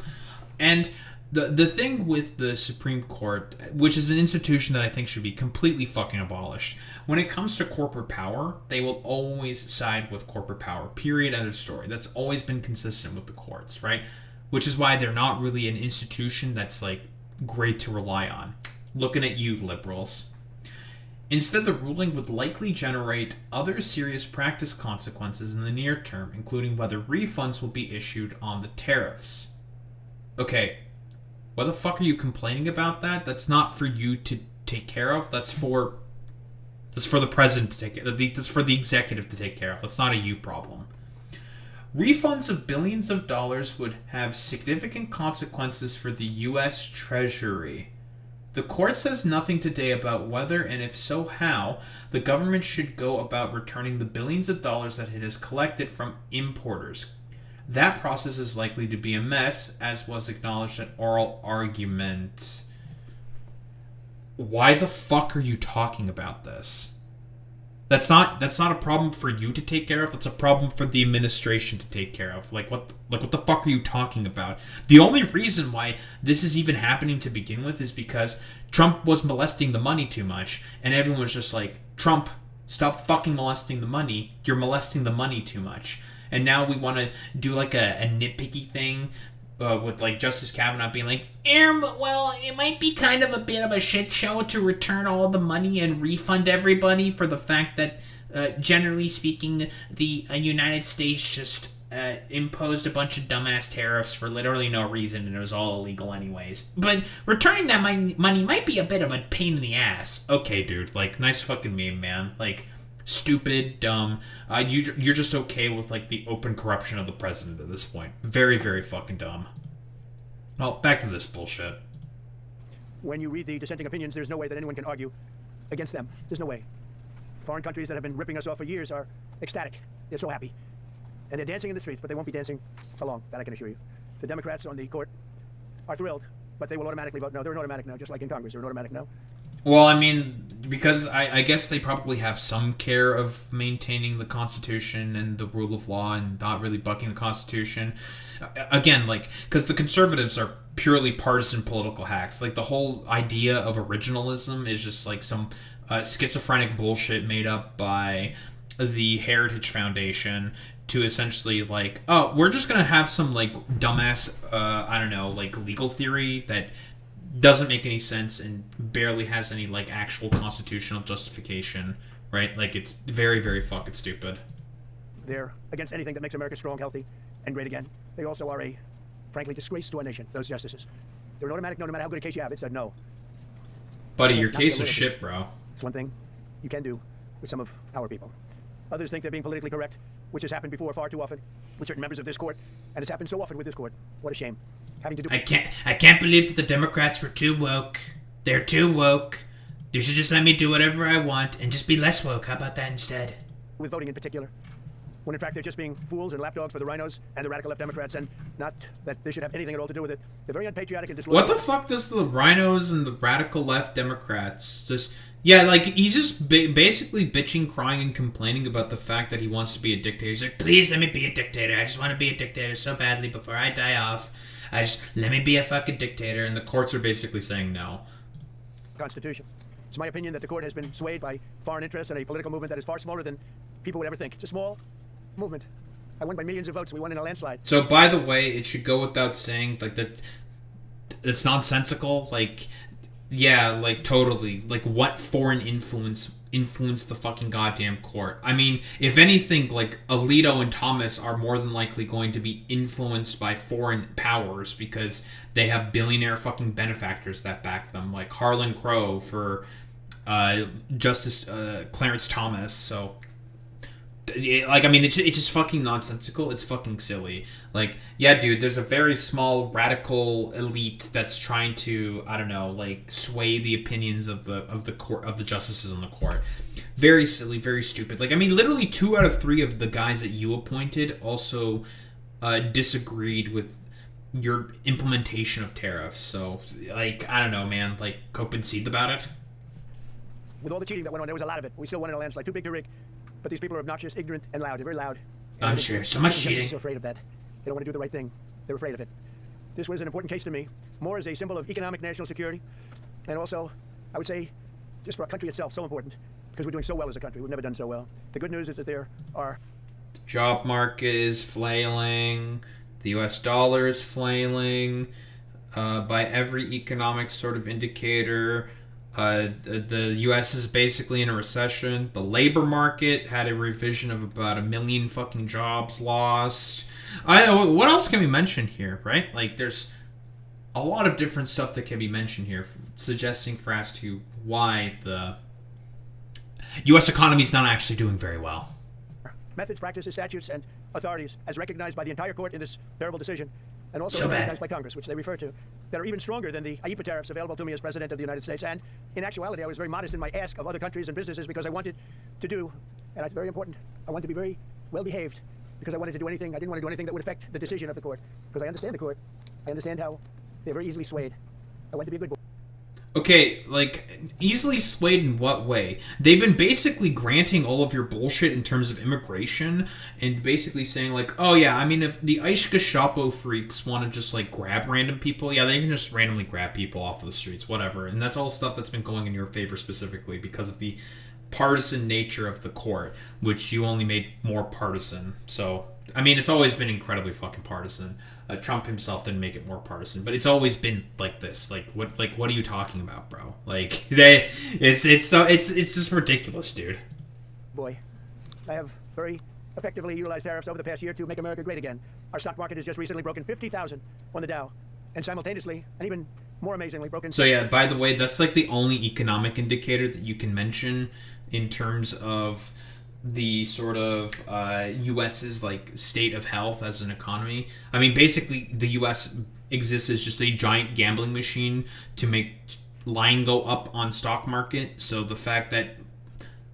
And the thing with the Supreme Court, which is an institution that I think should be completely fucking abolished, when it comes to corporate power, they will always side with corporate power. Period. End of story. That's always been consistent with the courts, right? Which is why they're not really an institution that's, like, great to rely on. Looking at you, liberals. Instead, the ruling would likely generate other serious practice consequences in the near term, including whether refunds will be issued on the tariffs. Okay, why the fuck are you complaining about that? That's not for you to take care of. That's for the president to take care of. That's for the executive to take care of. That's not a you problem. Refunds of billions of dollars would have significant consequences for the U.S. Treasury. The court says nothing today about whether, and if so how, the government should go about returning the billions of dollars that it has collected from importers. That process is likely to be a mess, as was acknowledged at oral argument. Why the fuck are you talking about this? That's not a problem for you to take care of. That's a problem for the administration to take care of. Like what the fuck are you talking about? The only reason why this is even happening to begin with is because Trump was molesting the money too much, and everyone was just like, Trump, stop fucking molesting the money. You're molesting the money too much. And now we want to do like a nitpicky thing with like Justice Kavanaugh being like, well, it might be kind of a bit of a shit show to return all the money and refund everybody for the fact that, generally speaking, the United States just imposed a bunch of dumbass tariffs for literally no reason, and it was all illegal anyways. But returning that money might be a bit of a pain in the ass. Okay, dude, like, nice fucking meme, man. Like, stupid, dumb. You're just okay with, like, the open corruption of the president at this point. Very, very fucking dumb. Well, back to this bullshit. When you read the dissenting opinions, there's no way that anyone can argue against them. There's no way. Foreign countries that have been ripping us off for years are ecstatic. They're so happy. And they're dancing in the streets, but they won't be dancing for long, that I can assure you. The Democrats on the court are thrilled, but they will automatically vote no. They're an automatic no, just like in Congress. They're an automatic no. Well, I mean, because I guess they probably have some care of maintaining the Constitution and the rule of law and not really bucking the Constitution. Again, like, because the conservatives are purely partisan political hacks. Like, the whole idea of originalism is just, like, some schizophrenic bullshit made up by the Heritage Foundation to essentially, like, oh, we're just gonna have some, like, dumbass, I don't know, like, legal theory that doesn't make any sense and barely has any, like, actual constitutional justification right? Like, it's very, very fucking stupid. They're against anything that makes America strong, healthy, and great again. They also are a, frankly, disgrace to our nation, those justices. They're an automatic no, no matter how good a case you have. It's a no. Buddy, your Not case the is ability. shit, bro. It's one thing you can do with some of our people. Others think they're being politically correct, which has happened before far too often with certain members of this court, and it's happened so often with this court. What a shame. Having to do. I can't believe that the Democrats were too woke. They're too woke. You should just let me do whatever I want and just be less woke. How about that instead? With voting in particular, when in fact they're just being fools and lapdogs for the rhinos and the radical left Democrats, and not that they should have anything at all to do with it. They're very unpatriotic and disloyal. What the fuck does the rhinos and the radical left Democrats just... Yeah, like, he's just basically bitching, crying, and complaining about the fact that he wants to be a dictator. He's like, please let me be a dictator. I just want to be a dictator so badly before I die off. Let me be a fucking dictator. And the courts are basically saying no. Constitution. It's my opinion that the court has been swayed by foreign interests and a political movement that is far smaller than people would ever think. It's a small movement. I won by millions of votes. We won in a landslide. So, by the way, it should go without saying, like, that it's nonsensical. Like, yeah, like, totally. Like, what foreign influenced the fucking goddamn court? I mean, if anything, like, Alito and Thomas are more than likely going to be influenced by foreign powers because they have billionaire fucking benefactors that back them, like Harlan Crow for Justice Clarence Thomas. So, like, I mean, it's just fucking nonsensical. It's fucking silly. Like, yeah, dude, there's a very small radical elite that's trying to, I don't know, like, sway the opinions of the court, of the justices on the court. Very silly, very stupid. Like, I mean, literally 2 out of 3 of the guys that you appointed also disagreed with your implementation of tariffs. So, like, I don't know, man. Like, cope and seethe about it. With all the cheating that went on, there was a lot of it. We still won in a landslide. Too big to rig. But these people are obnoxious, ignorant, and loud. They're very loud. I'm sure. So much cheating. They're afraid of that. They don't want to do the right thing. They're afraid of it. This was an important case to me, more as a symbol of economic national security, and also, I would say, just for our country itself, so important, because we're doing so well as a country. We've never done so well. The good news is that there are... Job market is flailing. The U.S. dollar is flailing. By every economic sort of indicator... the U.S. is basically in a recession. The labor market had a revision of about 1 million fucking jobs lost. What else can we mention here, right? Like, there's a lot of different stuff that can be mentioned here, suggesting for as to why the U.S. economy is not actually doing very well. Methods, practices, statutes, and authorities, as recognized by the entire court in this terrible decision, and also So bad. recognized by Congress, which they refer to, that are even stronger than the IEEPA tariffs available to me as President of the United States. And in actuality, I was very modest in my ask of other countries and businesses because I wanted to do, and it's very important, I wanted to be very well behaved because I wanted to do anything, I didn't want to do anything that would affect the decision of the court, because I understand the court. I understand how they're very easily swayed. I want to be a good boy. Okay, like, easily swayed in what way? They've been basically granting all of your bullshit in terms of immigration, and basically saying, like, oh yeah, I mean, if the Ice Gestapo freaks want to just, like, grab random people, yeah, they can just randomly grab people off of the streets, whatever. And that's all stuff that's been going in your favor specifically because of the partisan nature of the court, which you only made more partisan. So, I mean, it's always been incredibly fucking partisan. Trump himself didn't make it more partisan, but it's always been like this. Like, what are you talking about, bro? Like, it's just ridiculous, dude. Boy, I have very effectively utilized tariffs over the past year to make America great again. Our stock market has just recently broken 50,000 on the Dow, and simultaneously, and even more amazingly, broken... So yeah, by the way, that's like the only economic indicator that you can mention in terms of the sort of U.S.'s like state of health as an economy. I mean, basically, the U.S. exists as just a giant gambling machine to make line go up on stock market. So the fact that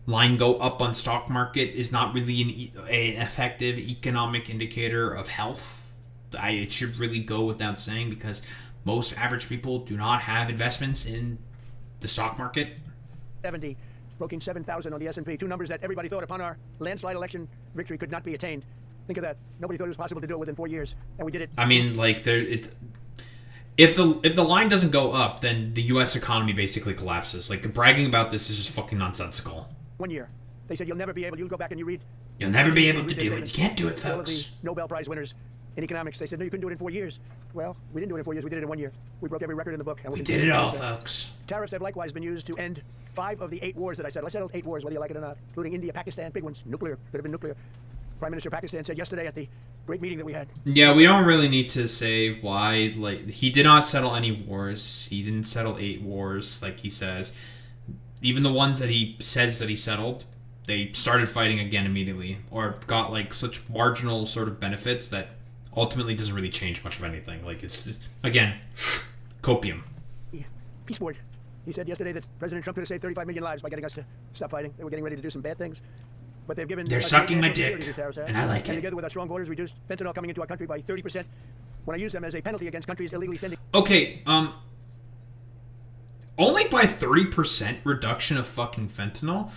line go up on stock market is not really an effective economic indicator of health. It should really go without saying because most average people do not have investments in the stock market. 70. Broken 7,000 on the S&P, 2 numbers that everybody thought upon our landslide election victory could not be attained. Think of that. Nobody thought it was possible to do it within 4 years, and we did it. I mean, like, if the line doesn't go up, then the U.S. economy basically collapses. Like, bragging about this is just fucking nonsensical. 1 year. They said you'll never be able. You go back and you read. You'll never be able to do it. You can't do it, All of the folks. Nobel Prize winners in economics. They said no, you couldn't do it in 4 years. Well, we didn't do it in 4 years. We did it in 1 year. We broke every record in the book. And We did it all, folks. Tariffs have likewise been used to end 5 of the 8 wars that I settled. I settled 8 wars, whether you like it or not, including India, Pakistan, big ones, nuclear, could have been nuclear. Prime Minister of Pakistan said yesterday at the great meeting that we had. Yeah, we don't really need to say why. Like, he did not settle any wars. He didn't settle 8 wars, like he says. Even the ones that he says that he settled, they started fighting again immediately, or got like such marginal sort of benefits that ultimately doesn't really change much of anything. Like, it's, again, copium. Peace board. He said yesterday that President Trump could have saved 35 million lives by getting us to stop fighting. They were getting ready to do some bad things. But they've given... They're sucking my dick, and I like it. And together with our strong borders, reduced fentanyl coming into our country by 30%. When I use them as a penalty against countries illegally sending... Okay, only by 30% reduction of fucking fentanyl?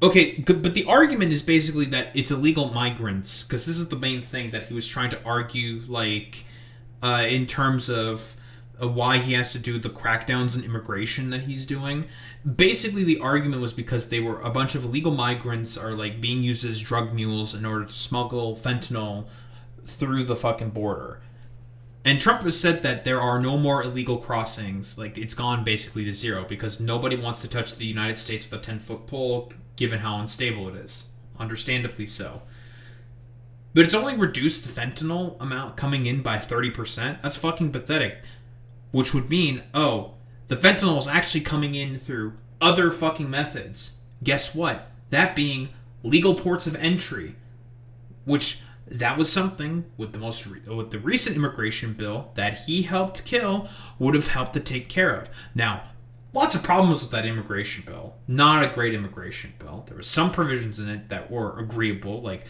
Okay, but the argument is basically that it's illegal migrants, because this is the main thing that he was trying to argue, like, in terms of why he has to do the crackdowns in immigration that he's doing. Basically, the argument was because they were a bunch of illegal migrants are like being used as drug mules in order to smuggle fentanyl through the fucking border. And Trump has said that there are no more illegal crossings. Like, it's gone basically to zero because nobody wants to touch the United States with a 10-foot pole, given how unstable it is. Understandably so. But it's only reduced the fentanyl amount coming in by 30%. That's fucking pathetic. Which would mean, oh, the fentanyl is actually coming in through other fucking methods. Guess what? That being legal ports of entry. Which, that was something with the recent immigration bill that he helped kill would have helped to take care of. Now, lots of problems with that immigration bill. Not a great immigration bill. There were some provisions in it that were agreeable, like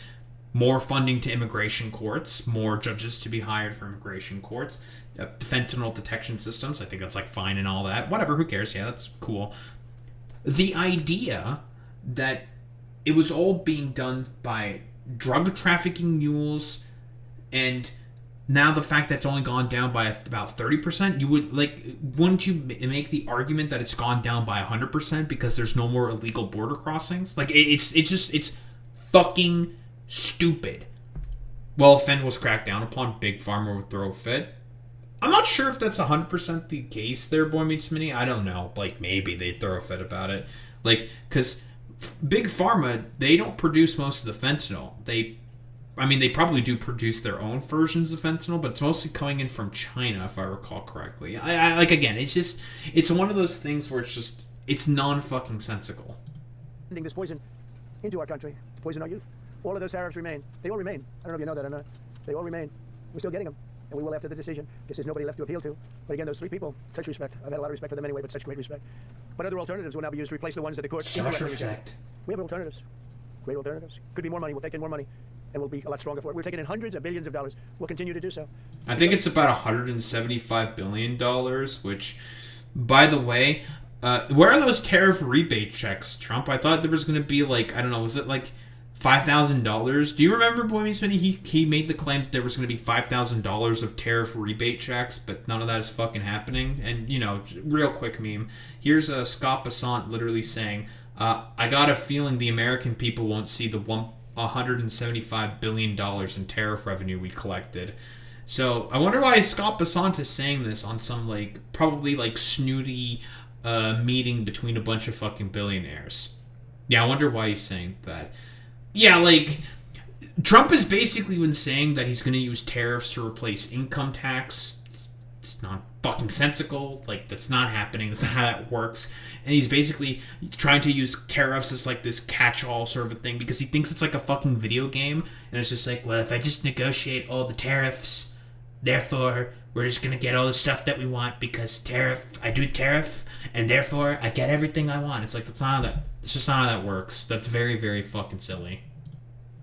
more funding to immigration courts, more judges to be hired for immigration courts, fentanyl detection systems. I think that's like fine and all that. Whatever, who cares? Yeah, that's cool. The idea that it was all being done by drug trafficking mules, and now the fact that it's only gone down by about 30%, you would wouldn't you make the argument that it's gone down by 100% because there's no more illegal border crossings? Like, it's fucking stupid. Well, fentanyl was cracked down upon, Big Pharma would throw a fit. I'm not sure if that's 100% the case there, Boy Meets Mini. I don't know. Like, maybe they'd throw a fit about it. Like, because Big Pharma, they don't produce most of the fentanyl. They probably do produce their own versions of fentanyl, but it's mostly coming in from China, if I recall correctly. I again, it's one of those things where it's non-fucking sensical. Sending this poison into our country to poison our youth. All of those tariffs remain. They all remain. I don't know if you know that or not. They all remain. We're still getting them. And we will after the decision, because there's nobody left to appeal to. But again, those 3 people, such respect. I've had a lot of respect for them anyway, but such great respect. But other alternatives will now be used to replace the ones that the court... So much respect. We have alternatives. Great alternatives. Could be more money. We'll take in more money. And we'll be a lot stronger for it. We're taking in hundreds of billions of dollars. We'll continue to do so. I think it's about $175 billion, which, by the way, where are those tariff rebate checks, Trump? I thought there was going to be, like, I don't know, was it like $5,000? Do you remember, Boy Meets Mini? He made the claim that there was going to be $5,000 of tariff rebate checks, but none of that is fucking happening. And, you know, real quick meme. Here's Scott Bessant literally saying, I got a feeling the American people won't see the $175 billion in tariff revenue we collected. So I wonder why Scott Bessant is saying this on some, like, probably, like, snooty meeting between a bunch of fucking billionaires. Yeah, I wonder why he's saying that. Yeah, like, Trump has basically been saying that he's going to use tariffs to replace income tax. It's not fucking sensical. Like, that's not happening. That's not how that works. And he's basically trying to use tariffs as, like, this catch-all sort of a thing because he thinks it's like a fucking video game. And it's just like, well, if I just negotiate all the tariffs, therefore, we're just going to get all the stuff that we want because I do tariff, and therefore, I get everything I want. It's like, it's just not how that works. That's very, very fucking silly.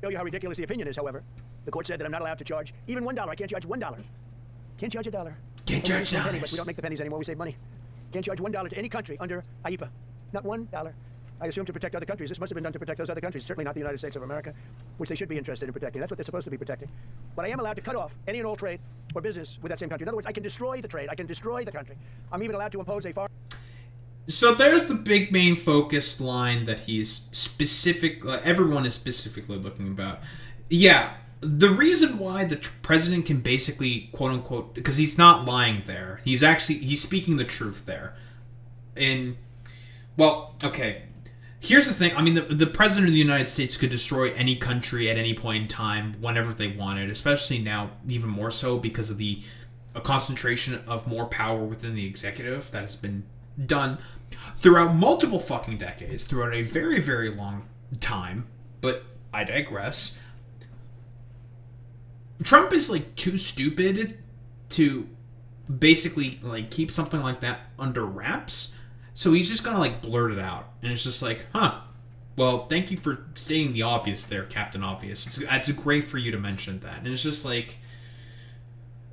Show you how ridiculous the opinion is, however. The court said that I'm not allowed to charge even $1. I can't charge $1. Can't charge $1. Can't charge dollars. But we don't make the pennies anymore. We save money. Can't charge $1 to any country under IEPA. Not $1. I assume to protect other countries. This must have been done to protect those other countries. Certainly not the United States of America, which they should be interested in protecting. That's what they're supposed to be protecting. But I am allowed to cut off any and all trade or business with that same country. In other words, I can destroy the trade. I can destroy the country. I'm even allowed to impose a foreign... So there's the big main focused line that he's everyone is specifically looking about. Yeah, the reason why the president can basically, quote unquote, because he's not lying there. He's speaking the truth there. Well, okay. Here's the thing. I mean, the president of the United States could destroy any country at any point in time, whenever they wanted, especially now, even more so because of a concentration of more power within the executive that has been done throughout multiple fucking decades, throughout a very, very long time. But I digress. Trump is, like, too stupid to basically, like, keep something like that under wraps. So he's just gonna, like, blurt it out. And it's just like, well, thank you for stating the obvious there, Captain Obvious. It's great for you to mention that. And it's just like,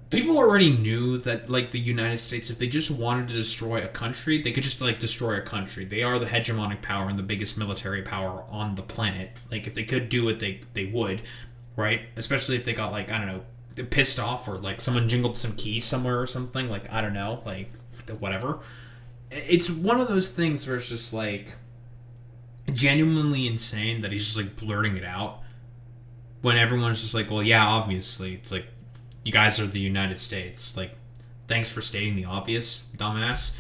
people already knew that, like, the United States, if they just wanted to destroy a country, they could just, like, destroy a country. They are the hegemonic power and the biggest military power on the planet. Like, if they could do it, they would, right? Especially if they got, like, I don't know, pissed off, or, like, someone jingled some keys somewhere or something. Like, I don't know, like, whatever. It's one of those things where it's just, like, genuinely insane that he's just, like, blurting it out when everyone's just like, well, yeah, obviously. It's like, you guys are the United States. Like, thanks for stating the obvious, dumbass.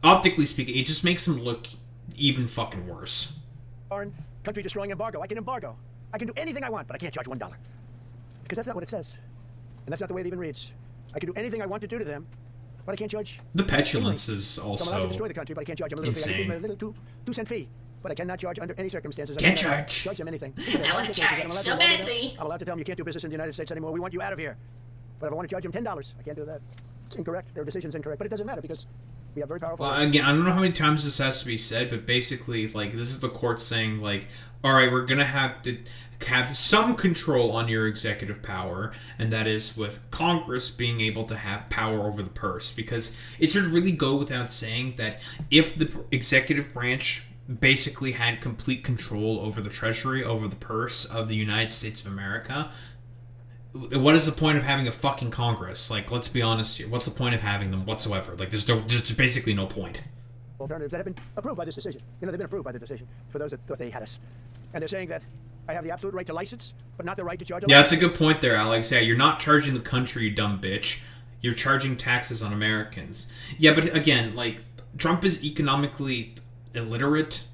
Optically speaking, it just makes him look even fucking worse. Foreign country destroying embargo. I can embargo. I can do anything I want, but I can't charge $1. Because that's not what it says. And that's not the way it even reads. I can do anything I want to do to them, but I can't charge. The petulance is also so I'm allowed to destroy the country, but I can't charge them a little fee. I can give them a little 2-cent fee, but I cannot charge under any circumstances. Can't charge. Charge them anything. I want to charge so badly. I'm allowed to tell them you can't do business in the United States anymore. We want you out of here. But if I want to charge them $10, I can't do that. It's incorrect. Their decision's incorrect, but it doesn't matter because we have very powerful. Well, again, I don't know how many times this has to be said, but basically, like, this is the court saying, like, all right, we're gonna have to have some control on your executive power, and that is with Congress being able to have power over the purse, because it should really go without saying that if the executive branch basically had complete control over the treasury, over the purse of the United States of America, what is the point of having a fucking Congress? Like, let's be honest here. What's the point of having them whatsoever? Like, there's basically no point. Alternatives that have been approved by this decision. You know, they've been approved by the decision for those that thought they had us. And they're saying that I have the absolute right to license, but not the right to charge. Yeah, that's a good point there, Alex. Yeah, you're not charging the country, you dumb bitch. You're charging taxes on Americans. Yeah, but again, like, Trump is economically illiterate.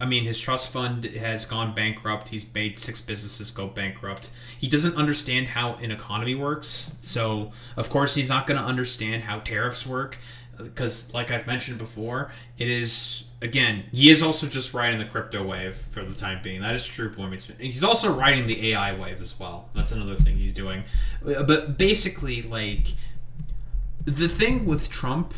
I mean, his trust fund has gone bankrupt. He's made 6 businesses go bankrupt. He doesn't understand how an economy works. So, of course, he's not going to understand how tariffs work. Because, like I've mentioned before, it is, again, he is also just riding the crypto wave for the time being. That is true. He's also riding the AI wave as well. That's another thing he's doing. But basically, like, the thing with Trump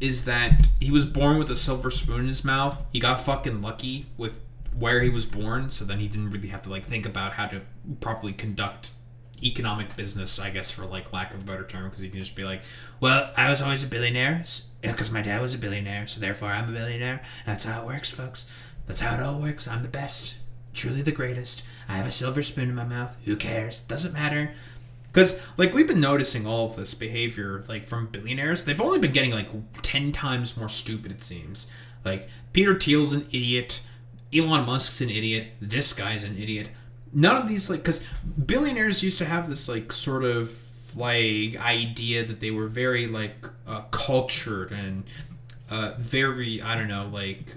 is that he was born with a silver spoon in his mouth. He got fucking lucky with where he was born, so then he didn't really have to, like, think about how to properly conduct economic business, I guess, for, like, lack of a better term, because he can just be like, well, I was always a billionaire because my dad was a billionaire, so therefore I'm a billionaire. That's how it works, folks. That's how it all works. I'm the best, truly the greatest. I have a silver spoon in my mouth. Who cares? Doesn't matter. Because, like, we've been noticing all of this behavior, like, from billionaires. They've only been getting, like, 10 times more stupid, it seems. Like, Peter Thiel's an idiot. Elon Musk's an idiot. This guy's an idiot. None of these, like, because billionaires used to have this, like, sort of, like, idea that they were very, like, cultured and very, I don't know, like,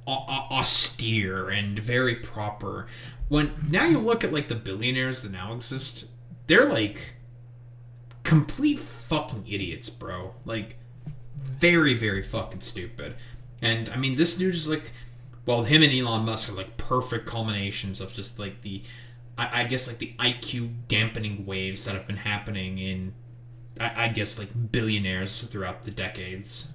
austere and very proper. When now you look at, like, the billionaires that now exist, they're, like, complete fucking idiots, bro. Like, very, very fucking stupid. And, I mean, this dude is, like, well, him and Elon Musk are, like, perfect culminations of just, like, the, I guess, like, the IQ dampening waves that have been happening in, I guess, like, billionaires throughout the decades.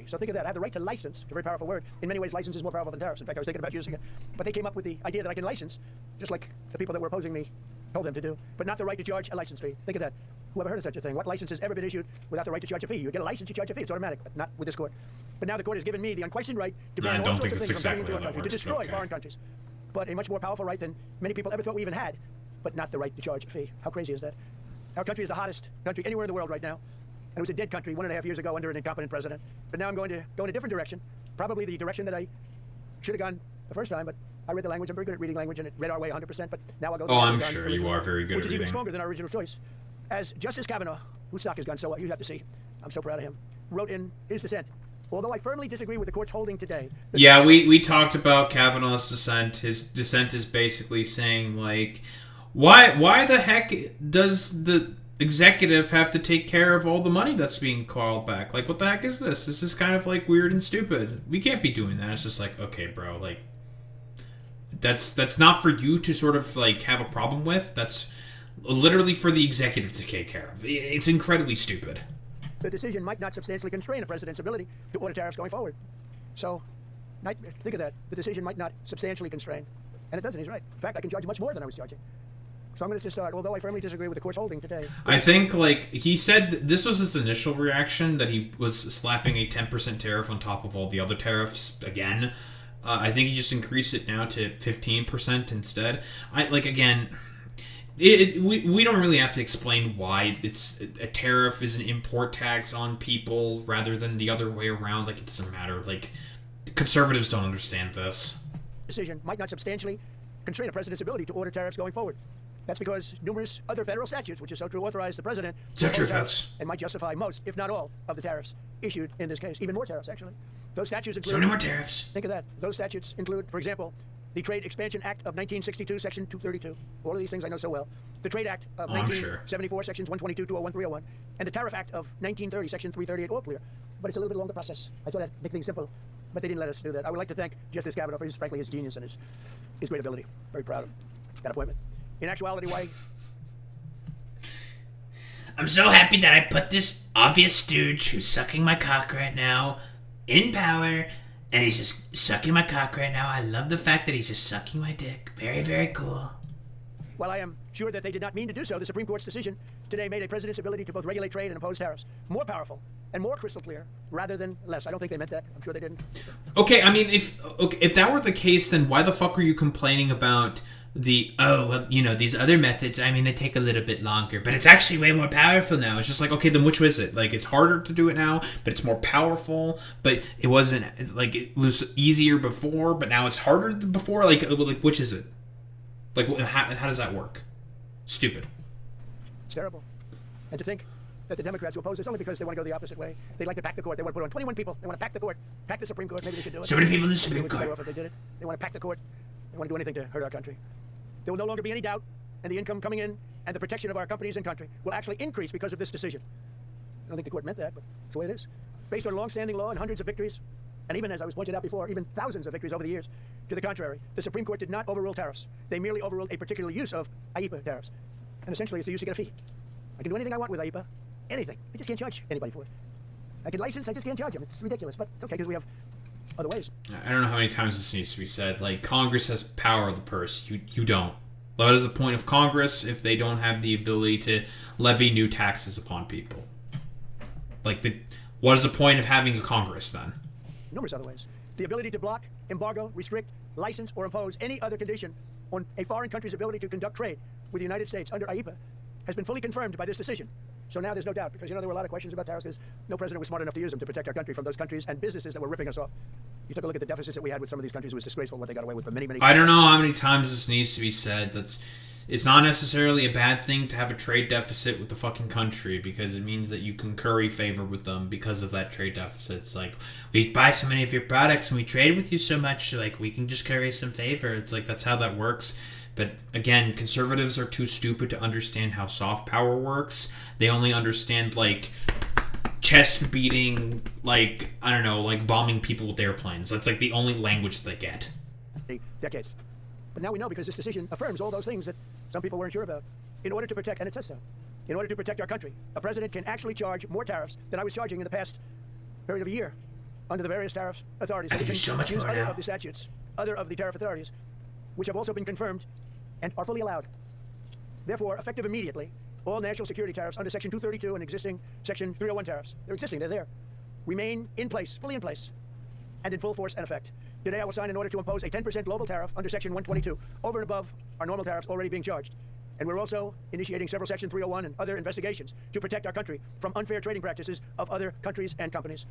So think of that. I have the right to license. It's a very powerful word. In many ways, license is more powerful than tariffs. In fact, I was thinking about using it. But they came up with the idea that I can license, just like the people that were opposing me told them to do, but not the right to charge a license fee. Think of that. Whoever heard of such a thing? What license has ever been issued without the right to charge a fee? You get a license, you charge a fee. It's automatic, but not with this court. But now the court has given me the unquestioned right to ban all sorts of things from coming into our country, to destroy foreign countries. But a much more powerful right than many people ever thought we even had, but not the right to charge a fee. How crazy is that? Our country is the hottest country anywhere in the world right now. And it was a dead country 1.5 years ago under an incompetent president. But now I'm going to go in a different direction, probably the direction that I should have gone the first time, but I read the language. I'm very good at reading language, and it read our way 100%, but now I'll go... Oh, I'm sure you are very good at reading. Which is even stronger than our original choice. As Justice Kavanaugh, whose stock has gone so up, you have to see, I'm so proud of him, wrote in his dissent, Although I firmly disagree with the court's holding today. Yeah, we talked about Kavanaugh's dissent. His dissent is basically saying, like, why the heck does the executive have to take care of all the money that's being called back? Like, what the heck is this? This is kind of, like, weird and stupid. We can't be doing that. It's just like, okay, bro, like, that's not for you to sort of, like, have a problem with. That's literally for the executive to take care of. It's incredibly stupid. The decision might not substantially constrain a president's ability to order tariffs going forward. So, think of that. The decision might not substantially constrain. And it doesn't, he's right. In fact, I can charge much more than I was charging. So I'm going to just start, although I firmly disagree with the court's holding today. I think, like, he said this was his initial reaction, that he was slapping a 10% tariff on top of all the other tariffs again. I think he just increased it now to 15% instead. We don't really have to explain why it's a tariff is an import tax on people rather than the other way around. Like, it doesn't matter. Like, conservatives don't understand this. Decision might not substantially constrain a president's ability to order tariffs going forward. That's because numerous other federal statutes, which is so true, authorize the president so true, folks, and might justify most, if not all, of the tariffs issued in this case. Even more tariffs, actually. Those statutes include... So many more tariffs. Think of that. Those statutes include, for example, the Trade Expansion Act of 1962, Section 232. All of these things I know so well. The Trade Act of 1974, Sections 122, 201, 301. And the Tariff Act of 1930, Section 338, all clear. But it's a little bit longer process. I thought I'd make things simple, but they didn't let us do that. I would like to thank Justice Kavanaugh for frankly, his genius and his great ability. Very proud of that appointment. In actuality, why... I'm so happy that I put this obvious stooge who's sucking my cock right now in power, and he's just sucking my cock right now. I love the fact that he's just sucking my dick. Very, very cool. While I am sure that they did not mean to do so, the Supreme Court's decision today made a president's ability to both regulate trade and impose tariffs more powerful and more crystal clear rather than less. I don't think they meant that. I'm sure they didn't. Okay, I mean, if that were the case, then why the fuck are you complaining about these other methods? I mean, they take a little bit longer, but it's actually way more powerful now. It's just like, okay, then which was it? Like, it's harder to do it now, but it's more powerful, but it wasn't, like, it was easier before, but now it's harder than before? Like which is it? Like, how does that work? Stupid. It's terrible. And to think that the Democrats will oppose this only because they want to go the opposite way. They'd like to pack the court. They want to put on 21 people. They want to pack the court, pack the Supreme Court. Maybe they should do it. So many people in the Supreme Court. If they did it. They want to pack the court. They want to do anything to hurt our country. There will no longer be any doubt, and the income coming in and the protection of our companies and country will actually increase because of this decision. I don't think the court meant that, but it's the way it is. Based on long-standing law and hundreds of victories, and even, as I was pointed out before, even thousands of victories over the years. To the contrary, the Supreme Court did not overrule tariffs. They merely overruled a particular use of IEEPA tariffs. And essentially, it's the use to get a fee. I can do anything I want with IEEPA. Anything. I just can't charge anybody for it. I can license, I just can't charge them. It's ridiculous, but it's okay because we have other ways. I don't know how many times this needs to be said. Like, Congress has power of the purse. You don't. What is the point of Congress if they don't have the ability to levy new taxes upon people? Like, what is the point of having a Congress, then? Numerous other ways. The ability to block, embargo, restrict, license, or impose any other condition on a foreign country's ability to conduct trade with the United States under IEEPA has been fully confirmed by this decision. So now there's no doubt, because, there were a lot of questions about tariffs because no president was smart enough to use them to protect our country from those countries and businesses that were ripping us off. You took a look at the deficits that we had with some of these countries. It was disgraceful what they got away with for many, many I don't know how many times this needs to be said. It's not necessarily a bad thing to have a trade deficit with the fucking country because it means that you can curry favor with them because of that trade deficit. It's like, we buy so many of your products and we trade with you so much, like, we can just curry some favor. It's like, that's how that works. But again, conservatives are too stupid to understand how soft power works. They only understand, like, chest beating, like, I don't know, like bombing people with airplanes. That's like the only language they get. Decades. But now we know because this decision affirms all those things that some people weren't sure about. In order to protect, and it says so, in order to protect our country, a president can actually charge more tariffs than I was charging in the past period of a year under the various tariff authorities. I can do so much more other now. Of the statutes, other of the tariff authorities, which have also been confirmed and are fully allowed. Therefore, effective immediately, all national security tariffs under Section 232 and existing Section 301 tariffs, they're existing, they're there, remain in place, fully in place, and in full force and effect. Today I will sign an order to impose a 10% global tariff under Section 122, over and above our normal tariffs already being charged. And we're also initiating several Section 301 and other investigations to protect our country from unfair trading practices of other countries and companies.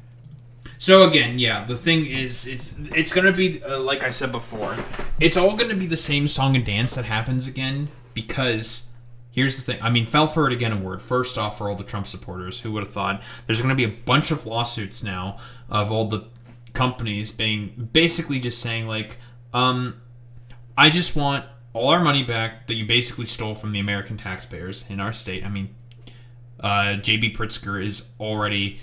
So again, yeah, the thing is, it's gonna be, like I said before, it's all gonna be the same song and dance that happens again, because here's the thing. I mean, fell for it again award. First off, for all the Trump supporters, who would have thought there's going to be a bunch of lawsuits now of all the companies being basically just saying like, I just want all our money back that you basically stole from the American taxpayers in our state. I mean, J.B. Pritzker is already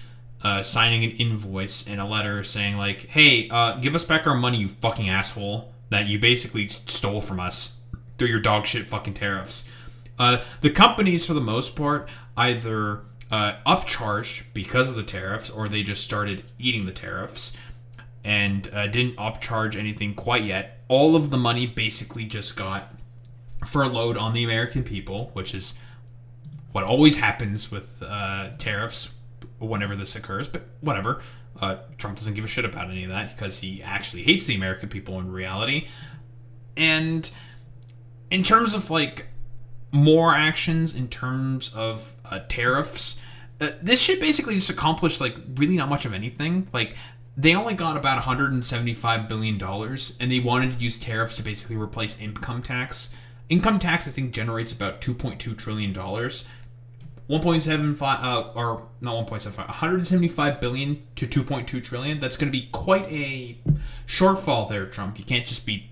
signing an invoice and a letter saying like, hey, give us back our money, you fucking asshole, that you basically stole from us through your dog shit fucking tariffs. The companies, for the most part, either upcharged because of the tariffs, or they just started eating the tariffs and didn't upcharge anything quite yet. All of the money basically just got furloughed on the American people, which is what always happens with tariffs whenever this occurs, but whatever. Trump doesn't give a shit about any of that because he actually hates the American people in reality. And in terms of like more actions in terms of tariffs, this shit basically just accomplished like really not much of anything. Like, they only got about $175 billion, and they wanted to use tariffs to basically replace income tax. Income tax, I think, generates about $2.2 trillion. 175 billion to 2.2 trillion. That's going to be quite a shortfall there, Trump. You can't just be...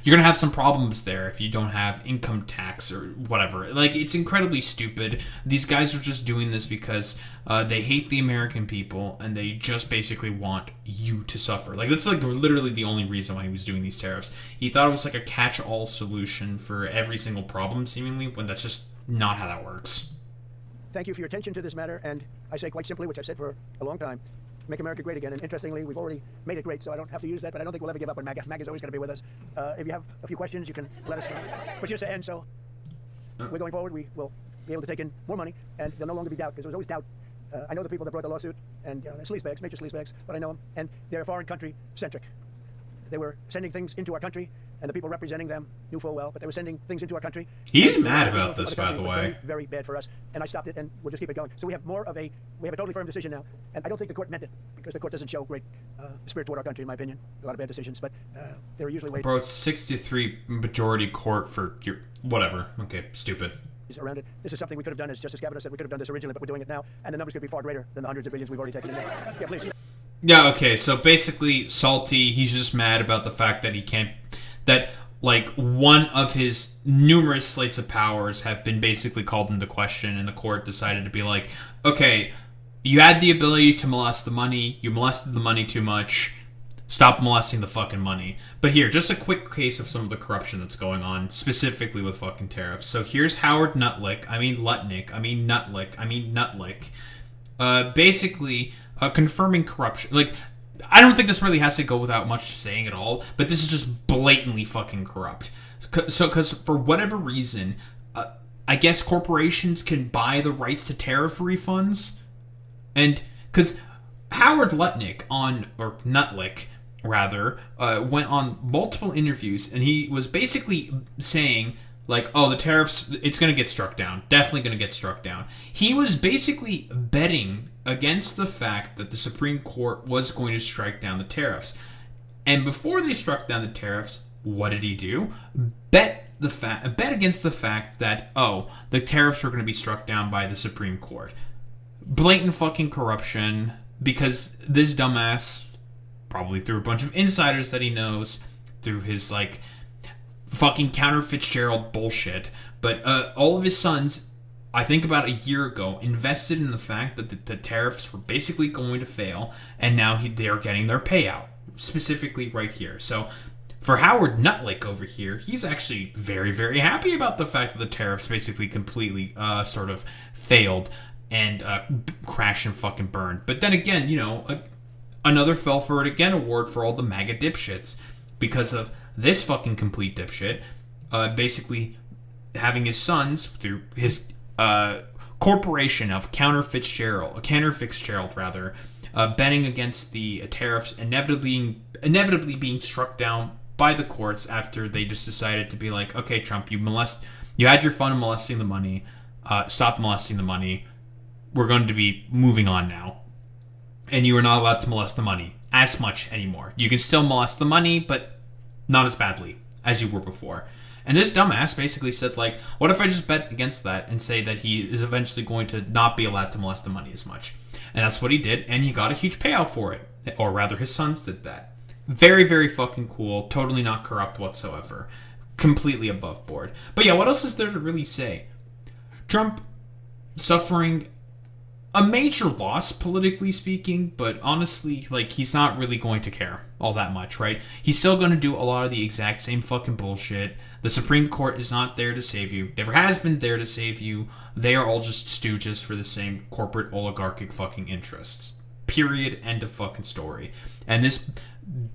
You're going to have some problems there if you don't have income tax or whatever. Like, it's incredibly stupid. These guys are just doing this because they hate the American people, and they just basically want you to suffer. Like, that's like literally the only reason why he was doing these tariffs. He thought it was like a catch-all solution for every single problem, seemingly, when that's just not how that works. Thank you for your attention to this matter, and I say quite simply, which I've said for a long time, make America great again. And interestingly, we've already made it great, so I don't have to use that, but I don't think we'll ever give up on MAGA. MAGA's always going to be with us. If you have a few questions, you can let us know. But just to end, so we're going forward, we will be able to take in more money, and there'll no longer be doubt, because there was always doubt. I know the people that brought the lawsuit, and they're sleazebags, major sleazebags, but I know them, and they're foreign country centric. They were sending things into our country, and the people representing them knew full well, but they were sending things into our country. He's mad about this, by the way. Very, very bad for us, and I stopped it, and we'll just keep it going. So we have a totally firm decision now, and I don't think the court meant it, because the court doesn't show great spirit toward our country, in my opinion. A lot of bad decisions, but there are usually ways. Bro, it's 63 majority court for your whatever. Okay, stupid. Around it. This is something we could have done, as Justice Kavanaugh said, we could have done this originally, but we're doing it now, and the numbers could be far greater than the hundreds of billions we've already taken in. Yeah, please. Yeah, okay, so basically, Salty, he's just mad about the fact that he can't... That, like, one of his numerous slates of powers have been basically called into question, and the court decided to be like, okay, you had the ability to molest the money, you molested the money too much, stop molesting the fucking money. But here, just a quick case of some of the corruption that's going on, specifically with fucking tariffs. So here's Howard Lutnick, basically... confirming corruption. Like, I don't think this really has to go without much saying at all, but this is just blatantly fucking corrupt. So, because for whatever reason, I guess corporations can buy the rights to tariff refunds, and because Howard Lutnick went on multiple interviews, and he was basically saying, like, oh, the tariffs, it's going to get struck down. Definitely going to get struck down. He was basically betting against the fact that the Supreme Court was going to strike down the tariffs. And before they struck down the tariffs, what did he do? Bet against the fact that, oh, the tariffs were going to be struck down by the Supreme Court. Blatant fucking corruption, because this dumbass, probably through a bunch of insiders that he knows, through his, like, fucking counter Fitzgerald bullshit, but all of his sons, I think about a year ago, invested in the fact that the tariffs were basically going to fail, and now they are getting their payout, specifically right here. So for Howard Lutnick over here, he's actually very, very happy about the fact that the tariffs basically completely sort of failed and crashed and fucking burned. But then again, another fell for it again award for all the MAGA dipshits, because of this fucking complete dipshit, basically having his sons, through his corporation of Cantor Fitzgerald, betting against the tariffs inevitably being struck down by the courts after they just decided to be like, okay, Trump, you had your fun of molesting the money, stop molesting the money, we're going to be moving on now. And you are not allowed to molest the money as much anymore. You can still molest the money, but not as badly as you were before. And this dumbass basically said, like, what if I just bet against that and say that he is eventually going to not be allowed to molest the money as much? And that's what he did, and he got a huge payout for it. Or rather, his sons did that. Very, very fucking cool. Totally not corrupt whatsoever. Completely above board. But yeah, what else is there to really say? Trump suffering a major loss, politically speaking, but honestly, like, he's not really going to care all that much, right? He's still going to do a lot of the exact same fucking bullshit. The Supreme Court is not there to save you. Never has been there to save you. They are all just stooges for the same corporate oligarchic fucking interests. Period. End of fucking story. And this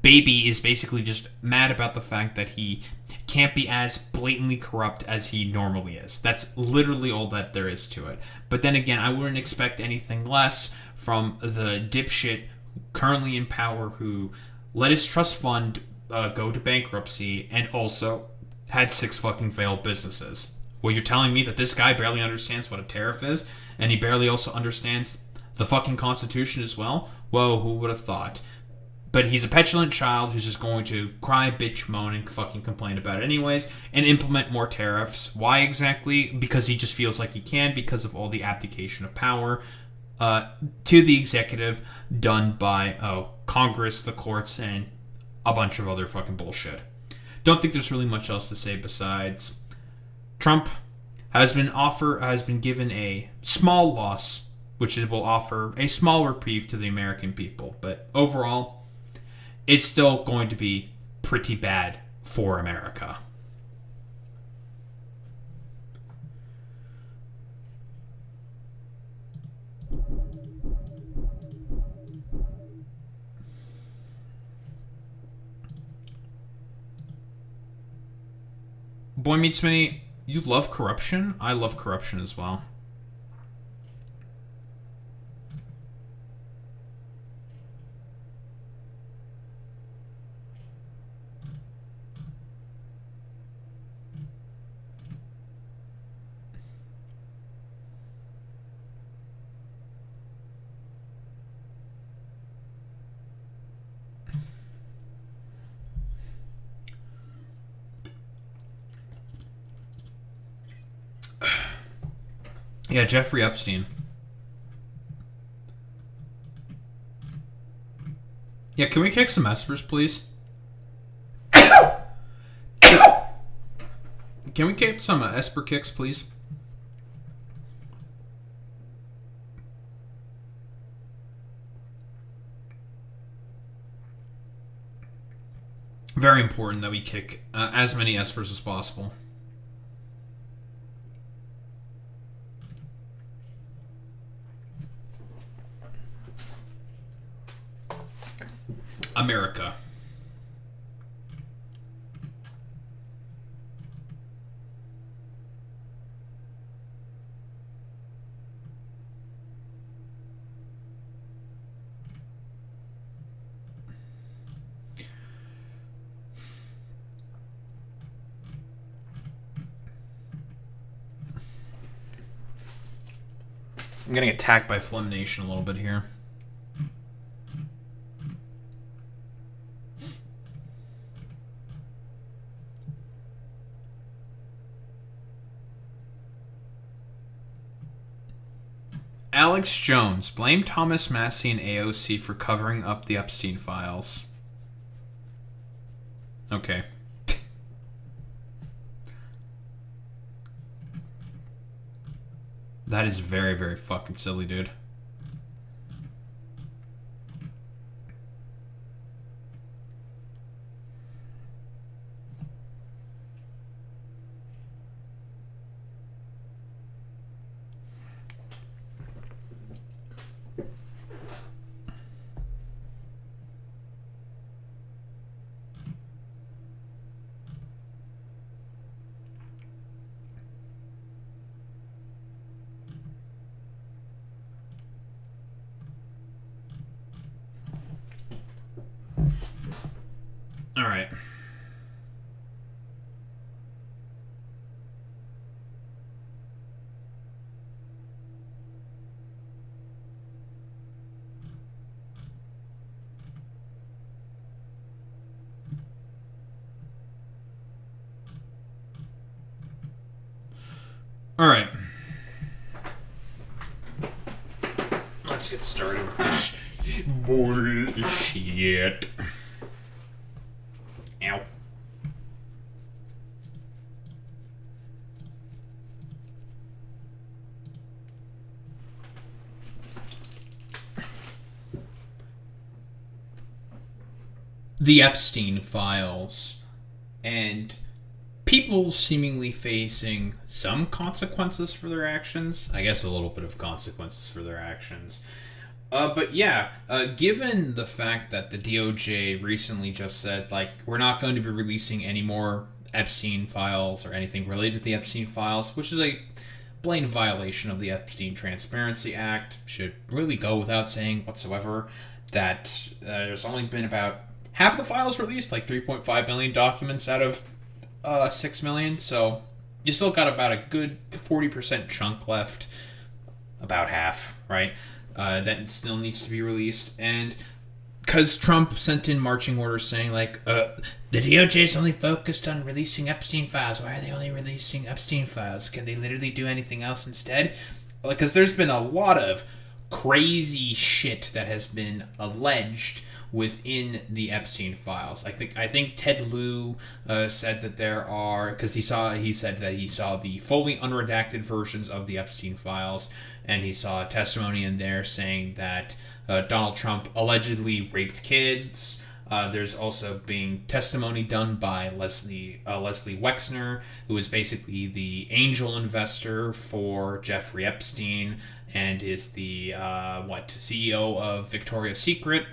baby is basically just mad about the fact that he can't be as blatantly corrupt as he normally is. That's literally all that there is to it. But then again, I wouldn't expect anything less from the dipshit currently in power who let his trust fund go to bankruptcy and also had 6 fucking failed businesses. Well, you're telling me that this guy barely understands what a tariff is, and he barely also understands the fucking Constitution as well? Whoa, who would have thought? But he's a petulant child who's just going to cry, bitch, moan, and fucking complain about it anyways, and implement more tariffs. Why exactly? Because he just feels like he can, because of all the abdication of power to the executive done by Congress, the courts, and a bunch of other fucking bullshit. Don't think there's really much else to say besides Trump has been given a small loss, which will offer a small reprieve to the American people. But overall, it's still going to be pretty bad for America. Boy Meets Mini, you love corruption? I love corruption as well. Yeah, Jeffrey Epstein. Yeah, can we kick some espers, please? Can we kick some esper kicks, please? Very important that we kick as many espers as possible. America. I'm getting attacked by Phlegm Nation a little bit here. Alex Jones, blame Thomas Massie and AOC for covering up the Epstein files. Okay. That is very, very fucking silly, dude. All right. All right. Let's get started with this bullshit. Ow. The Epstein files, and people seemingly facing some consequences for their actions. I guess a little bit of consequences for their actions. But yeah, given the fact that the DOJ recently just said, like, we're not going to be releasing any more Epstein files or anything related to the Epstein files, which is a blatant violation of the Epstein Transparency Act, should really go without saying whatsoever, that there's only been about half the files released, like 3.5 million documents out of 6 million, so you still got about a good 40% chunk left, about half, right, that still needs to be released. And because Trump sent in marching orders saying, like, the DOJ is only focused on releasing Epstein files. Why are they only releasing Epstein files? Can they literally do anything else instead? Because there's been a lot of crazy shit that has been alleged within the Epstein files. I think Ted Lieu said that there are, because he said that he saw the fully unredacted versions of the Epstein files, and he saw a testimony in there saying that Donald Trump allegedly raped kids. There's also being testimony done by Leslie Wexner, who is basically the angel investor for Jeffrey Epstein and is the CEO of Victoria's Secret.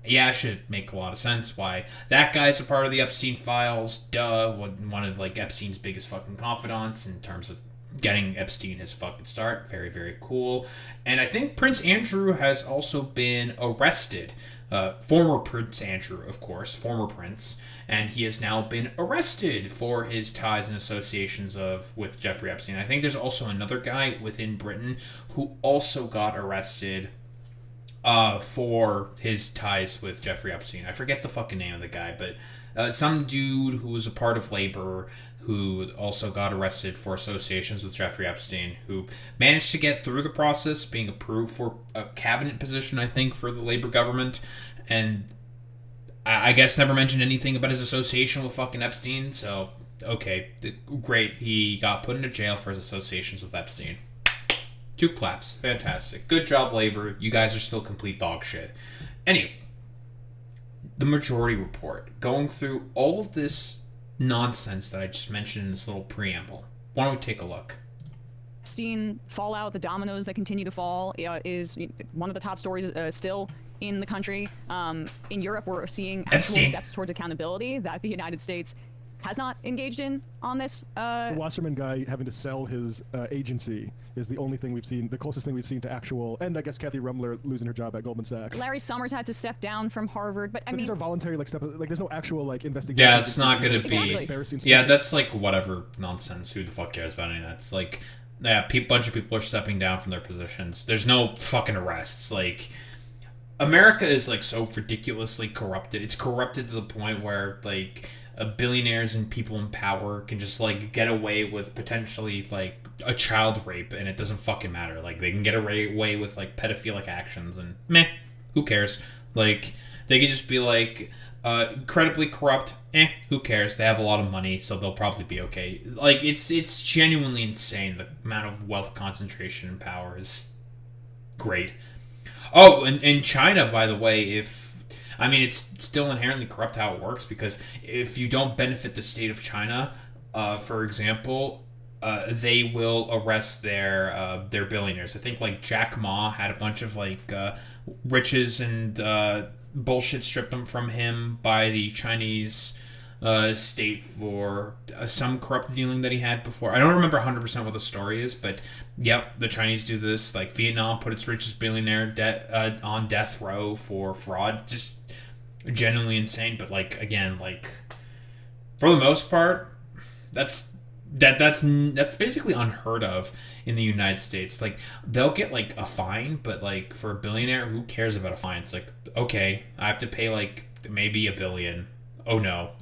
Yeah, it should make a lot of sense why that guy's a part of the Epstein files. Duh, one of like Epstein's biggest fucking confidants in terms of getting Epstein his fucking start. Very, very cool. And I think Prince Andrew has also been arrested. Former Prince Andrew, of course, former prince, and he has now been arrested for his ties and associations with Jeffrey Epstein. I think there's also another guy within Britain who also got arrested for his ties with Jeffrey Epstein. I forget the fucking name of the guy, but some dude who was a part of labor who also got arrested for associations with Jeffrey Epstein, who managed to get through the process, being approved for a cabinet position, I think, for the Labor government, and I guess never mentioned anything about his association with fucking Epstein, so, okay, great, he got put into jail for his associations with Epstein. 2 claps. Fantastic. Good job, Labor. You guys are still complete dog shit. Anyway, the majority report. Going through all of this nonsense that I just mentioned in this little preamble. Why don't we take a look? Epstein fallout, the dominoes that continue to fall, is one of the top stories still in the country. In Europe, we're seeing actual steps towards accountability that the United States has not engaged in on this. The Wasserman guy having to sell his agency is the only thing we've seen, the closest thing we've seen to actual, and I guess Kathy Rumler losing her job at Goldman Sachs. Larry Summers had to step down from Harvard, but I mean, these are voluntary, like, there's no actual, like, investigation. Yeah, it's not gonna be, yeah, that's like whatever nonsense, who the fuck cares about any of that? It's like, yeah, bunch of people are stepping down from their positions. There's no fucking arrests, like, America is, like, so ridiculously corrupted. It's corrupted to the point where, like, billionaires and people in power can just, like, get away with potentially, like, a child rape, and it doesn't fucking matter. Like, they can get away with, like, pedophilic actions, and meh, who cares? Like, they could just be, like, incredibly corrupt, who cares? They have a lot of money, so they'll probably be okay. Like, it's genuinely insane. The amount of wealth concentration and power is great. Oh, and in China, by the way, it's still inherently corrupt how it works, because if you don't benefit the state of China, for example, they will arrest their billionaires. I think, like, Jack Ma had a bunch of, like, riches and bullshit stripped from him by the Chinese state for some corrupt dealing that he had before. I don't remember 100% what the story is, but yep, the Chinese do this. Like, Vietnam put its richest billionaire on death row for fraud. Just genuinely insane. But, like, again, like, for the most part, that's basically unheard of in the United States. Like, they'll get, like, a fine, but, like, for a billionaire, who cares about a fine? It's like, okay, I have to pay, like, maybe $1 billion. Oh no.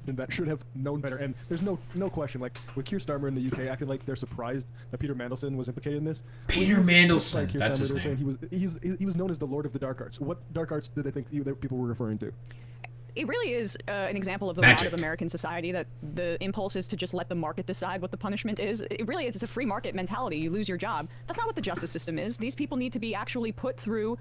and that should have known better. And there's no question, like with Keir Starmer in the UK acting like they're surprised that Peter Mandelson was implicated in this. Peter Mandelson, Keir that's Starmer, his they were name. saying he was known as the Lord of the Dark Arts. What dark arts did they think that people were referring to? It really is an example of the Magic. rot of American society, that the impulse is to just let the market decide what the punishment is. It really is. It's a free market mentality. You lose your job. That's not what the justice system is. These people need to be actually put through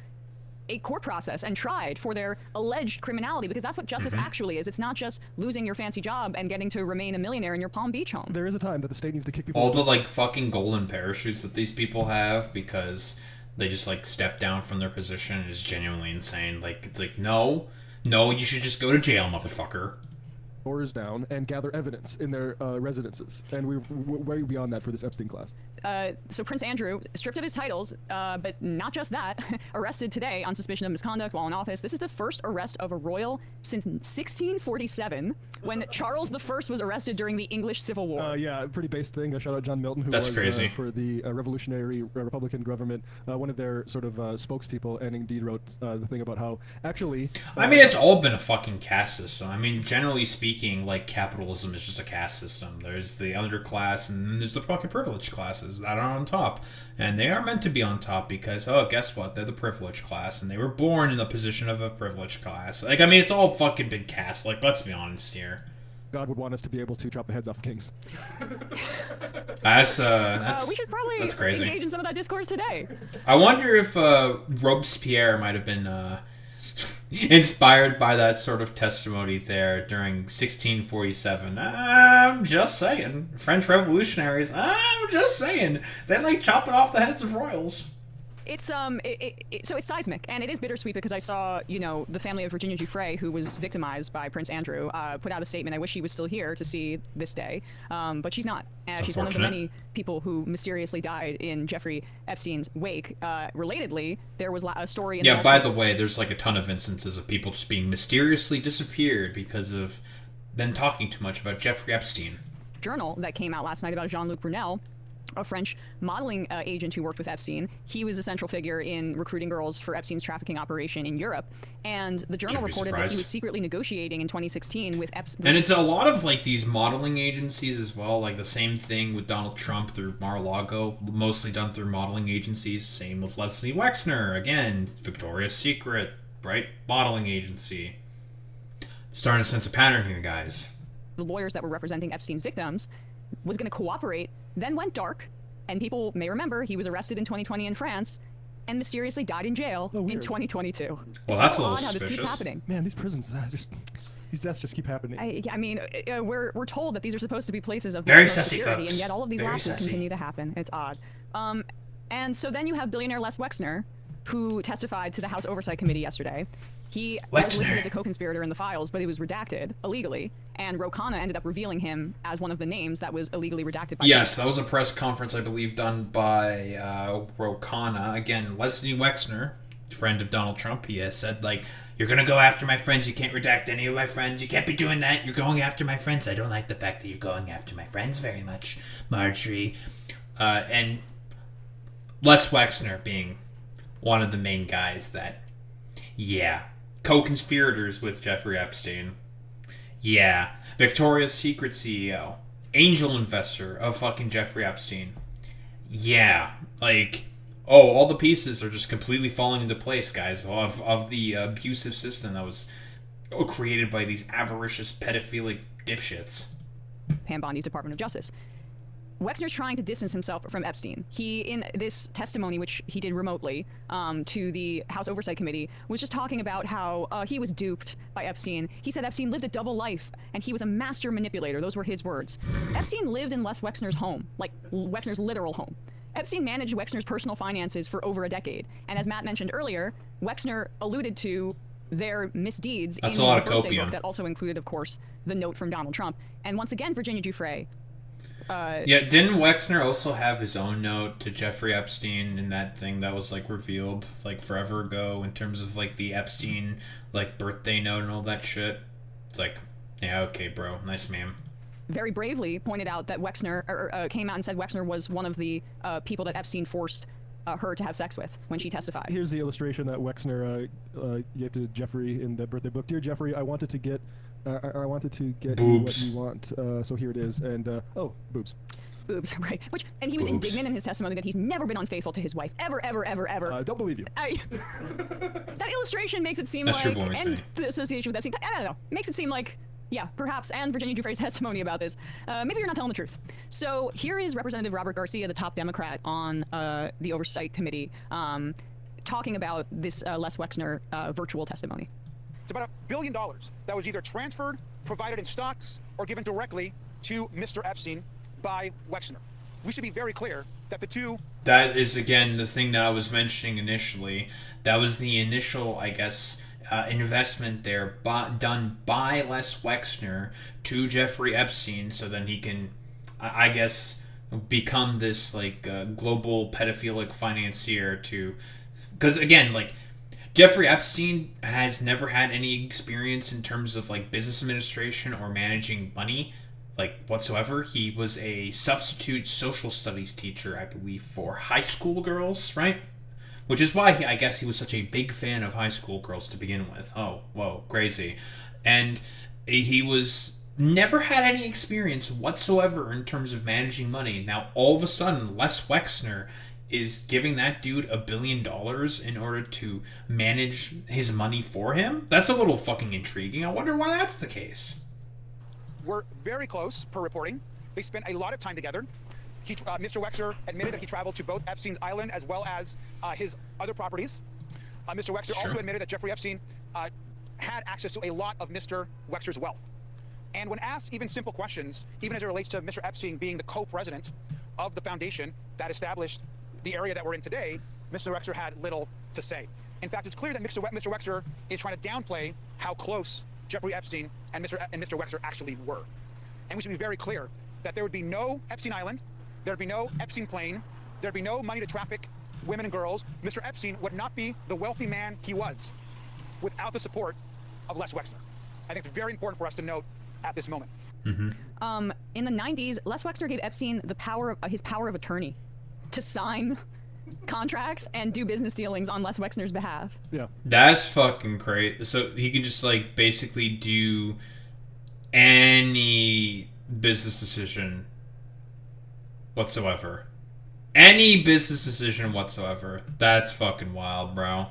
a court process and tried for their alleged criminality, because that's what justice actually is. It's not just losing your fancy job and getting to remain a millionaire in your Palm Beach home. There is a time that the state needs to kick people. All the like fucking golden parachutes that these people have because they just like step down from their position is genuinely insane. Like it's like no, you should just go to jail, motherfucker. Doors down and gather evidence in their residences, and we're way beyond that for this Epstein class. So Prince Andrew, stripped of his titles, but not just that, arrested today on suspicion of misconduct while in office. This is the first arrest of a royal since 1647, when Charles I was arrested during the English Civil War. Yeah, pretty base thing. Shout out John Milton, who That's was crazy. For the revolutionary Republican government, one of their sort of spokespeople, and indeed wrote the thing about how actually. I mean, it's all been a fucking caste system. I mean, generally speaking, like capitalism is just a caste system. There's the underclass and then there's the fucking privileged classes that are on top, and they are meant to be on top because guess what? They're the privileged class, and they were born in the position of a privileged class. Like, I mean, it's all fucking big caste. Like, let's be honest here. God would want us to be able to chop the heads off of kings. That's we should probably that's crazy. engage in some of that discourse today. I wonder if Robespierre might have been inspired by that sort of testimony there during 1647. I'm just saying. French revolutionaries, I'm just saying. They like chopping off the heads of royals. It's so it's seismic, and it is bittersweet because I saw, the family of Virginia Giuffre, who was victimized by Prince Andrew, put out a statement. I wish she was still here to see this day, but she's not. She's one of the many people who mysteriously died in Jeffrey Epstein's wake. Relatedly, there was a story. Yeah, by the way, there's like a ton of instances of people just being mysteriously disappeared because of them talking too much about Jeffrey Epstein. Journal that came out last night about Jean-Luc Brunel, a French modeling agent who worked with Epstein. He was a central figure in recruiting girls for Epstein's trafficking operation in Europe. And the Journal reported that he was secretly negotiating in 2016 with Epstein. And it's a lot of like these modeling agencies as well, like the same thing with Donald Trump through Mar-a-Lago, mostly done through modeling agencies. Same with Leslie Wexner, again, Victoria's Secret, right? Modeling agency. Starting to sense a pattern here, guys. The lawyers that were representing Epstein's victims was going to cooperate, then went dark, and people may remember he was arrested in 2020 in France and mysteriously died in jail in 2022. Well, it's that's so a little odd how this keeps suspicious. happening. Man, these prisons, these deaths just keep happening. I mean, we're told that these are supposed to be places of Very maximum sussy, security, folks. and yet all of these Very lapses sussy. continue to happen. It's odd. And so then you have billionaire Les Wexner, who testified to the House Oversight Committee yesterday. He was listed as a co-conspirator in the files, but he was redacted illegally, and Ro Khanna ended up revealing him as one of the names that was illegally redacted by Yes, that was a press conference, I believe, done by Ro Khanna. Again, Leslie Wexner, friend of Donald Trump, he has said, like, you're going to go after my friends, you can't redact any of my friends, you can't be doing that, you're going after my friends. I don't like the fact that you're going after my friends very much, Marjorie. And Les Wexner being one of the main guys that, yeah, co-conspirators with Jeffrey Epstein. Yeah. Victoria's Secret CEO. Angel investor of fucking Jeffrey Epstein. Yeah. Like, all the pieces are just completely falling into place, guys, of the abusive system that was created by these avaricious, pedophilic dipshits. Pam Bondi's Department of Justice. Wexner's trying to distance himself from Epstein. He, in this testimony, which he did remotely to the House Oversight Committee, was just talking about how he was duped by Epstein. He said Epstein lived a double life, and he was a master manipulator. Those were his words. Epstein lived in Les Wexner's home, like Wexner's literal home. Epstein managed Wexner's personal finances for over a decade. And as Matt mentioned earlier, Wexner alluded to their misdeeds That's in a lot the of birthday copium. book that also included, of course, the note from Donald Trump. And once again, Virginia Giuffre. Yeah, didn't Wexner also have his own note to Jeffrey Epstein in that thing that was like revealed like forever ago in terms of like the Epstein like birthday note and all that shit? It's like, yeah, okay, bro, nice ma'am. Very bravely pointed out that Wexner came out and said Wexner was one of the people that Epstein forced her to have sex with when she testified. Here's the illustration that Wexner gave to Jeffrey in the birthday book. Dear Jeffrey, I wanted to get I wanted to get Boobs. you what you want. So here it is. And oh, boobs. Boobs, right? And he was Boobs. indignant in his testimony that he's never been unfaithful to his wife, ever. Don't believe you. That illustration makes it seem That's like, true, Bloomy and Smitty. the association with Epstein, I don't know, makes it seem like, yeah, perhaps, and Virginia Giuffre's testimony about this, maybe you're not telling the truth. So here is Representative Robert Garcia, the top Democrat on the Oversight Committee, talking about this Les Wexner virtual testimony. It's about $1 billion that was either transferred, provided in stocks, or given directly to Mr. Epstein by Wexner. We should be very clear that the two... That is, again, the thing that I was mentioning initially. That was the initial, I guess, investment there done by Les Wexner to Jeffrey Epstein, so then he can, I guess, become this, like, global pedophilic financier to... Because, again, like, Jeffrey Epstein has never had any experience in terms of, like, business administration or managing money, like, whatsoever. He was a substitute social studies teacher, I believe, for high school girls, right? Which is why I guess he was such a big fan of high school girls to begin with. Oh, whoa, crazy. And he was never had any experience whatsoever in terms of managing money. Now, all of a sudden, Les Wexner is giving that dude $1 billion in order to manage his money for him? That's a little fucking intriguing. I wonder why that's the case. We're very close, per reporting. They spent a lot of time together. Mr. Wexner admitted that he traveled to both Epstein's island as well as his other properties. Mr. Wexner also admitted that Jeffrey Epstein had access to a lot of Mr. Wexner's wealth. And when asked even simple questions, even as it relates to Mr. Epstein being the co-president of the foundation that established the area that we're in today, Mr. Wexner had little to say. In fact, it's clear that Mr. Wexner is trying to downplay how close Jeffrey Epstein and Mr. Wexner actually were. And we should be very clear that there would be no Epstein Island, there'd be no Epstein plane, there'd be no money to traffic women and girls. Mr. Epstein would not be the wealthy man he was without the support of Les Wexner. I think it's very important for us to note at this moment. In the 90s, Les Wexner gave Epstein the power of his power of attorney to sign contracts and do business dealings on Les Wexner's behalf. Yeah. That's fucking great. So he can just, like, basically do any business decision whatsoever. Any business decision whatsoever. That's fucking wild, bro.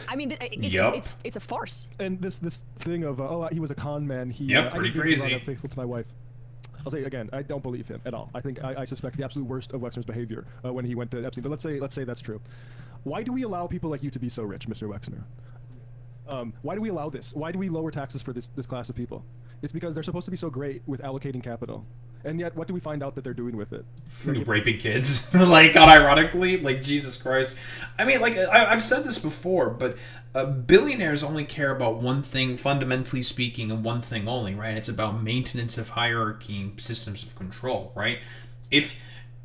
I mean, it's a farce. And this thing of he was a con man. Pretty crazy. Faithful to my wife. I'll say again, I don't believe him at all. I think I suspect the absolute worst of Wexner's behavior when he went to Epstein. But let's say that's true. Why do we allow people like you to be so rich, Mr. Wexner? Why do we allow this? Why do we lower taxes for this class of people? It's because they're supposed to be so great with allocating capital. And yet, what do we find out that they're doing with it? Raping kids. Like, unironically. Like, Jesus Christ. I mean, like, I've said this before, but billionaires only care about one thing, fundamentally speaking, and one thing only, right? It's about maintenance of hierarchy and systems of control, right? If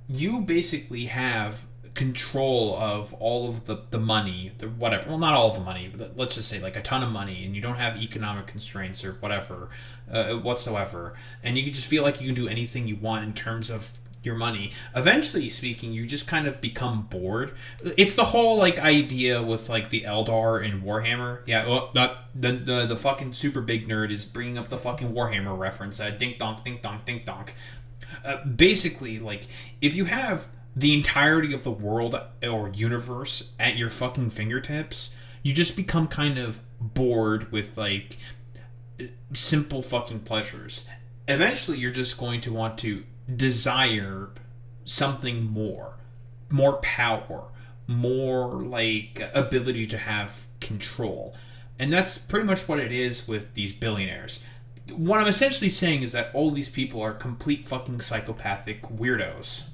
you basically have control of all of the money, whatever, well, not all of the money, but let's just say like a ton of money, and you don't have economic constraints or whatever whatsoever, and you can just feel like you can do anything you want in terms of your money, eventually speaking, you just kind of become bored. It's the whole like idea with like the Eldar and Warhammer. Yeah, well, the fucking super big nerd is bringing up the fucking Warhammer reference. Dink donk, dink donk, dink donk. Basically, like, if you have the entirety of the world or universe at your fucking fingertips, you just become kind of bored with like simple fucking pleasures. Eventually, you're just going to want to desire something more power, more like ability to have control. And that's pretty much what it is with these billionaires. What I'm essentially saying is that all these people are complete fucking psychopathic weirdos.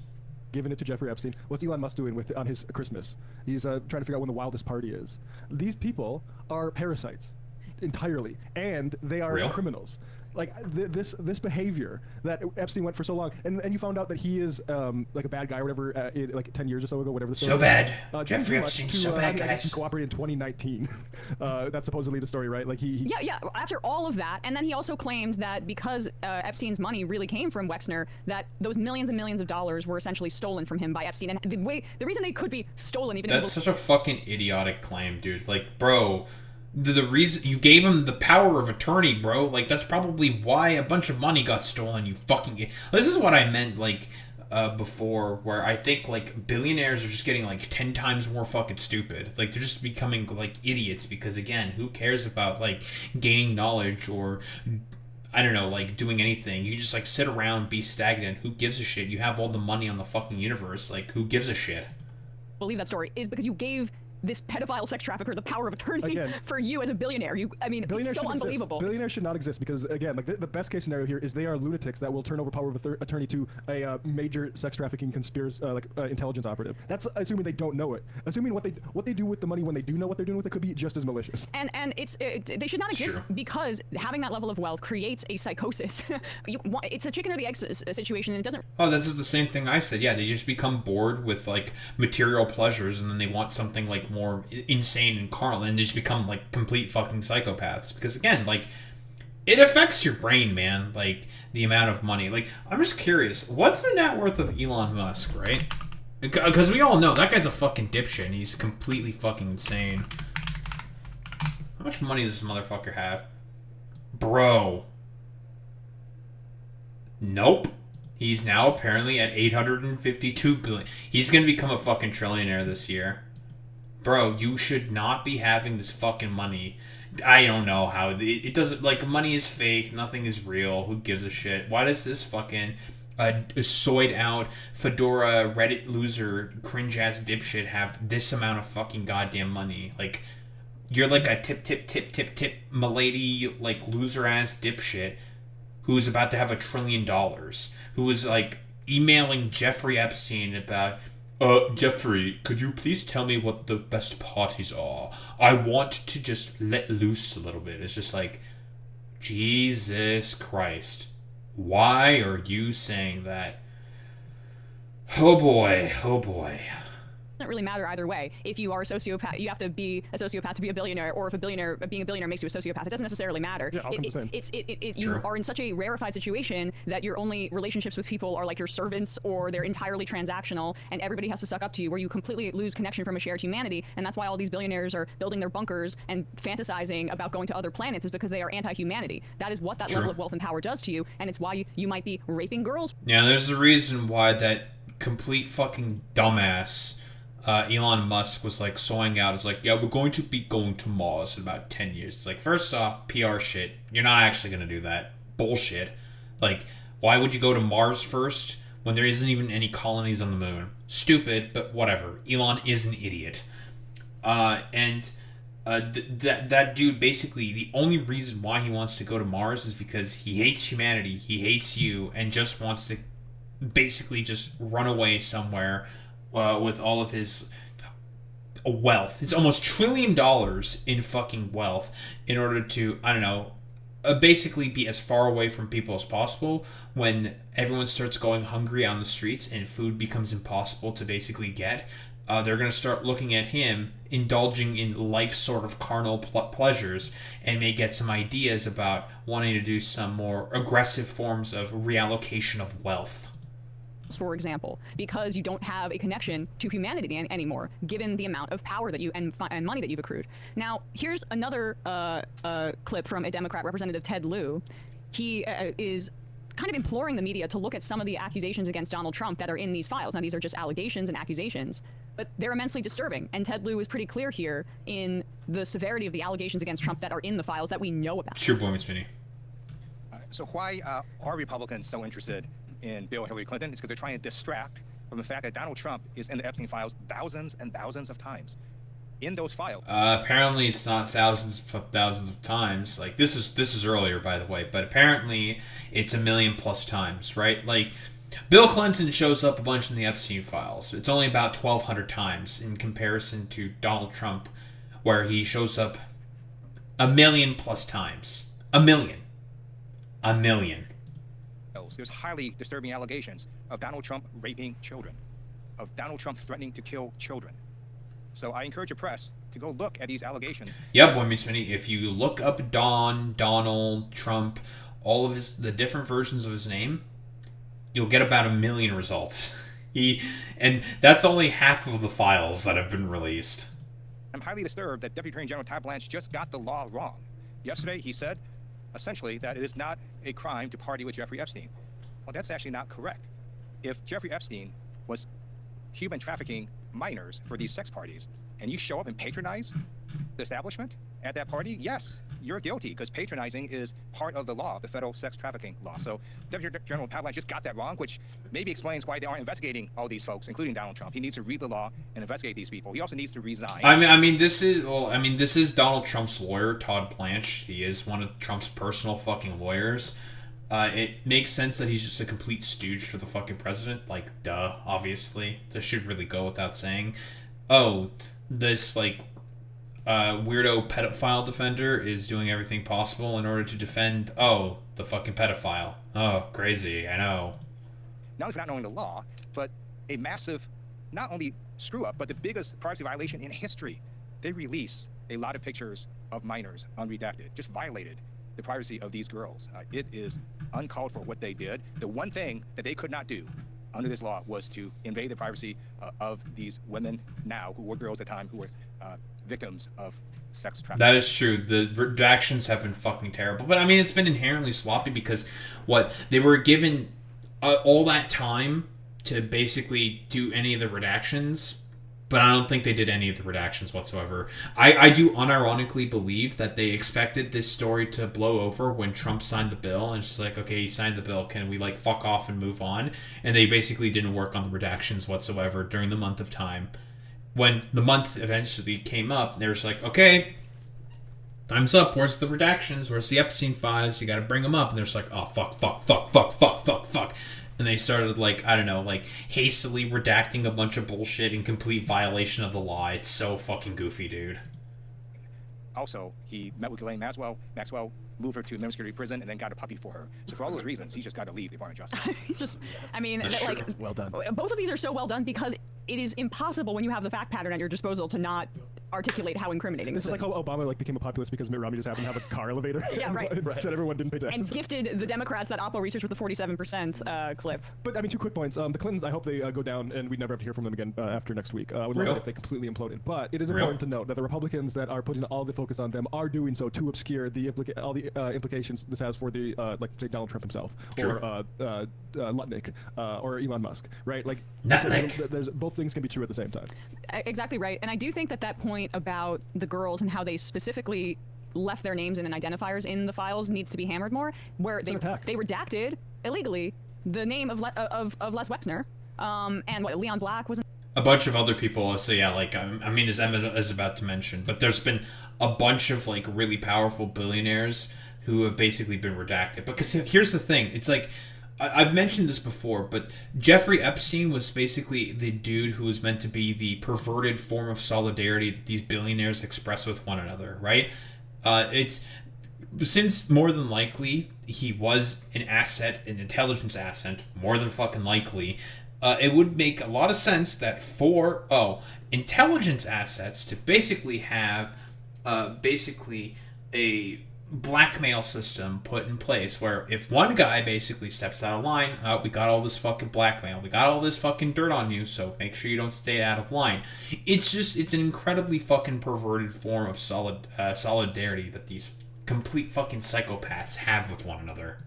Giving it to Jeffrey Epstein. What's Elon Musk doing with on his Christmas? He's trying to figure out when the wildest party is. These people are parasites entirely, and they are criminals. Like this behavior that Epstein went for so long, and you found out that he is like a bad guy or whatever, like 10 years or so ago, whatever. The story so bad. Jeffrey Epstein's so bad, guys. He cooperated in 2019. That's supposedly the story, right? Like he. Yeah. After all of that, and then he also claimed that because Epstein's money really came from Wexner, that those millions and millions of dollars were essentially stolen from him by Epstein. And the reason they could be stolen, even that's such a fucking idiotic claim, dude. Like, bro. the reason you gave him the power of attorney, bro. Like, that's probably why a bunch of money got stolen. You fucking. This is what I meant, like, before, where I think like billionaires are just getting like 10 times more fucking stupid. Like, they're just becoming like idiots because, again, who cares about like gaining knowledge or, I don't know, like doing anything? You can just like sit around, be stagnant. Who gives a shit? You have all the money on the fucking universe. Like, who gives a shit? Believe that story is because you gave this pedophile sex trafficker the power of attorney Again, for you as a billionaire. I mean, it's so unbelievable. Billionaires should not exist because, again, like the best case scenario here is they are lunatics that will turn over power of attorney to a major sex trafficking conspiracy, intelligence operative. That's assuming they don't know it. Assuming what they do with the money when they do know what they're doing with it could be just as malicious. And they should not exist because having that level of wealth creates a psychosis. It's a chicken or the egg situation, and it doesn't. Oh, this is the same thing I said. Yeah, they just become bored with like material pleasures, and then they want something like more insane and carnal, and they just become like complete fucking psychopaths. Because again, like, it affects your brain, man. Like, the amount of money. Like, I'm just curious, what's the net worth of Elon Musk, right? Because we all know that guy's a fucking dipshit, and he's completely fucking insane. How much money does this motherfucker have? Bro. Nope. He's now apparently at 852 billion. He's gonna become a fucking trillionaire this year. Bro, you should not be having this fucking money. I don't know how. It doesn't, like, money is fake. Nothing is real. Who gives a shit? Why does this fucking soyed out fedora Reddit loser cringe ass dipshit have this amount of fucking goddamn money? Like, you're like a tip milady, like, loser ass dipshit who's about to have $1 trillion, who was like emailing Jeffrey Epstein about, Jeffrey, could you please tell me what the best parties are? I want to just let loose a little bit. It's just like, Jesus Christ. Why are you saying that? Oh boy, oh boy. Doesn't really matter either way. If you are a sociopath, you have to be a sociopath to be a billionaire, or if being a billionaire makes you a sociopath, it doesn't necessarily matter. Yeah, outcome's the same. You are in such a rarefied situation that your only relationships with people are like your servants, or they're entirely transactional, and everybody has to suck up to you, where you completely lose connection from a shared humanity. And that's why all these billionaires are building their bunkers and fantasizing about going to other planets, is because they are anti-humanity. That is what that level of wealth and power does to you, and it's why you might be raping girls. Yeah, there's a reason why that complete fucking dumbass Elon Musk was like soying out. It's like, yeah, we're going to be going to Mars in about 10 years. It's like, first off, PR shit. You're not actually going to do that. Bullshit. Like, why would you go to Mars first when there isn't even any colonies on the moon? Stupid, but whatever. Elon is an idiot. That dude, basically, the only reason why he wants to go to Mars is because he hates humanity, he hates you, and just wants to basically just run away somewhere with all of his wealth. It's almost $1 trillion in fucking wealth in order to, I don't know, basically be as far away from people as possible. When everyone starts going hungry on the streets and food becomes impossible to basically get, they're going to start looking at him indulging in life sort of carnal pleasures, and may get some ideas about wanting to do some more aggressive forms of reallocation of wealth. For example, because you don't have a connection to humanity anymore, given the amount of power that you and money that you've accrued. Now, here's another clip from a Democrat, Representative Ted Lieu. He is kind of imploring the media to look at some of the accusations against Donald Trump that are in these files. Now, these are just allegations and accusations, but they're immensely disturbing. And Ted Lieu is pretty clear here in the severity of the allegations against Trump that are in the files that we know about. Sure, boy, Miss Minnie. So why are Republicans so interested in Bill and Hillary Clinton? Is because they're trying to distract from the fact that Donald Trump is in the Epstein files thousands and thousands of times. In those files. Apparently it's not thousands of times. Like, this is earlier, by the way, but apparently it's 1 million plus times, right? Like, Bill Clinton shows up a bunch in the Epstein files. It's only about 1,200 times in comparison to Donald Trump, where he shows up 1 million plus times. 1 million. 1 million. There's highly disturbing allegations of Donald Trump raping children, of Donald Trump threatening to kill children. So I encourage the press to go look at these allegations. Yeah, boy meets Minnie. If you look up Donald Trump, all of the different versions of his name, you'll get about 1 million results. And that's only half of the files that have been released. I'm highly disturbed that Deputy Attorney General Todd Blanche just got the law wrong. Yesterday, he said, essentially, that it is not a crime to party with Jeffrey Epstein. Well, that's actually not correct. If Jeffrey Epstein was human trafficking minors for these sex parties, and you show up and patronize the establishment at that party, yes, you're guilty, because patronizing is part of the law, the federal sex trafficking law. So Deputy General Todd Blanche just got that wrong, which maybe explains why they aren't investigating all these folks, including Donald Trump. He needs to read the law and investigate these people. He also needs to resign. This is Donald Trump's lawyer, Todd Blanche. He is one of Trump's personal fucking lawyers. It makes sense that he's just a complete stooge for the fucking president. Like, duh, obviously. This should really go without saying. Oh, this, like, weirdo pedophile defender is doing everything possible in order to defend, the fucking pedophile. Oh, crazy, I know. Not only for not knowing the law, but a massive, not only screw-up, but the biggest privacy violation in history. They release a lot of pictures of minors unredacted, just violated the privacy of these girls. It is uncalled for what they did. The one thing that they could not do under this law was to invade the privacy of these women now, who were girls at the time, who were victims of sex trafficking. That is true. The redactions have been fucking terrible. But, I mean, it's been inherently sloppy because, they were given all that time to basically do any of the redactions, but I don't think they did any of the redactions whatsoever. I do unironically believe that they expected this story to blow over when Trump signed the bill, and it's just like, okay, he signed the bill, can we, fuck off and move on? And they basically didn't work on the redactions whatsoever during the month of time. When the month eventually came up, they were just like, okay, time's up. Where's the redactions? Where's the Epstein files? You gotta bring them up. And they're just like, oh, fuck. And they started, hastily redacting a bunch of bullshit in complete violation of the law. It's so fucking goofy, dude. Also, he met with Ghislaine Maxwell. Maxwell moved her to minimum security prison and then got a puppy for her. So for all those reasons, he's just got to leave the Department of Justice. He's just, well done. Both of these are so well done because it is impossible when you have the fact pattern at your disposal to not articulate how incriminating this is. It's like how Obama became a populist because Mitt Romney just happened to have a car elevator. Yeah, right. Said everyone didn't pay taxes. And gifted the Democrats that Oppo research with the 47% clip. But I mean, 2 quick points. The Clintons, I hope they go down and we never have to hear from them again after next week. I would love it if they completely imploded. But it is important to note that the Republicans that are putting all the focus on them are doing so to obscure the all the implications this has for the say Donald Trump himself or Lutnick or Elon Musk, right? There's both things can be true at the same time. Exactly right. And I do think that point about the girls and how they specifically left their names and identifiers in the files needs to be hammered more, where they redacted illegally the name of Les Wexner, and Leon Black was a bunch of other people. So yeah, as Emma is about to mention, but there's been a bunch of really powerful billionaires who have basically been redacted. Because here's the thing, it's I've mentioned this before, but Jeffrey Epstein was basically the dude who was meant to be the perverted form of solidarity that these billionaires express with one another, right? Since more than likely he was an intelligence asset, more than fucking likely, it would make a lot of sense that for intelligence assets to basically have a blackmail system put in place where if one guy basically steps out of line, we got all this fucking blackmail, we got all this fucking dirt on you, so make sure you don't stay out of line. It's an incredibly fucking perverted form of solidarity that these complete fucking psychopaths have with one another.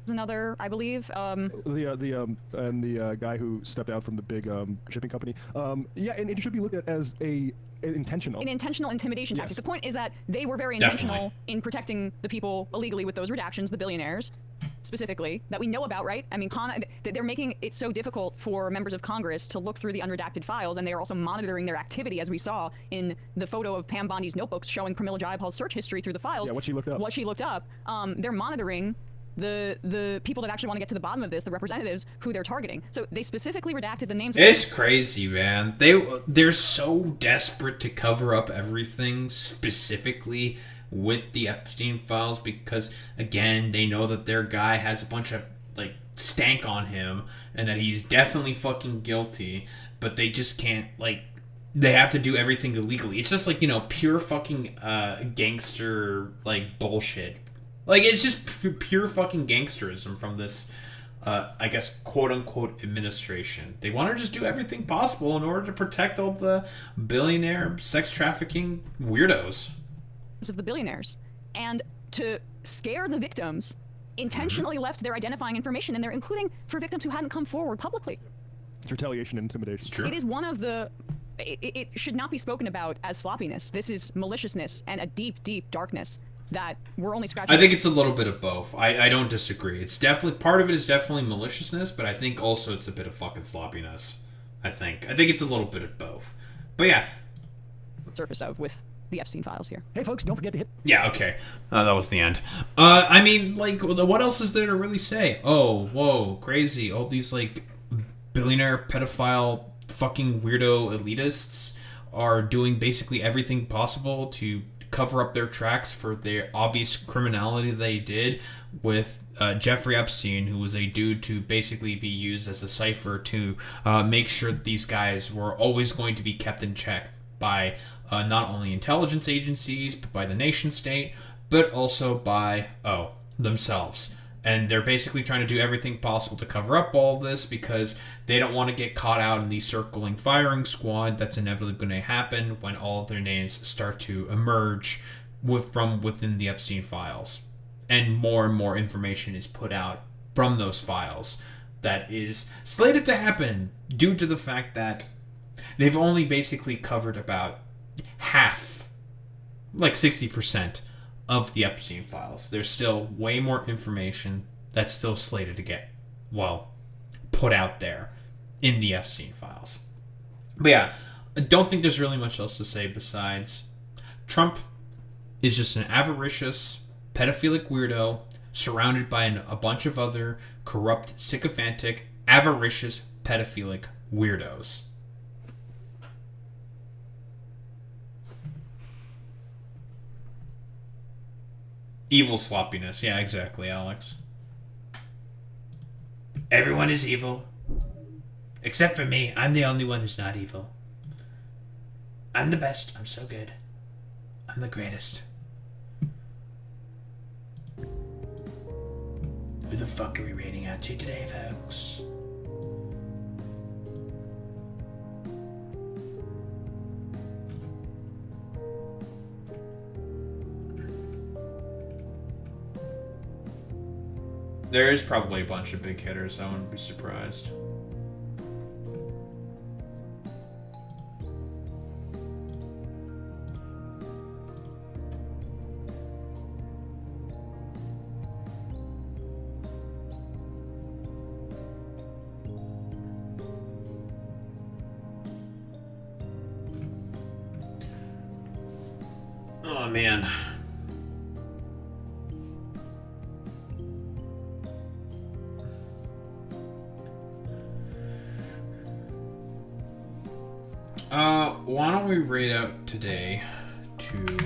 Another, I believe. The guy who stepped out from the big shipping company. Yeah, and it should be looked at as an intentional intimidation tactic. The point is that they were very intentional in protecting the people illegally with those redactions, the billionaires specifically, that we know about, right? I mean, they're making it so difficult for members of Congress to look through the unredacted files, and they are also monitoring their activity, as we saw in the photo of Pam Bondi's notebooks showing Pramila Jayapal's search history through the files. Yeah, what she looked up. They're monitoring the people that actually want to get to the bottom of this, the representatives who they're targeting. So they specifically redacted the names. It's crazy, man. They're so desperate to cover up everything specifically with the Epstein files because, again, they know that their guy has a bunch of stank on him and that he's definitely fucking guilty, but they just can't they have to do everything illegally. It's just pure fucking gangster bullshit. It's just pure fucking gangsterism from this I guess, quote-unquote administration. They want to just do everything possible in order to protect all the billionaire sex trafficking weirdos. Of the billionaires. And to scare the victims, intentionally left their identifying information in there, including for victims who hadn't come forward publicly. It's retaliation and intimidation. It's true. It is one of the... It should not be spoken about as sloppiness. This is maliciousness and a deep, deep darkness that we're only scratching. I think it's a little bit of both. I don't disagree. It's definitely... Part of it is definitely maliciousness, but I think also it's a bit of fucking sloppiness. I think it's a little bit of both. But yeah. Surface of with the Epstein files here. Hey folks, don't forget to hit... Yeah, okay. That was the end. I mean, like, what else is there to really say? Oh, whoa, crazy. All these, like, billionaire, pedophile, fucking weirdo elitists are doing basically everything possible to cover up their tracks for their obvious criminality they did with Jeffrey Epstein, who was a dude to basically be used as a cipher to make sure that these guys were always going to be kept in check by not only intelligence agencies, but by the nation state, but also by, themselves. And they're basically trying to do everything possible to cover up all of this because they don't want to get caught out in the circling firing squad that's inevitably going to happen when all of their names start to emerge from within the Epstein files. And more information is put out from those files that is slated to happen due to the fact that they've only basically covered about half, like 60%, of the Epstein files. There's still way more information that's still slated to get, put out there in the Epstein files. But yeah, I don't think there's really much else to say besides Trump is just an avaricious, pedophilic weirdo surrounded by a bunch of other corrupt, sycophantic, avaricious, pedophilic weirdos. Evil sloppiness. Yeah, exactly, Alex. Everyone is evil. Except for me. I'm the only one who's not evil. I'm the best. I'm so good. I'm the greatest. Who the fuck are we rating out to today, folks? There is probably a bunch of big hitters. I wouldn't be surprised. Oh, man. Why don't we rate out today to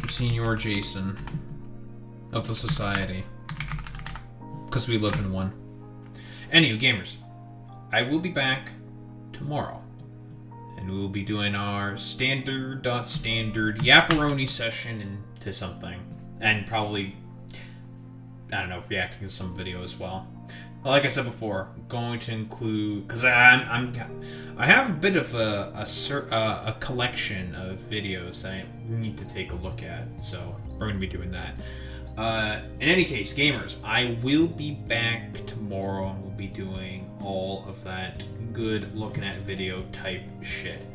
Senior Jason of the Society, because we live in one. Anywho, gamers, I will be back tomorrow, and we will be doing our standard Yapperoni session into something, and probably, I don't know, reacting to some video as well. Like I said before, going to include, because I have a bit of a collection of videos that I need to take a look at, so we're going to be doing that. In any case, gamers, I will be back tomorrow and we'll be doing all of that good looking at video type shit.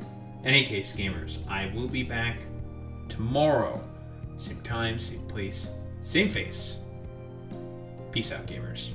In any case, gamers, I will be back tomorrow. Same time, same place, same face. Peace out, gamers.